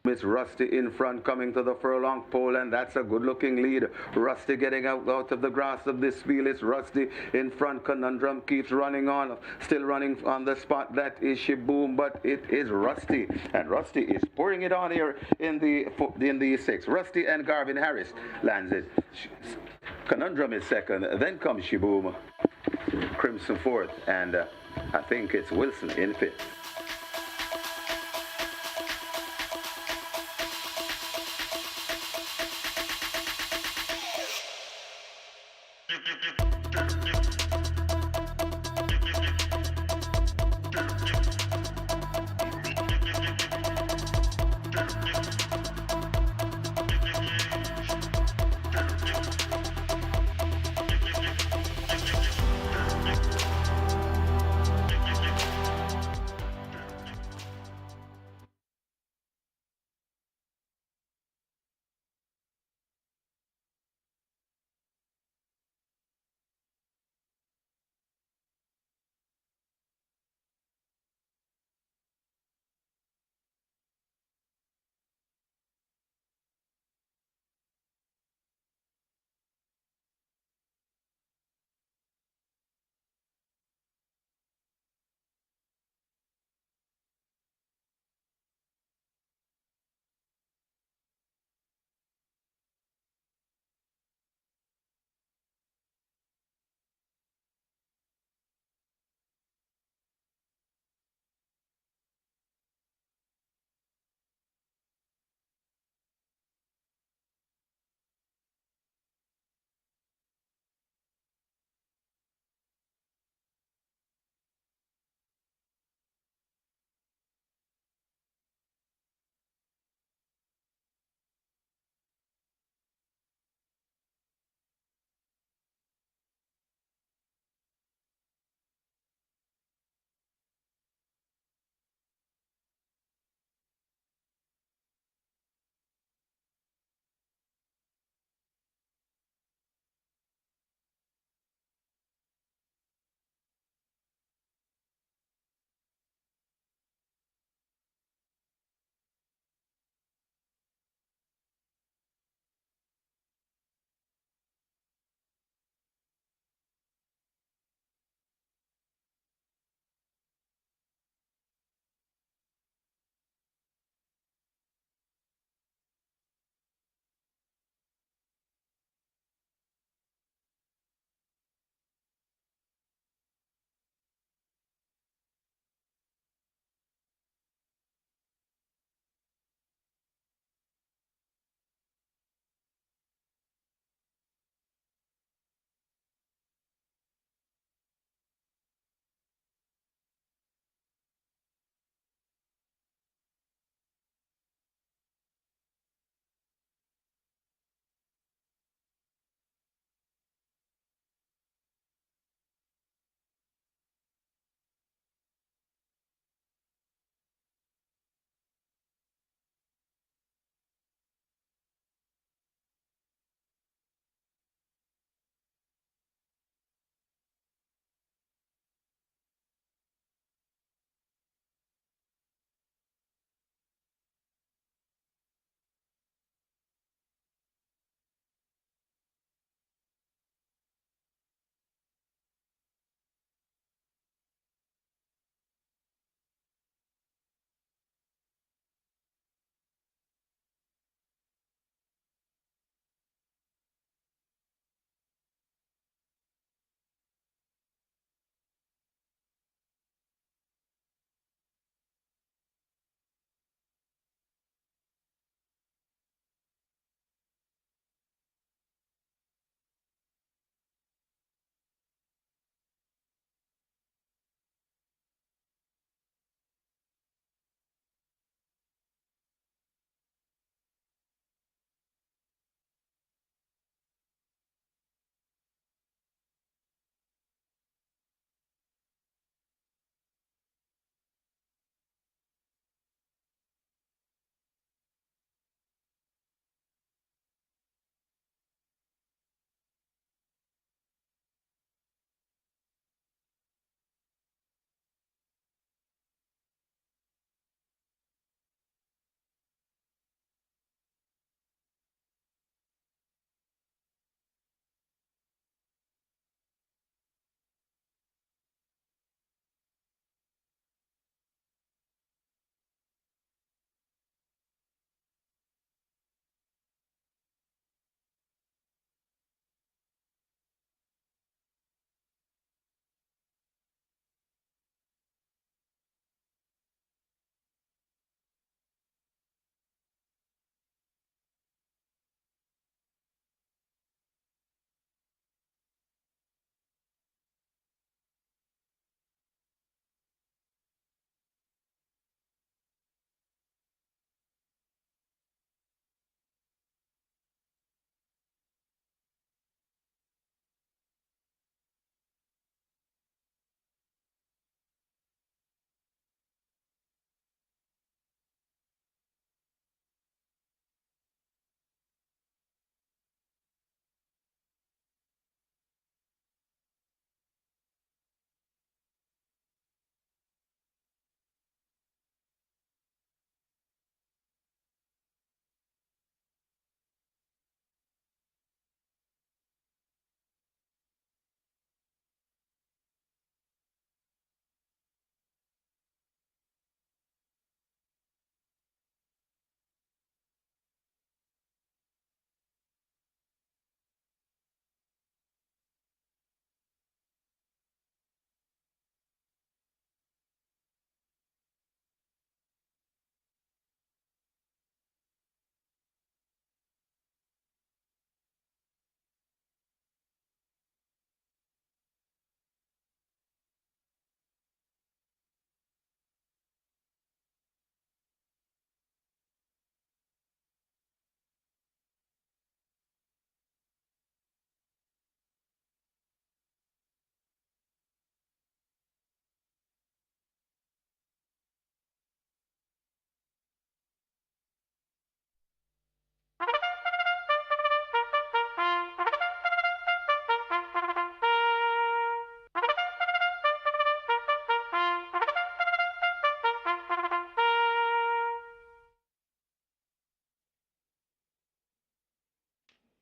S2: It's Rusty in front coming to the furlong pole, and that's a good-looking lead. Rusty getting out of the grass of this field. It's Rusty in front. Conundrum keeps running on, still running on the spot. That is Shaboom, but it is Rusty, and Rusty is pouring it on here in the 6. Rusty and Garvin Harris lands it. Conundrum is second. Then comes Shaboom, Crimson fourth, and I think it's Wilson in fifth.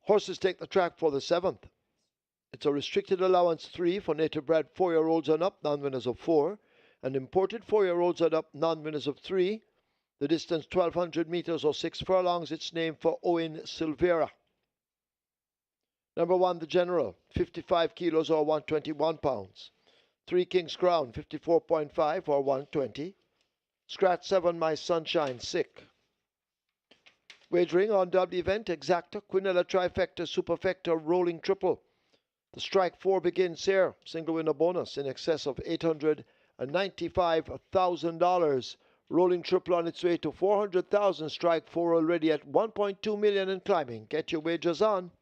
S1: Horses take the track for the 7th. It's a restricted allowance 3 for native bred 4-year-olds and up, non-winners of 4, and imported 4-year-olds and up, non-winners of 3. The distance 1,200 meters or 6 furlongs. It's named for Owen Silvera. Number 1, the General, 55 kilos or 121 pounds. 3, King's Crown, 54.5 or 120. Scratch 7, My Sunshine, sick. Wagering on double event, exacta, quinella, trifecta, superfecta, rolling triple. The strike 4 begins here. Single winner bonus in excess of $895,000. Rolling triple on its way to 400,000. Strike 4 already at 1.2 million and climbing. Get your wagers on.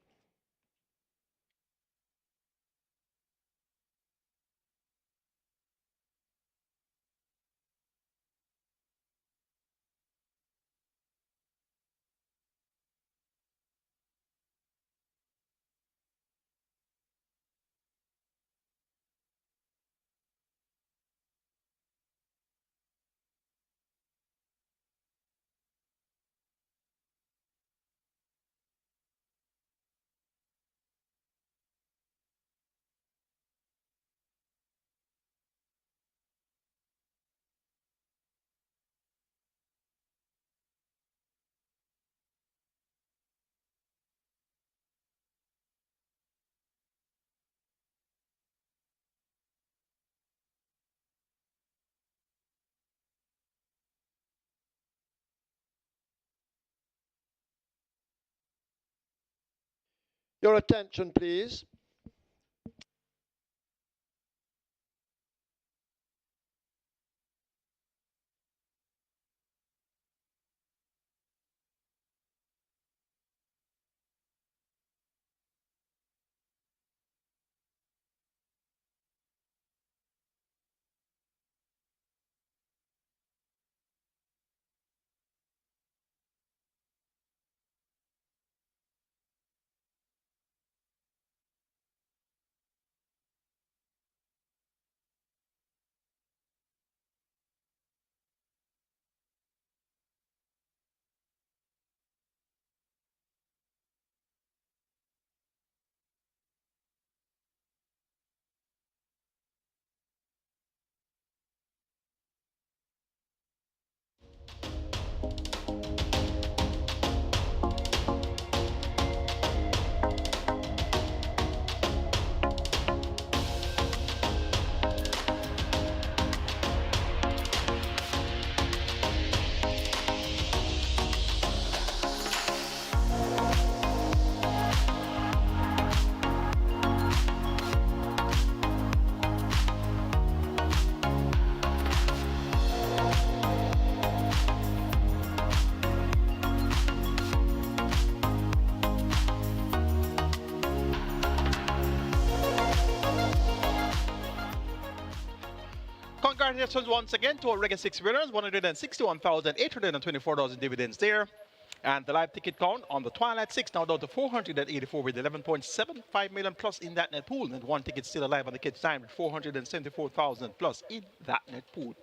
S1: Your attention, please.
S3: Congratulations once again to our Reggae 6 winners, $161,824 dividends there. And the live ticket count on the Twilight 6 now down to 484 with 11.75 million plus in that net pool. And one ticket still alive on the kids' time with 474,000 plus in that net pool.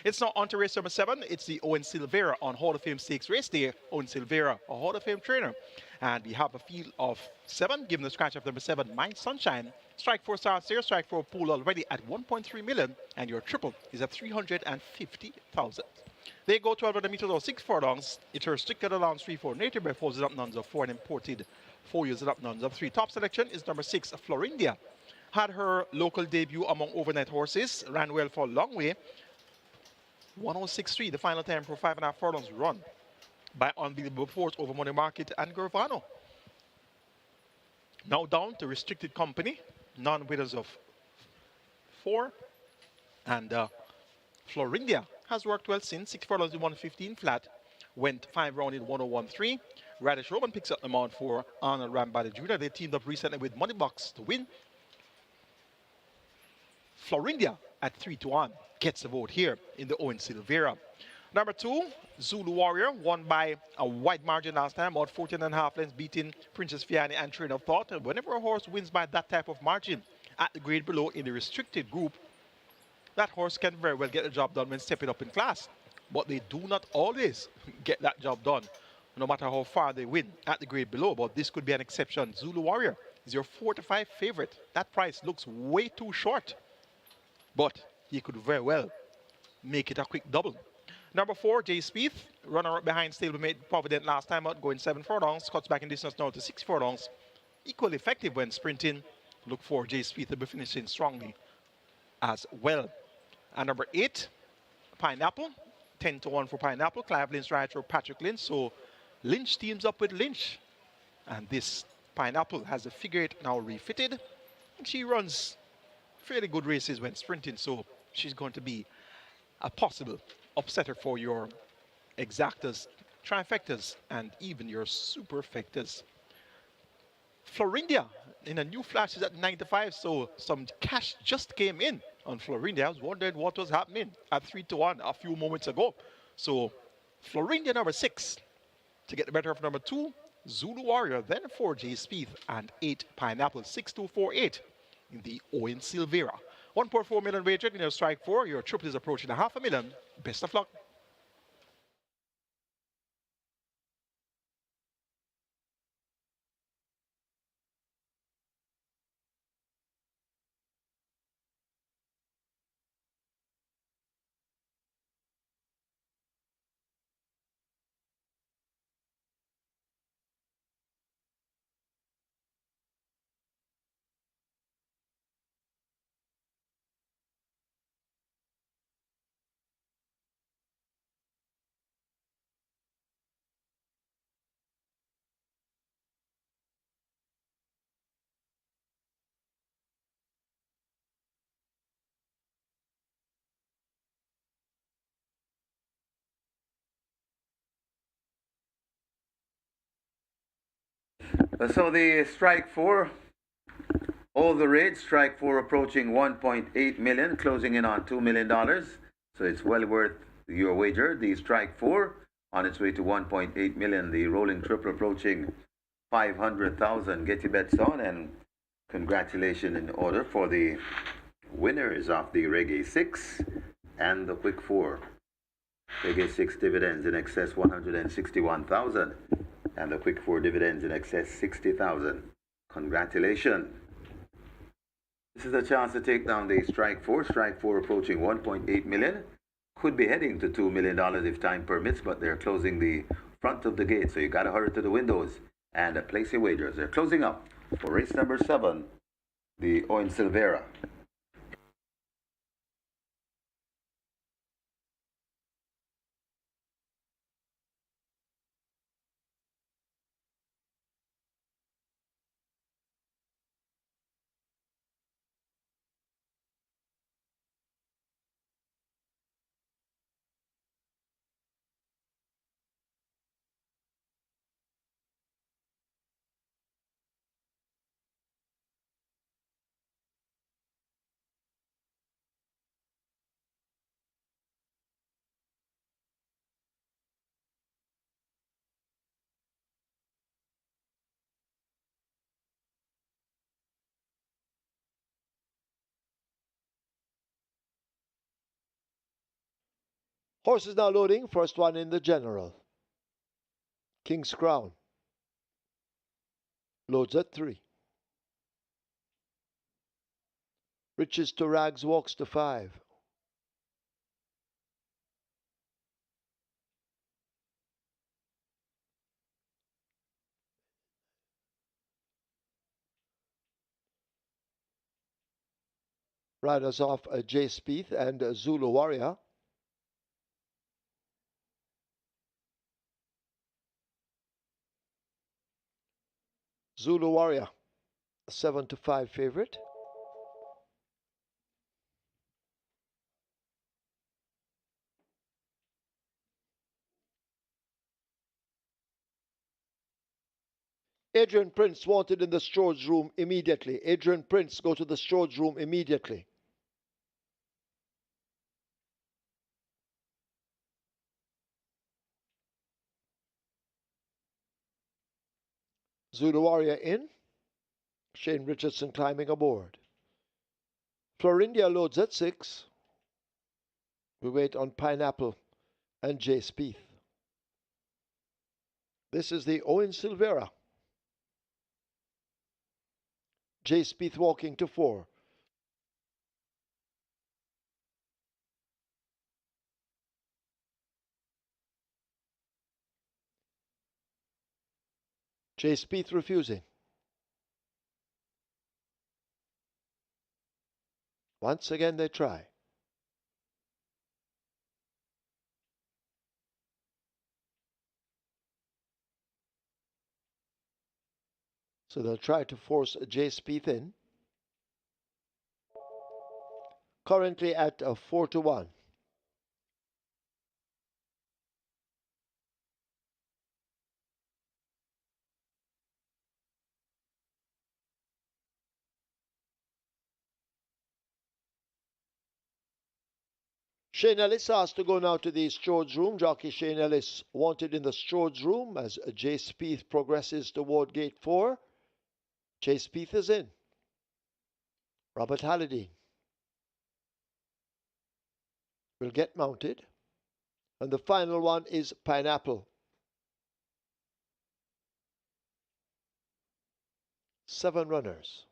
S3: It's now on to race number 7. It's the Owen Silvera on Hall of Fame Stakes race day. Owen Silvera, a Hall of Fame trainer. And we have a field of 7, given the scratch of number 7, My Sunshine. Strike 4 starts there. Strike 4 pool already at 1.3 million. And your triple is at 350,000. They go 1,200 meters or 6 furlongs. It's a restricted allowance 3 for native bred 4 up nuns of 4 and imported 4 years up nuns of 3. Top selection is number 6, Florindia. Had her local debut among overnight horses. Ran well for a long way. 106.3, the final time for 5.5 furlongs run by Unbelievable Force over Money Market and Gervano. Now down to restricted company, non-winners of 4. And Florindia has worked well since 6 furlongs in 115 flat, went 5 round in 101.3. Radish Roman picks up the mount for Arnold Rambada Jr. They teamed up recently with Moneybox to win. Florindia at 3-1 gets the vote here in the Owen Silvera. Number 2, Zulu Warrior, won by a wide margin last time, about 14.5 lengths, beating Princess Fiani and Train of Thought. And whenever a horse wins by that type of margin at the grade below in the restricted group, that horse can very well get the job done when stepping up in class. But they do not always get that job done no matter how far they win at the grade below. But this could be an exception. Zulu Warrior is your 4 to 5 favorite. That price looks way too short, but he could very well make it a quick double. Number 4, Jay Spieth, runner up behind stablemate Provident last time out, going 7 furlongs, cuts back in distance now to 6 furlongs. Equally effective when sprinting. Look for Jay Spieth to be finishing strongly as well. And number 8, Pineapple, 10 to 1 for Pineapple. Clive Lynch right through Patrick Lynch. So Lynch teams up with Lynch. And this Pineapple has a figure 8 now refitted. And she runs fairly good races when sprinting. So she's going to be a possible upsetter for your exactas, trifectas, and even your superfectas. Florindia in a new flash is at 95, so some cash just came in on Florindia. I was wondering what was happening at 3 to 1 a few moments ago. So Florindia number 6 to get the better of number 2, Zulu Warrior, then 4 Jay Spieth, and 8 Pineapple, 6248 in the Owen Silvera. 1.4 million wagered in your strike 4. Your triple is approaching $500,000. Best of luck.
S2: So the strike 4, all the rage, strike 4 approaching 1.8 million, closing in on $2 million. So it's well worth your wager. The strike 4 on its way to 1.8 million. The rolling triple approaching 500,000. Get your bets on, and congratulations in order for the winners of the Reggae 6 and the Quick 4. Reggae 6 dividends in excess 161,000, and the Quick 4 dividends in excess 60,000. Congratulations. This is a chance to take down the strike 4. Strike 4 approaching 1.8 million. Could be heading to $2 million if time permits, but they're closing the front of the gate, so you got to hurry to the windows and place your wagers. They're closing up for race number 7, the Owen Silvera.
S1: Horses now loading. First one in the general. King's Crown. Loads at 3. Riches to Rags walks to 5. Riders off Jay Spieth and Zulu Warrior. Zulu Warrior, 7 to 5 favorite. Adrian Prince wanted in the storage room immediately. Adrian Prince, go to the storage room immediately. Zulu Warrior in. Shane Richardson climbing aboard. Florindia loads at 6. We wait on Pineapple and Jay Spieth. This is the Owen Silvera. Jay Spieth walking to 4. Jay Spieth refusing. Once again they try. So they'll try to force Jay Spieth in. Currently at 4-1. Shane Ellis asked to go now to the stewards room. Jockey Shane Ellis wanted in the stewards room as Jay Spieth progresses toward gate 4. Jay Spieth is in. Robert Halliday will get mounted. And the final one is Pineapple. 7 runners.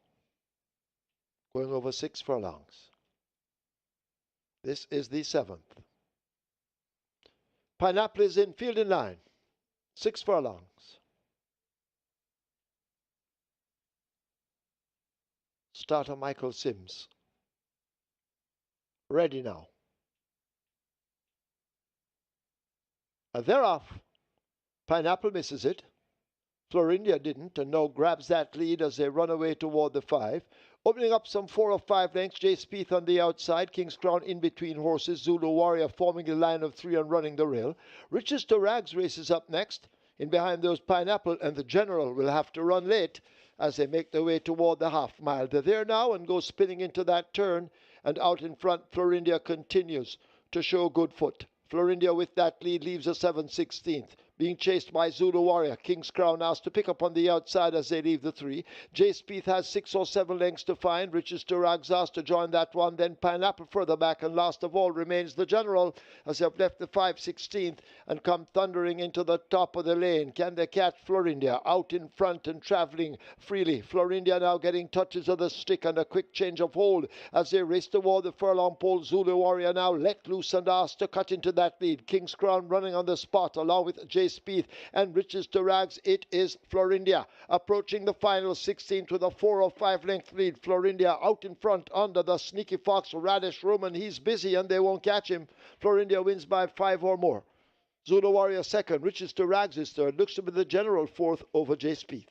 S1: Going over 6 furlongs. This is the 7th. Pineapple is in field in line. 6 furlongs. Starter Michael Sims. Ready now. And they're off. Pineapple misses it. Florindia didn't, and now grabs that lead as they run away toward the 5. Opening up some 4 or 5 lengths, Jay Spieth on the outside, King's Crown in between horses, Zulu Warrior forming the line of 3 and running the rail. Riches to Rags races up next. In behind those Pineapple and the General will have to run late as they make their way toward the half mile. They're there now and go spinning into that turn, and out in front, Florindia continues to show good foot. Florindia with that lead leaves a 7/16. Being chased by Zulu Warrior. King's Crown asked to pick up on the outside as they leave the 3. Jay Spieth has 6 or 7 lengths to find. Riches to Rags asked to join that one. Then Pineapple further back. And last of all remains the General as they've left the 5/16 and come thundering into the top of the lane. Can they catch Florindia out in front and travelling freely? Florindia now getting touches of the stick and a quick change of hold as they race toward the furlong pole. Zulu Warrior now let loose and asked to cut into that lead. King's Crown running on the spot along with Jay Spieth and Riches to Rags. It is Florindia approaching the final 16th with a 4 or 5 length lead. Florindia out in front under the sneaky fox Radish Roman. He's busy and they won't catch him. Florindia wins by 5 or more. Zulu Warrior second. Riches to Rags is third. Looks to be the General fourth over Jay Spieth.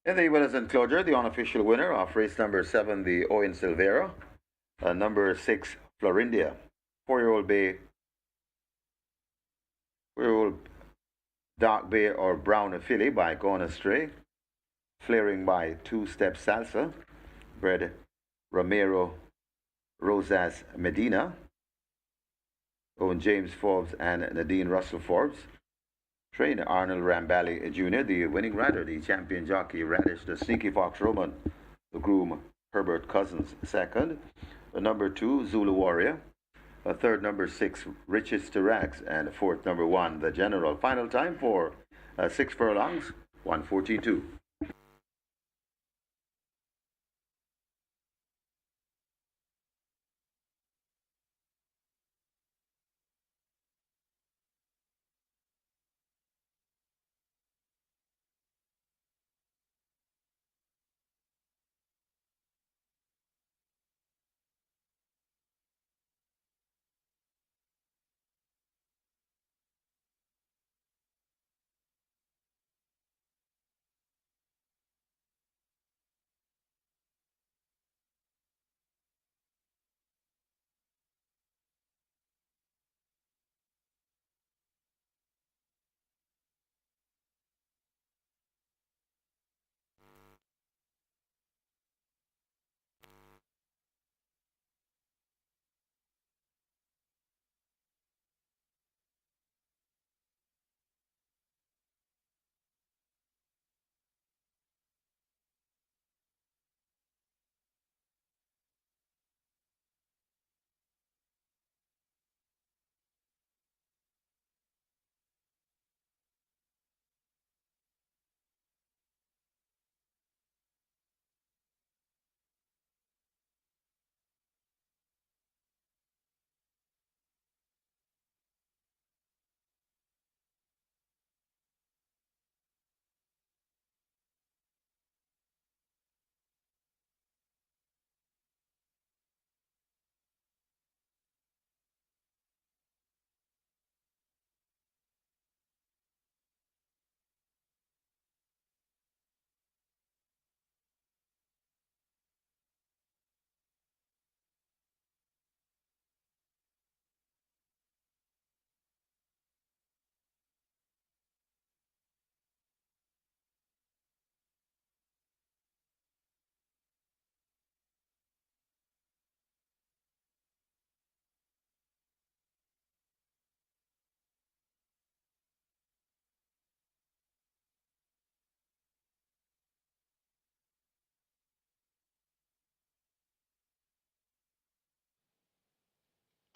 S2: In the winners enclosure, the unofficial winner of race number 7, the Owen Silvera, number 6, Florindia, 4-year-old dark bay or brown filly by Gone Astray, flaring by Two-Step Salsa, bred Romero Rosas Medina, owned James Forbes and Nadine Russell Forbes. Trained Arnold Rambali Jr., the winning rider, the champion jockey Radish, the Sneaky Fox Roman, the groom Herbert Cousins second, the number 2 Zulu Warrior, a third number 6 Riches to Rags, and fourth number 1 the General. Final time for 6 furlongs, 1:14.2.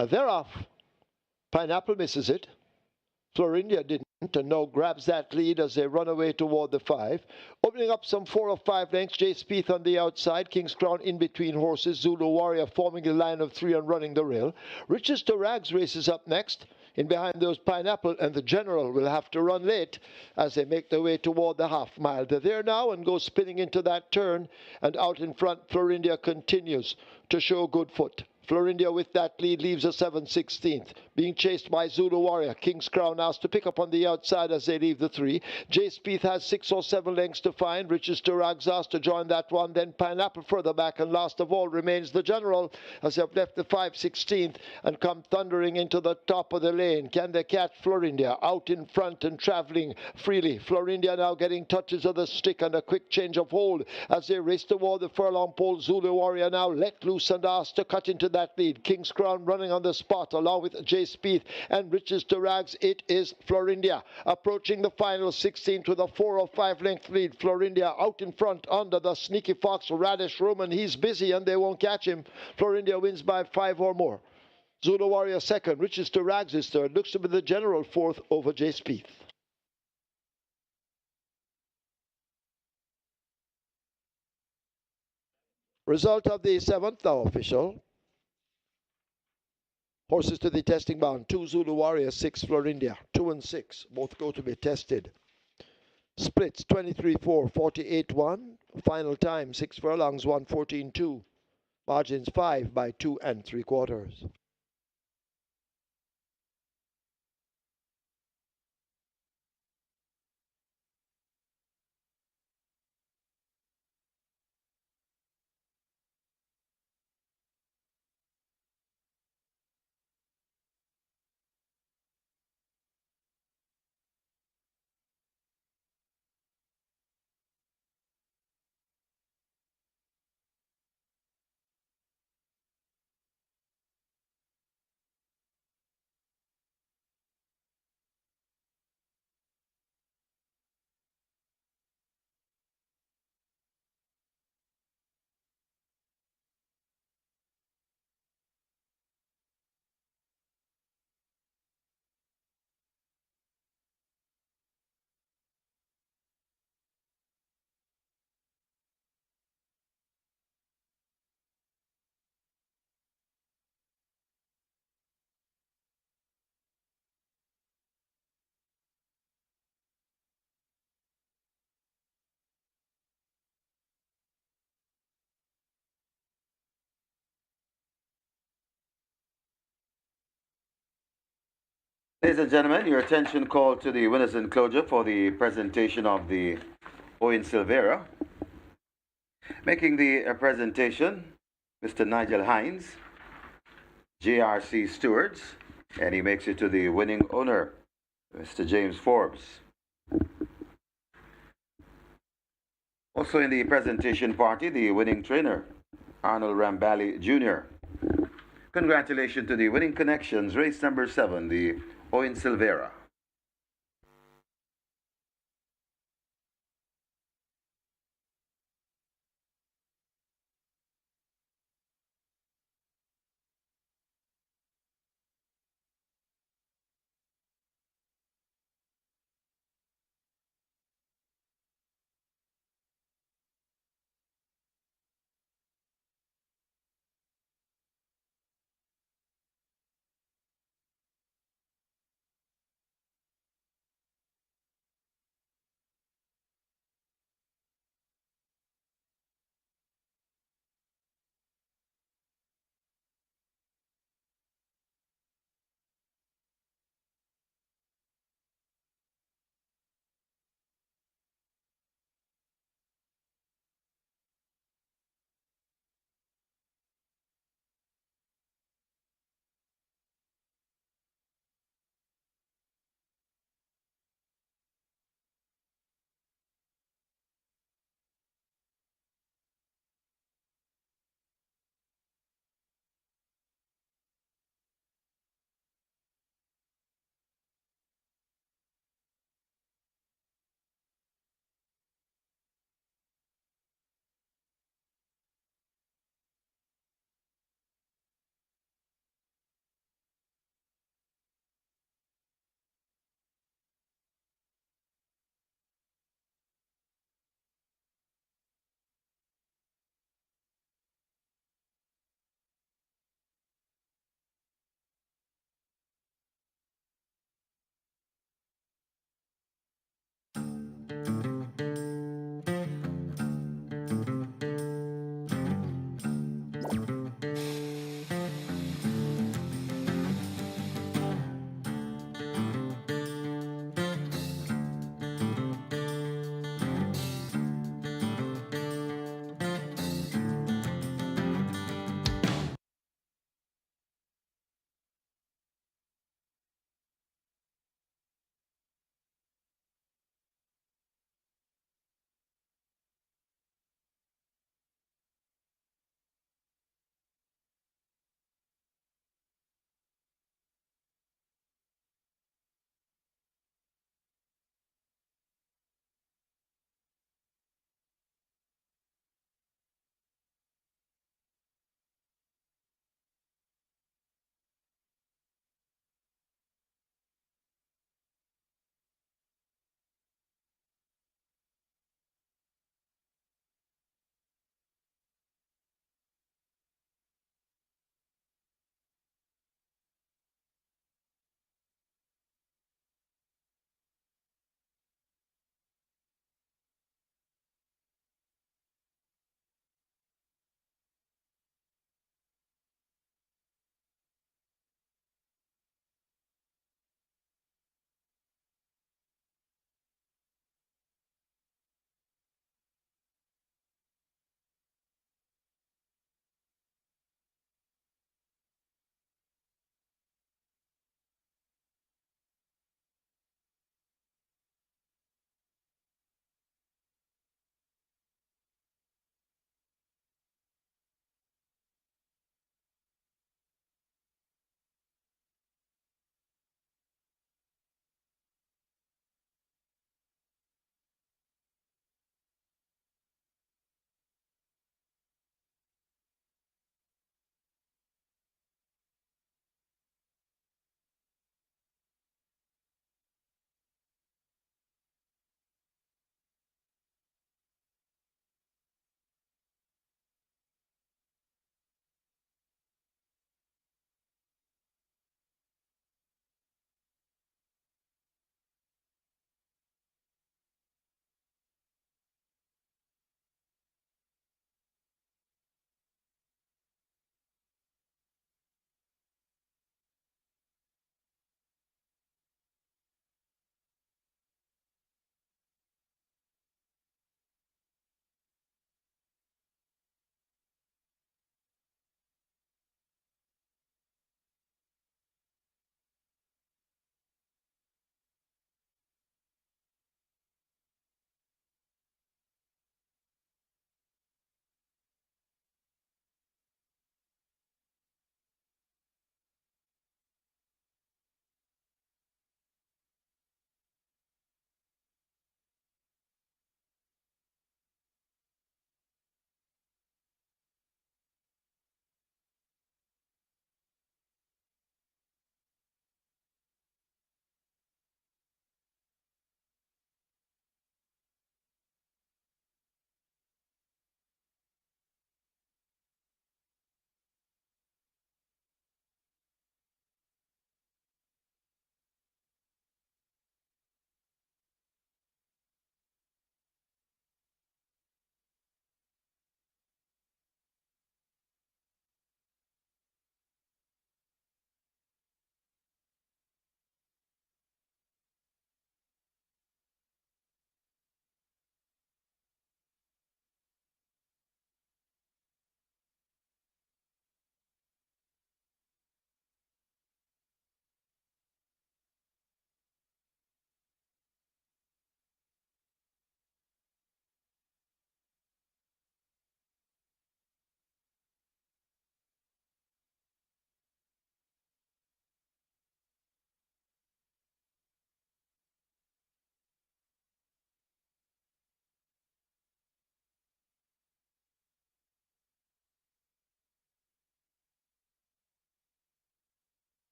S1: They're off. Pineapple misses it. Florindia didn't, and now grabs that lead as they run away toward the 5. Opening up some 4 or 5 lengths, Jay Spieth on the outside, King's Crown in between horses, Zulu Warrior forming the line of 3 and running the rail. Riches to Rags races up next. In behind those Pineapple and the General will have to run late as they make their way toward the half mile. They're there now and go spinning into that turn, and out in front Florindia continues to show good foot. Florindia with that lead leaves a 7/16th. Being chased by Zulu Warrior. King's Crown asked to pick up on the outside as they leave the 3. Jay Spieth has 6 or 7 lengths to find. Riches to Rags asked to join that one. Then Pineapple further back, and last of all remains the General as they've left the 5/16th and come thundering into the top of the lane. Can they catch Florindia out in front and travelling freely? Florindia now getting touches of the stick and a quick change of hold as they race toward the furlong pole. Zulu Warrior now let loose and asked to cut into that lead. King's Crown running on the spot along with Jay Spieth and Riches to Rags. It is Florindia approaching the final 16th with a 4 or 5 length lead. Florindia out in front under the Sneaky Fox Radish Roman. He's busy and they won't catch him. Florindia wins by 5 or more. Zulu Warrior second. Riches to Rags is third. Looks to be the General fourth over Jay Spieth. Result of the 7th now official. Horses to the testing bound. 2 Zulu Warrior, 6 Florindia. 2 and 6. Both go to be tested. Splits 23-4, 48-1. Final time 6 furlongs, 1:14.2. Margins 5 by 2 3/4.
S2: Ladies and gentlemen, your attention called to the winners enclosure for the presentation of the Owen Silvera. Making the presentation, Mr. Nigel Hines, JRC Stewards, and he makes it to the winning owner, Mr. James Forbes. Also in the presentation party, the winning trainer, Arnold Rambali Jr. Congratulations to the winning connections, race number 7, the Owen Silvera.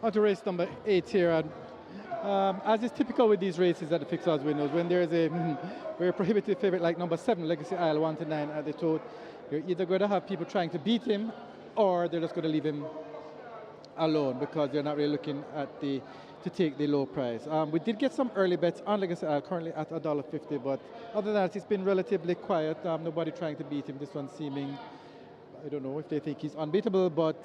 S4: On to race number 8 here. And as is typical with these races at the fixed odds windows, when there's a very prohibitive favorite like number 7, Legacy Isle, 1 to 9 at the tote, you're either going to have people trying to beat him or they're just going to leave him alone because they're not really looking at to take the low price. We did get some early bets on Legacy Isle, currently at $1.50, but other than that, it's been relatively quiet. Nobody trying to beat him. This one seeming, I don't know if they think he's unbeatable, but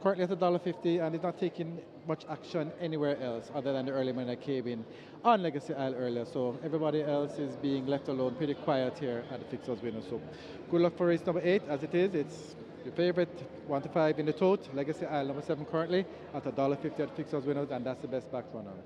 S4: currently at $1.50, and he's not taking much action anywhere else other than the early man that came in on Legacy Isle earlier. So everybody else is being left alone, pretty quiet here at the fixed odds winner. So good luck for race number 8. As it is, it's your favorite 1 to 5 in the tote. Legacy Isle number 7 currently at $1.50 at fixed odds winners, and that's the best backed one on it.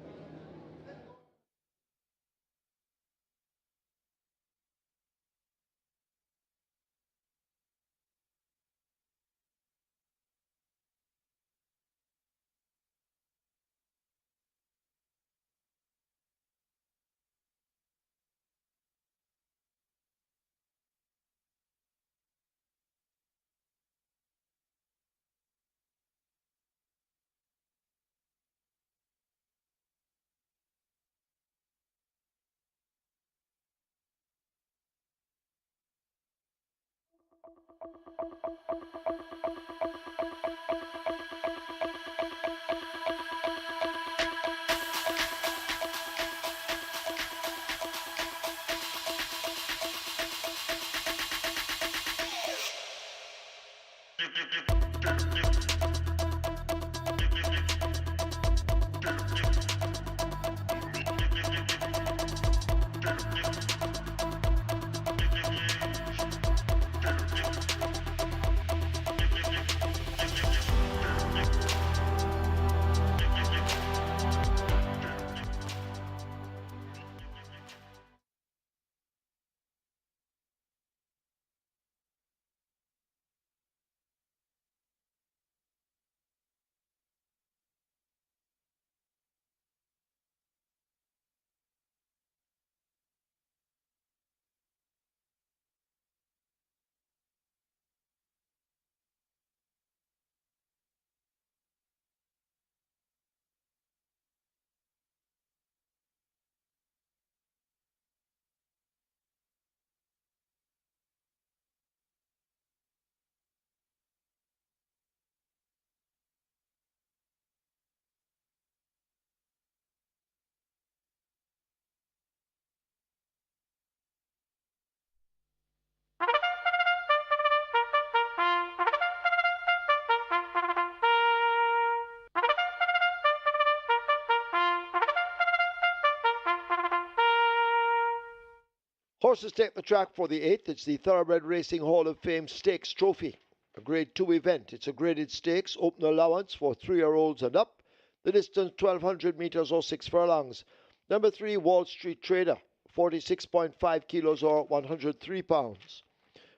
S1: Horses take the track for the 8th. It's the Thoroughbred Racing Hall of Fame Stakes Trophy, a Grade 2 event. It's a graded stakes, open allowance for 3-year-olds and up. The distance 1,200 meters or 6 furlongs. Number 3, Wall Street Trader, 46.5 kilos or 103 pounds.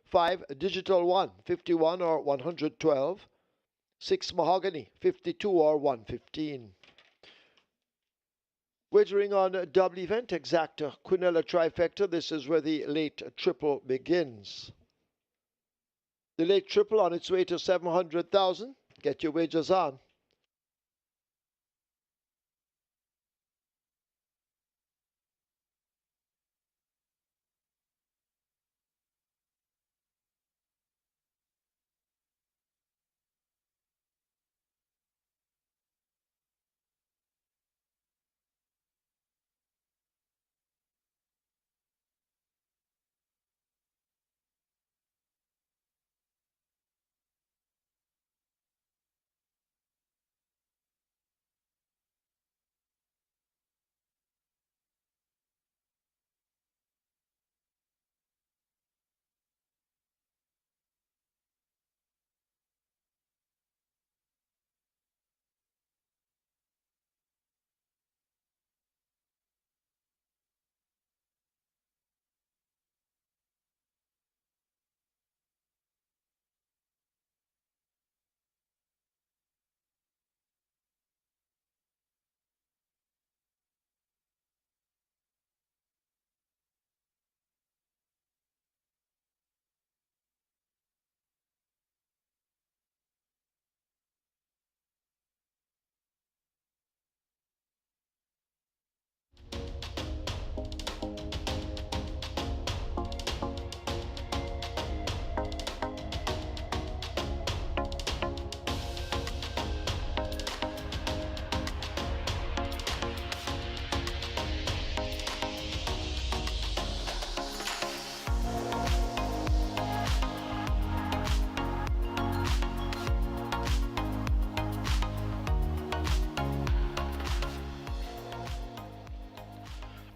S1: 5, Digital 1, 51 or 112. 6, Mahogany, 52 or 115. Wagering on double event, exacta, Quinella trifecta. This is where the late triple begins. The late triple on its way to 700,000. Get your wagers on.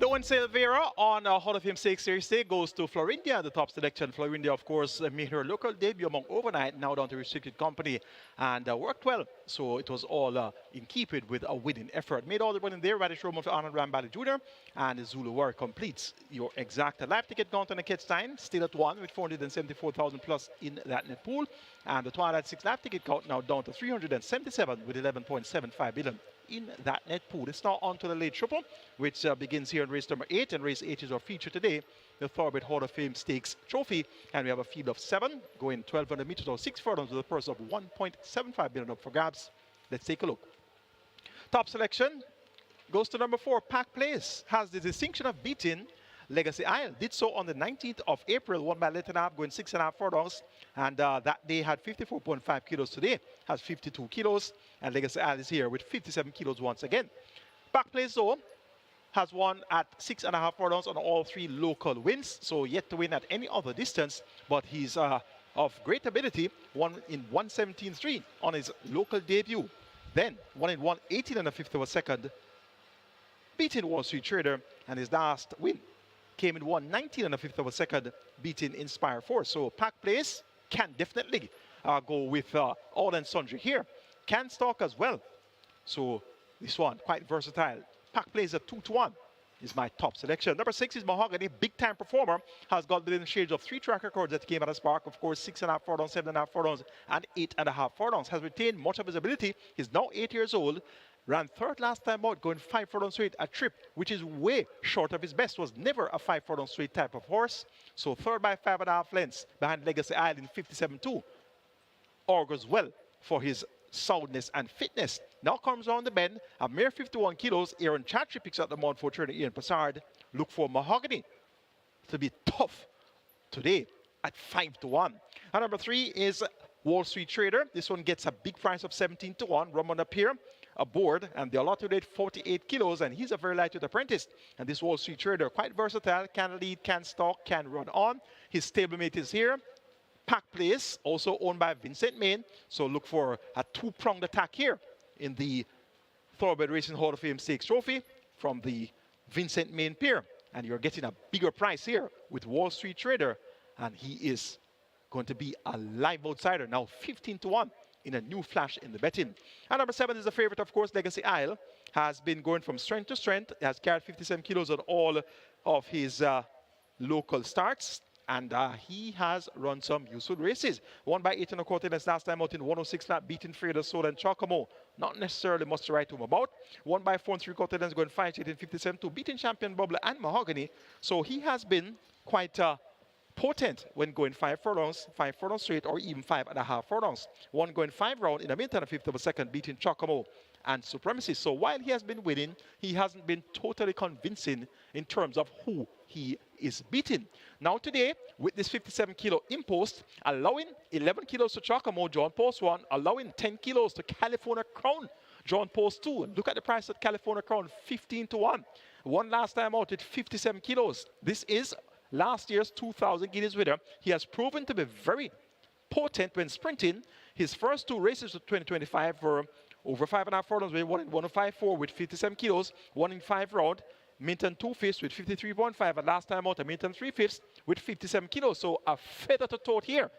S3: Owen Silvera on Hall of Fame Stakes Series Day goes to Florindia, the top selection. Florindia, of course, made her local debut among overnight, now down to restricted company, and worked well. So it was all in keeping with a winning effort. Made all the running there. Radish Roman for Arnold Rambali Jr. and Zulu War completes your exact live ticket count on the Ketstein, still at 1 with 474,000 plus in that net pool. And the Twilight 6 live ticket count now down to 377 with 11.75 billion in that net pool. It's now on to the late triple, which begins here in race number 8, and race 8 is our feature today, the Thoroughbred Hall of Fame Stakes Trophy, and we have a field of 7 going 1,200 meters or 6 furlongs with a purse of 1.75 billion up for grabs. Let's take a look. Top selection goes to number 4, Pack Place, has the distinction of beating Legacy Isle. Did so on the 19th of April, won by length and a half, going 6.5 furlongs, and that day had 54.5 kilos. Today has 52 kilos, and Legacy Isle is here with 57 kilos once again. Back Place though has won at 6.5 furlongs on all 3 local wins, so yet to win at any other distance, but he's of great ability, won in 1:17.3 on his local debut, then won in 1:18 and a fifth of a second, beating Wall Street Trader, and his last win came in 1:19 and a fifth of a second, beating Inspire Force. So Pack Place can definitely go with all and sundry here. Can stalk as well. So this one, quite versatile. Pack Place at 2-1 is my top selection. Number 6 is Mahogany, big time performer, has got within shades of 3 track records that came out of Spark. Of course, 6.5 furlongs, 7.5 furlongs, and 8.5 furlongs. Has retained much of his ability. He's now 8 years old. Ran third last time out, going 5 furlongs straight, a trip which is way short of his best. Was never a 5 furlongs straight type of horse. So third by 5.5 lengths behind Legacy Isle in 57.2. Augurs well for his soundness and fitness. Now comes around the bend, a mere 51 kilos. Aaron Chatry picks up the mount for trainer Ian Passard. Look for Mahogany to be tough today at 5-1. And number 3 is Wall Street Trader. This one gets a big price of 17-1. Ramon Appear aboard, and the allotted weight 48 kilos, and he's a very lightweight apprentice. And this Wall Street Trader, quite versatile, can lead, can stalk, can run on. His stablemate is here. Pack Place, also owned by Vincent Main. So look for a 2-pronged attack here in the Thoroughbred Racing Hall of Fame Stakes Trophy from the Vincent Main pair. And you're getting a bigger price here with Wall Street Trader, and he is going to be a live outsider, now 15-1 in a new flash in the betting. And number 7 is the favorite, of course, Legacy Isle. Has been going from strength to strength. Has carried 57 kilos on all of his local starts. And he has run some useful races. Won by 8 1/4 lengths last time out in 106 flat, beating Freda, Soul, and Chocamo. Not necessarily much to write home about. Won by 4 3/4 lengths, going 5 8 in 57 beating Champion Bubble and Mahogany. So he has been quite potent when going 5 furlongs straight, or even 5.5 furlongs. One going 5 round in a minute and a fifth of a second, beating Chocamo and Supremacy. So while he has been winning, he hasn't been totally convincing in terms of who he is beating. Now today, with this 57 kilo impost, allowing 11 kilos to Chocamo, John Post 1, allowing 10 kilos to California Crown, John Post 2. And look at the price at California Crown, 15-1. One last time out at 57 kilos. This is last year's 2,000 guineas winner. He has proven to be very potent when sprinting. His first 2 races of 2025 were over 5.5 furlongs, one in 105.4 with 57 kilos, one in 5 round, Minton 2/5 with 53.5, and last time out a Minton 3/5 with 57 kilos. So a feather to tote here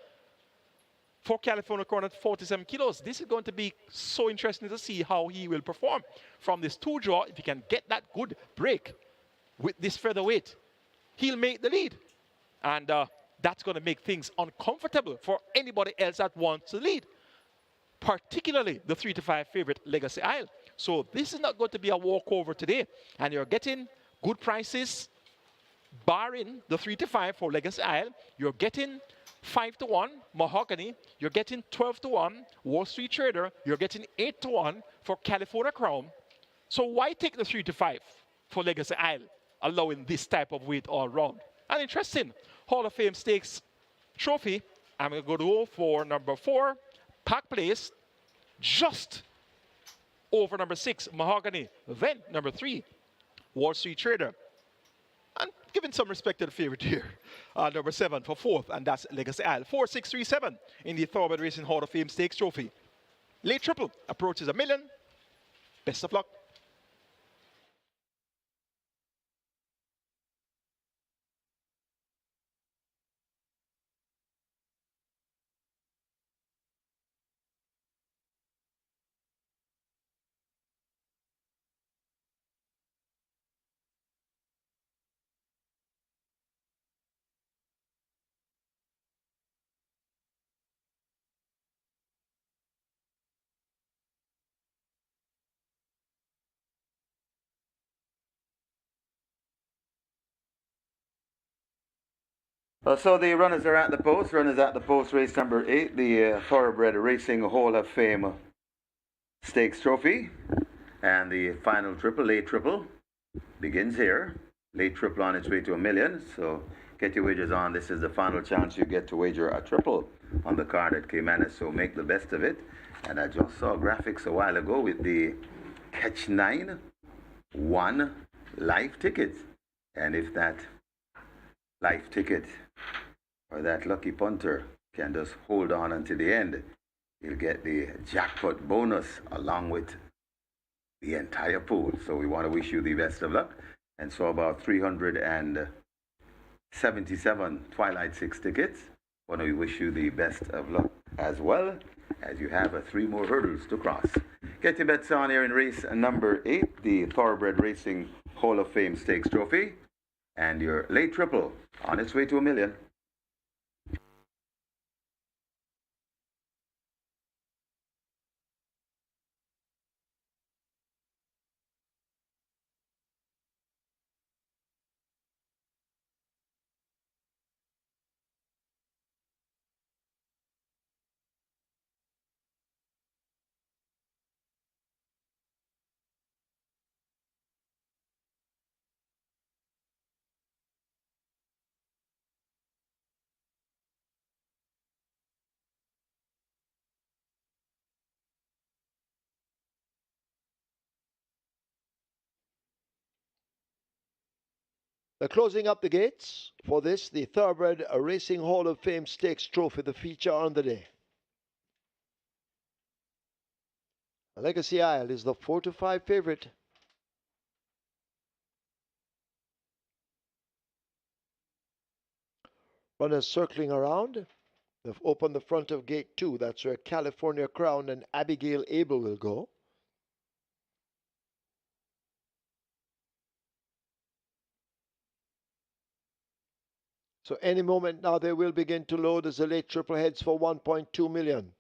S3: for California Crown at 47 kilos. This is going to be so interesting to see how he will perform from this 2 draw. If he can get that good break with this featherweight, he'll make the lead. And that's going to make things uncomfortable for anybody else that wants to lead, particularly the 3-5 favorite Legacy Isle. So this is not going to be a walkover today. And you're getting good prices, barring the 3-5 for Legacy Isle. You're getting 5-1 Mahogany. You're getting 12-1 Wall Street Trader. You're getting 8-1 for California Crown. So why take the 3-5 for Legacy Isle, allowing this type of weight all round? And interesting, Hall of Fame Stakes Trophy. I'm going to go for number 4, Pack Place, just over number 6, Mahogany. Then number 3, Wall Street Trader. And giving some respect to the favorite here, number 7 for 4th, and that's Legacy Isle. 4, 6, 3, 7 in the Thoroughbred Racing Hall of Fame Stakes Trophy. Late triple approaches $1 million. Best of luck.
S2: So the runners are at the post. Runners at the post, race number 8, the Thoroughbred Racing Hall of Fame Stakes Trophy. And the final triple, late triple, begins here. Late triple on its way to $1 million. So get your wagers on. This is the final chance you get to wager a triple on the card at Caymanas. So make the best of it. And I just saw graphics a while ago with the Catch 9 1 live ticket. And if that live ticket or that lucky punter can just hold on until the end, you'll get the jackpot bonus along with the entire pool. So we want to wish you the best of luck. And so about 377 Twilight 6 tickets. Want to wish you the best of luck as well, as you have 3 more hurdles to cross. Get your bets on here in race number 8, the Thoroughbred Racing Hall of Fame Stakes Trophy. And your late triple on its way to $1 million.
S1: They're closing up the gates for this, the Thoroughbred Racing Hall of Fame Stakes Trophy, the feature on the day. Legacy Isle is the 4-5 favorite. Runners circling around. They've opened the front of gate 2. That's where California Crown and Abigail Abel will go. So any moment now they will begin to load as the late triple heads for 1.2 million.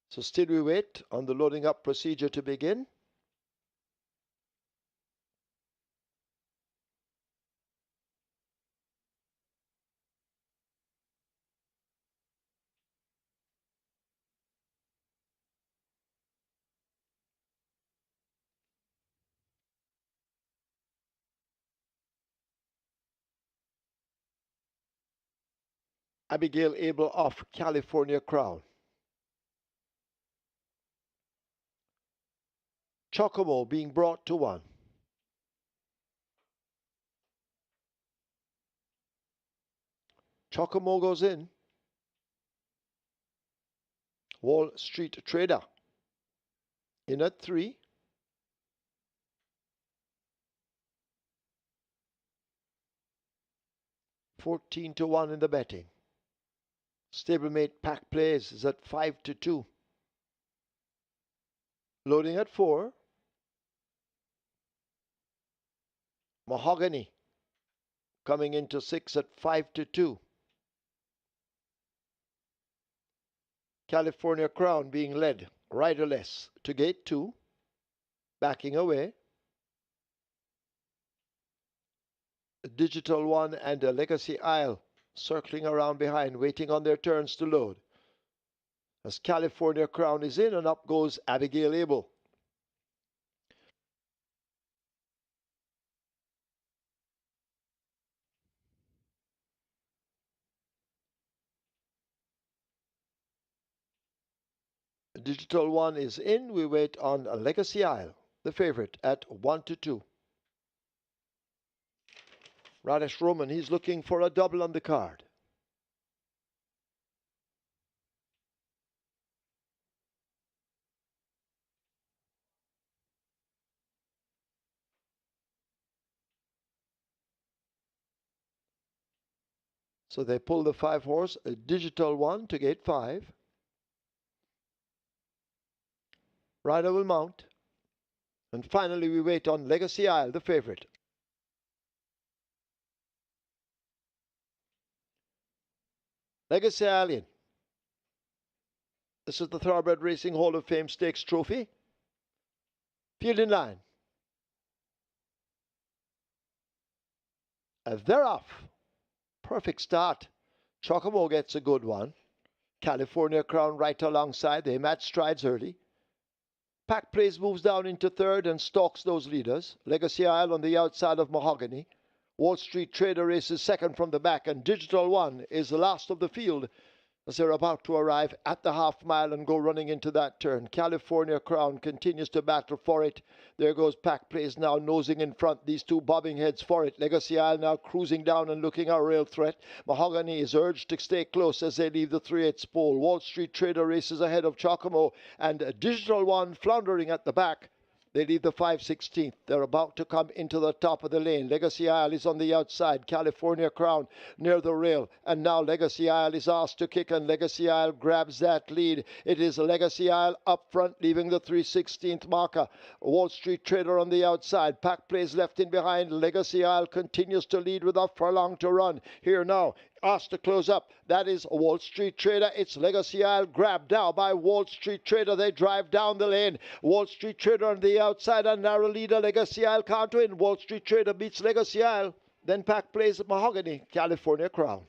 S1: So still we wait on the loading up procedure to begin. Abigail Abel off California Crown. Chocomo being brought to 1. Chocomo goes in. Wall Street Trader in at 3. $14-1 in the betting. Stablemate Pack Plays is at 5-2. Loading at 4. Mahogany coming into 6 at 5-2. California Crown being led riderless to gate 2. Backing away. Digital One and Legacy Isle circling around behind, waiting on their turns to load. As California Crown is in, and up goes Abigail Abel. Digital One is in. We wait on Legacy Isle, the favorite, at 1-2. Radish Roman, he's looking for a double on the card. So they pull the 5-horse, a Digital One to gate 5. Rider will mount. And finally we wait on Legacy Isle, the favorite. Legacy Isle in. This is the Thoroughbred Racing Hall of Fame Stakes Trophy. Field in line. They're off. Perfect start. Chocomo gets a good one. California Crown right alongside. They match strides early. Pack Place moves down into third and stalks those leaders. Legacy Isle on the outside of Mahogany. Wall Street Trader races second from the back, and Digital One is the last of the field as they're about to arrive at the half mile and go running into that turn. California Crown continues to battle for it. There goes Pack Place now nosing in front. These two bobbing heads for it. Legacy Isle now cruising down and looking a real threat. Mahogany is urged to stay close as they leave the 3/8 pole. Wall Street Trader races ahead of Chocomo, and Digital One floundering at the back. They leave the 5/16. They're about to come into the top of the lane. Legacy Isle is on the outside. California Crown near the rail. And now Legacy Isle is asked to kick, and Legacy Isle grabs that lead. It is Legacy Isle up front, leaving the 3/16 marker. Wall Street Trader on the outside. Pack Place left in behind. Legacy Isle continues to lead with a furlong to run. Here now, asked to close up. That is Wall Street Trader. It's Legacy Isle grabbed now by Wall Street Trader. They drive down the lane. Wall Street Trader on the outside, a narrow leader. Legacy Isle can't win. Wall Street Trader beats Legacy Isle. Then Pack plays Mahogany, California Crown.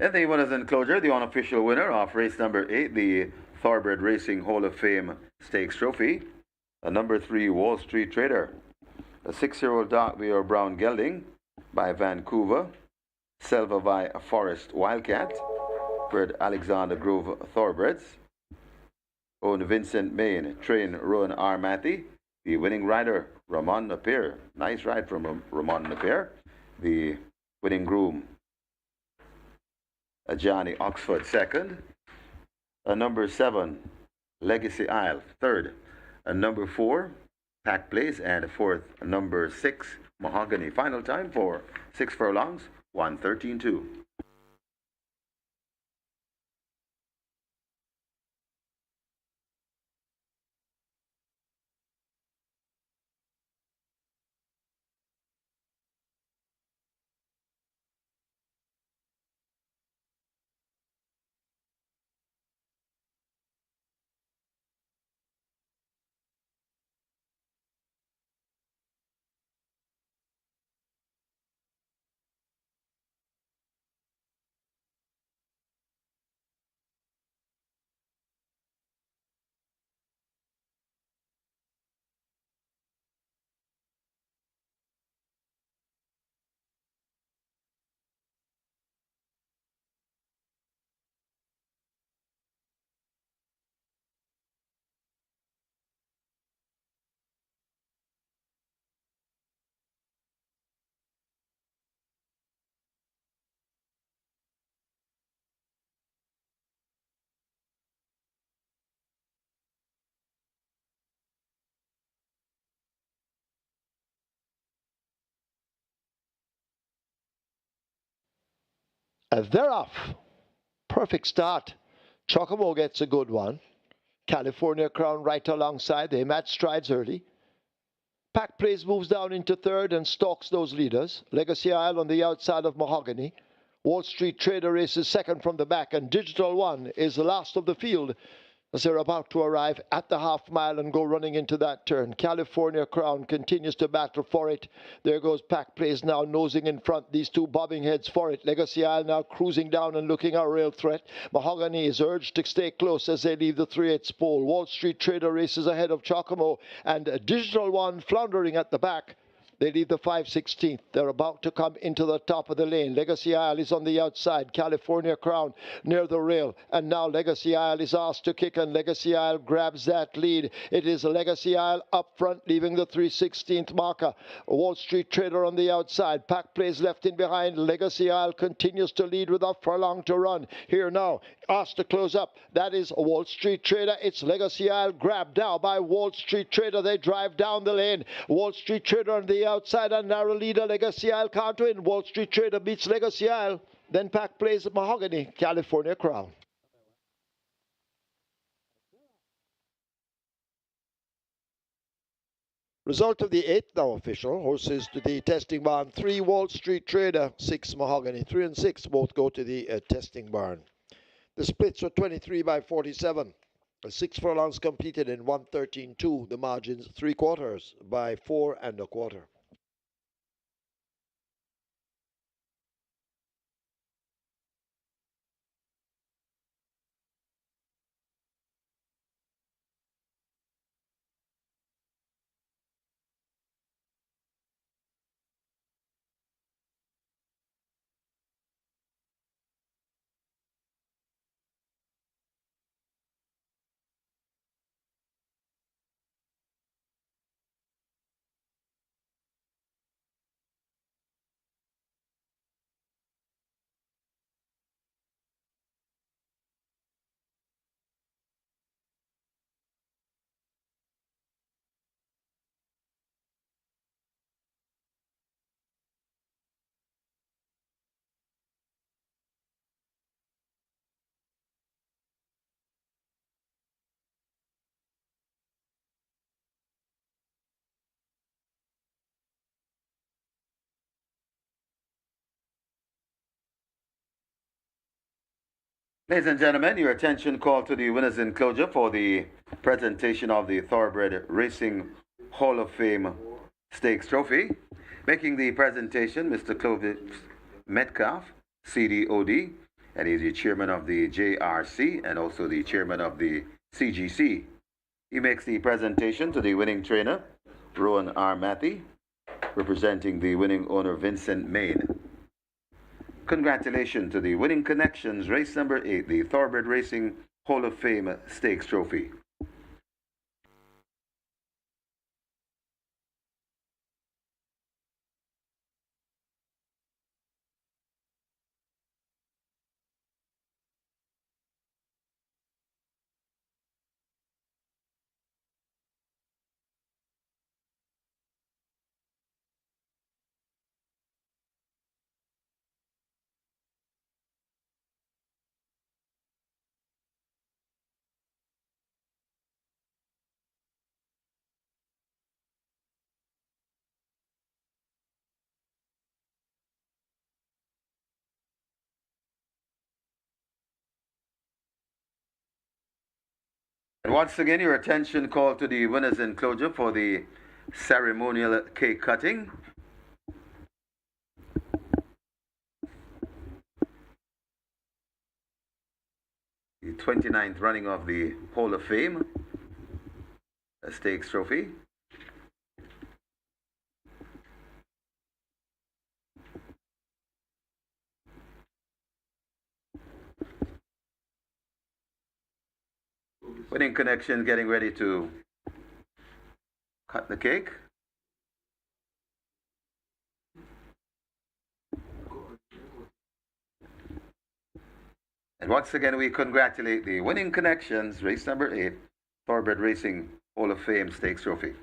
S2: In the winners enclosure, the unofficial winner of race number 8, the Thoroughbred Racing Hall of Fame Stakes Trophy, a number 3 Wall Street Trader, a 6-year-old dark beer brown gelding by Vancouver, Selva by Forest Wildcat, bred Alexander Grove Thoroughbreds, owned Vincent Main, train Rowan R. Matty, the winning rider Ramon Napier, nice ride from Ramon Napier, the winning groom Johnny Oxford second, a number 7 Legacy Isle third, a number 4 Pack Place, and fourth number 6 Mahogany. Final time for 6 furlongs, 1:13.2.
S1: They're off. Perfect start. Chocobo gets a good one. California Crown right alongside. They match strides early. Pack Place moves down into third and stalks those leaders. Legacy Isle on the outside of Mahogany. Wall Street Trader races second from the back, and Digital One is the last of the field as they're about to arrive at the half mile and go running into that turn. California Crown continues to battle for it. There goes Pack Place now nosing in front. These two bobbing heads for it. Legacy Isle now cruising down and looking a real threat. Mahogany is urged to stay close as they leave the 3/8 pole. Wall Street Trader races ahead of Chocomo, and Digital One floundering at the back. They leave the 5/16. They're about to come into the top of the lane. Legacy Isle is on the outside. California Crown near the rail. And now Legacy Isle is asked to kick, and Legacy Isle grabs that lead. It is Legacy Isle up front, leaving the 3/16 marker. Wall Street Trader on the outside. Pack Place left in behind. Legacy Isle continues to lead with a furlong to run. Here now, asked to close up. That is Wall Street Trader. It's Legacy Isle grabbed now by Wall Street Trader. They drive down the lane. Wall Street Trader on the outside, a narrow leader. Legacy Isle can't win. Wall Street Trader beats Legacy Isle. Then Pack Place Mahogany, California Crown. Result of the 8th now official. Horses to the testing barn. 3 Wall Street Trader, 6 Mahogany. 3 and 6 both go to the testing barn. The splits were 23/47. 6 furlongs completed in 1:13.2. The margins 3/4 by 4 1/4.
S2: Ladies and gentlemen, your attention called to the winners enclosure for the presentation of the Thoroughbred Racing Hall of Fame Stakes Trophy. Making the presentation, Mr. Clovis Metcalf, CDOD, and he's the chairman of the JRC and also the chairman of the CGC. He makes the presentation to the winning trainer, Rowan R. Matthey, representing the winning owner, Vincent Main. Congratulations to the winning connections, race number 8, the Thoroughbred Racing Hall of Fame Stakes Trophy. And once again, your attention called to the winners' enclosure for the ceremonial cake cutting. The 29th running of the Hall of Fame Stakes Trophy. Winning Connection getting ready to cut the cake. And once again, we congratulate the Winning Connections, race number 8, Thoroughbred Racing Hall of Fame Stakes Trophy.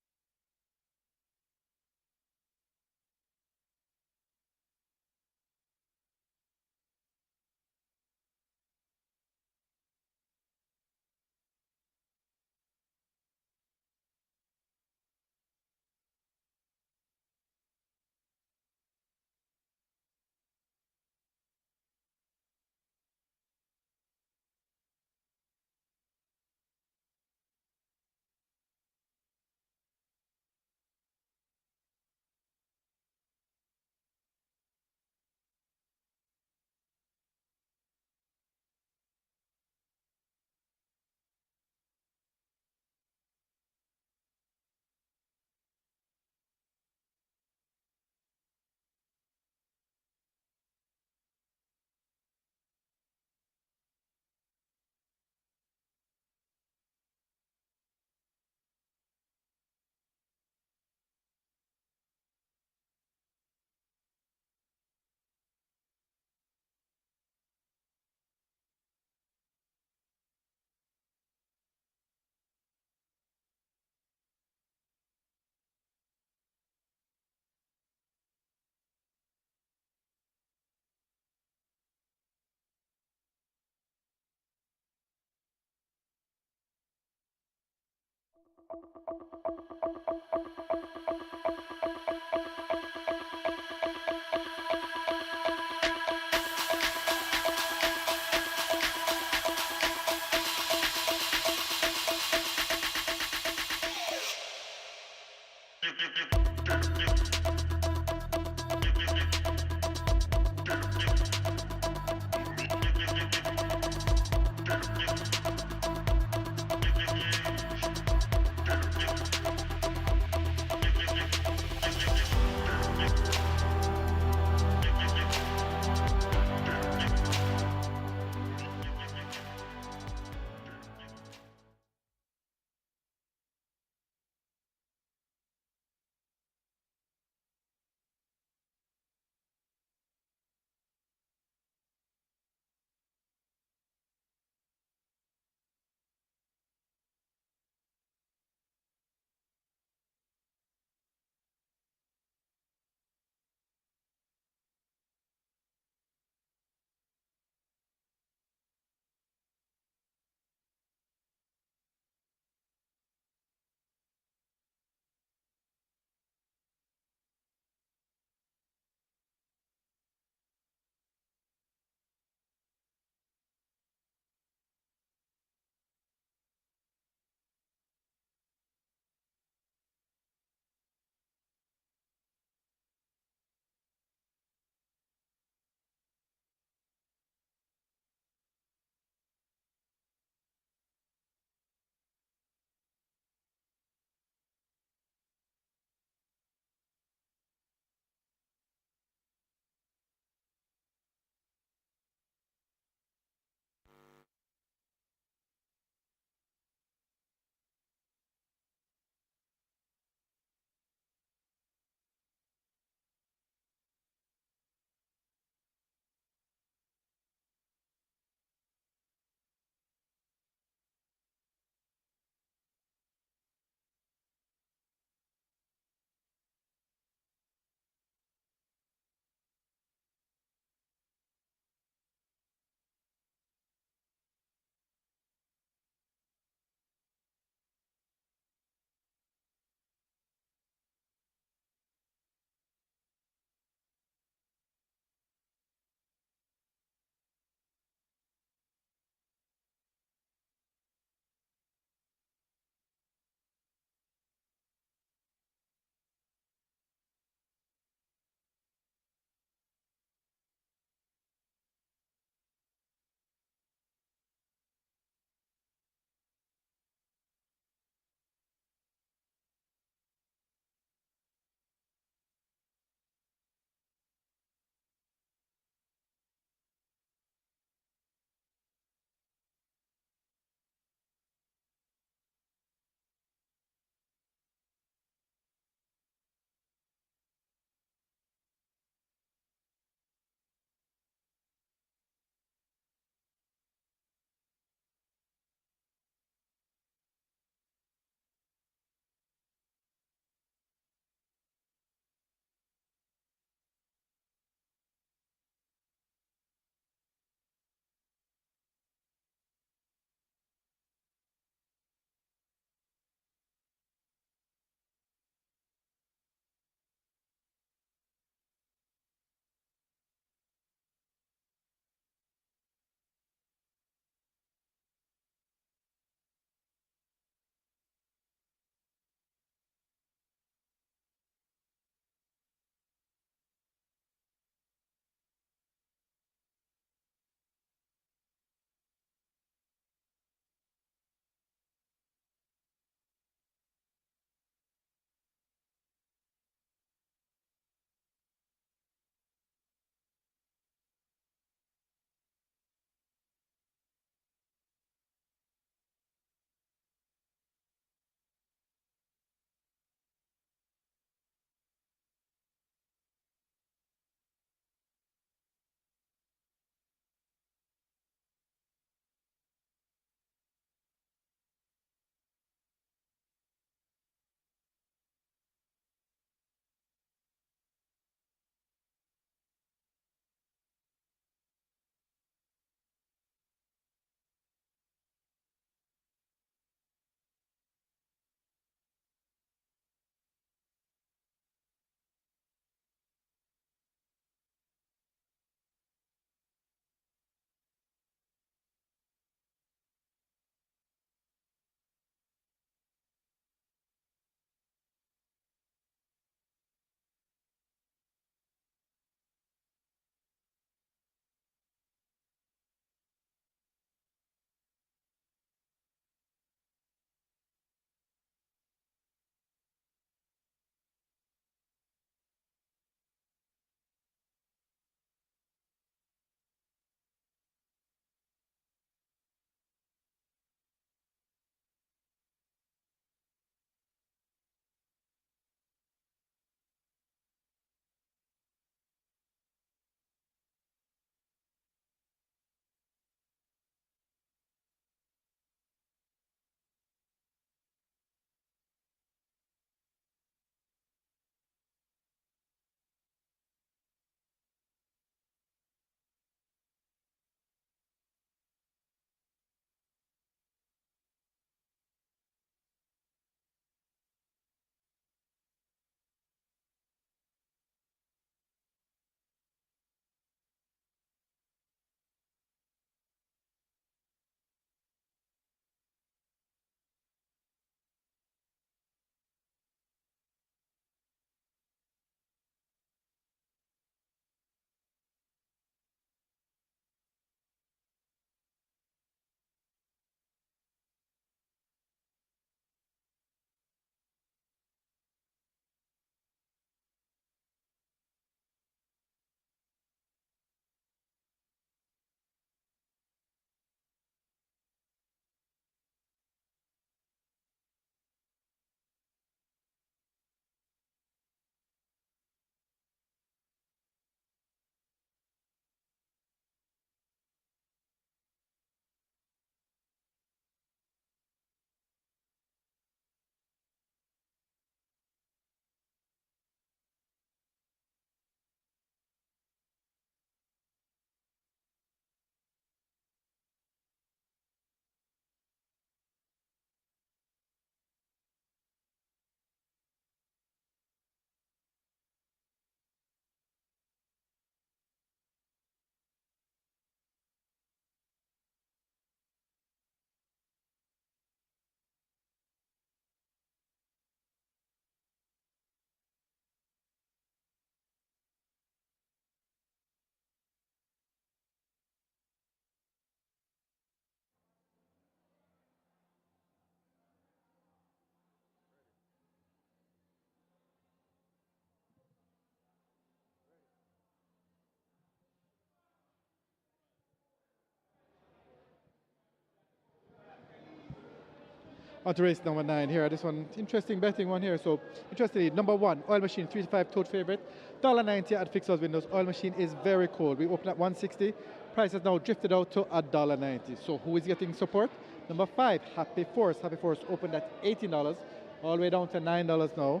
S4: On to race number 9 here. This one, interesting betting one here. So, interestingly, number 1, Oil Machine, 3 to 5, total favorite. $1.90 at fixed odds windows. Oil Machine is very cold. We opened at 160. Price has now drifted out to $1.90. So, who is getting support? Number 5, Happy Force. Happy Force opened at $18, all the way down to $9 now.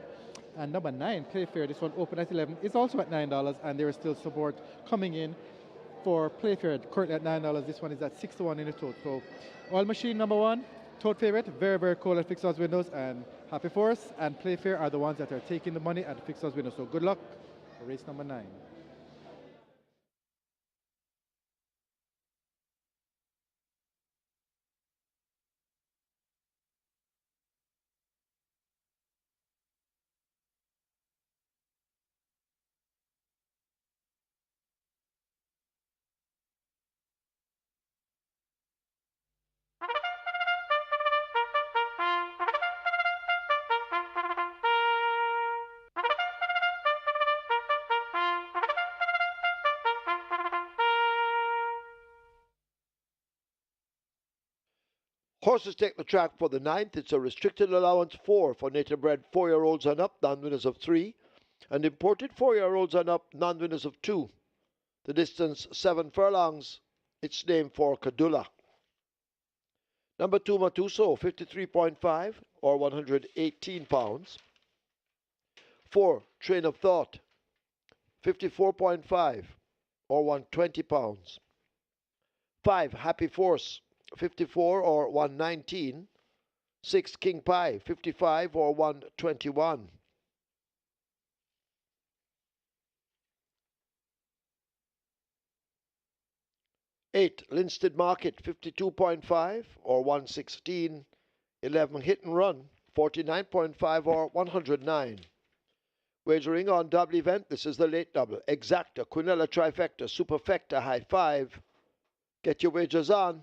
S4: And number 9, Playfair. This one opened at 11. It's also at $9, and there is still support coming in for Playfair. Currently at $9. This one is at 6 to 1 in the total. So, Oil Machine number 1. Total favorite, very, very cold at fixed odds windows, and Happy Force and Playfair are the ones that are taking the money at fixed odds windows. So good luck for race number 9.
S1: Horses take the track for the 9th. It's a restricted allowance 4 for native bred 4-year-olds and up, non-winners of 3, and imported 4-year-olds and up, non-winners of 2. The distance 7 furlongs. It's named for Kadula. Number 2, Matuso, 53.5 or 118 pounds. 4, Train of Thought, 54.5 or 120 pounds. 5, Happy Force, 54 or 119. 6, King Pie, 55 or 121. 8, Linstead Market, 52.5 or 116. 11, Hit and Run, 49.5 or 109. Wagering on double event. This is the late double. Exacta, Quinella Trifecta, Superfecta, High 5. Get your wagers on.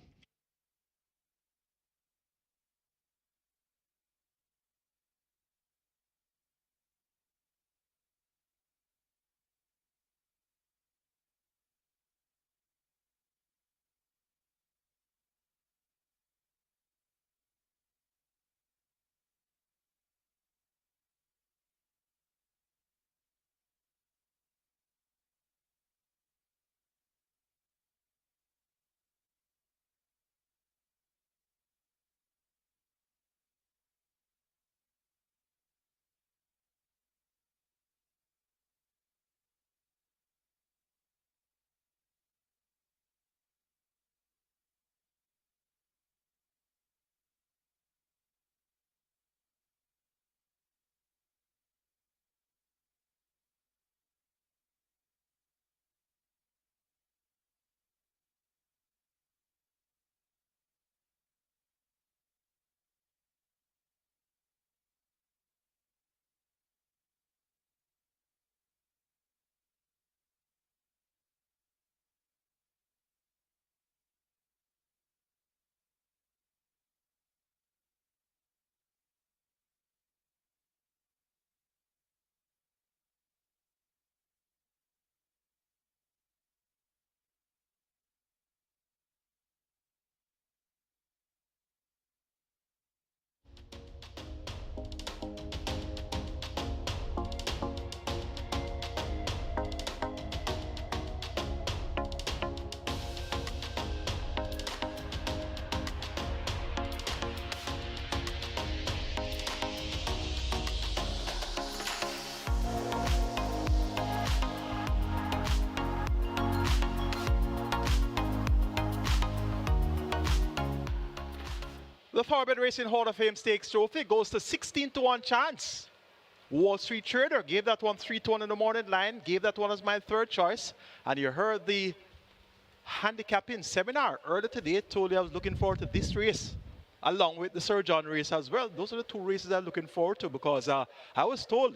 S3: The Thoroughbred Racing Hall of Fame Stakes Trophy goes to 16 to 1 chance. Wall Street Trader gave that one 3 to 1 in the morning line, gave that one as my third choice. And you heard the handicapping seminar earlier today. Told you I was looking forward to this race, along with the Sir John race as well. Those are the two races I'm looking forward to, because I was told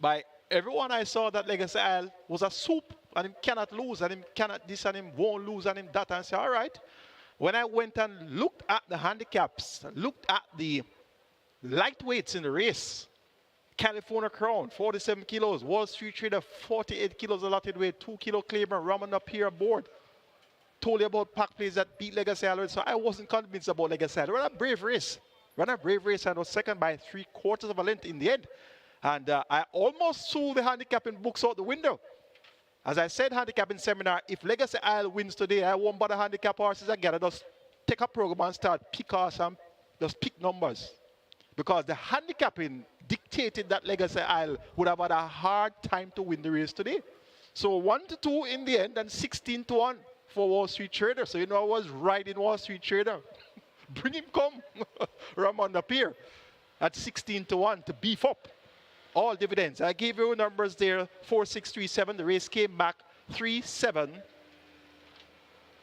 S3: by everyone I saw that Legacy Isle was a soup, and him cannot lose, and him cannot this, and him won't lose, and him that. And I said, all right. When I went and looked at the handicaps, looked at the lightweights in the race, California Crown, 47 kilos, Wall Street Trader, 48 kilos allotted weight, 2 kilo Claimer, Raman up here aboard. Told you about pack plays that beat Legacy Isle, so I wasn't convinced about Legacy Isle. What a brave race. ran a brave race and was second by 3/4 of a length in the end. And I almost threw the handicapping books out the window. As I said, handicapping seminar, if Legacy Isle wins today, I won't bother handicap horses again. I just take a program and start pick horse and just pick numbers. Because the handicapping dictated that Legacy Isle would have had a hard time to win the race today. So 1-2 in the end and 16-1 for Wall Street Trader. So you know I was right in Wall Street Trader. Bring him come. Ramon appear at 16-1 to beef up all dividends. I gave you numbers there, 4, 6, 3, 7. The race came back 3, 7,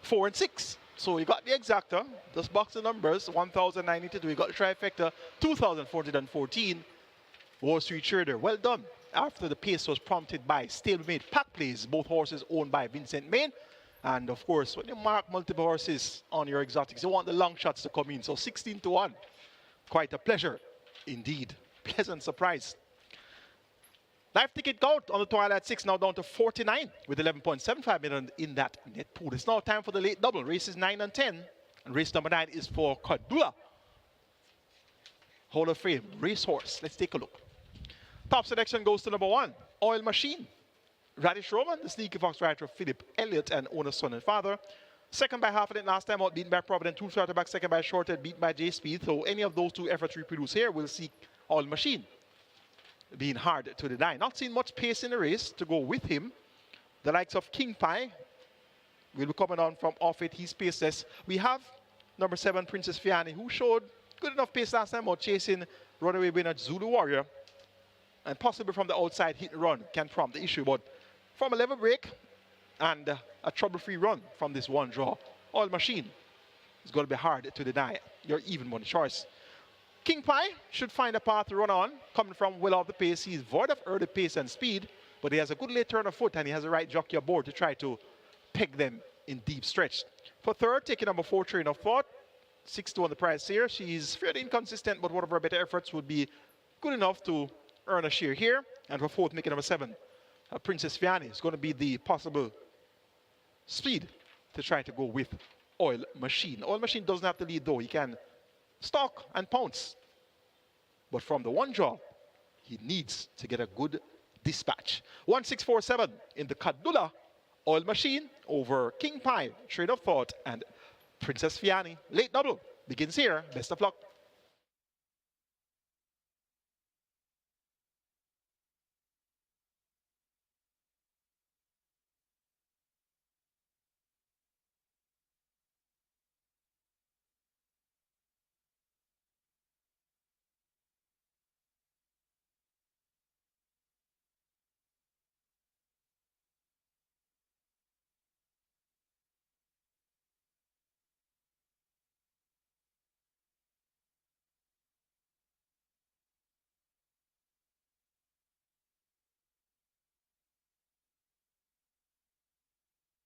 S3: 4, and 6. So you got the exacta, just box the numbers, 1,982. You got the trifecta, 2,414. Wall Street Trader, well done. After the pace was prompted by stablemate pack plays, both horses owned by Vincent Main. And of course, when you mark multiple horses on your exotics, you want the long shots to come in. So 16-1, quite a pleasure indeed. Pleasant surprise. Live ticket count on the Twilight 6 now down to 49 with 11.75 million in that net pool. It's now time for the late double. Races 9 and 10. And race number 9 is for Kadula. Hall of Fame racehorse. Let's take a look. Top selection goes to number 1, Oil Machine. Radish Roman, the sneaky fox rider of Philip Elliott and owner's son and father. Second by half a length last time out, beaten by Providence. Two starter back, second by Shorted, beat by J Speed. So any of those two efforts reproduce here will see Oil Machine being hard to deny. Not seeing much pace in the race to go with him. The likes of King Pie will be coming on from off it. He's paceless. We have number 7, Princess Fiani, who showed good enough pace last time out, chasing runaway winner Zulu Warrior. And possibly from the outside, hit and run can prompt the issue. But from a level break and a trouble-free run from this one draw, Oil Machine is going to be hard to deny your even money choice. King Pie should find a path to run on, coming from well off the pace. He's void of early pace and speed, but he has a good late turn of foot, and he has the right jockey aboard to try to peg them in deep stretch. For third, taking number 4, Train of Thought, 6-2 on the price here. She's fairly inconsistent, but one of her better efforts would be good enough to earn a share here. And for fourth, making number 7, Princess Fiani is going to be the possible speed to try to go with Oil Machine. Oil Machine doesn't have to lead, though. He can stalk and pounce. But from the one draw, he needs to get a good dispatch. 1-6-4-7 in the Kadula. Oil Machine over King Pie, Train of Thought, and Princess Fiani. Late double begins here. Best of luck.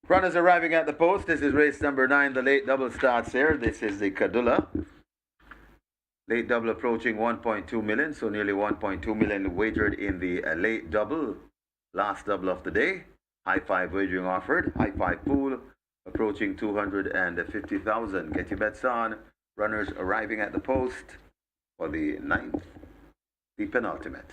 S2: Runners arriving at the post. This is race number 9. The late double starts here. This is the Kadula. Late double approaching 1.2 million, so nearly 1.2 million wagered in the late double. Last double of the day. High 5 wagering offered. High 5 pool approaching 250,000. Get your bets on. Runners arriving at the post for the 9th, the penultimate.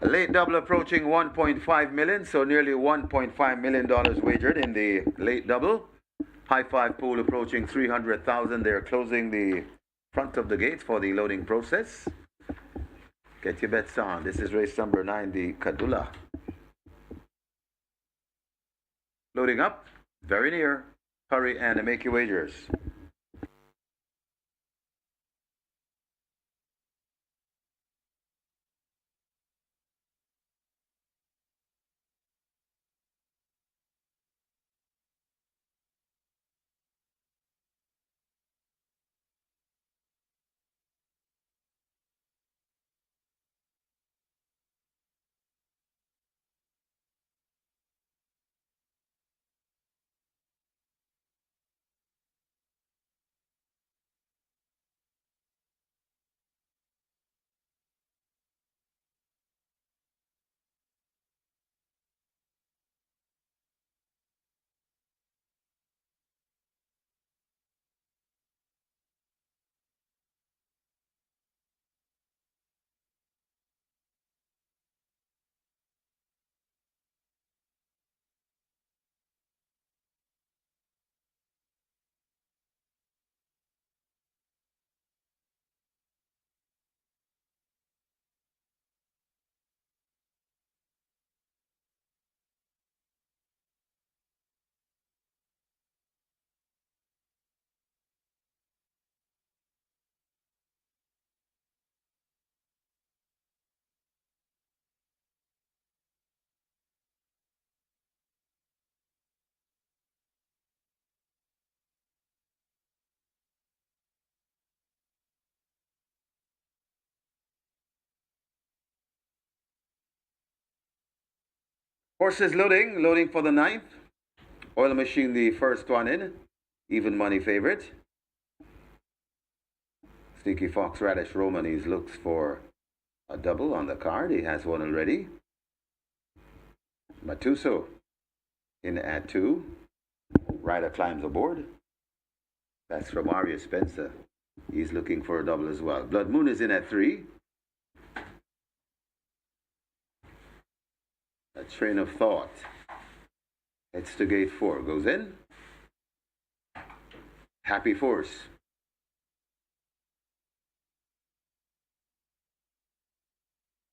S2: A late double approaching 1.5 million, so nearly $1.5 million wagered in the late double. High five pool approaching 300,000. They're closing the front of the gates for the loading process. Get your bets on. This is race number 9, the Kadula. Loading up, very near. Hurry and make your wagers. Horses loading for the 9th. Oil Machine, the first one in. Even money favorite. Sneaky Fox Radish Roman, he looks for a double on the card. He has one already. Matuso in at 2. Ryder climbs aboard. That's from Aria Spencer. He's looking for a double as well. Blood Moon is in at 3. A Train of Thought. Heads to gate 4. Goes in. Happy Force.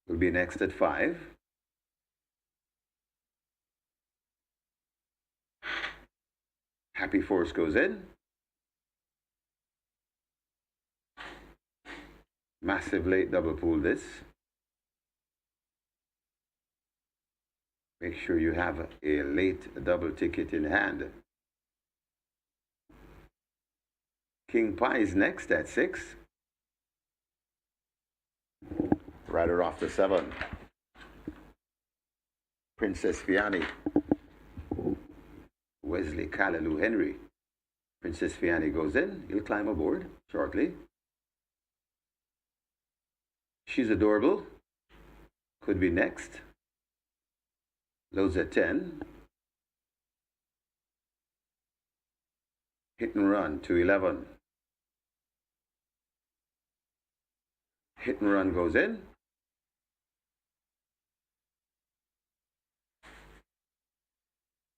S2: Will be next at 5. Happy Force goes in. Massive late double pool this. Make sure you have a late double ticket in hand. King Pie is next at 6. Rider off to 7. Princess Fiani. Wesley Callaloo Henry. Princess Fiani goes in. He'll climb aboard shortly. She's Adorable. Could be next. Loads at 10. Hit and Run to 11. Hit and Run goes in.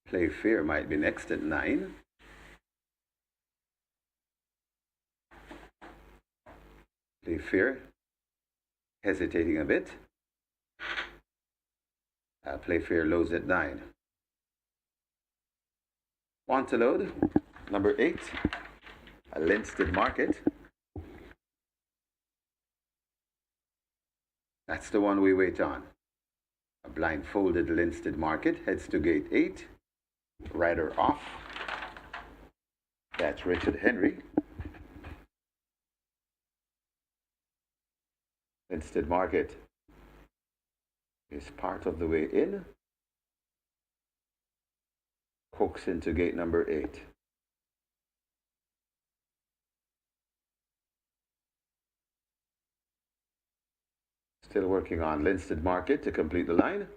S2: Play Fair might be next at 9. Play Fair hesitating a bit. Play Fair loads at 9. Want to load? Number 8. A Linsted Market. That's the one we wait on. A blindfolded Linsted Market heads to gate 8. Rider off. That's Richard Henry. Linsted Market is part of the way in. Hooks into gate number 8. Still working on Linsted Market to complete the line.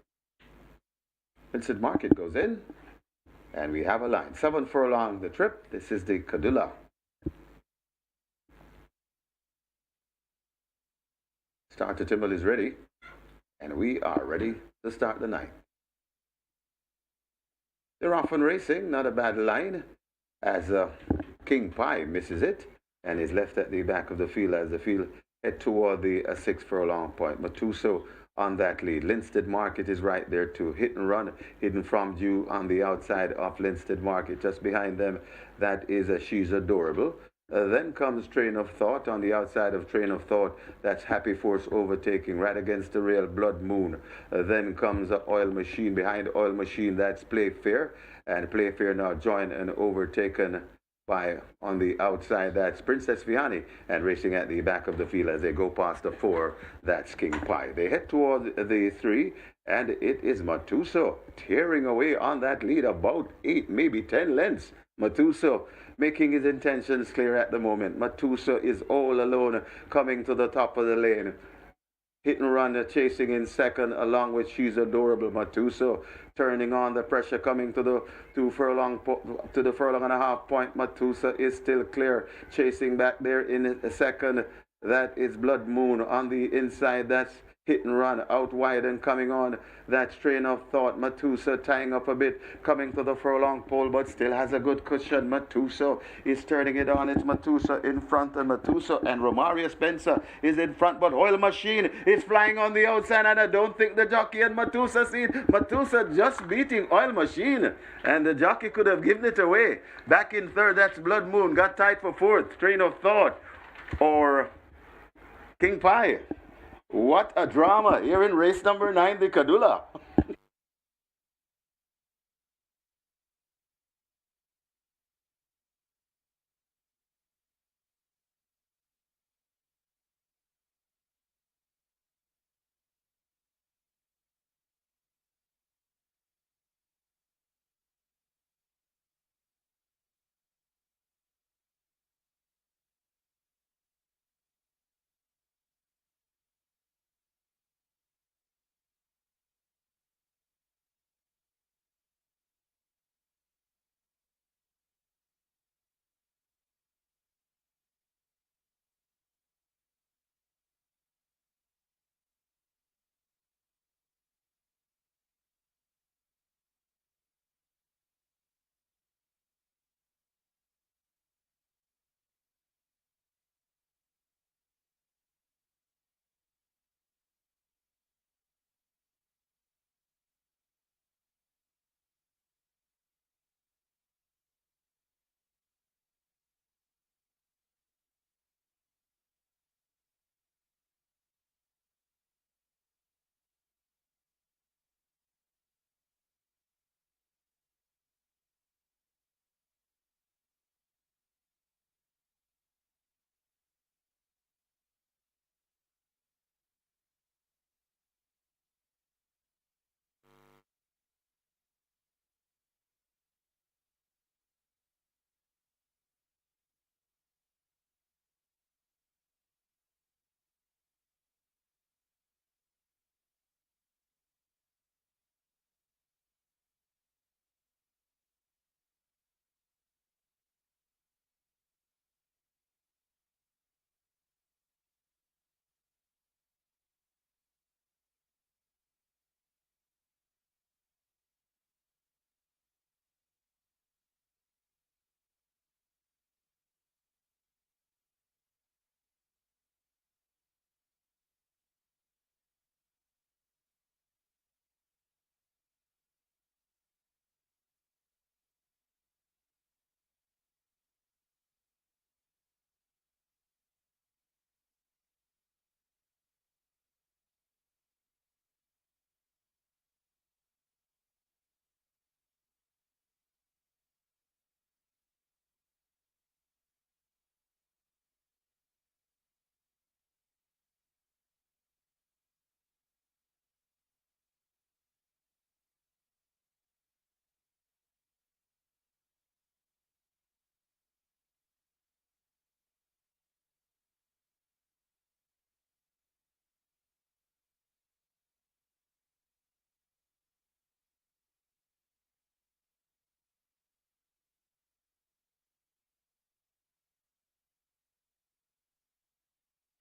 S2: Linsted Market goes in. And we have a line. 7 furlong the trip. This is the Kadula. Starter Timble is ready. And we are ready to start the night. They're off and racing, not a bad line, as King Pie misses it and is left at the back of the field as the field head toward the 6 furlong point. Matuso on that lead. Linstead Market is right there too. Hit and Run hidden from view on the outside of Linstead Market. Just behind them, that is She's Adorable. Then comes Train of Thought on the outside of Train of Thought. That's Happy Force overtaking right against the rail, Blood Moon. Then comes Oil Machine. Behind Oil Machine, that's Playfair. And Playfair now joined and overtaken by, on the outside, that's Princess Vianney. And racing at the back of the field as they go past the 4, that's King Pie. They head toward the 3, and it is Matuso tearing away on that lead about 8, maybe 10 lengths. Matuso making his intentions clear at the moment. Matuso is all alone coming to the top of the lane. Hit and Run chasing in second along with She's Adorable. Matuso turning on the pressure coming to the furlong and a half point. Matuso is still clear, chasing back there in second. That is Blood Moon on the inside. That's Hit and Run out wide and coming on. That Train of Thought. Matuso tying up a bit, coming to the furlong pole, but still has a good cushion. Matuso is turning it on. It's Matuso in front, and Matuso and Romario Spencer is in front, but Oil Machine is flying on the outside, and I don't think the jockey and Matuso see it. Matuso just beating Oil Machine, and the jockey could have given it away. Back in third, that's Blood Moon. Got tied for fourth. Train of Thought or King Pie. What a drama here in race number 9, the Kadula.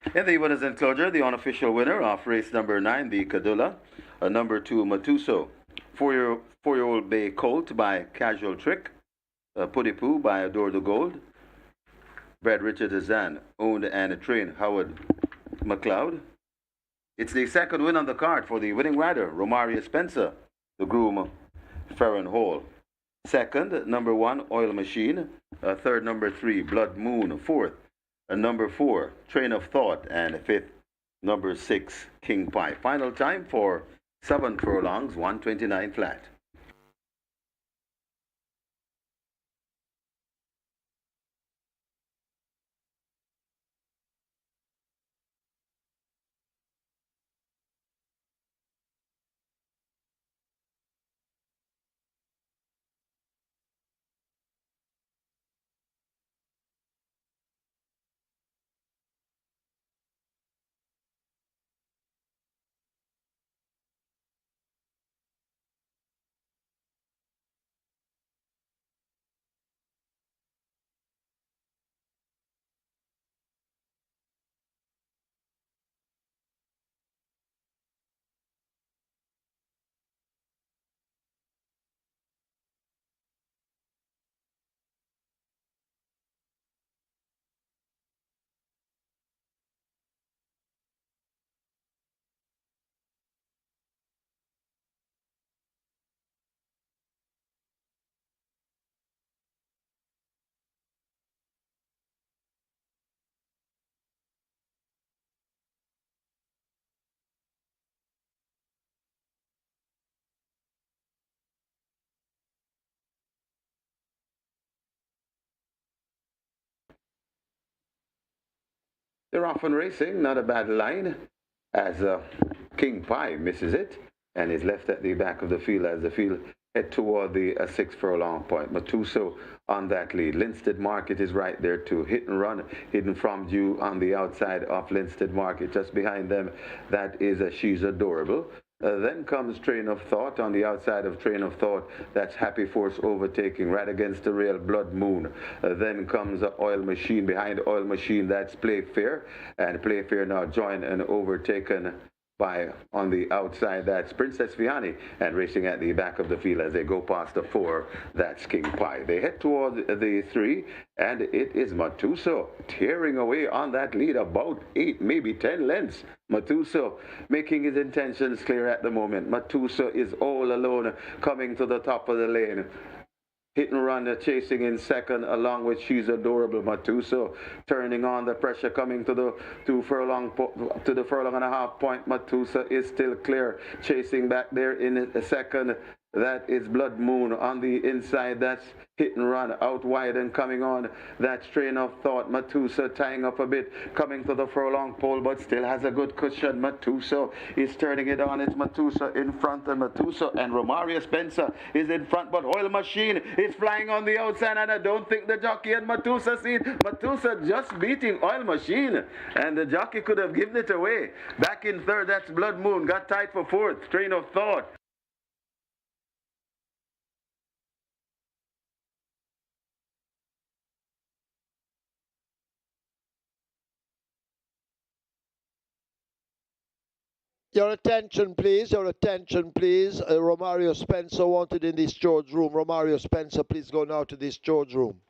S2: In the winners enclosure, the unofficial winner of race number 9, the Kadula, number 2, Matuso, 4-year-old Bay Colt by Casual Trick, Pudipoo by Adore the Gold, Brad Richard Azan, owned and trained Howard McLeod. It's the second win on the card for the winning rider, Romaria Spencer, the groom, Farron Hall. Second, number 1, Oil Machine. Third, number 3, Blood Moon. Fourth, number 4, Train of Thought. And fifth, number 6, King Pie. Final time for 7 furlongs, 129 flat. They're off and racing, not a bad line, as King Pie misses it and is left at the back of the field as the field head toward the 6 furlong point. Matuso on that lead. Linstead Market is right there too. Hit and Run hidden from view on the outside of Linstead Market. Just behind them, that is She's Adorable. Then comes Train of Thought on the outside of Train of Thought. That's Happy Force overtaking right against the rail, Blood Moon. Then comes Oil Machine. Behind Oil Machine, that's Playfair. And Playfair now joined and overtaken by, on the outside, that's Princess Vianney, and racing at the back of the field as they go past the 4, that's King Pie. They head toward the 3, and it is Matuso tearing away on that lead about 8, maybe 10 lengths. Matuso making his intentions clear at the moment. Matuso is all alone coming to the top of the lane. Hit and Run chasing in second along with She's Adorable. Matuso turning on the pressure coming to the furlong and a half point. Matuso is still clear, chasing back there in second. That is Blood Moon on the inside. That's Hit and Run out wide and coming on. That's Train of Thought. Matuso tying up a bit, coming to the furlong pole, but still has a good cushion. Matuso is turning it on. It's Matuso in front, and Matuso and Romaria Spencer is in front, but Oil Machine is flying on the outside, and I don't think the jockey and Matuso see it. Matuso just beating Oil Machine, and the jockey could have given it away. Back in third, that's Blood Moon. Got tied for fourth. Train of Thought.
S1: Your attention, please. Your attention, please. Romario Spencer wanted in this George room. Romario Spencer, please go now to this George room.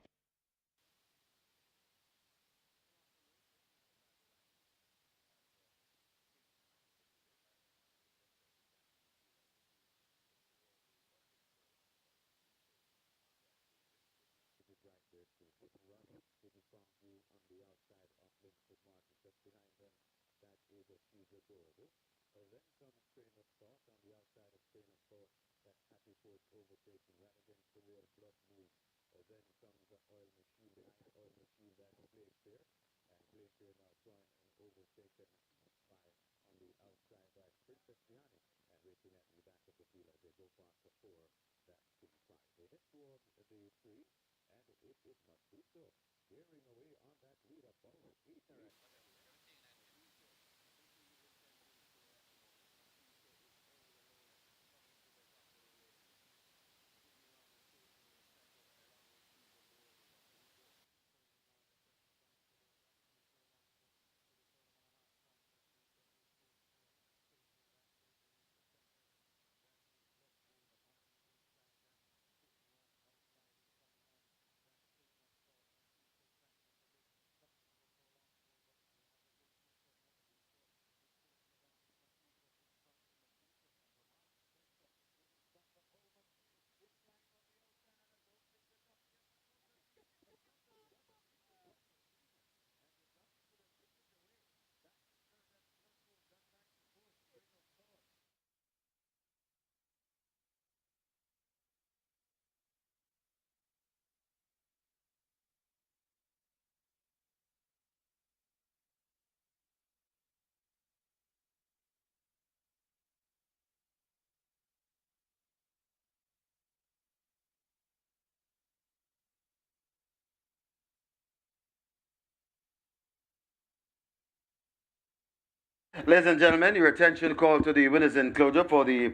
S2: Ladies and gentlemen, your attention called to the winners enclosure for the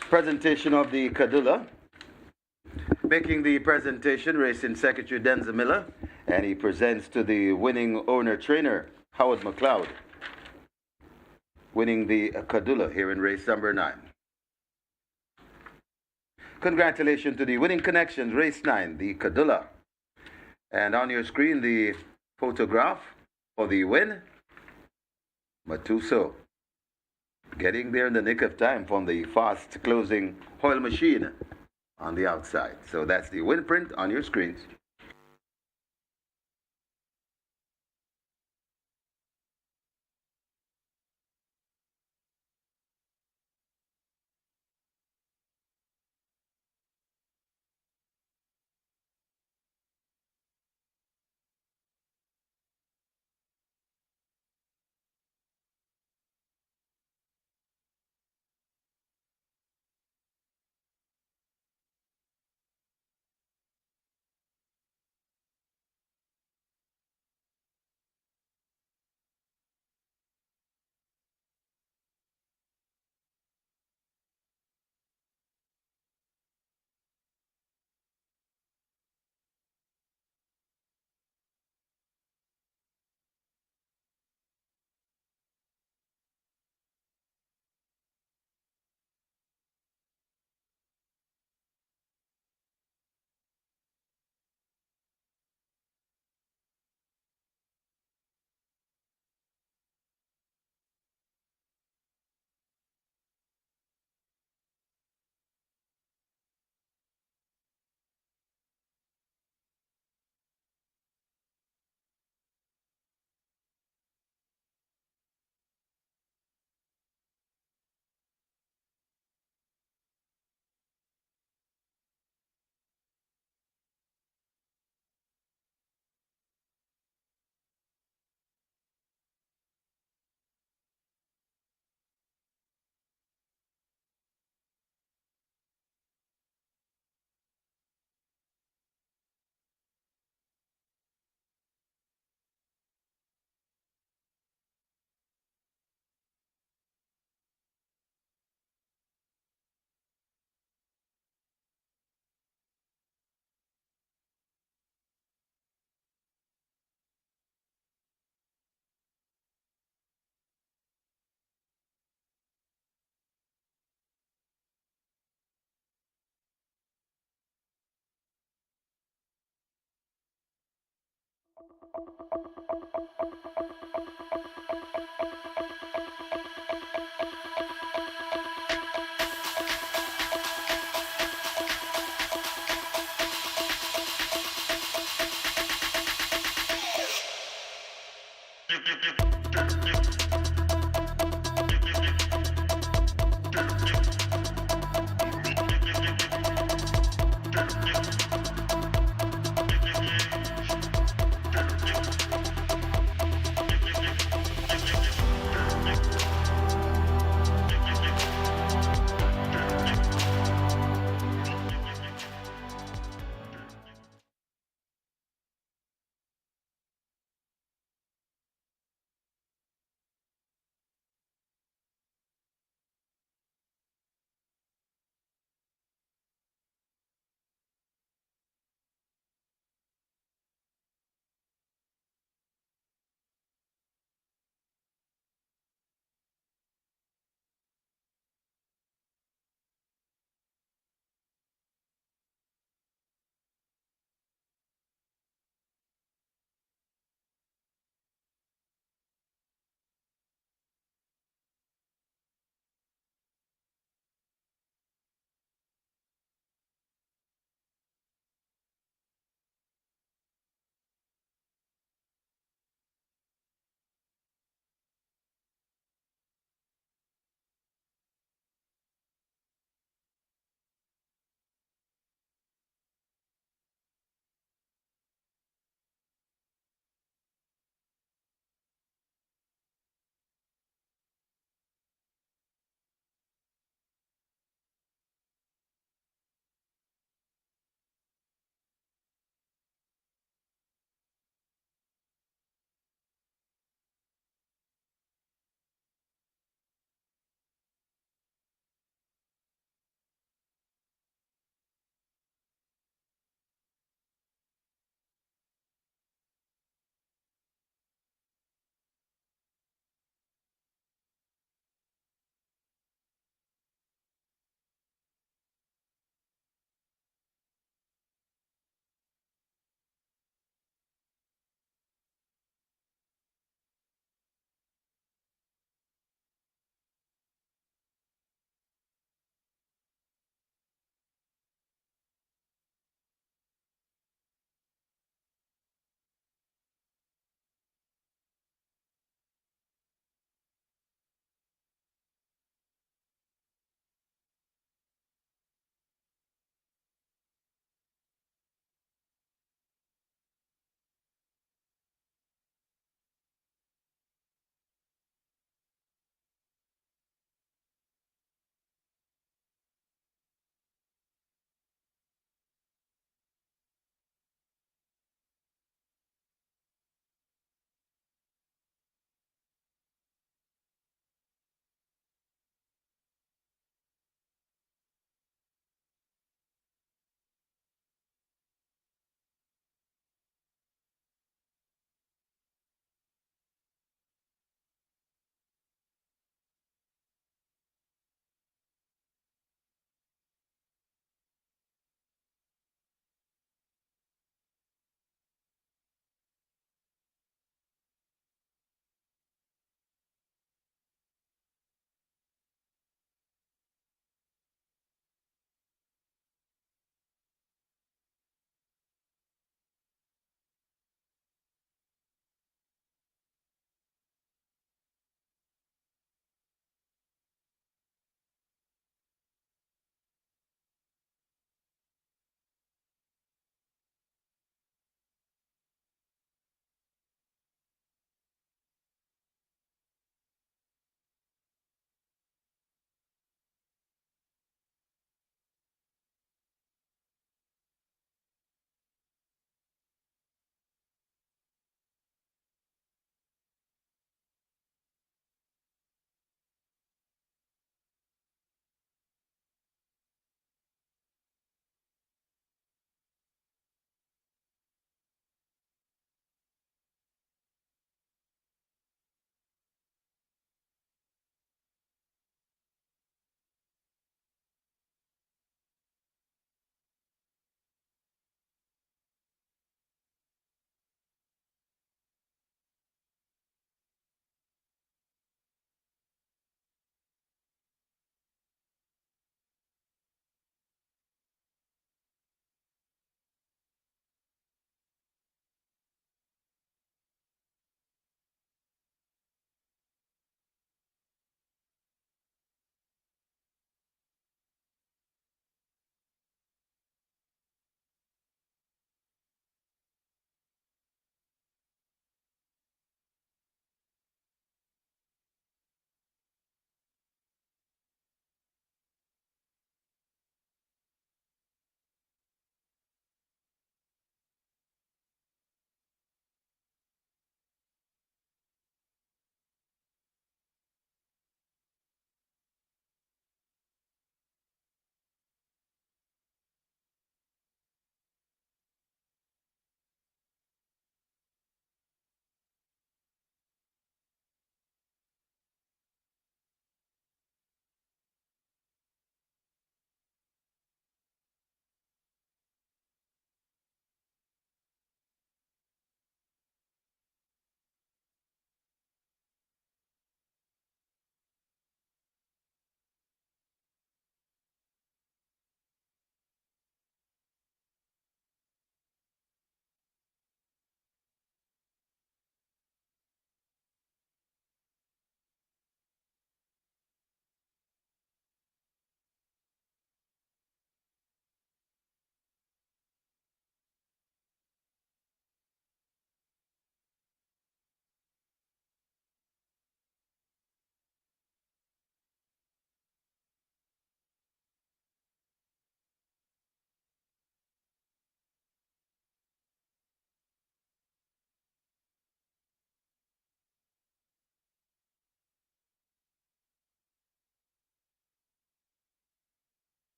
S2: presentation of the Kadula. Making the presentation, Racing Secretary Denzel Miller, and he presents to the winning owner-trainer, Howard McLeod, winning the Kadula here in race number 9. Congratulations to the winning connections, race 9, the Kadula. And on your screen, the photograph for the win, Matuso. Getting there in the nick of time from the fast closing oil machine on the outside. So that's the win print on your screens.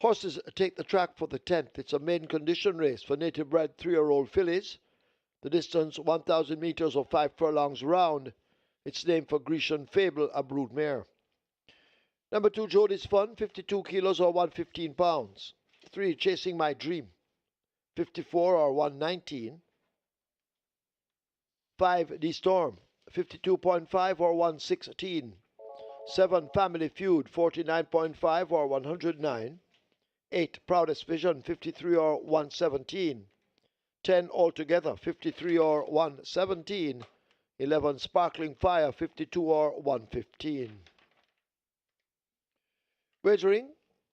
S1: Horses take the track for the 10th. It's a maiden condition race for native bred 3-year-old fillies. The distance 1,000 meters or 5 furlongs round. It's named for Grecian Fable, a brood mare. Number 2, Jody's Fun, 52 kilos or 115 pounds. 3, Chasing My Dream, 54 or 119. 5, The Storm, 52.5 or 116. 7, Family Feud, 49.5 or 109. 8, Proudest Vision, 53 or 117. 10, Altogether, 53 or 117. 11, Sparkling Fire, 52 or 115. Wagering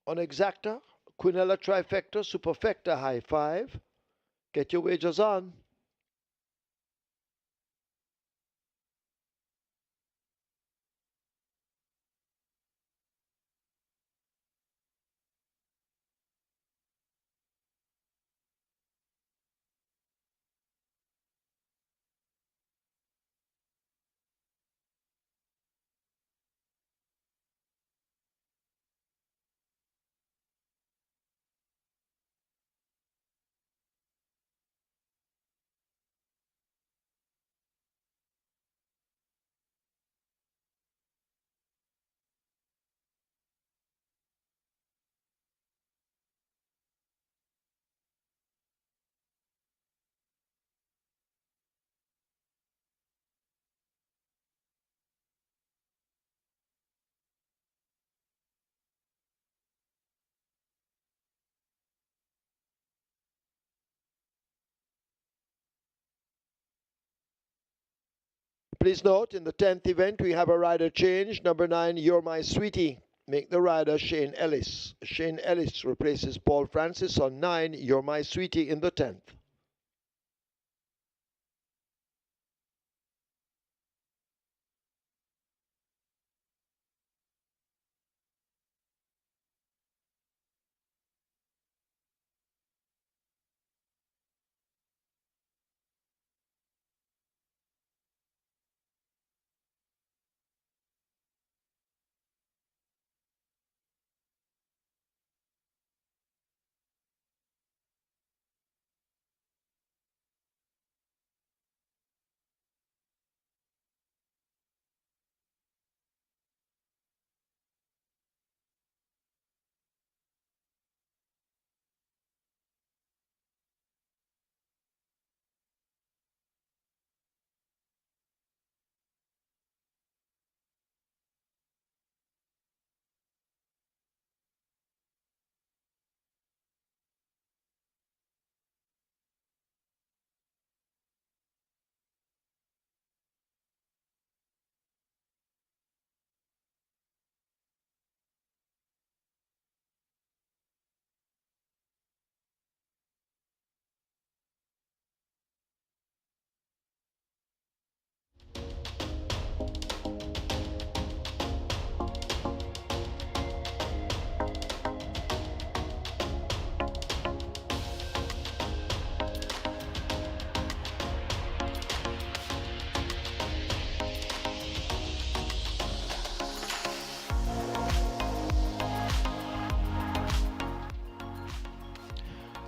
S1: on Exacta, Quinella Trifecta, Superfecta High 5. Get your wagers on. Please note, in the 10th event, we have a rider change. Number 9, You're My Sweetie. Make the rider Shane Ellis. Shane Ellis replaces Paul Francis on 9, You're My Sweetie in the 10th.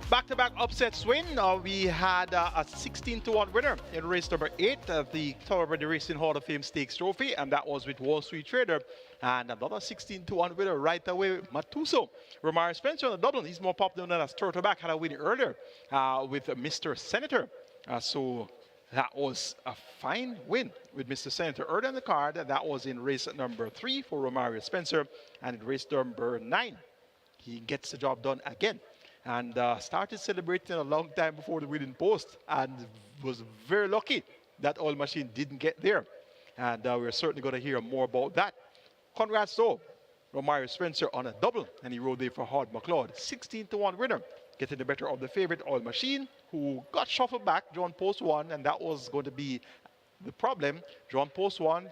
S3: Back-to-back upsets win. We had a 16-1 winner in race number 8, the Thoroughbred Racing Hall of Fame Stakes Trophy, and that was with Wall Street Trader. And another 16-1 winner right away, Matuso. Romario Spencer on the double. He's more popular known as Turtleback. Had a win earlier with Mr. Senator. So that was a fine win with Mr. Senator early on the card. That was in race number 3 for Romario Spencer. And in race number 9, he gets the job done again. And started celebrating a long time before the winning post, and was very lucky that Oil Machine didn't get there. And we're certainly going to hear more about that. Congrats though, Romario Spencer on a double, and he rode there for Hard McLeod. 16-1 winner, getting the better of the favorite Oil Machine, who got shuffled back, drawn post 1, and that was going to be the problem. Drawn post 1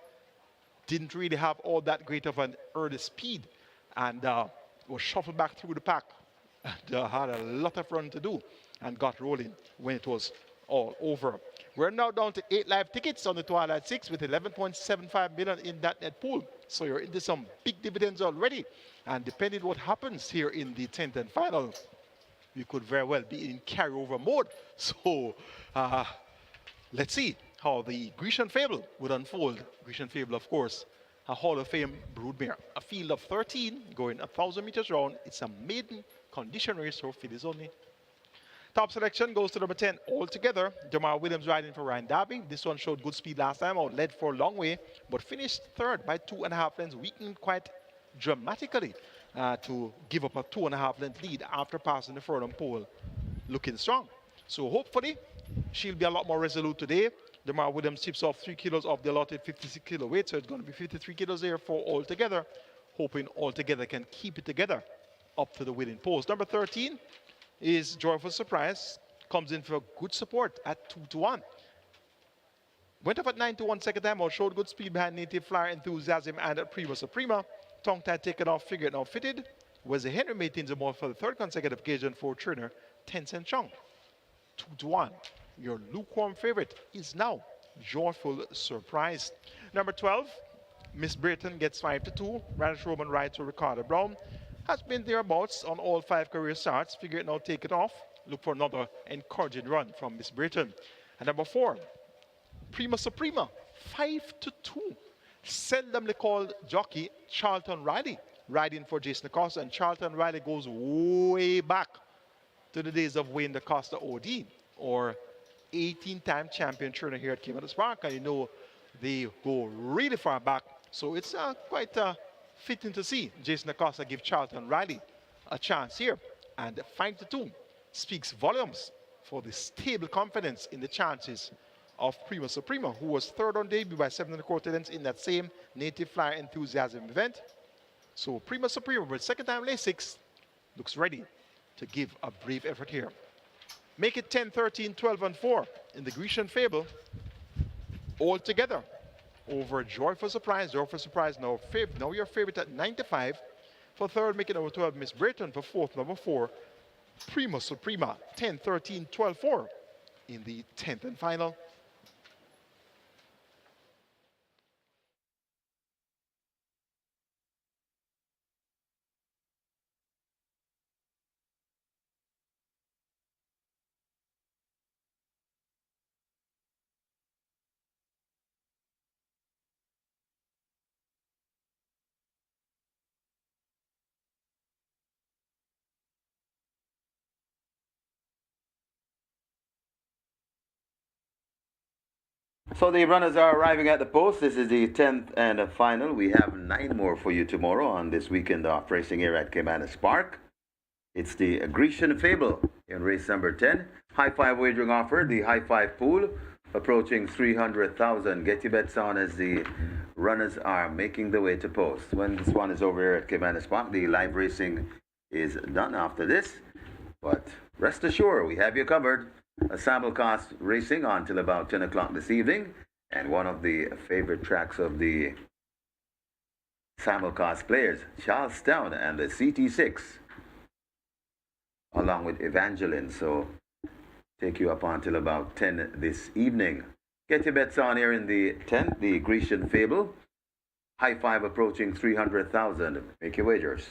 S3: didn't really have all that great of an early speed, and was shuffled back through the pack. And had a lot of run to do and got rolling when it was all over. We're now down to 8 live tickets on the Twilight 6 with 11.75 million in that net pool. So you're into some big dividends already. And depending what happens here in the 10th and final, we could very well be in carryover mode. So let's see how the Grecian Fable would unfold. Grecian Fable, of course, a Hall of Fame broodmare. A field of 13 going 1,000 meters round. It's a maiden condition race, so fillies only. Top selection goes to number 10 altogether. Jamal Williams riding for Ryan Darby. This one showed good speed last time out, led for a long way, but finished third by 2.5 lengths, weakened quite dramatically to give up a 2.5 length lead after passing the Furlong pole. Looking strong. So hopefully she'll be a lot more resolute today. Jamal Williams chips off 3 kilos off the allotted 56 kilo weight, so it's going to be 53 kilos there for altogether. Hoping altogether can keep it together up to the winning post. Number 13 is Joyful Surprise. Comes in for good support at 2-1. Went up at 9-1 second time out. Showed good speed behind Native Flyer, Enthusiasm, and Prima Suprema. Tongue tied taken off, figured now fitted. Was the Henry maintains the ball for the third consecutive occasion for trainer Tencent Chong. 2-1. Your lukewarm favorite is now Joyful Surprise. Number 12, Miss Brayton gets 5-2. Radish Roman rides to Ricardo Brown. Has been thereabouts on all 5 career starts. Figure it now, take it off. Look for another encouraging run from Miss Brayton. And number 4, Prima Suprema, 5-2. Seldomly called jockey Charlton Riley, riding for Jason Acosta. And Charlton Riley goes way back to the days of Wayne DaCosta OD, or 18-time champion trainer here at Caymanas Park. And you know they go really far back. So it's quite fitting to see Jason Acosta give Charlton Riley a chance here. And 5-2 speaks volumes for the stable confidence in the chances of Prima Suprema, who was third on debut by 7.25 lengths in that same Native Flyer Enthusiasm event. So Prima Suprema, with second time lay 6, looks ready to give a brave effort here. Make it 10, 13, 12, and 4 in the Grecian Fable all together over Joyful Surprise. Joyful Surprise now your favorite at 95. For third, make it number 12, Miss Brayton. For fourth, number 4, Prima Suprema. 10, 13, 12, 4 in the 10th and final.
S2: So the runners are arriving at the post. This is the 10th and final. We have 9 more for you tomorrow on this weekend of racing here at Caymanas Park. It's the Grecian Fable in race number 10. High five wagering offer, the high five pool, approaching 300,000. Get your bets on as the runners are making their way to post. When this one is over here at Caymanas Park, the live racing is done after this. But rest assured, we have you covered. A simulcast racing until about 10 o'clock this evening, and one of the favorite tracks of the simulcast players, Charlestown and the CT6, along with Evangeline. So take you up until about 10 this evening. Get your bets on here in the 10th, the Grecian Fable. High five approaching 300,000. Make your wagers.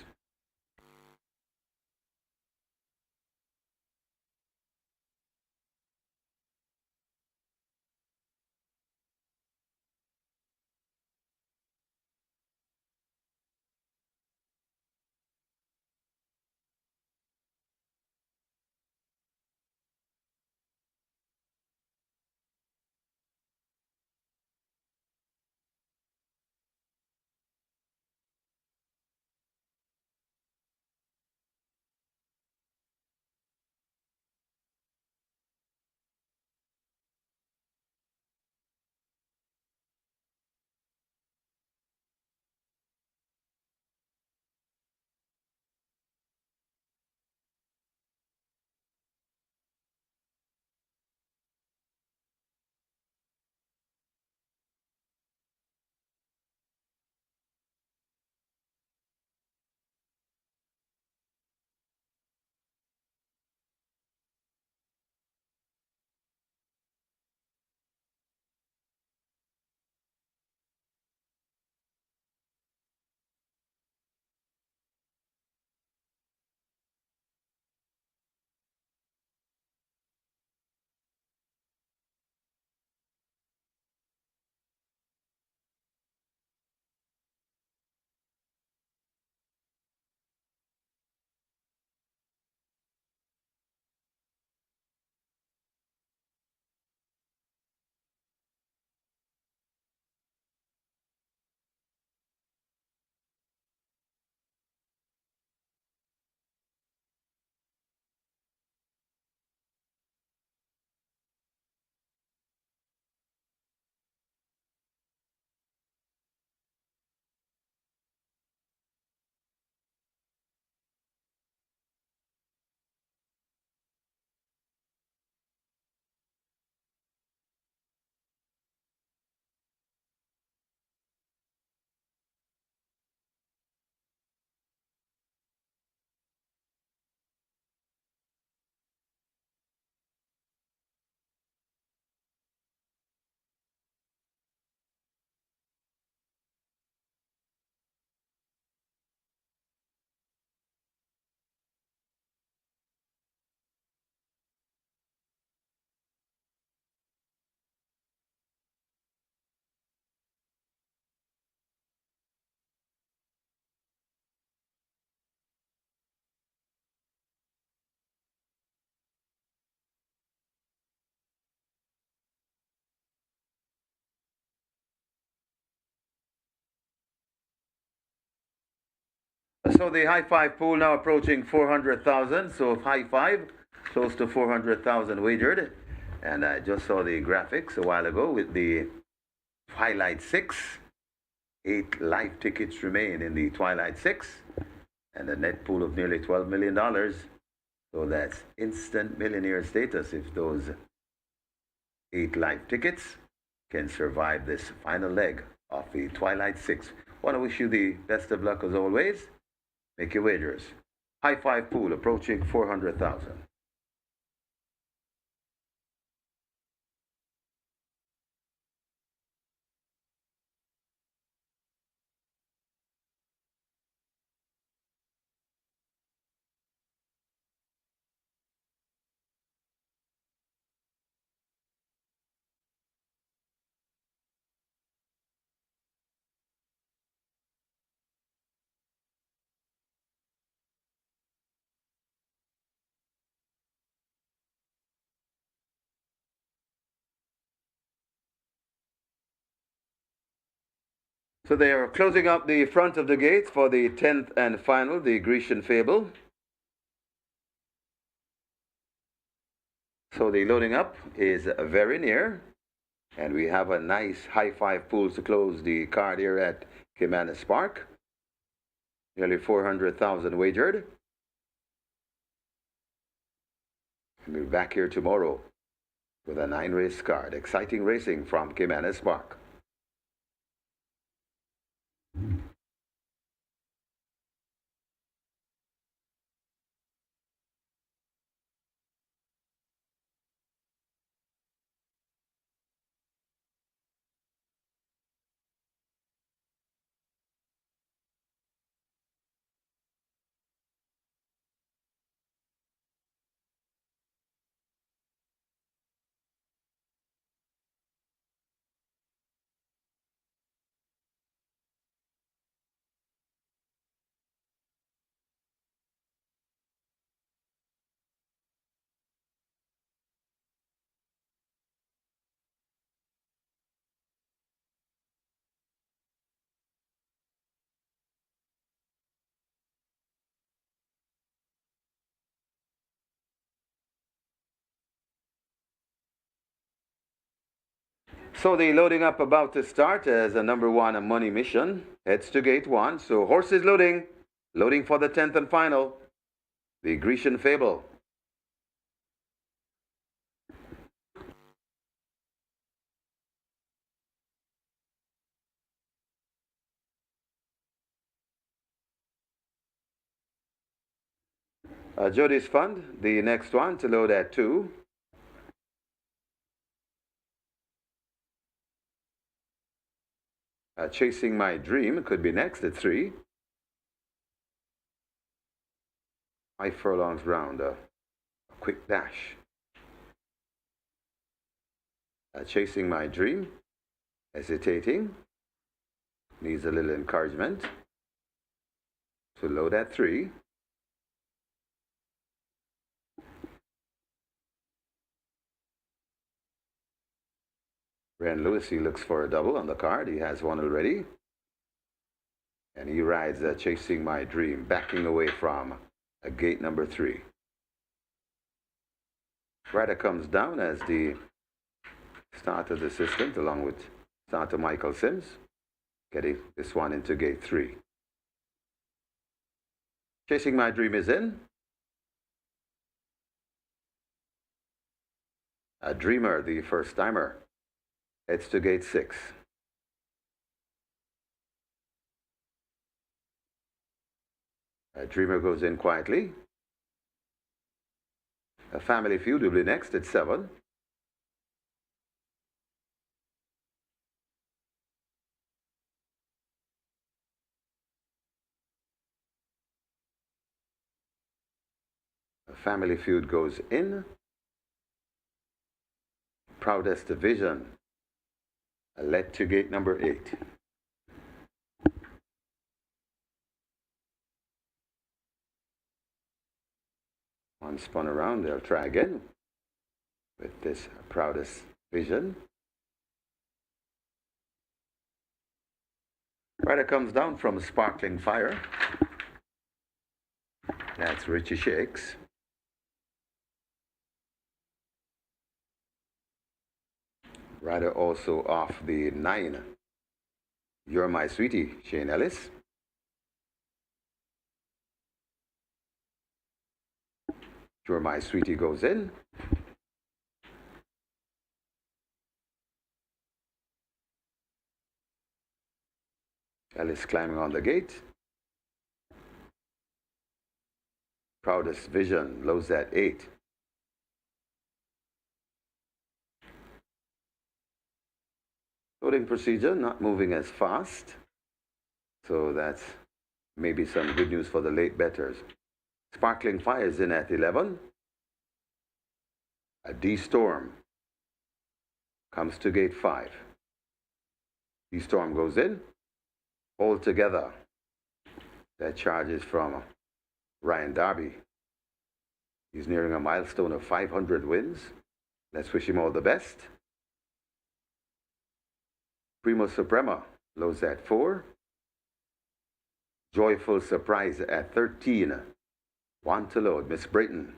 S2: So the high five pool now approaching 400,000. So high five, close to 400,000 wagered. And I just saw the graphics a while ago with the Twilight 6. 8 live tickets remain in the Twilight 6. And a net pool of nearly $12 million. So that's instant millionaire status if those 8 live tickets can survive this final leg of the Twilight 6. Want to wish you the best of luck as always. Make your wagers. High five pool approaching 400,000. So they are closing up the front of the gates for the 10th and final, the Grecian Fable. So the loading up is very near. And we have a nice high five pool to close the card here at Caymanas Park. Nearly 400,000 wagered. And we'll be back here tomorrow with a 9-race card. Exciting racing from Caymanas Park. So the loading up about to start as a number 1 money mission. Heads to gate 1. So horses loading. Loading for the 10th and final. The Grecian Fable. Jody's Fund, the next one to load at 2. Chasing My Dream could be next at 3. 5 furlongs round, a quick dash. Chasing My Dream, hesitating, needs a little encouragement. To load at 3. Ren Lewis, he looks for a double on the card. He has one already. And he rides Chasing My Dream, backing away from gate number 3. Rider comes down as the starter's assistant, along with starter Michael Sims, getting this one into gate 3. Chasing My Dream is in. A Dreamer, the first timer, heads to gate 6. A Dreamer goes in quietly. A Family Feud will be next at 7. A Family Feud goes in. Proudest Division led to gate number 8. One spun around, they'll try again with this Proudest Vision. Rider comes down from Sparkling Fire. That's Richie Shakes. Rider also off the 9. You're My Sweetie, Shane Ellis. You're My Sweetie goes in. Ellis climbing on the gate. Proudest Vision lows at 8. Loading procedure, not moving as fast. So that's maybe some good news for the late betters. Sparkling Fires in at 11. A D-Storm comes to gate 5. D-Storm goes in. All together. That charge is from Ryan Darby. He's nearing a milestone of 500 wins. Let's wish him all the best. Primo Suprema lows at 4. Joyful Surprise at 13. One to load, Miss Brayton.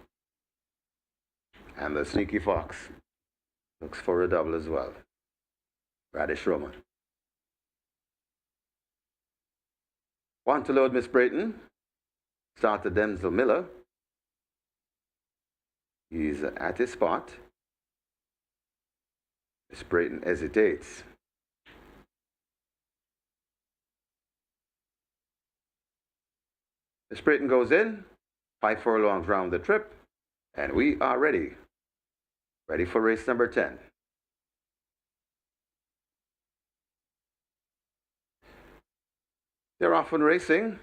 S2: And the Sneaky Fox looks for a double as well. Radish Roman. One to load, Miss Brayton. Starter Denzel Miller. He's at his spot. Miss Brayton hesitates. Miss Brayton goes in. 5 furlongs round the trip. And we are ready. Ready for race number 10. They're off and racing.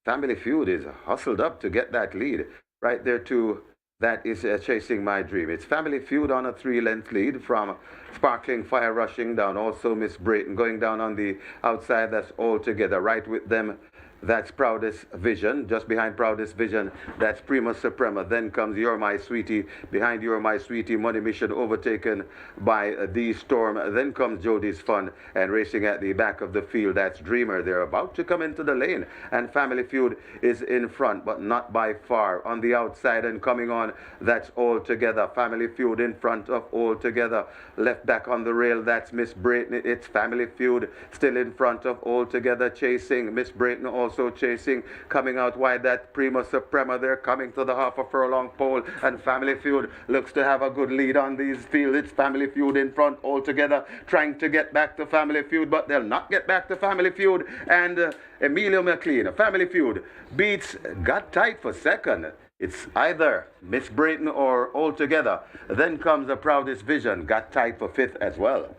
S2: Family Feud is hustled up to get that lead. Right there too, that is Chasing My Dream. It's Family Feud on a 3-length lead from Sparkling Fire rushing down. Also Miss Brayton going down on the outside. That's all together. Right with them, that's Proudest Vision. Just behind Proudest Vision, that's Prima Suprema. Then comes You're My Sweetie. Behind You're My Sweetie, Money Mission overtaken by the Storm. Then comes Jody's Fun. And racing at the back of the field, that's Dreamer. They're about to come into the lane. And Family Feud is in front, but not by far. On the outside and coming on, that's All Together. Family Feud in front of All Together. Left back on the rail, that's Miss Brayton. It's Family Feud still in front of All Together, chasing. Miss Brayton also chasing. Coming out wide, that Prima Suprema. They're coming to the half a furlong pole, and Family Feud looks to have a good lead on these fields. It's Family Feud in front All Together, trying to get back to Family Feud, but they'll not get back to Family Feud. And Emilio McLean, Family Feud beats Got Tight for second. It's either Miss Brayton or All Together. Then comes the Proudest Vision, Got Tight for 5th as well.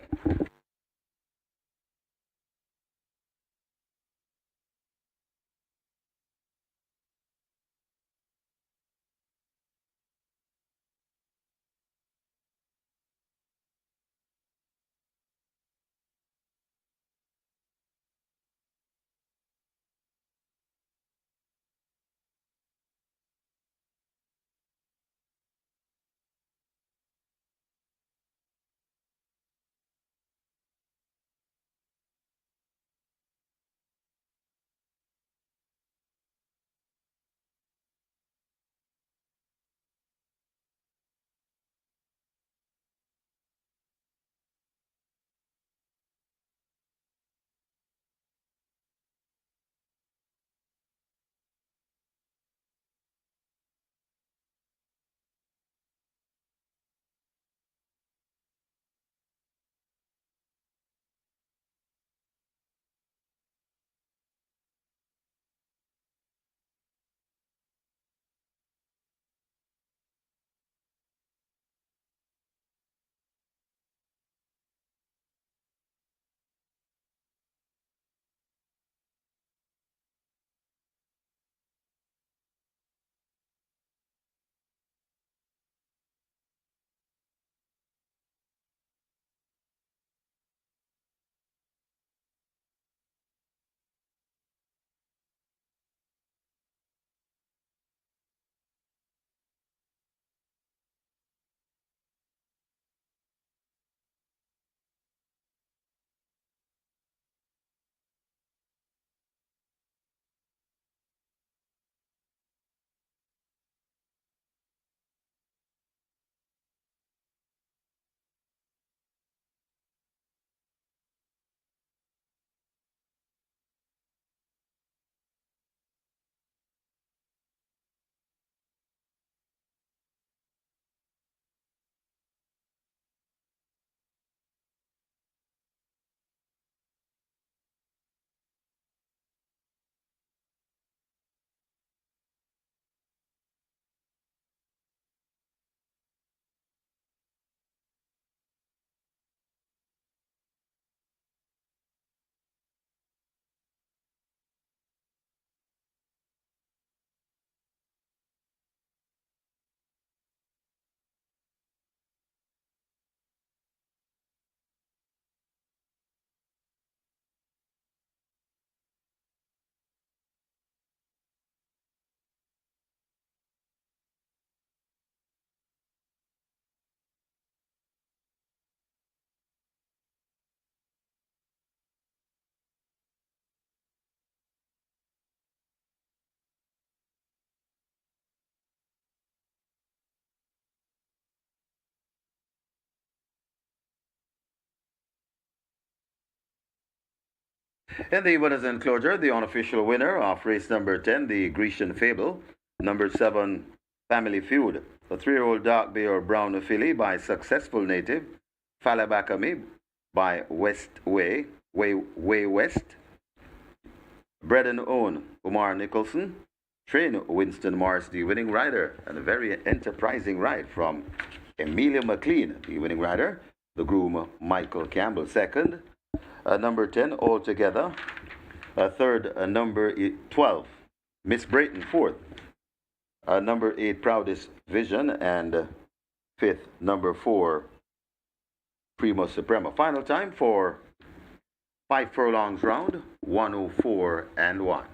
S2: In the winners enclosure, the unofficial winner of race number 10, the Grecian Fable, number 7, Family Feud, the 3-year-old dark bay or brown filly by Successful Native, Falabakami by Way West, Bred and Own, Umar Nicholson, Train Winston Morris, the winning rider, and a very enterprising ride from Emilia McLean, the winning rider, the groom Michael Campbell, second, number 10 altogether, third, number 12, Miss Brayton, fourth, number 8, Proudest Vision, and fifth, number 4, Primo Suprema. Final time for 5 furlongs round, 104 and 1.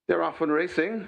S2: They're off and racing.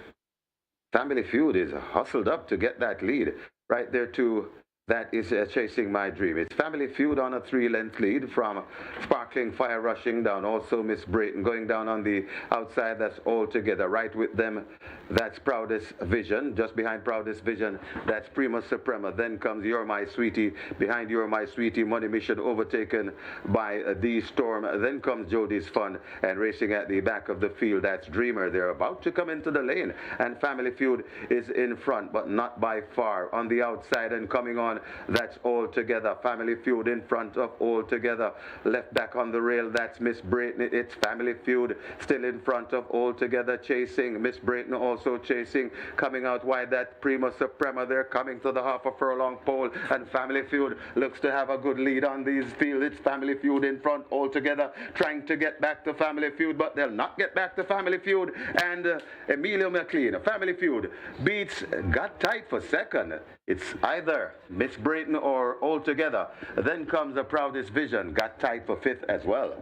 S2: Family Feud is hustled up to get that lead. Right there, too, that is Chasing My Dream. It's Family Feud on a 3-length lead from Sparkling Fire rushing down. Also, Miss Brayton going down on the outside. That's all together. Right with them, that's Proudest Vision. Just behind Proudest Vision, that's Prima Suprema. Then comes You're My Sweetie. Behind You're My Sweetie, Money Mission overtaken by The Storm. Then comes Jody's Fun. And racing at the back of the field, that's Dreamer. They're about to come into the lane. And Family Feud is in front, but not by far. On the outside and coming on, that's All Together. Family Feud in front of All Together. Left back on the rail, that's Miss Brayton. It's Family Feud still in front of All Together, chasing. Miss Brayton also chasing. Coming out wide, that Prima Suprema. They're coming to the half a furlong pole, and Family Feud looks to have a good lead on these fields. It's Family Feud in front, All Together, trying to get back to Family Feud, but they'll not get back to Family Feud. And Emilio McLean, Family Feud beats Got Tight for second. It's either Miss Brayton or All Together. Then comes the Proudest Vision, Got Tight for fifth as well.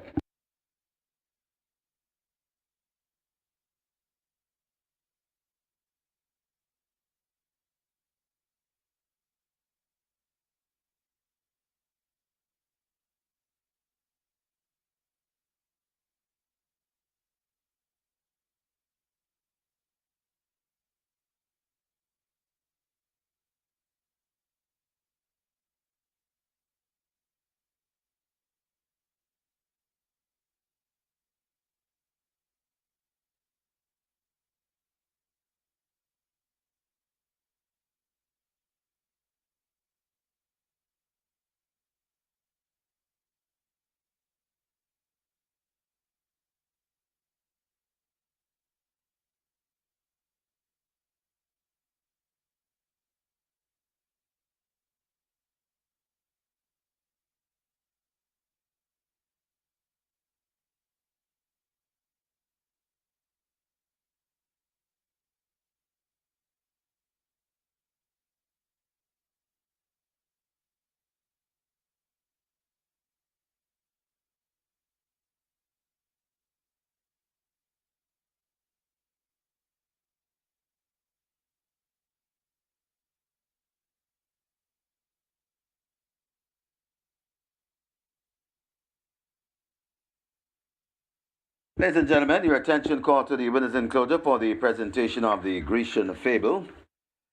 S2: Ladies and gentlemen, your attention called to the winners enclosure for the presentation of the Grecian Fable.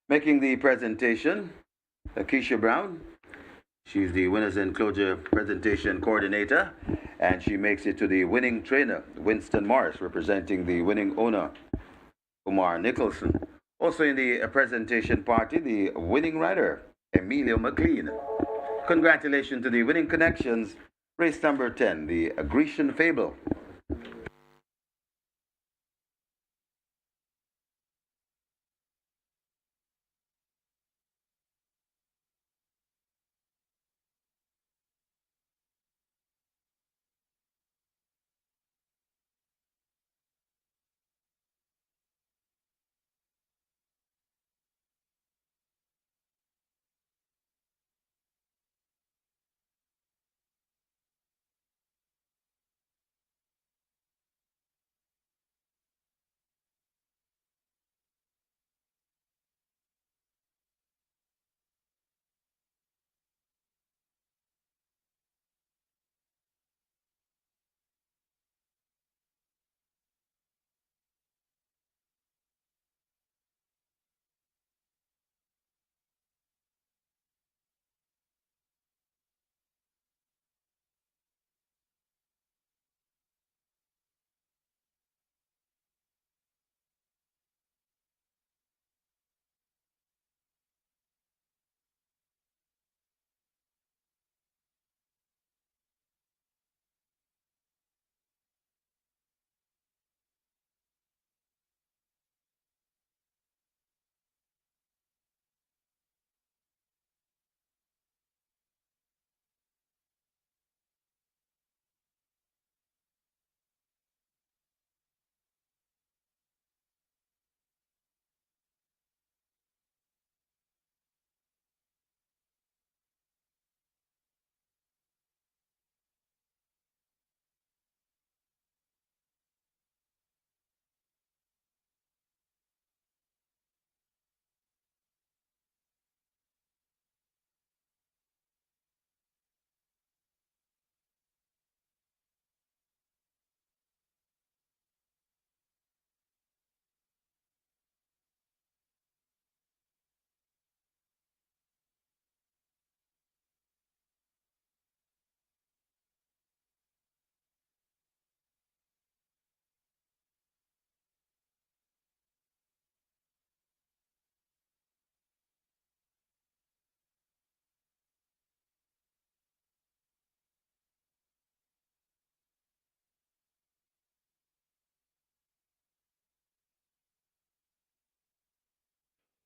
S2: Making the presentation, Keisha Brown. She's the winners enclosure presentation coordinator, and she makes it to the winning trainer, Winston Morris, representing the winning owner, Umar Nicholson. Also in the presentation party, the winning rider, Emilio McLean. Congratulations to the winning connections, race number 10, the Grecian Fable.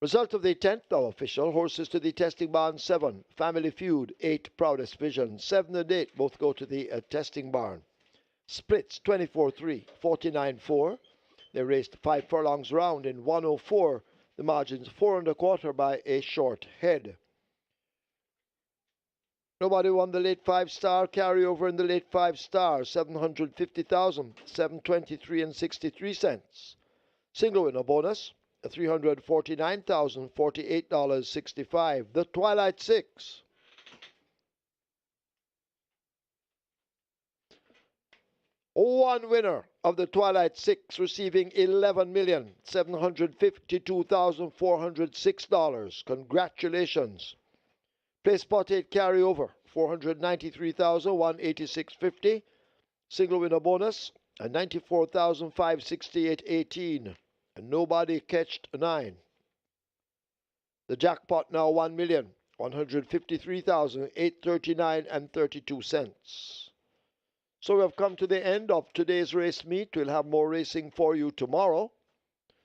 S1: Result of the 10th now official. Horses to the testing barn 7. Family Feud 8. Proudest Vision 7 and 8 both go to the testing barn. Splits 24-3, 49-4. They raced 5 furlongs round in 104. The margins 4 and a quarter by a short head. Nobody won the late 5-star carryover in the late 5-star 750,000, 723 and 63 cents. Single winner bonus $349,000, $48.65. The Twilight 6. One winner of the Twilight 6 receiving $11,752,406. Congratulations. Play spot 8 carryover $493,186.50. Single winner bonus $94,568.18. And nobody catched 9. The jackpot now $1,153,839 and 32 cents. So we have come to the end of today's race meet. We'll have more racing for you tomorrow.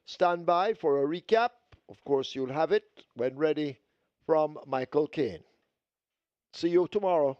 S1: Stand by for a recap. Of course, you'll have it when ready from Michael Kane. See you tomorrow.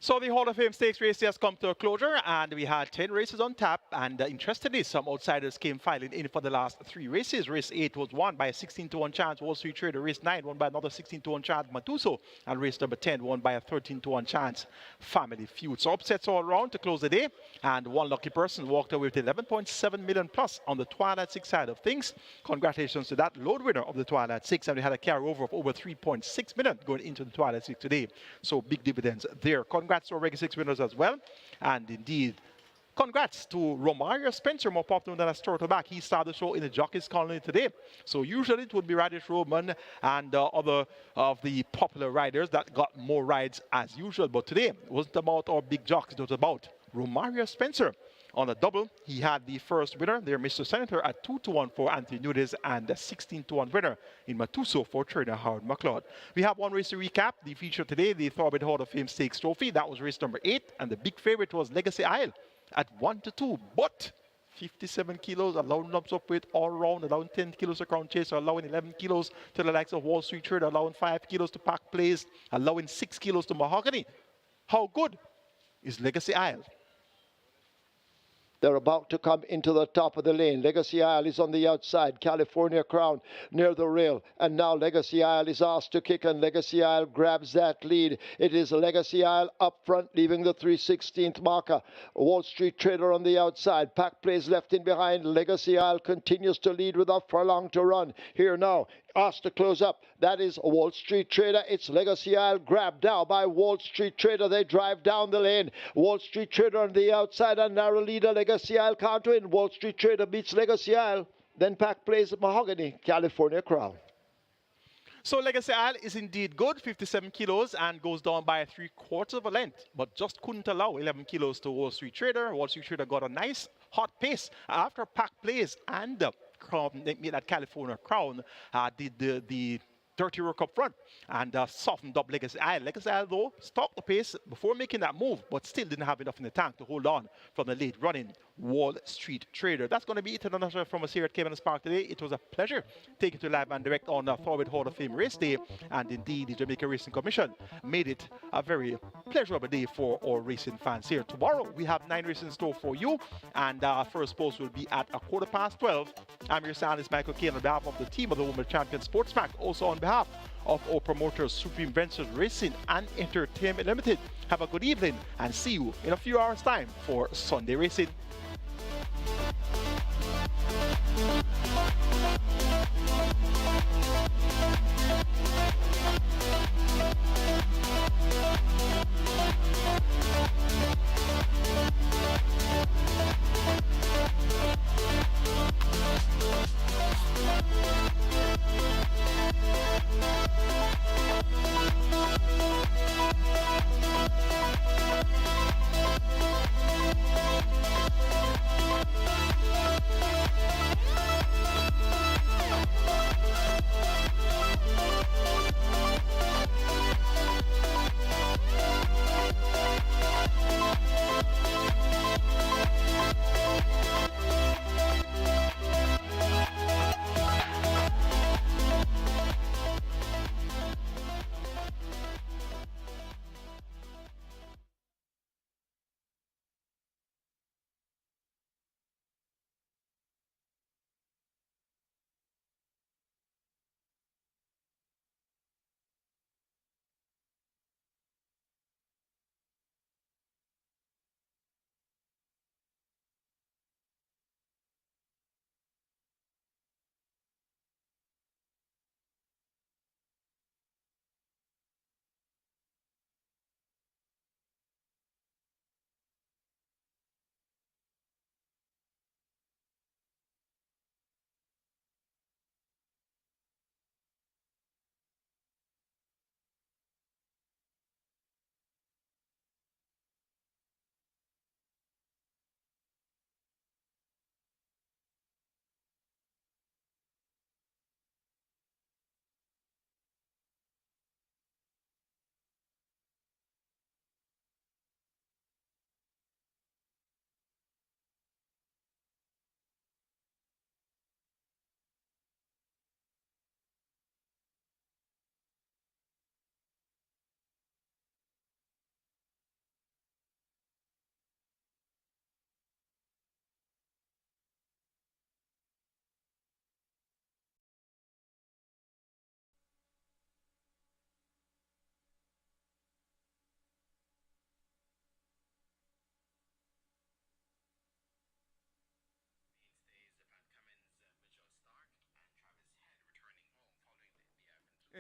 S3: So the Hall of Fame Stakes race has come to a closure, and we had 10 races on tap. And interestingly, some outsiders came filing in for the last 3 races. Race 8 was won by a 16-1 chance Wall Street Trader. Race 9 won by another 16-1 chance Matuso. And race number 10 won by a 13-1 chance Family Feud. So upsets all around to close the day. And one lucky person walked away with 11.7 million plus on the Twilight 6 side of things. Congratulations to that load winner of the Twilight 6. And we had a carryover of over 3.6 million going into the Twilight 6 today. So big dividends there. Congrats to our Reggae 6 winners as well. And indeed, congrats to Romario Spencer, more popular than a Turtleback. He started the show in the Jockeys Colony today. So usually it would be Radish Roman and other of the popular riders that got more rides as usual. But today it wasn't about our big jocks. It was about Romario Spencer. On a double, he had the first winner there, Mr. Senator, at 2-1 for Anthony Nudes and a 16-1 winner in Matuso for trainer Howard McLeod. We have one race to recap. The feature today, the Thoroughbred Hall of Fame Stakes Trophy. That was race number 8, and the big favorite was Legacy Isle at 1-2. But 57 kilos, allowing lumps up weight all around, allowing 10 kilos to Crown Chaser, allowing 11 kilos to the likes of Wall Street Trader, allowing 5 kilos to Pack Plays, allowing 6 kilos to Mahogany. How good is Legacy Isle?
S1: They're about to come into the top of the lane. Legacy Isle is on the outside. California Crown near the rail. And now Legacy Isle is asked to kick, and Legacy Isle grabs that lead. It is Legacy Isle up front, leaving the 3/16th marker. Wall Street Trader on the outside. Pack Plays left in behind. Legacy Isle continues to lead with a furlong to run. Here now, asked to close up. That is Wall Street Trader. It's Legacy Isle grabbed now by Wall Street Trader. They drive down the lane. Wall Street Trader on the outside, a narrow leader. Legacy Isle can't win. Wall Street Trader beats Legacy Isle. Then Pack Plays Mahogany, California Crown.
S3: So Legacy Isle is indeed good, 57 kilos, and goes down by 3/4 of a length, but just couldn't allow 11 kilos to Wall Street Trader. Wall Street Trader got a nice hot pace after Pack Plays and Crown, that California Crown did the dirty work up front and softened up Legacy Isle. Legacy Isle, though, stopped the pace before making that move, but still didn't have enough in the tank to hold on from the late running Wall Street Trader. That's going to be it another from us here at Caymanas Park today. It was a pleasure taking to live and direct on the Thoroughbred Hall of Fame race day, and indeed the Jamaica Racing Commission made it a very pleasurable day for our racing fans here. Tomorrow we have 9 races in store for you, and our first post will be at 12:15. I'm your analyst Michael Kane on behalf of the team of the Women Champion Sportsmac, also on behalf of our promoters Supreme Ventures Racing and Entertainment Limited. Have a good evening and see you in a few hours time for Sunday Racing.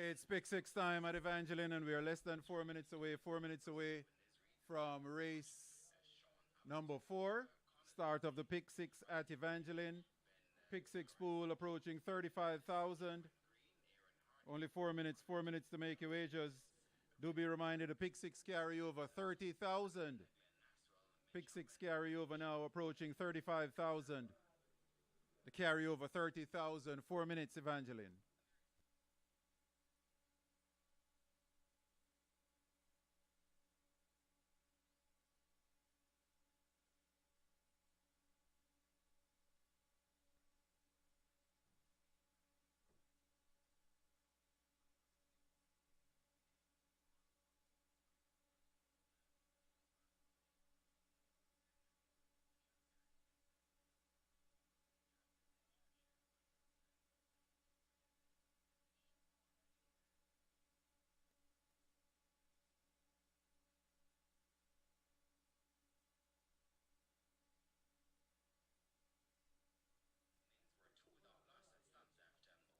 S5: It's pick six time at Evangeline, and we are less than 4 minutes away from race number 4. Start of the pick six at Evangeline. Pick six pool approaching 35,000. Only 4 minutes to make your wagers. Do be reminded, the pick six carry over 30,000. Pick six carry over now approaching 35,000. The carry over 30,000. 4 minutes, Evangeline.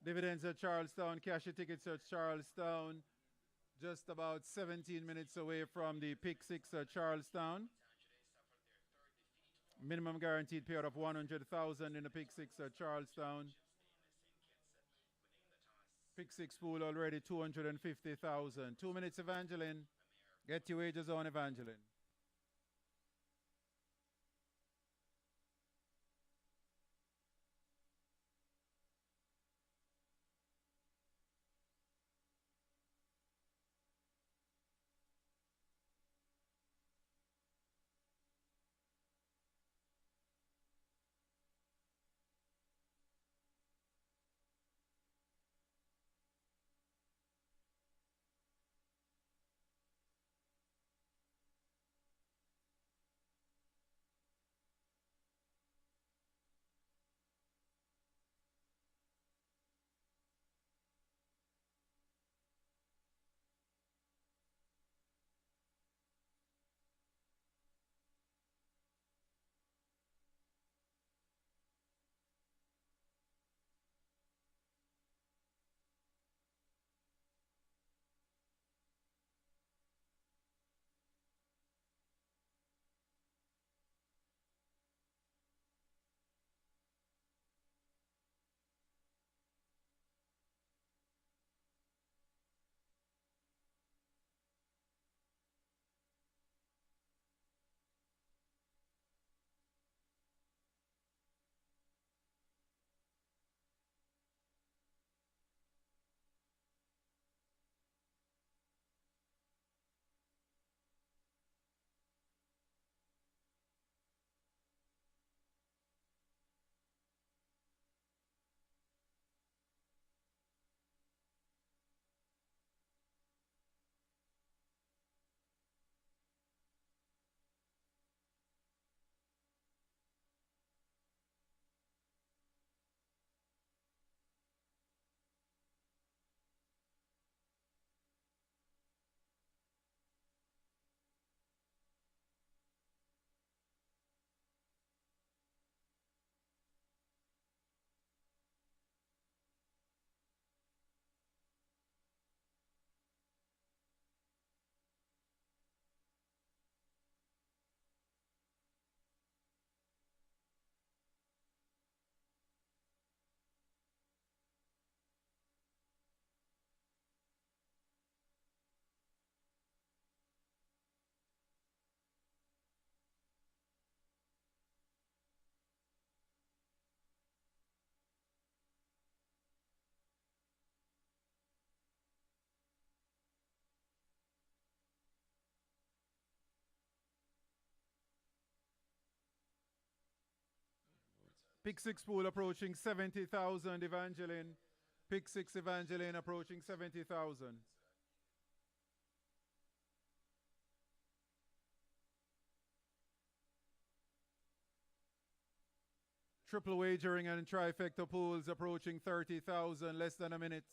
S5: Dividends at Charlestown, cash your tickets at Charlestown. Just about 17 minutes away from the pick six at Charlestown. Minimum guaranteed payout of 100,000 in the pick six at Charlestown. Pick six pool already 250,000. 2 minutes, Evangeline. Get your wagers on, Evangeline. Pick six pool approaching 70,000, Evangeline. Pick six, Evangeline, approaching 70,000. Triple wagering and trifecta pools approaching 30,000, less than a minute.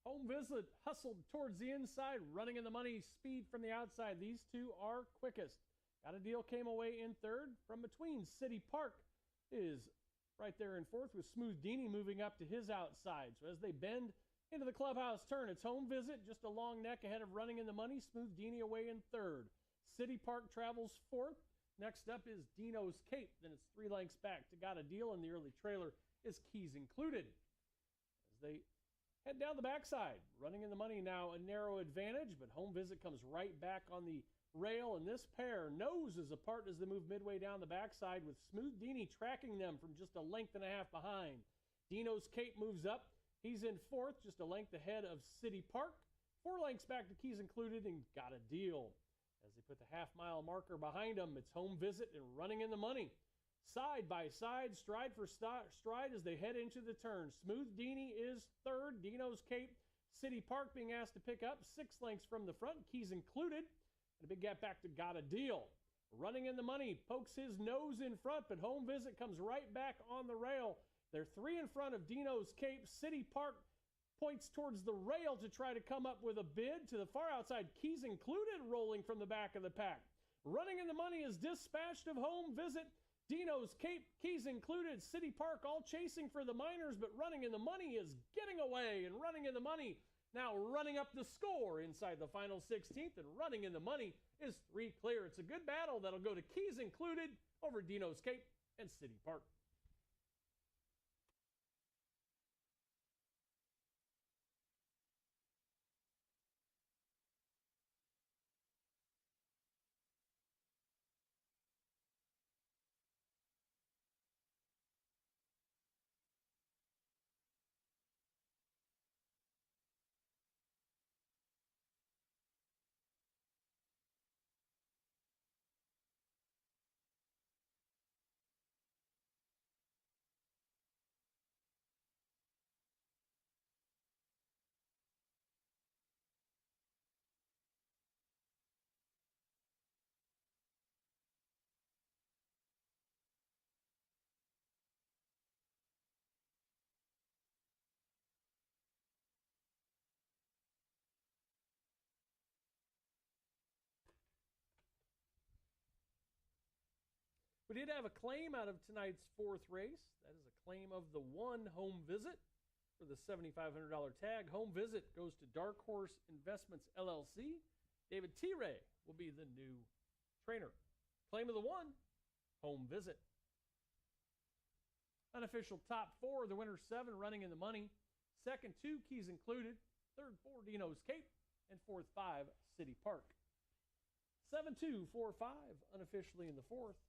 S6: Home Visit hustled towards the inside, running in the money, speed from the outside. These two are quickest. Got a Deal came away in third. From between, City Park is right there in fourth, with Smooth Deanie moving up to his outside. So as they bend into the clubhouse turn, it's Home Visit, just a long neck ahead of Running in the Money. Smooth Deanie away in third. City Park travels fourth. Next up is Dino's Cape. Then it's 3 lengths back to Got a Deal, and the early trailer is Keys Included. As they head down the backside, Running in the Money now a narrow advantage, but Home Visit comes right back on the rail, and this pair noses apart as they move midway down the backside, with Smooth Deanie tracking them from just a length and a half behind. Dino's Cape moves up. He's in fourth, just a length ahead of City Park. 4 lengths back to Keys Included and Got a Deal. As they put the half-mile marker behind them, it's Home Visit and Running in the Money. Side by side, stride for stride as they head into the turn. Smooth Deanie is third. Dino's Cape, City Park being asked to pick up 6 lengths from the front. Keys Included. And a big gap back to Got a Deal. Running in the Money pokes his nose in front, but Home Visit comes right back on the rail. They're 3 in front of Dino's Cape. City Park points towards the rail to try to come up with a bid. To the far outside, Keys Included rolling from the back of the pack. Running in the Money is dispatched of Home Visit. Dino's Cape, Keys Included, City Park all chasing for the minors, but Running in the Money is getting away, and Running in the Money now running up the score inside the final 16th, and Running in the Money is 3 clear. It's a good battle that'll go to Keys Included over Dino's Cape and City Park. We did have a claim out of tonight's 4th race. That is a claim of the 1 Home Visit for the $7,500 tag. Home Visit goes to Dark Horse Investments, LLC. David T. Ray will be the new trainer. Claim of the 1, Home Visit. Unofficial top 4, the winner 7, Running in the Money. Second 2, Keys Included. Third 4, Dino's Cape. And fourth 5, City Park. 7-2, 4-5, unofficially in the 4th.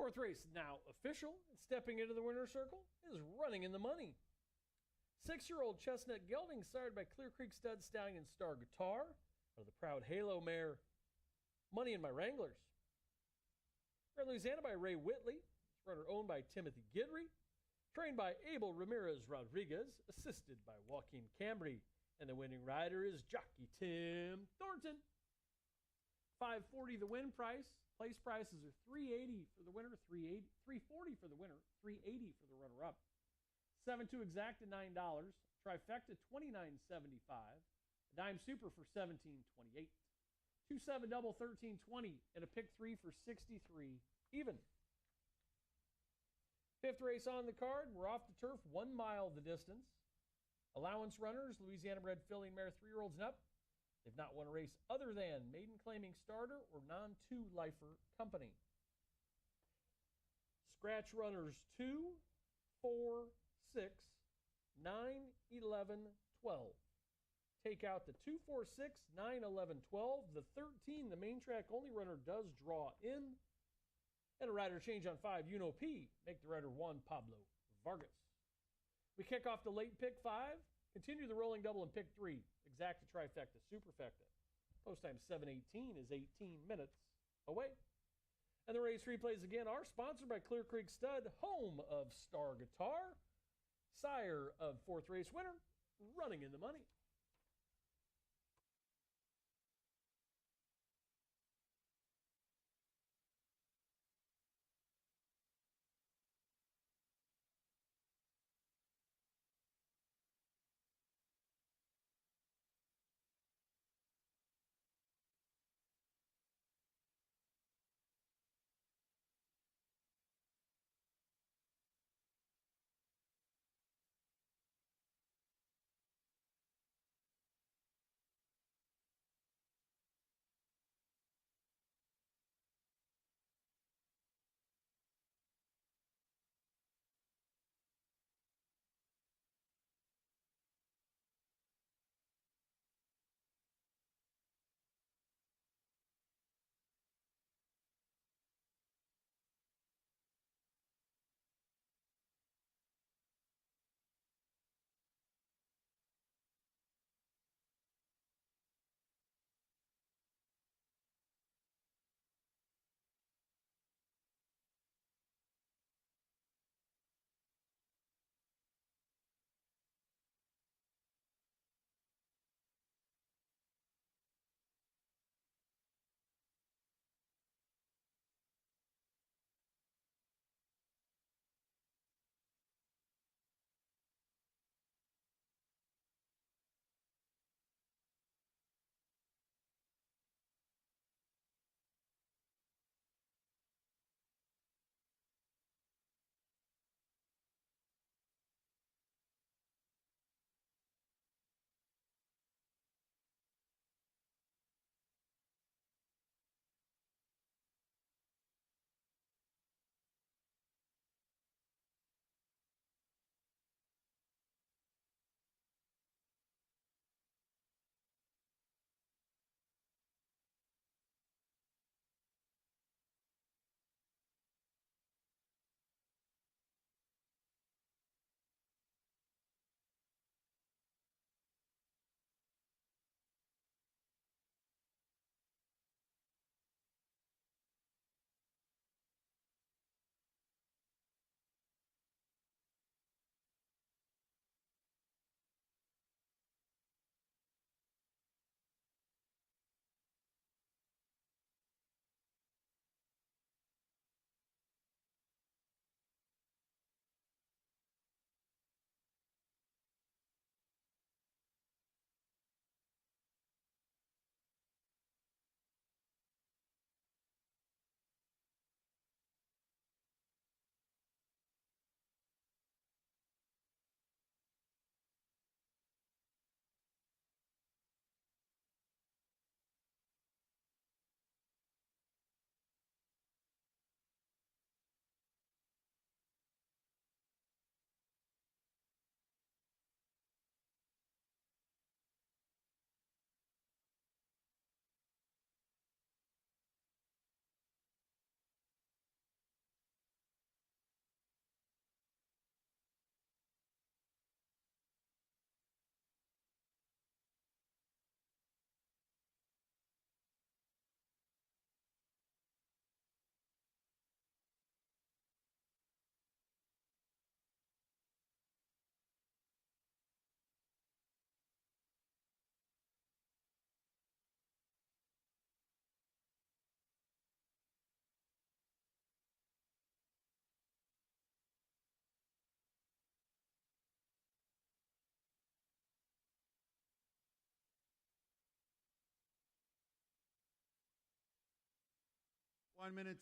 S6: Fourth race now official, and stepping into the winner's circle is Running in the Money. 6-year-old Chestnut Gelding, sired by Clear Creek Stud Stallion Star Guitar, out of the proud Halo mare Money in My Wranglers. Red Louisiana by Ray Whitley. This runner owned by Timothy Guidry. Trained by Abel Ramirez Rodriguez, assisted by Joaquin Cambry. And the winning rider is jockey Tim Thornton. $540 the win price. Place prices are $380 for the winner, $340 for the winner, $380 for the runner-up. 7-2 exacta $9, trifecta $29.75, a dime super for $17.28, 2-7 double $13.20, and a pick 3 for $63 even. Fifth race on the card. We're off the turf, 1 mile the distance. Allowance runners, Louisiana-bred filly mare 3-year-olds and up. They've not won a race other than maiden claiming starter or non-2-lifer company. Scratch runners 2, 4, 6, 9, 11, 12. Take out the 2, 4, 6, 9, 11, 12. The 13, the main track only runner, does draw in. And a rider change on 5, Uno P. Make the rider 1, Pablo Vargas. We kick off the late pick 5. Continue the rolling double in pick 3. Exacta, trifecta, superfecta. Post time 7:18 is 18 minutes away. And the race replays again are sponsored by Clear Creek Stud, home of Star Guitar, sire of 4th race winner, running in the money.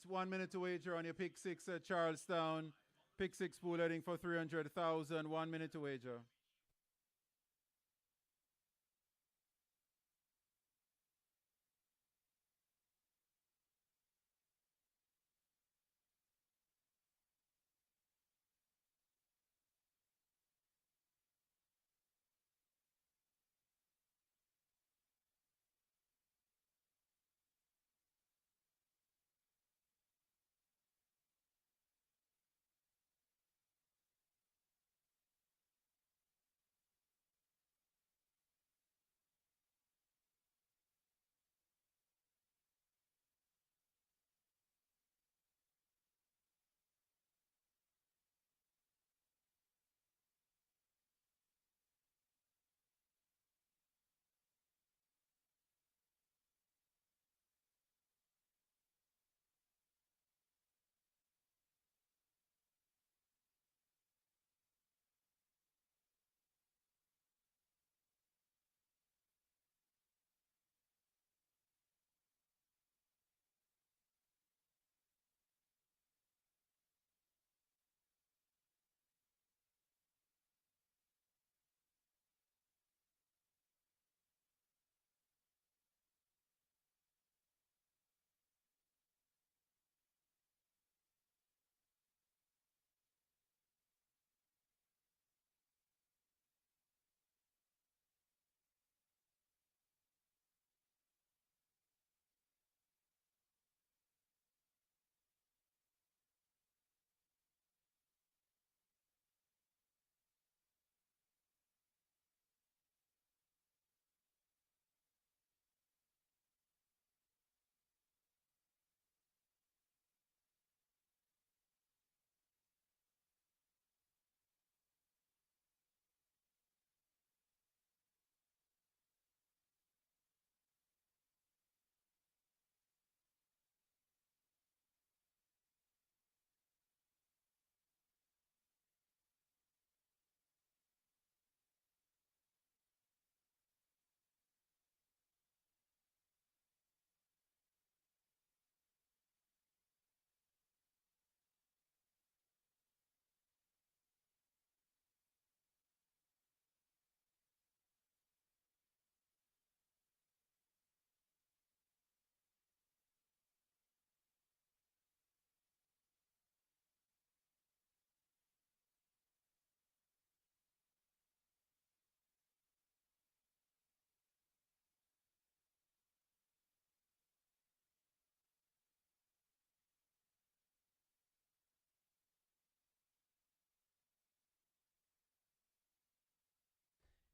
S5: One minute to wager on your pick 6 at Charlestown. Pick six pool heading for 300,000. 1 minute to wager.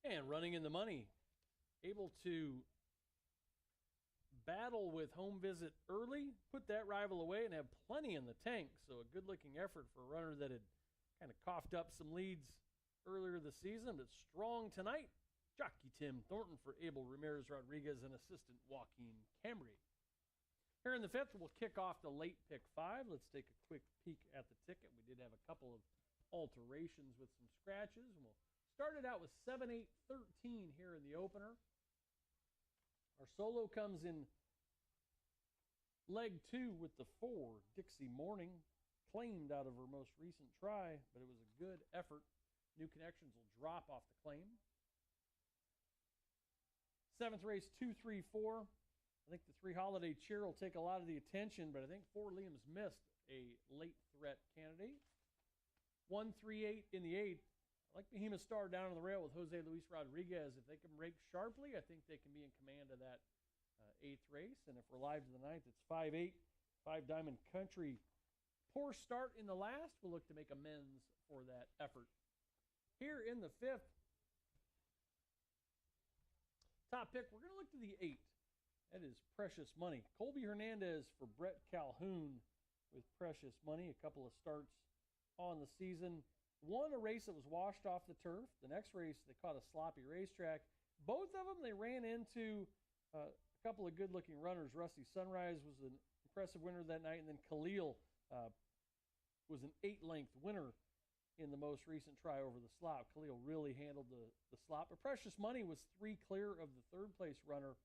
S6: And running in the money, able to battle with home visit early, put that rival away, and have plenty in the tank. So a good-looking effort for a runner that had kind of coughed up some leads earlier this season, but strong tonight. Jockey Tim Thornton for Abel Ramirez Rodriguez and assistant Joaquin Cambry. Here in the fifth, we'll kick off the late pick five. Let's take a quick peek at the ticket. We did have a couple of alterations with some scratches, and we'll start it out with 7, 8, 13 here in the opener. Our solo comes in leg 2 with the 4, Dixie Morning, claimed out of her most recent try, but it was a good effort. New connections will drop off the claim. 7th race, 2, 3, 4. I think the 3 Holiday Cheer will take a lot of the attention, but I think 4 Liam's missed a late threat candidate. 1, 3, 8 in the 8th. I like Behemoth Star down on the rail with Jose Luis Rodriguez. If they can rake sharply, I think they can be in command of that 8th race. And if we're live to the 9th, it's 5, 8, 5 Diamond Country. Poor start in the last. We'll look to make amends for that effort. Here in the 5th, top pick, we're going to look to the 8. That is Precious Money. Colby Hernandez for Brett Calhoun with Precious Money. A couple of starts on the season. Won a race that was washed off the turf. The next race, they caught a sloppy racetrack. Both of them, they ran into a couple of good-looking runners. Rusty Sunrise was an impressive winner that night, and then Khalil was an 8-length winner in the most recent try over the slop. Khalil really handled the slop. But Precious Money was 3 clear of the 3rd-place runner.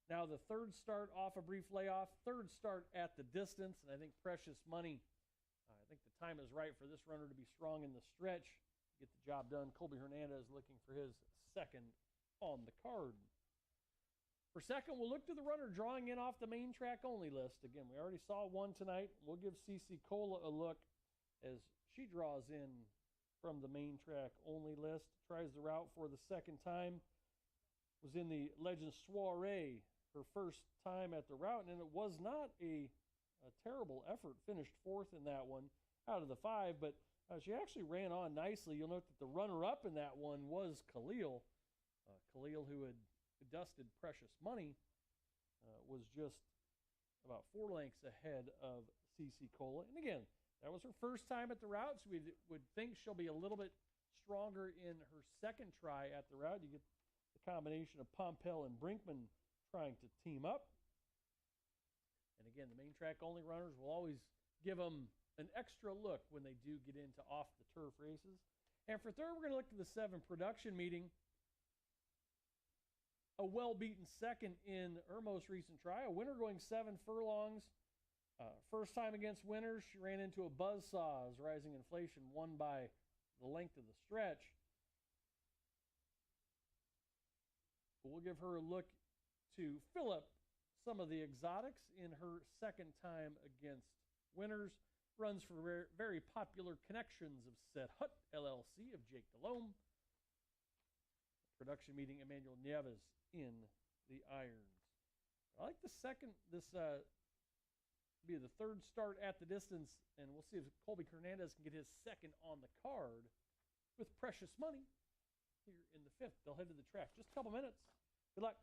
S6: Now the 3rd start off a brief layoff, 3rd start at the distance, and I think Precious Money, think the time is right for this runner to be strong in the stretch to get the job done. Colby Hernandez looking for his second on the card. For second, we'll look to the runner drawing in off the main track only list. Again, we already saw one tonight. We'll give CC Cola a look as she draws in from the main track only list. Tries the route for the second time. Was in the Legends Soiree her first time at the route, and it was not a terrible effort. Finished fourth in that one out of the five, but she actually ran on nicely. You'll note that the runner-up in that one was Khalil. Khalil, who had dusted Precious Money, was just about 4 lengths ahead of CC Cola. And again, that was her first time at the route, so we would think she'll be a little bit stronger in her second try at the route. You get the combination of Pompel and Brinkman trying to team up. And again, the main track only runners will always give them an extra look when they do get into off the turf races. And for third, we're going to look to the 7 production meeting. A well-beaten second in her most recent try. A winner going 7 furlongs. First time against winners, she ran into a buzzsaw as Rising Inflation won by the length of the stretch. But we'll give her a look to fill up some of the exotics in her second time against winners. Runs for very, very popular connections of Set Hut LLC of Jake Delhomme. Production meeting, Emmanuel Nieves in the irons. I like the second, this be the third start at the distance, and we'll see if Colby Hernandez can get his second on the card with Precious Money here in the 5th. They'll head to the track. Just a couple minutes. Good luck.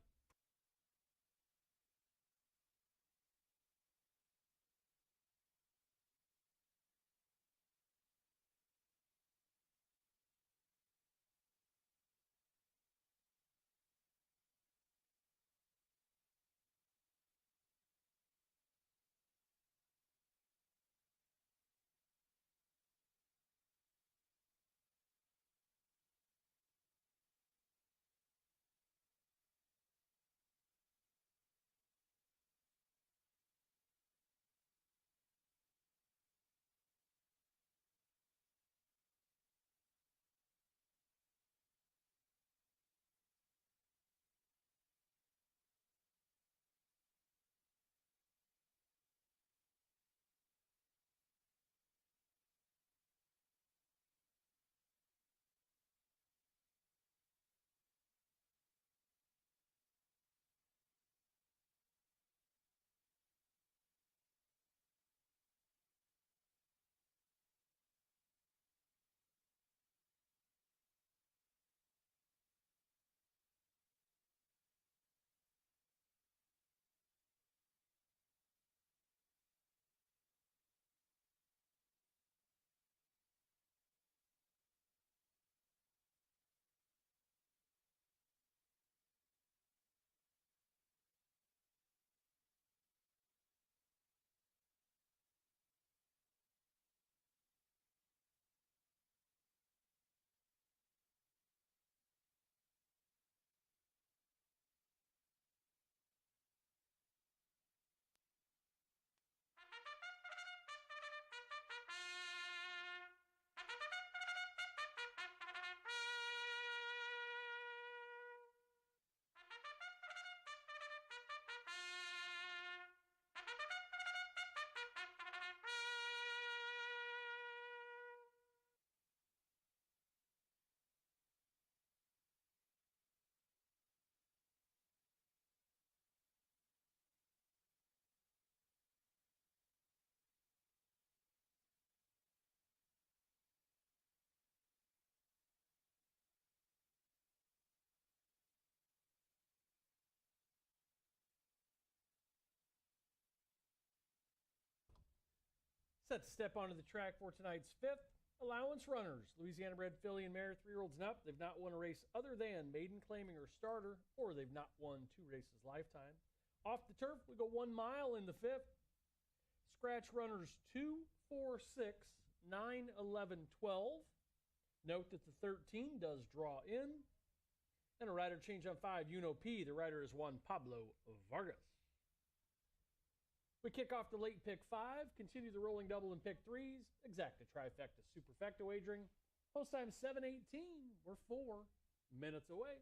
S6: Set to step onto the track for tonight's 5th. Allowance runners, Louisiana bred filly and mare, 3-year-olds and up. They've not won a race other than maiden claiming or starter, or they've not won 2 races lifetime. Off the turf, we go 1 mile in the 5th. Scratch runners 2, 4, 6, 9, 11, 12. Note that the 13 does draw in. And a rider change on 5, Uno P. The rider is Juan Pablo Vargas. We kick off the late pick 5, continue the rolling double in pick 3s, exacta trifecta superfecta wagering. Post time 7:18. We're 4 minutes away.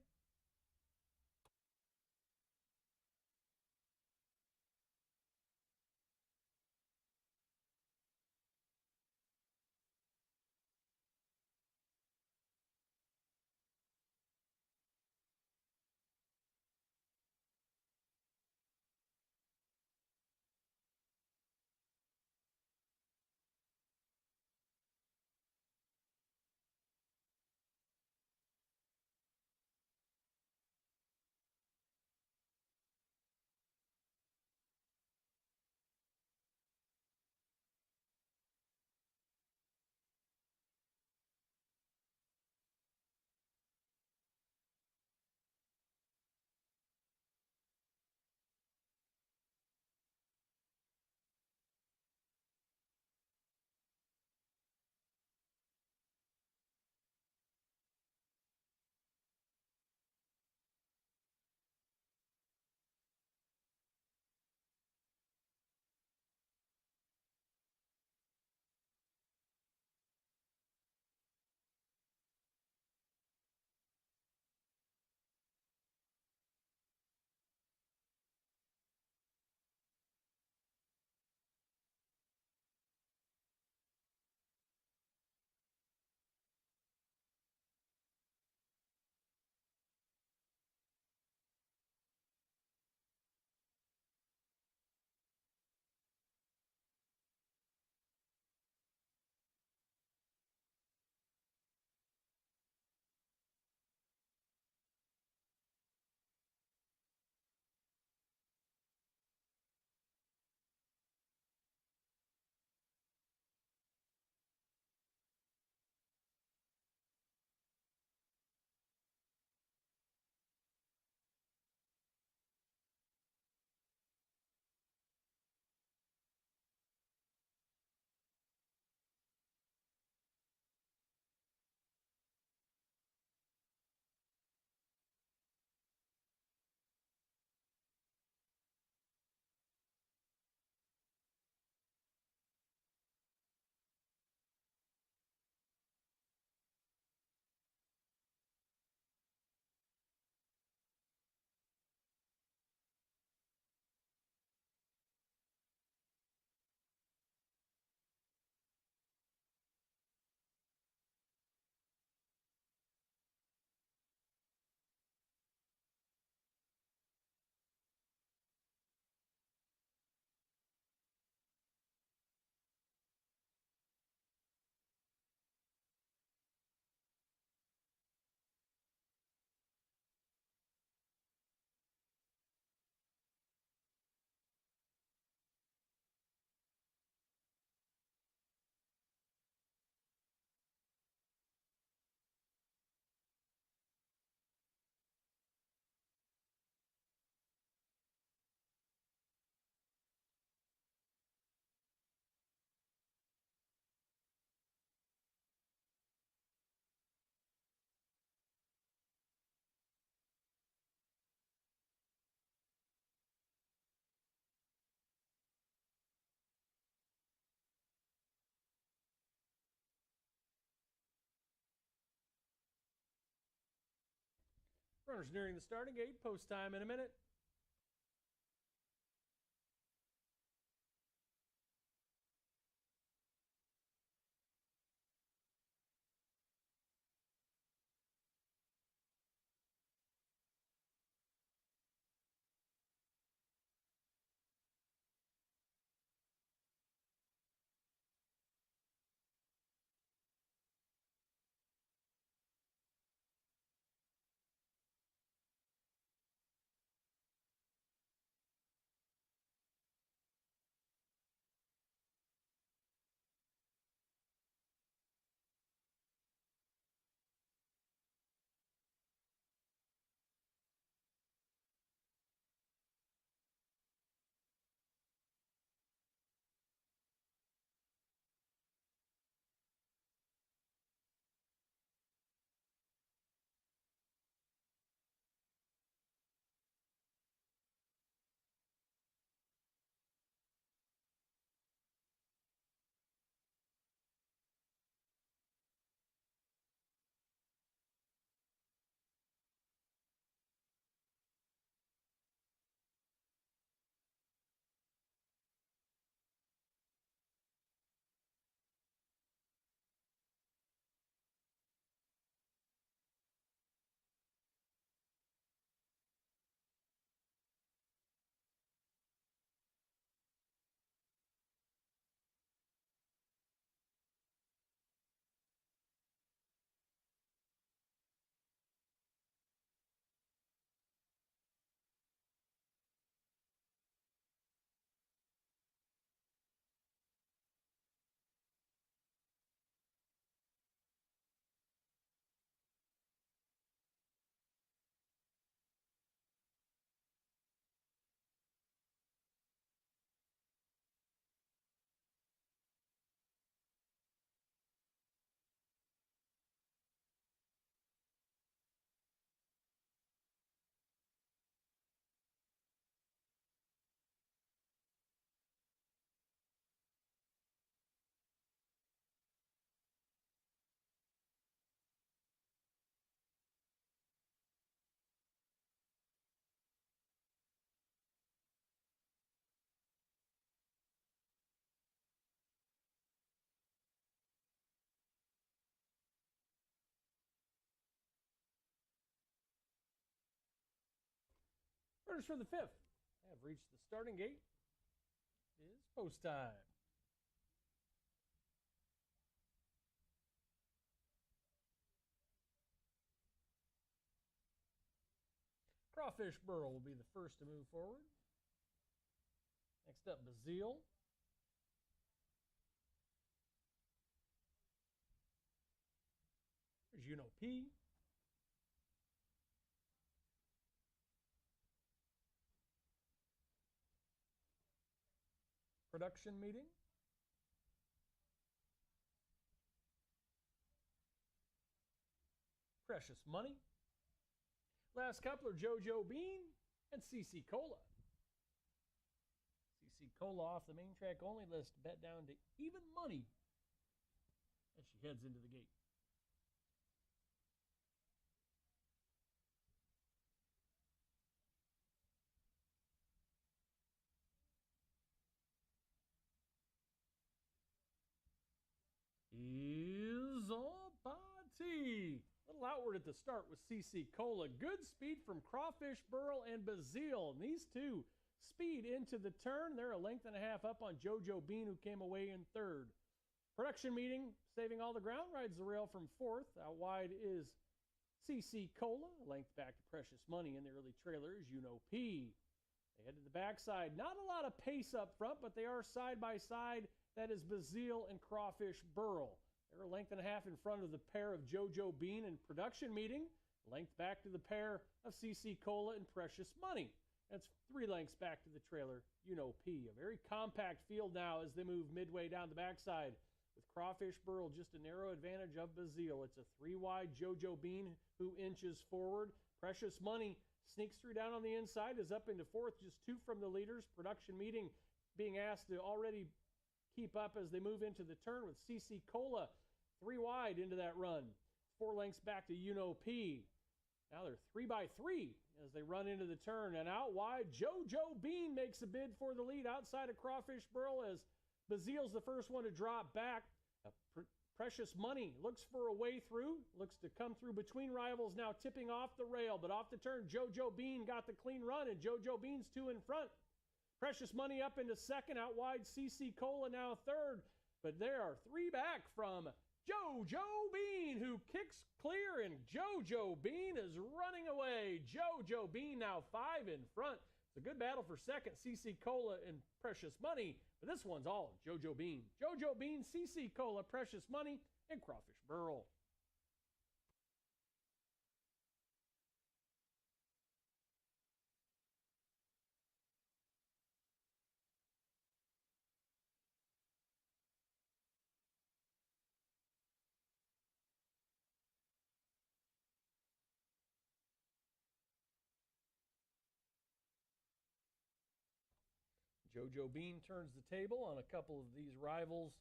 S6: Runners nearing the starting gate. Post time in a minute. Runners for the fifth have reached the starting gate. It is post time. Crawfish Burl will be the first to move forward. Next up, Bazille. There's Juno P. Production meeting. Precious Money. Last coupler, JoJo Bean and CC Cola. CC Cola off the main track only list, bet down to even money as she heads into the gate. Is a party. A little outward at the start with CC Cola. Good speed from Crawfish Burl and Bazille. And these two speed into the turn. They're a length and a half up on JoJo Bean, who came away in third. Production meeting, saving all the ground, rides the rail from fourth. Out wide is CC Cola. A length back to Precious Money in the early trailers. Juno P. They head to the backside. Not a lot of pace up front, but they are side by side. That is Bazille and Crawfish Burl. They're a length and a half in front of the pair of JoJo Bean and Production Meeting. Length back to the pair of CC Cola and Precious Money. That's 3 lengths back to the trailer, Juno P. A very compact field now as they move midway down the backside. With Crawfish Burl just a narrow advantage of Bazille. It's a 3-wide JoJo Bean who inches forward. Precious Money sneaks through down on the inside, is up into fourth, just 2 from the leaders. Production Meeting being asked to already keep up as they move into the turn with CC Cola 3 wide into that run. 4 lengths back to Juno P. Now they're 3 by 3 as they run into the turn. And out wide, JoJo Bean makes a bid for the lead outside of Crawfish Burl as Bazille's the first one to drop back. Precious Money looks for a way through, looks to come through between rivals, now tipping off the rail. But off the turn, JoJo Bean got the clean run, and JoJo Bean's 2 in front. Precious Money up into second, out wide CC Cola now third. But there are 3 back from JoJo Bean, who kicks clear, and JoJo Bean is running away. JoJo Bean now 5 in front. It's a good battle for second, CC Cola and Precious Money, but this one's all JoJo Bean. JoJo Bean, CC Cola, Precious Money, and Crawfish Burl. JoJo Bean turns the table on a couple of these rivals.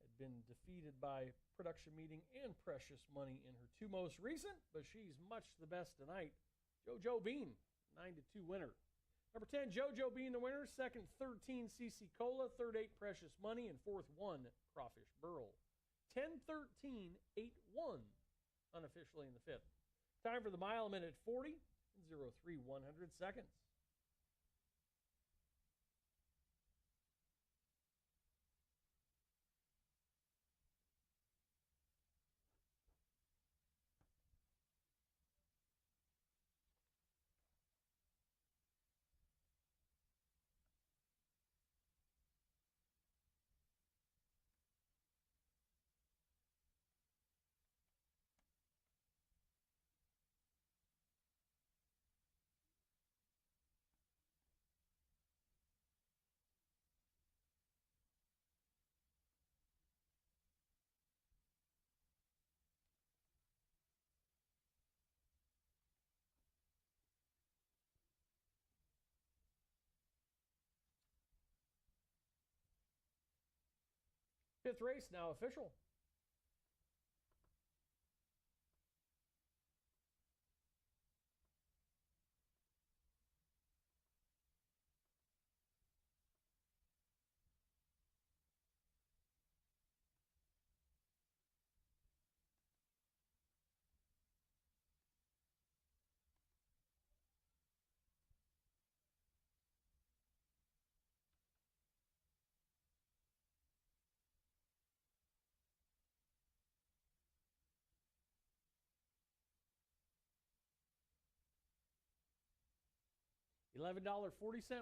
S6: Had been defeated by Production Meeting and Precious Money in her 2 most recent, but she's much the best tonight. JoJo Bean, 9-2 winner. Number 10, JoJo Bean the winner. Second, 13, CC Cola. Third, 8, Precious Money. And fourth, 1, Crawfish Burl. 10-13, 8-1 unofficially in the fifth. Time for the mile, a minute 40 and 0.3 100 seconds. Fifth race now official. $11.40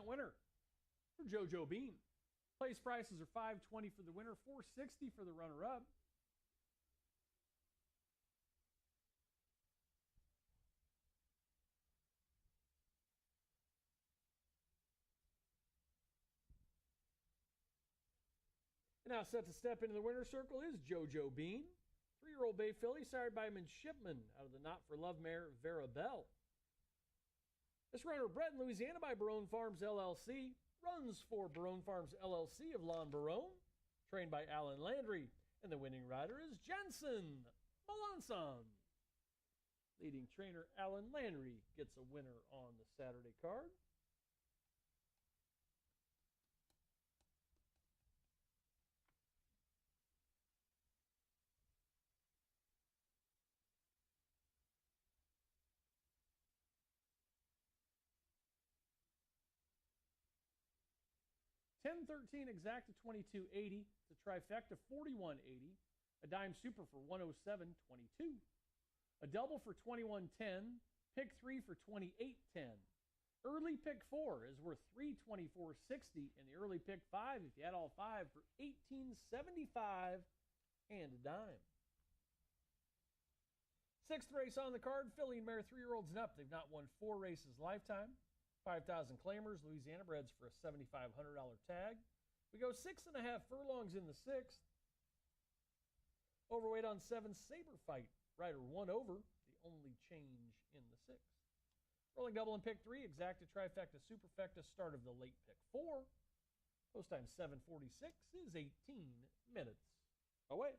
S6: winner for JoJo Bean. Place prices are $5.20 for the winner, $4.60 for the runner-up. And now set to step into the winner's circle is JoJo Bean, 3-year-old bay filly sired by Midshipman out of the Not For Love mare Vera Bell. This runner bred in Louisiana by Barone Farms LLC, runs for Barone Farms LLC of Lon Barone, trained by Alan Landry, and the winning rider is Jensen Melanson. Leading trainer Alan Landry gets a winner on the Saturday card. $10.13 exact to $22.80. The trifecta $41.80. A dime super for $107.22. A double for $21.10. Pick 3 for $28.10. Early pick 4 is worth $324.60, and the early pick 5, if you add all 5, for $18.75 and a dime. Sixth race on the card, filly and mare 3-year-olds and up. They've not won 4 races lifetime. 5,000 claimers, Louisiana breds for a $7,500 tag. We go 6.5 furlongs in the 6th. Overweight on 7, Saber Fight. Rider 1 over, the only change in the 6th. Rolling double in pick 3, exacta, trifecta, superfecta, start of the late pick 4. Post time 7:46 is 18 minutes away.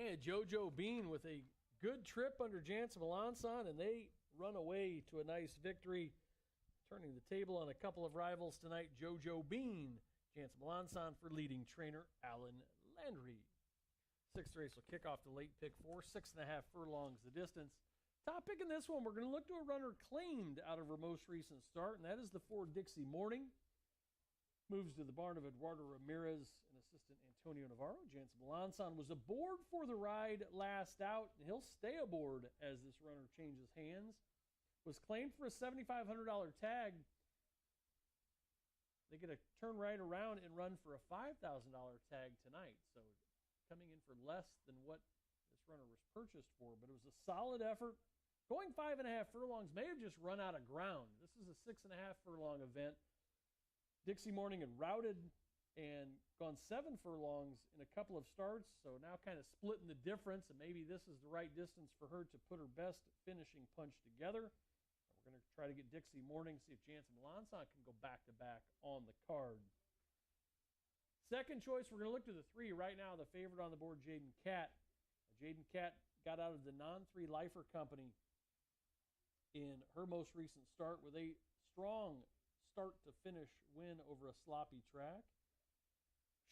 S6: And JoJo Bean with a good trip under Jansen Melanson, and they run away to a nice victory, turning the table on a couple of rivals tonight. JoJo Bean, Jansen Melanson for leading trainer Alan Landry. Sixth race will kick off the late pick 4, 6.5 furlongs the distance. Top pick in this one, we're going to look to a runner claimed out of her most recent start, and that is the 4 Dixie Morning. Moves to the barn of Eduardo Ramirez and assistant Antonio Navarro. Jansen Melanson was aboard for the ride last out, and he'll stay aboard as this runner changes hands. Was claimed for a $7,500 tag. They get a turn right around and run for a $5,000 tag tonight. So coming in for less than what this runner was purchased for, but it was a solid effort. Going 5.5 furlongs may have just run out of ground. This is a 6.5 furlong event. Dixie Morning had routed and gone 7 furlongs in a couple of starts, so now kind of splitting the difference, and maybe this is the right distance for her to put her best finishing punch together. We're going to try to get Dixie Morning, see if Jansen Melanson can go back-to-back on the card. Second choice, we're going to look to the 3 right now, the favorite on the board, Jaden Cat. Jaden Cat got out of the non-3 lifer company in her most recent start with a strong start-to-finish win over a sloppy track.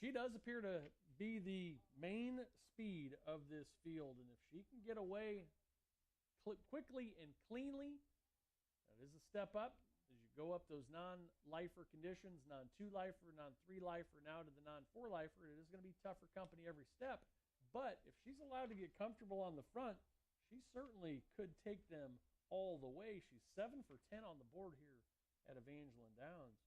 S6: She does appear to be the main speed of this field, and if she can get away quickly and cleanly, that is a step up as you go up those non-lifer conditions, non-2 lifer, non-3 lifer, now to the non-4 lifer. It is going to be tougher company every step, but if she's allowed to get comfortable on the front, she certainly could take them all the way. She's 7 for 10 on the board here at Evangeline Downs.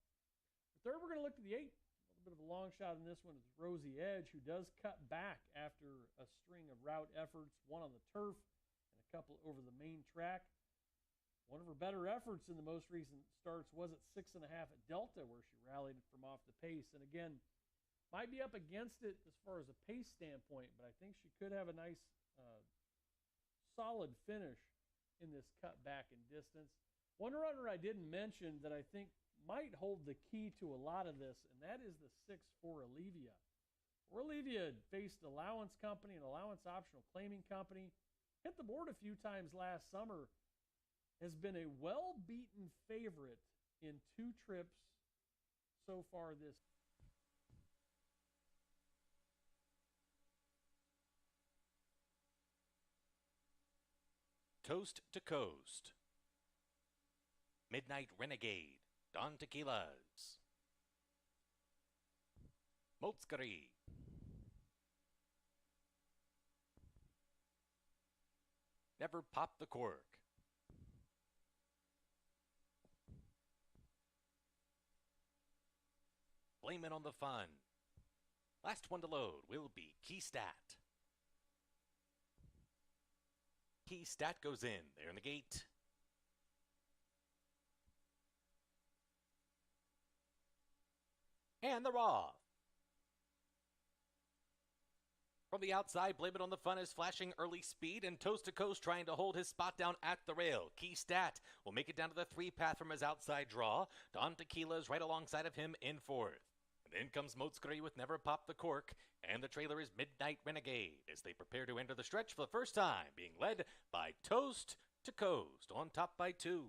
S6: The third, we're going to look to the 8. A little bit of a long shot in this one is Rosie Edge, who does cut back after a string of route efforts, one on the turf and a couple over the main track. One of her better efforts in the most recent starts was at 6.5 at Delta, where she rallied from off the pace. And again, might be up against it as far as a pace standpoint, but I think she could have a nice, solid finish in this cut back in distance. One runner I didn't mention that I think might hold the key to a lot of this, and that is the 6 for Olivia. Olivia faced Allowance Company and Allowance Optional Claiming Company. Hit the board a few times last summer. Has been a well-beaten favorite in 2 trips so far this season.
S7: Toast to Coast. Midnight Renegade, Don Tequilas. Motskari. Never Pop the Cork. Blame it on the fun. Last one to load will be Keystat. Keystat goes in. There in the gate. And they're off. From the outside, Blame It on the Fun is flashing early speed, and Toast to Coast trying to hold his spot down at the rail. Keystat will make it down to the 3 path from his outside draw. Don Tequila is right alongside of him in 4th. And in comes Motskari with Never Pop the Cork, and the trailer is Midnight Renegade as they prepare to enter the stretch for the first time, being led by Toast to Coast, on top by 2.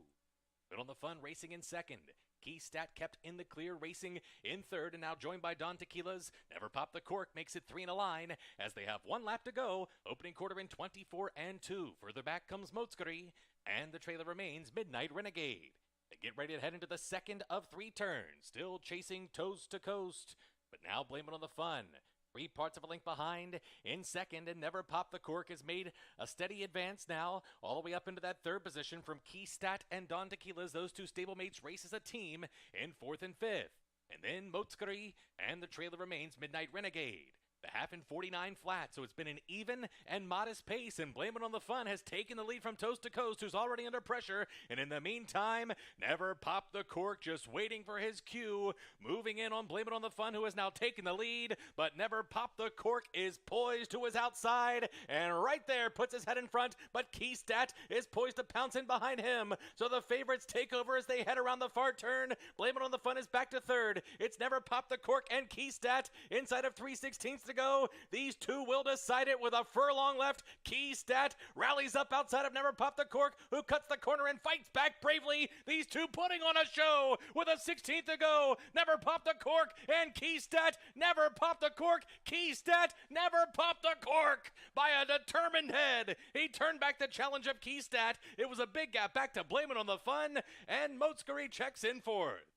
S7: But on the Fun racing in 2nd. Keystat kept in the clear, racing in 3rd, and now joined by Don Tequila's Never Pop the Cork makes it 3 in a line as they have 1 lap to go. Opening quarter in 24 and 2. Further back comes Motskari, and the trailer remains Midnight Renegade. They get ready to head into the 2nd of 3 turns, still chasing Toast to Coast, but now Blame It on the Fun. 3 parts of a length behind in 2nd, and Never Pop the Cork has made a steady advance now, all the way up into that 3rd position from Keystat and Don Tequila's. Those 2 stablemates race as a team in 4th and 5th. And then Motskari, and the trailer remains Midnight Renegade. The half in 49 flat, so it's been an even and modest pace, and Blame It on the Fun has taken the lead from Toast to Coast, who's already under pressure. And in the meantime, Never Pop the Cork just waiting for his cue, moving in on Blame It on the Fun, who has now taken the lead. But Never Pop the Cork is poised to his outside, and right there puts his head in front, but Keystat is poised to pounce in behind him. So the favorites take over as they head around the far turn. Blame It on the Fun is back to 3rd. It's Never Pop the Cork and Keystat inside of 3/16 to to go. These two will decide it with a furlong left. Keystat rallies up outside of Never Pop the Cork, who cuts the corner and fights back bravely. These two putting on a show with a 16th to go. Never Pop the Cork and Keystat. Never Pop the Cork. Keystat never popped the cork by a determined head. He turned back the challenge of Keystat. It was a big gap back to Blame It on the Fun, and Motskery checks in fourth.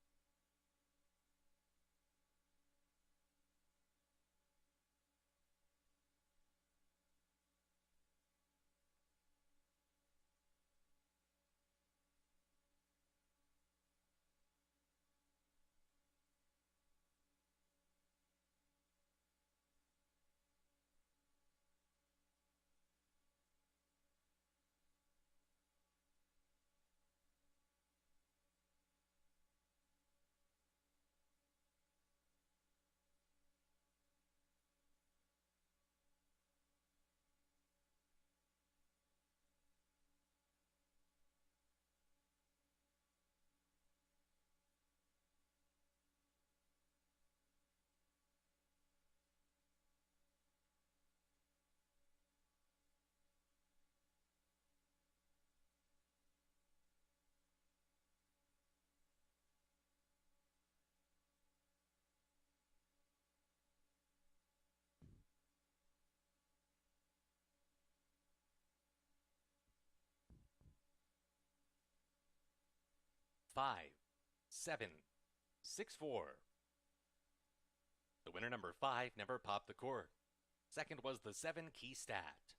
S7: Five, 7, 6, 4. The winner, number 5, Never Popped the Cork. Second was the 7, Keystat.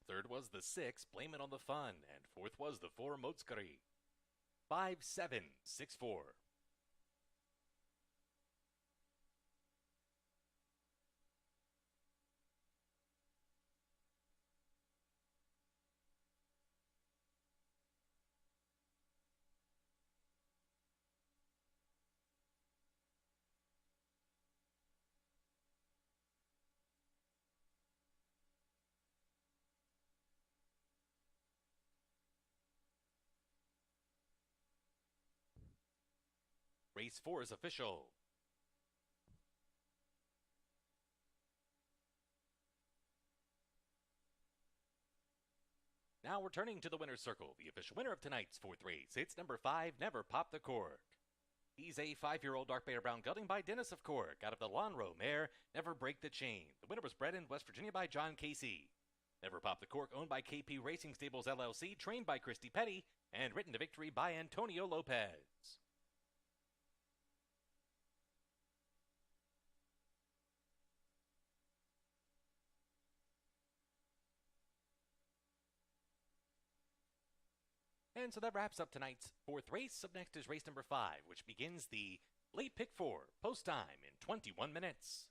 S7: Third was the 6, Blame It on the Fun. And fourth was the 4, Motskery. 5, 7, 6, 4. Race 4 is official. Now returning to the winner's circle, the official winner of tonight's fourth race. It's number 5, Never Pop the Cork. He's a 5-year-old dark bear brown gelding by Dennis of Cork out of the Lonhro mare, Never Break the Chain. The winner was bred in West Virginia by John Casey. Never Pop the Cork, owned by KP Racing Stables LLC, trained by Christy Petty, and written to victory by Antonio Lopez. And so that wraps up tonight's fourth race. Up next is race number 5, which begins the late pick 4, post time in 21 minutes.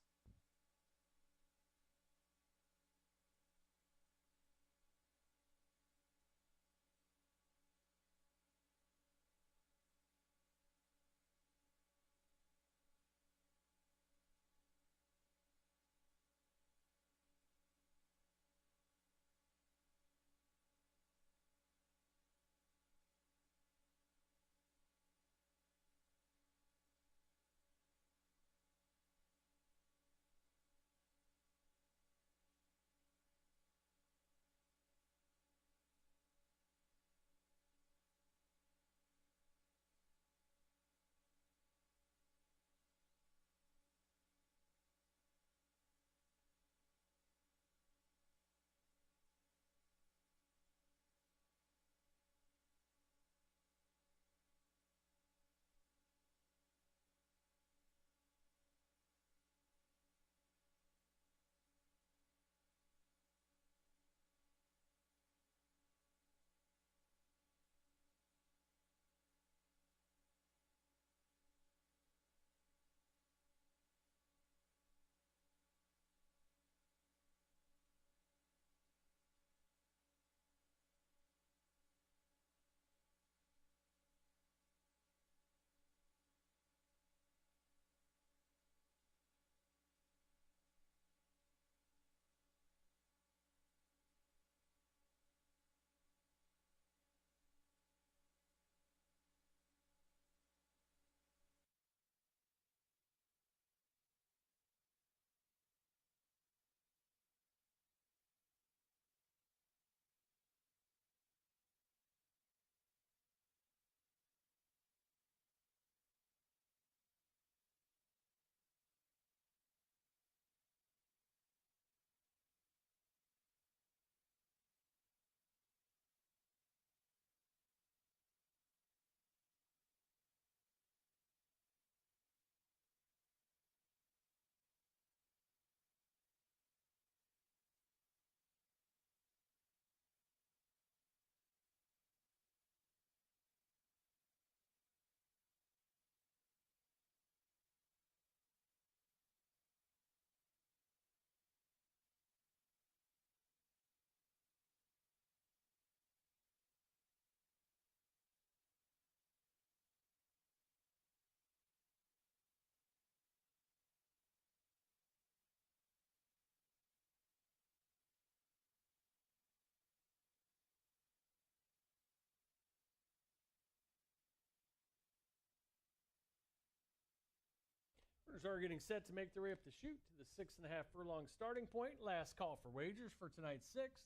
S6: Runners are getting set to make their way up the chute to the 6.5 furlong starting point. Last call for wagers for tonight's sixth.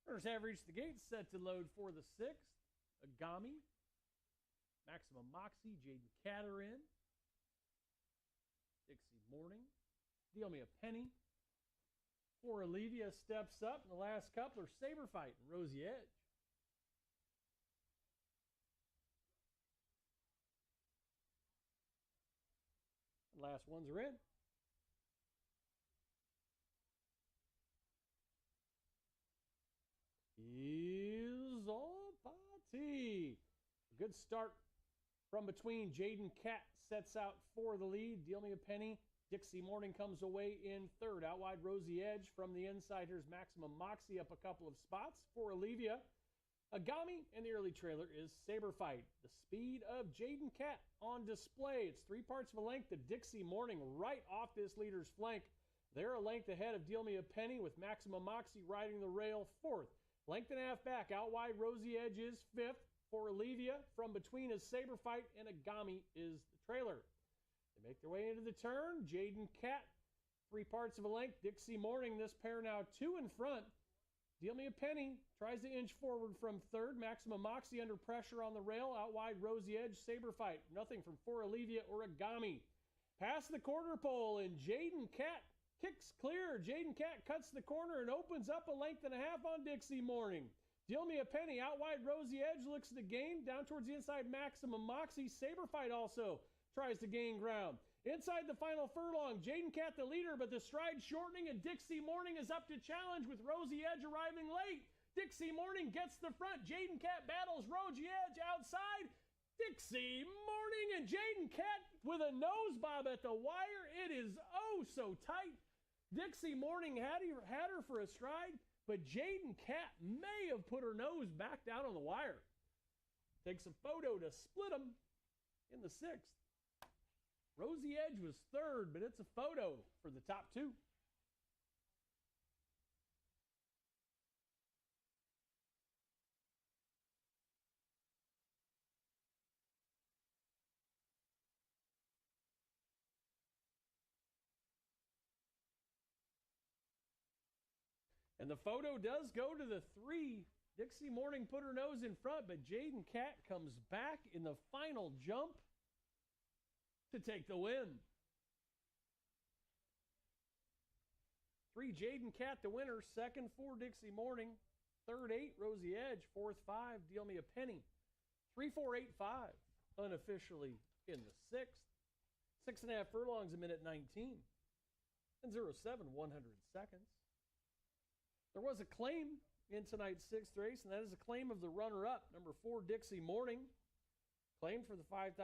S6: Runners have reached the gate, set to load for the sixth. Agami, Maximum Moxie, Jaden Catter in. Dixie Morning, Deal Me a Penny. For Olivia steps up in the last couple are Saber Fight and Rosie Edge. The last ones are in. Is all party. A good start from between. Jaden Cat sets out for the lead. Deal Me a Penny. Dixie Morning comes away in third. Out wide, Rosie Edge from the inside. Here's Maximum Moxie up a couple of spots for Olivia. Agami, and the early trailer is Saber Fight. The speed of Jaden Cat on display. It's 3 parts of a length to Dixie Morning right off this leader's flank. They're a length ahead of Deal Me a Penny with Maximum Moxie riding the rail fourth. Length and a half back. Out wide, Rosie Edge is fifth. For Olivia, from between is Saber Fight, and Agami is the trailer. They make their way into the turn. Jaden Cat, 3 parts of a length. Dixie Morning, this pair now 2 in front. Deal Me a Penny tries to inch forward from third. Maximum Moxie under pressure on the rail. Out wide, Rosie Edge, Saber Fight. Nothing from For Olivia or Agami. Past the quarter pole, and Jaden Cat kicks clear. Jaden Cat cuts the corner and opens up a length and a half on Dixie Morning. Deal Me a Penny. Out wide, Rosie Edge looks to gain. Down towards the inside, Maximum Moxie. Saber Fight also tries to gain ground. Inside the final furlong, Jaden Cat the leader, but the stride shortening, and Dixie Morning is up to challenge with Rosie Edge arriving late. Dixie Morning gets the front. Jaden Cat battles Rosie Edge outside. Dixie Morning and Jaden Cat with a nose bob at the wire. It is oh so tight. Dixie Morning had her for a stride, but Jaden Cat may have put her nose back down on the wire. Takes a photo to split them in the sixth. Rosie Edge was third, but it's a photo for the top two. And the photo does go to the 3. Dixie Morning put her nose in front, but Jaden Cat comes back in the final jump to take the win. 3, Jaden Cat the winner. Second for Dixie Morning. Third 8, Rosie Edge. Fourth 5, Deal Me a Penny. 3-4-8-5, unofficially in the sixth. 6.5 furlongs a minute 19. And 0-7, 100 seconds. There was a claim in tonight's sixth race, and that is a claim of the runner-up, number 4, Dixie Morning. Claimed for the $5,000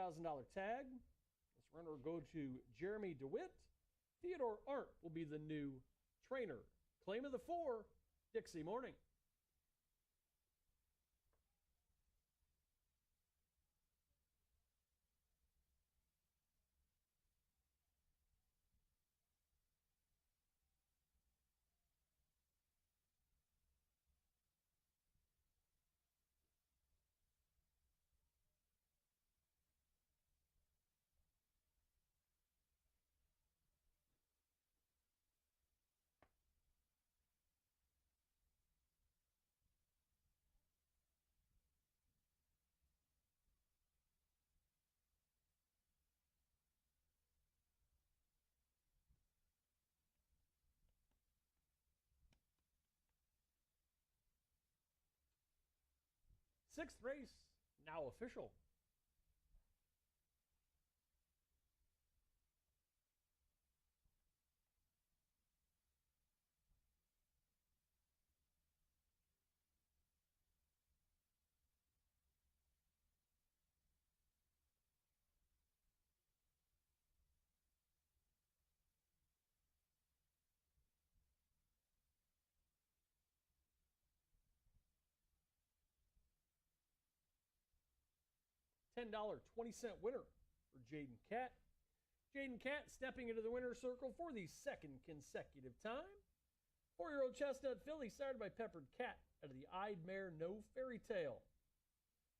S6: tag. This runner will go to Jeremy DeWitt. Theodore Arndt will be the new trainer. Claim of the 4, Dixie Morning. Sixth race, now official. $10.20 winner for Jaden Catt. Jaden Catt stepping into the winner's circle for the second consecutive time. 4-year-old chestnut filly started by Peppered Cat out of the Eyed Mare No Fairy Tale.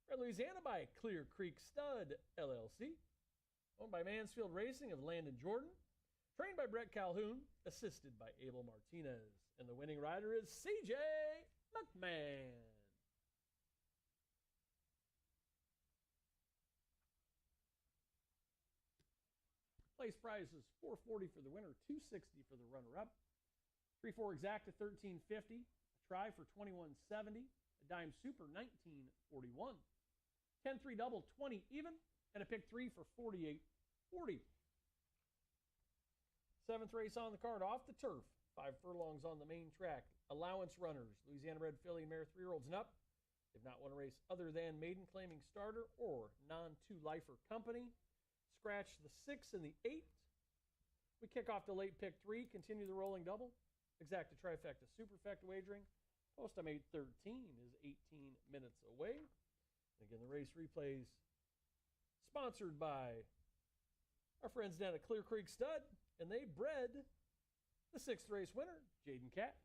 S6: Red Louisiana by Clear Creek Stud LLC. Owned by Mansfield Racing of Landon Jordan. Trained by Brett Calhoun. Assisted by Abel Martinez. And the winning rider is CJ McMahon. Place prize is $440 for the winner, $260 for the runner-up. 3-4 exact to $13.50. A try for $21.70. A dime super $19.41. 10-3 double $20 even, and a pick 3 for $48.40. Seventh race on the card, off the turf. 5 furlongs on the main track. Allowance runners, Louisiana bred filly and mare 3-year-olds and up. They've not won a race other than maiden claiming starter or non-2-lifer company. Scratch the 6 and the 8. We kick off the late pick 3, continue the rolling double. Exacta trifecta superfecta wagering. Post time 8:13 is 18 minutes away. And again, the race replays sponsored by our friends down at Clear Creek Stud, and they bred the 6th race winner, Jaden Catt.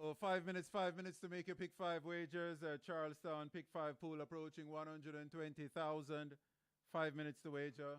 S5: Oh, 5 minutes to make your pick five wagers. Charlestown pick five pool approaching 120,000. 5 minutes to wager.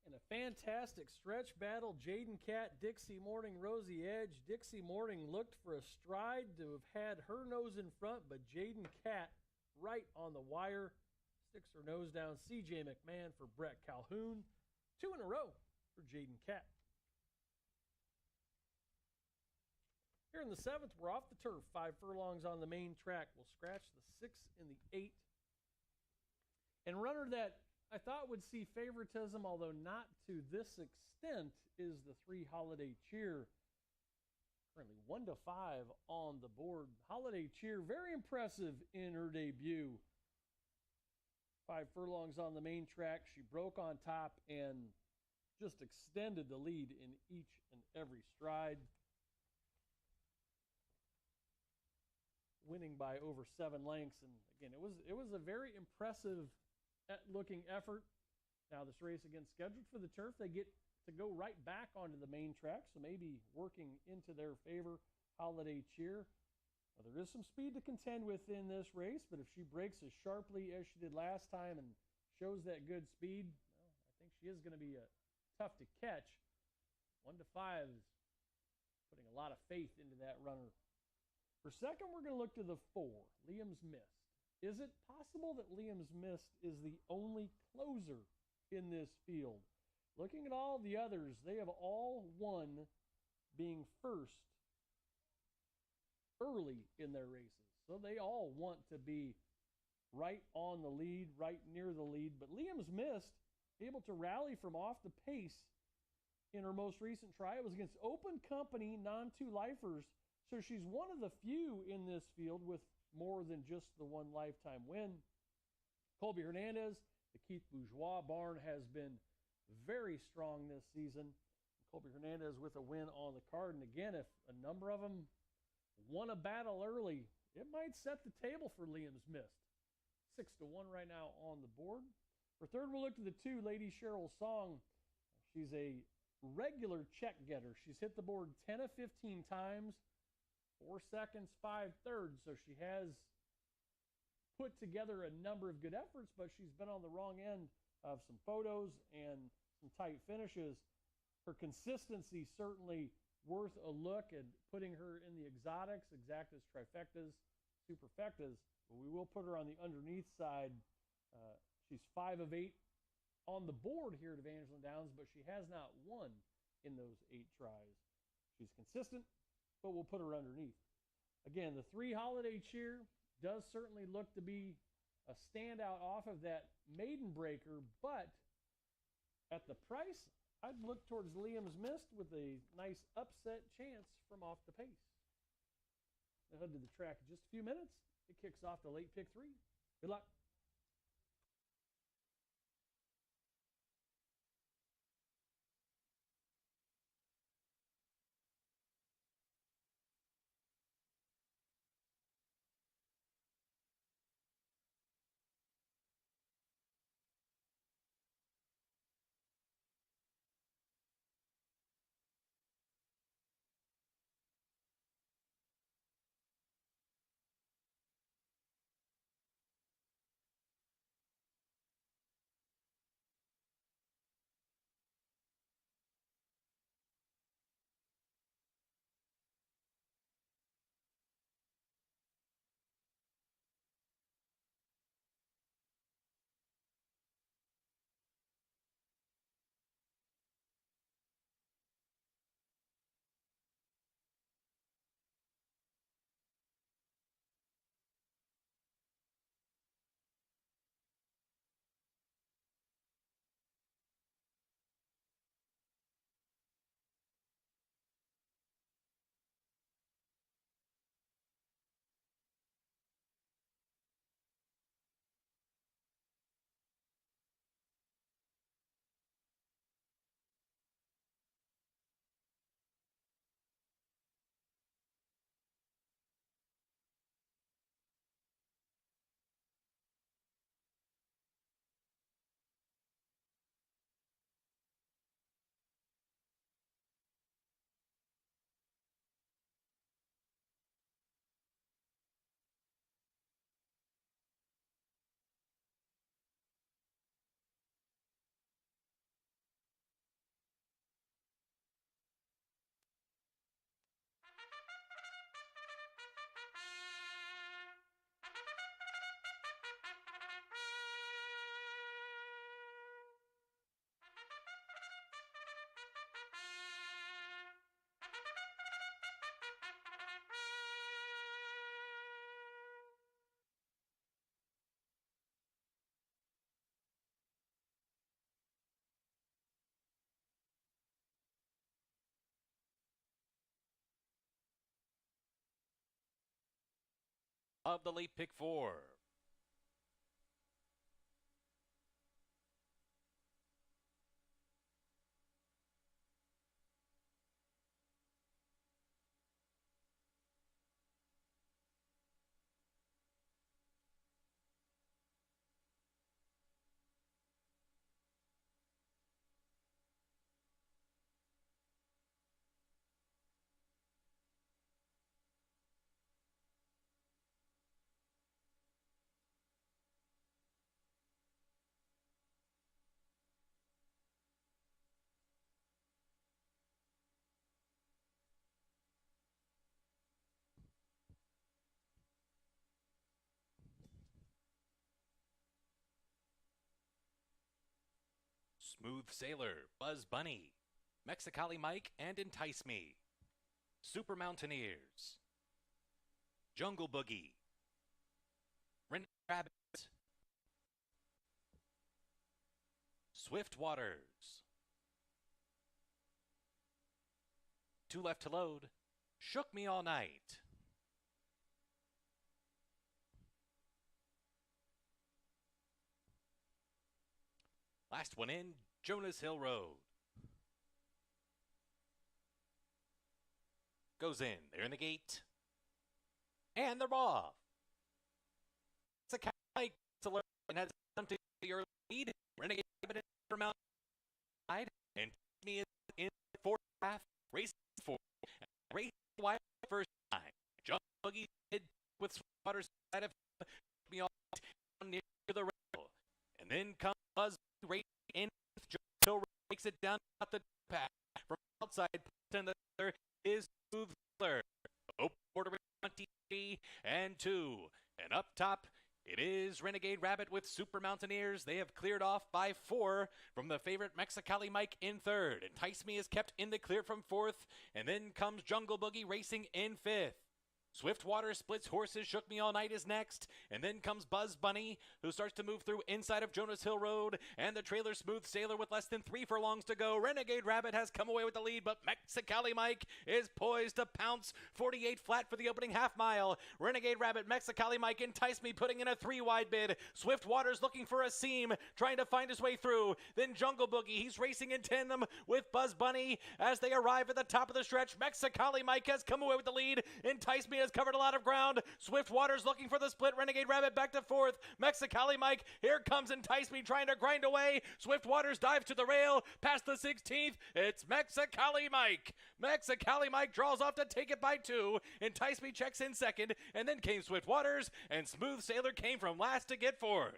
S6: In a fantastic stretch battle, Jaden Cat, Dixie Morning, Rosie Edge. Dixie Morning looked for a stride to have had her nose in front, but Jaden Cat right on the wire. Sticks her nose down. CJ McMahon for Brett Calhoun. 2 in a row for Jaden Cat. Here in the 7th, we're off the turf. 5 furlongs on the main track. We'll scratch the 6 and the 8. And runner that I thought would see favoritism, although not to this extent, is the 3 Holiday Cheer. Currently 1-5 on the board. Holiday Cheer, very impressive in her debut. 5 furlongs on the main track. She broke on top and just extended the lead in each and every stride. Winning by over 7 lengths. And again, it was a very impressive looking effort. Now this race again scheduled for the turf. They get to go right back onto the main track, so maybe working into their favor. Holiday Cheer. Now, there is some speed to contend with in this race, but if she breaks as sharply as she did last time and shows that good speed, well, I think she is going to be tough to catch. 1-5 is putting a lot of faith into that runner. For second, we're going to look to the 4, Liam's Mist. Is it possible that Liam's Mist is the only closer in this field? Looking at all the others, they have all won being first early in their races. So they all want to be right on the lead, right near the lead. But Liam's Mist, able to rally from off the pace in her most recent try. It was against Open Company, non-2-lifers. So she's one of the few in this field with more than just the 1 lifetime win. Colby Hernandez, the Keith Bourgeois barn, has been very strong this season. Colby Hernandez with a win on the card. And again, if a number of them won a battle early, it might set the table for Liam's Mist. 6-1 right now on the board. For third, we'll look to the 2, Lady Cheryl Song. She's a regular check getter. She's hit the board 10 of 15 times, 4 seconds, 5/3. So she has put together a number of good efforts, but she's been on the wrong end of some photos and some tight finishes. Her consistency certainly worth a look at putting her in the exotics, exactas, trifectas, superfectas. But we will put her on the underneath side. She's 5 of 8 on the board here at Evangeline Downs, but she has not won in those 8 tries. She's consistent, but we'll put her underneath. Again, the 3 Holiday Cheer does certainly look to be a standout off of that maiden breaker, but at the price, I'd look towards Liam's Mist with a nice upset chance from off the pace. We'll head to the track in just a few minutes. It kicks off the late pick 3. Good luck.
S7: Of the late pick 4. Smooth Sailor, Buzz Bunny, Mexicali Mike, and Entice Me. Super Mountaineers, Jungle Boogie, Renee Rabbit, Swift Waters. 2 left to load. Shook Me All Night. Last one in, Jonas Hill Road. Goes in. They're in the gate. And they're off. It's a Caymanas and has come to the early lead. Renegade Rabbit from outside. And me is in the fourth half. Racing for. Race wide first time. John Buggy did with Swatters side of me off near the rail. And then comes Buzz racing in. Joe Hill makes it down at the path. From outside, and the other is Smooth Sailor. Border 23 and 2. And up top, it is Renegade Rabbit with Super Mountaineers. They have cleared off by 4 from the favorite Mexicali Mike in 3rd. Entice Me is kept in the clear from 4th. And then comes Jungle Boogie racing in 5th. Swiftwater Splits Horses Shook Me All Night is next, and then comes Buzz Bunny, who starts to move through inside of Jonas Hill Road, and the trailer Smooth Sailor with less than 3 furlongs to go. Renegade Rabbit has come away with the lead, but Mexicali Mike is poised to pounce 48 flat for the opening half mile. Renegade Rabbit, Mexicali Mike, Entice Me putting in a 3-wide bid. Swiftwater's looking for a seam, trying to find his way through. Then Jungle Boogie, he's racing in tandem with Buzz Bunny as they arrive at the top of the stretch. Mexicali Mike has come away with the lead. Entice Me has covered a lot of ground. Swiftwater's looking for the split. Renegade Rabbit back to 4th. Mexicali Mike, here comes Entice Me trying to grind away. Swiftwater's dive to the rail past the 16th. It's Mexicali Mike. Mexicali Mike draws off to take it by 2. Entice Me checks in 2nd, and then came Swiftwaters, and Smooth Sailor came from last to get 4th.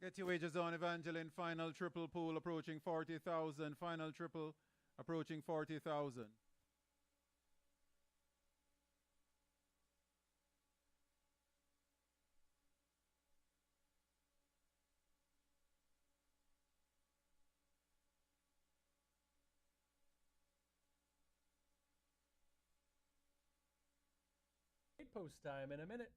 S5: Get your wages on, Evangeline. Final triple pool approaching 40,000. Final triple approaching 40,000.
S6: Post time in a minute.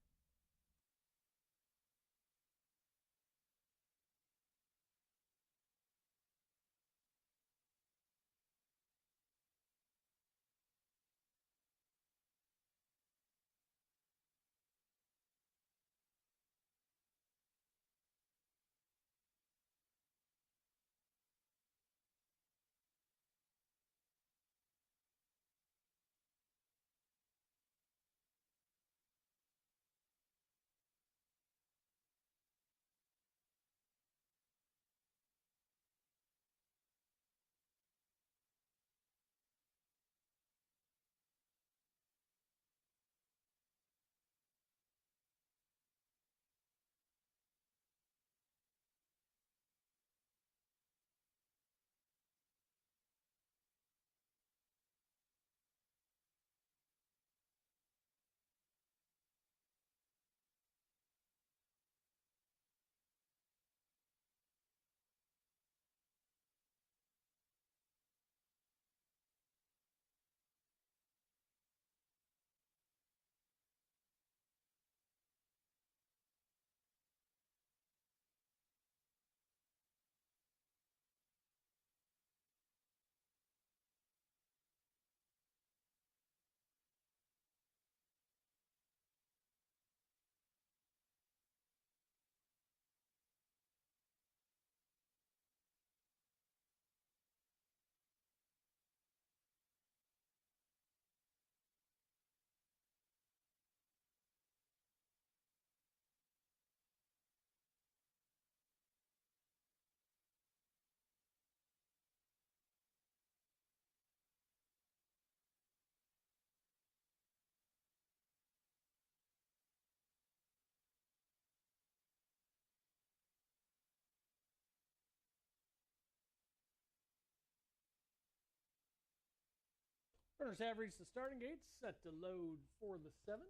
S6: Runners have reached the starting gates, set to load for the 7th.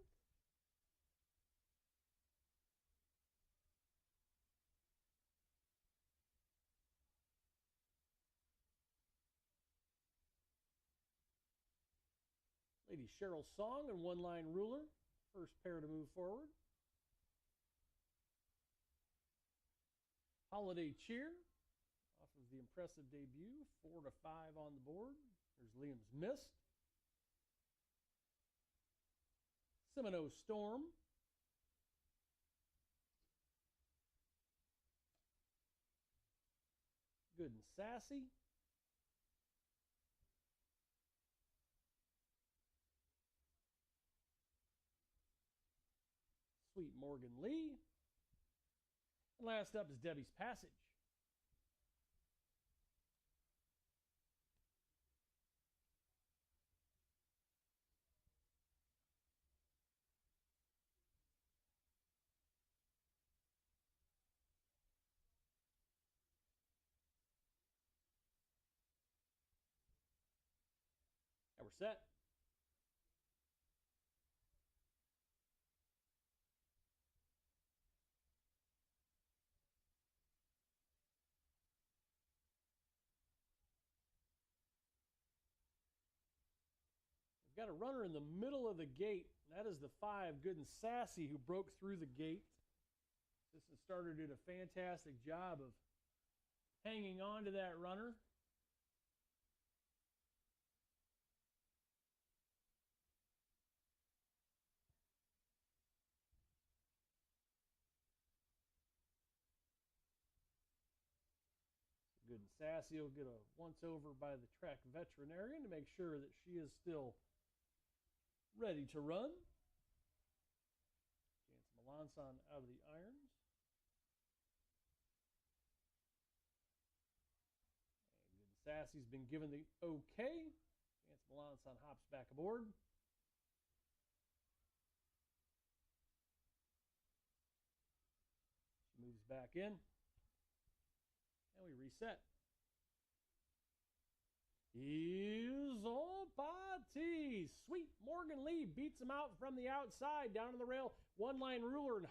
S6: Lady Cheryl Song and One Line Ruler, first pair to move forward. Holiday Cheer, off of the impressive debut, 4 to 5 on the board. There's Liam's Mist. Semino Storm. Good and Sassy. Sweet Morgan Lee. And last up is Debbie's Passage. And we're set. We've got a runner in the middle of the gate. That is the 5, Good and Sassy, who broke through the gate. Assistant starter did a fantastic job of hanging on to that runner. Good and Sassy will get a once-over by the track veterinarian to make sure that she is still ready to run. Chance Melanson out of the irons. And Good and Sassy's been given the okay. Chance Melanson hops back aboard. She moves back in. And we reset. Is all party. Sweet Morgan Lee beats him out from the outside down to the rail. One Line Ruler and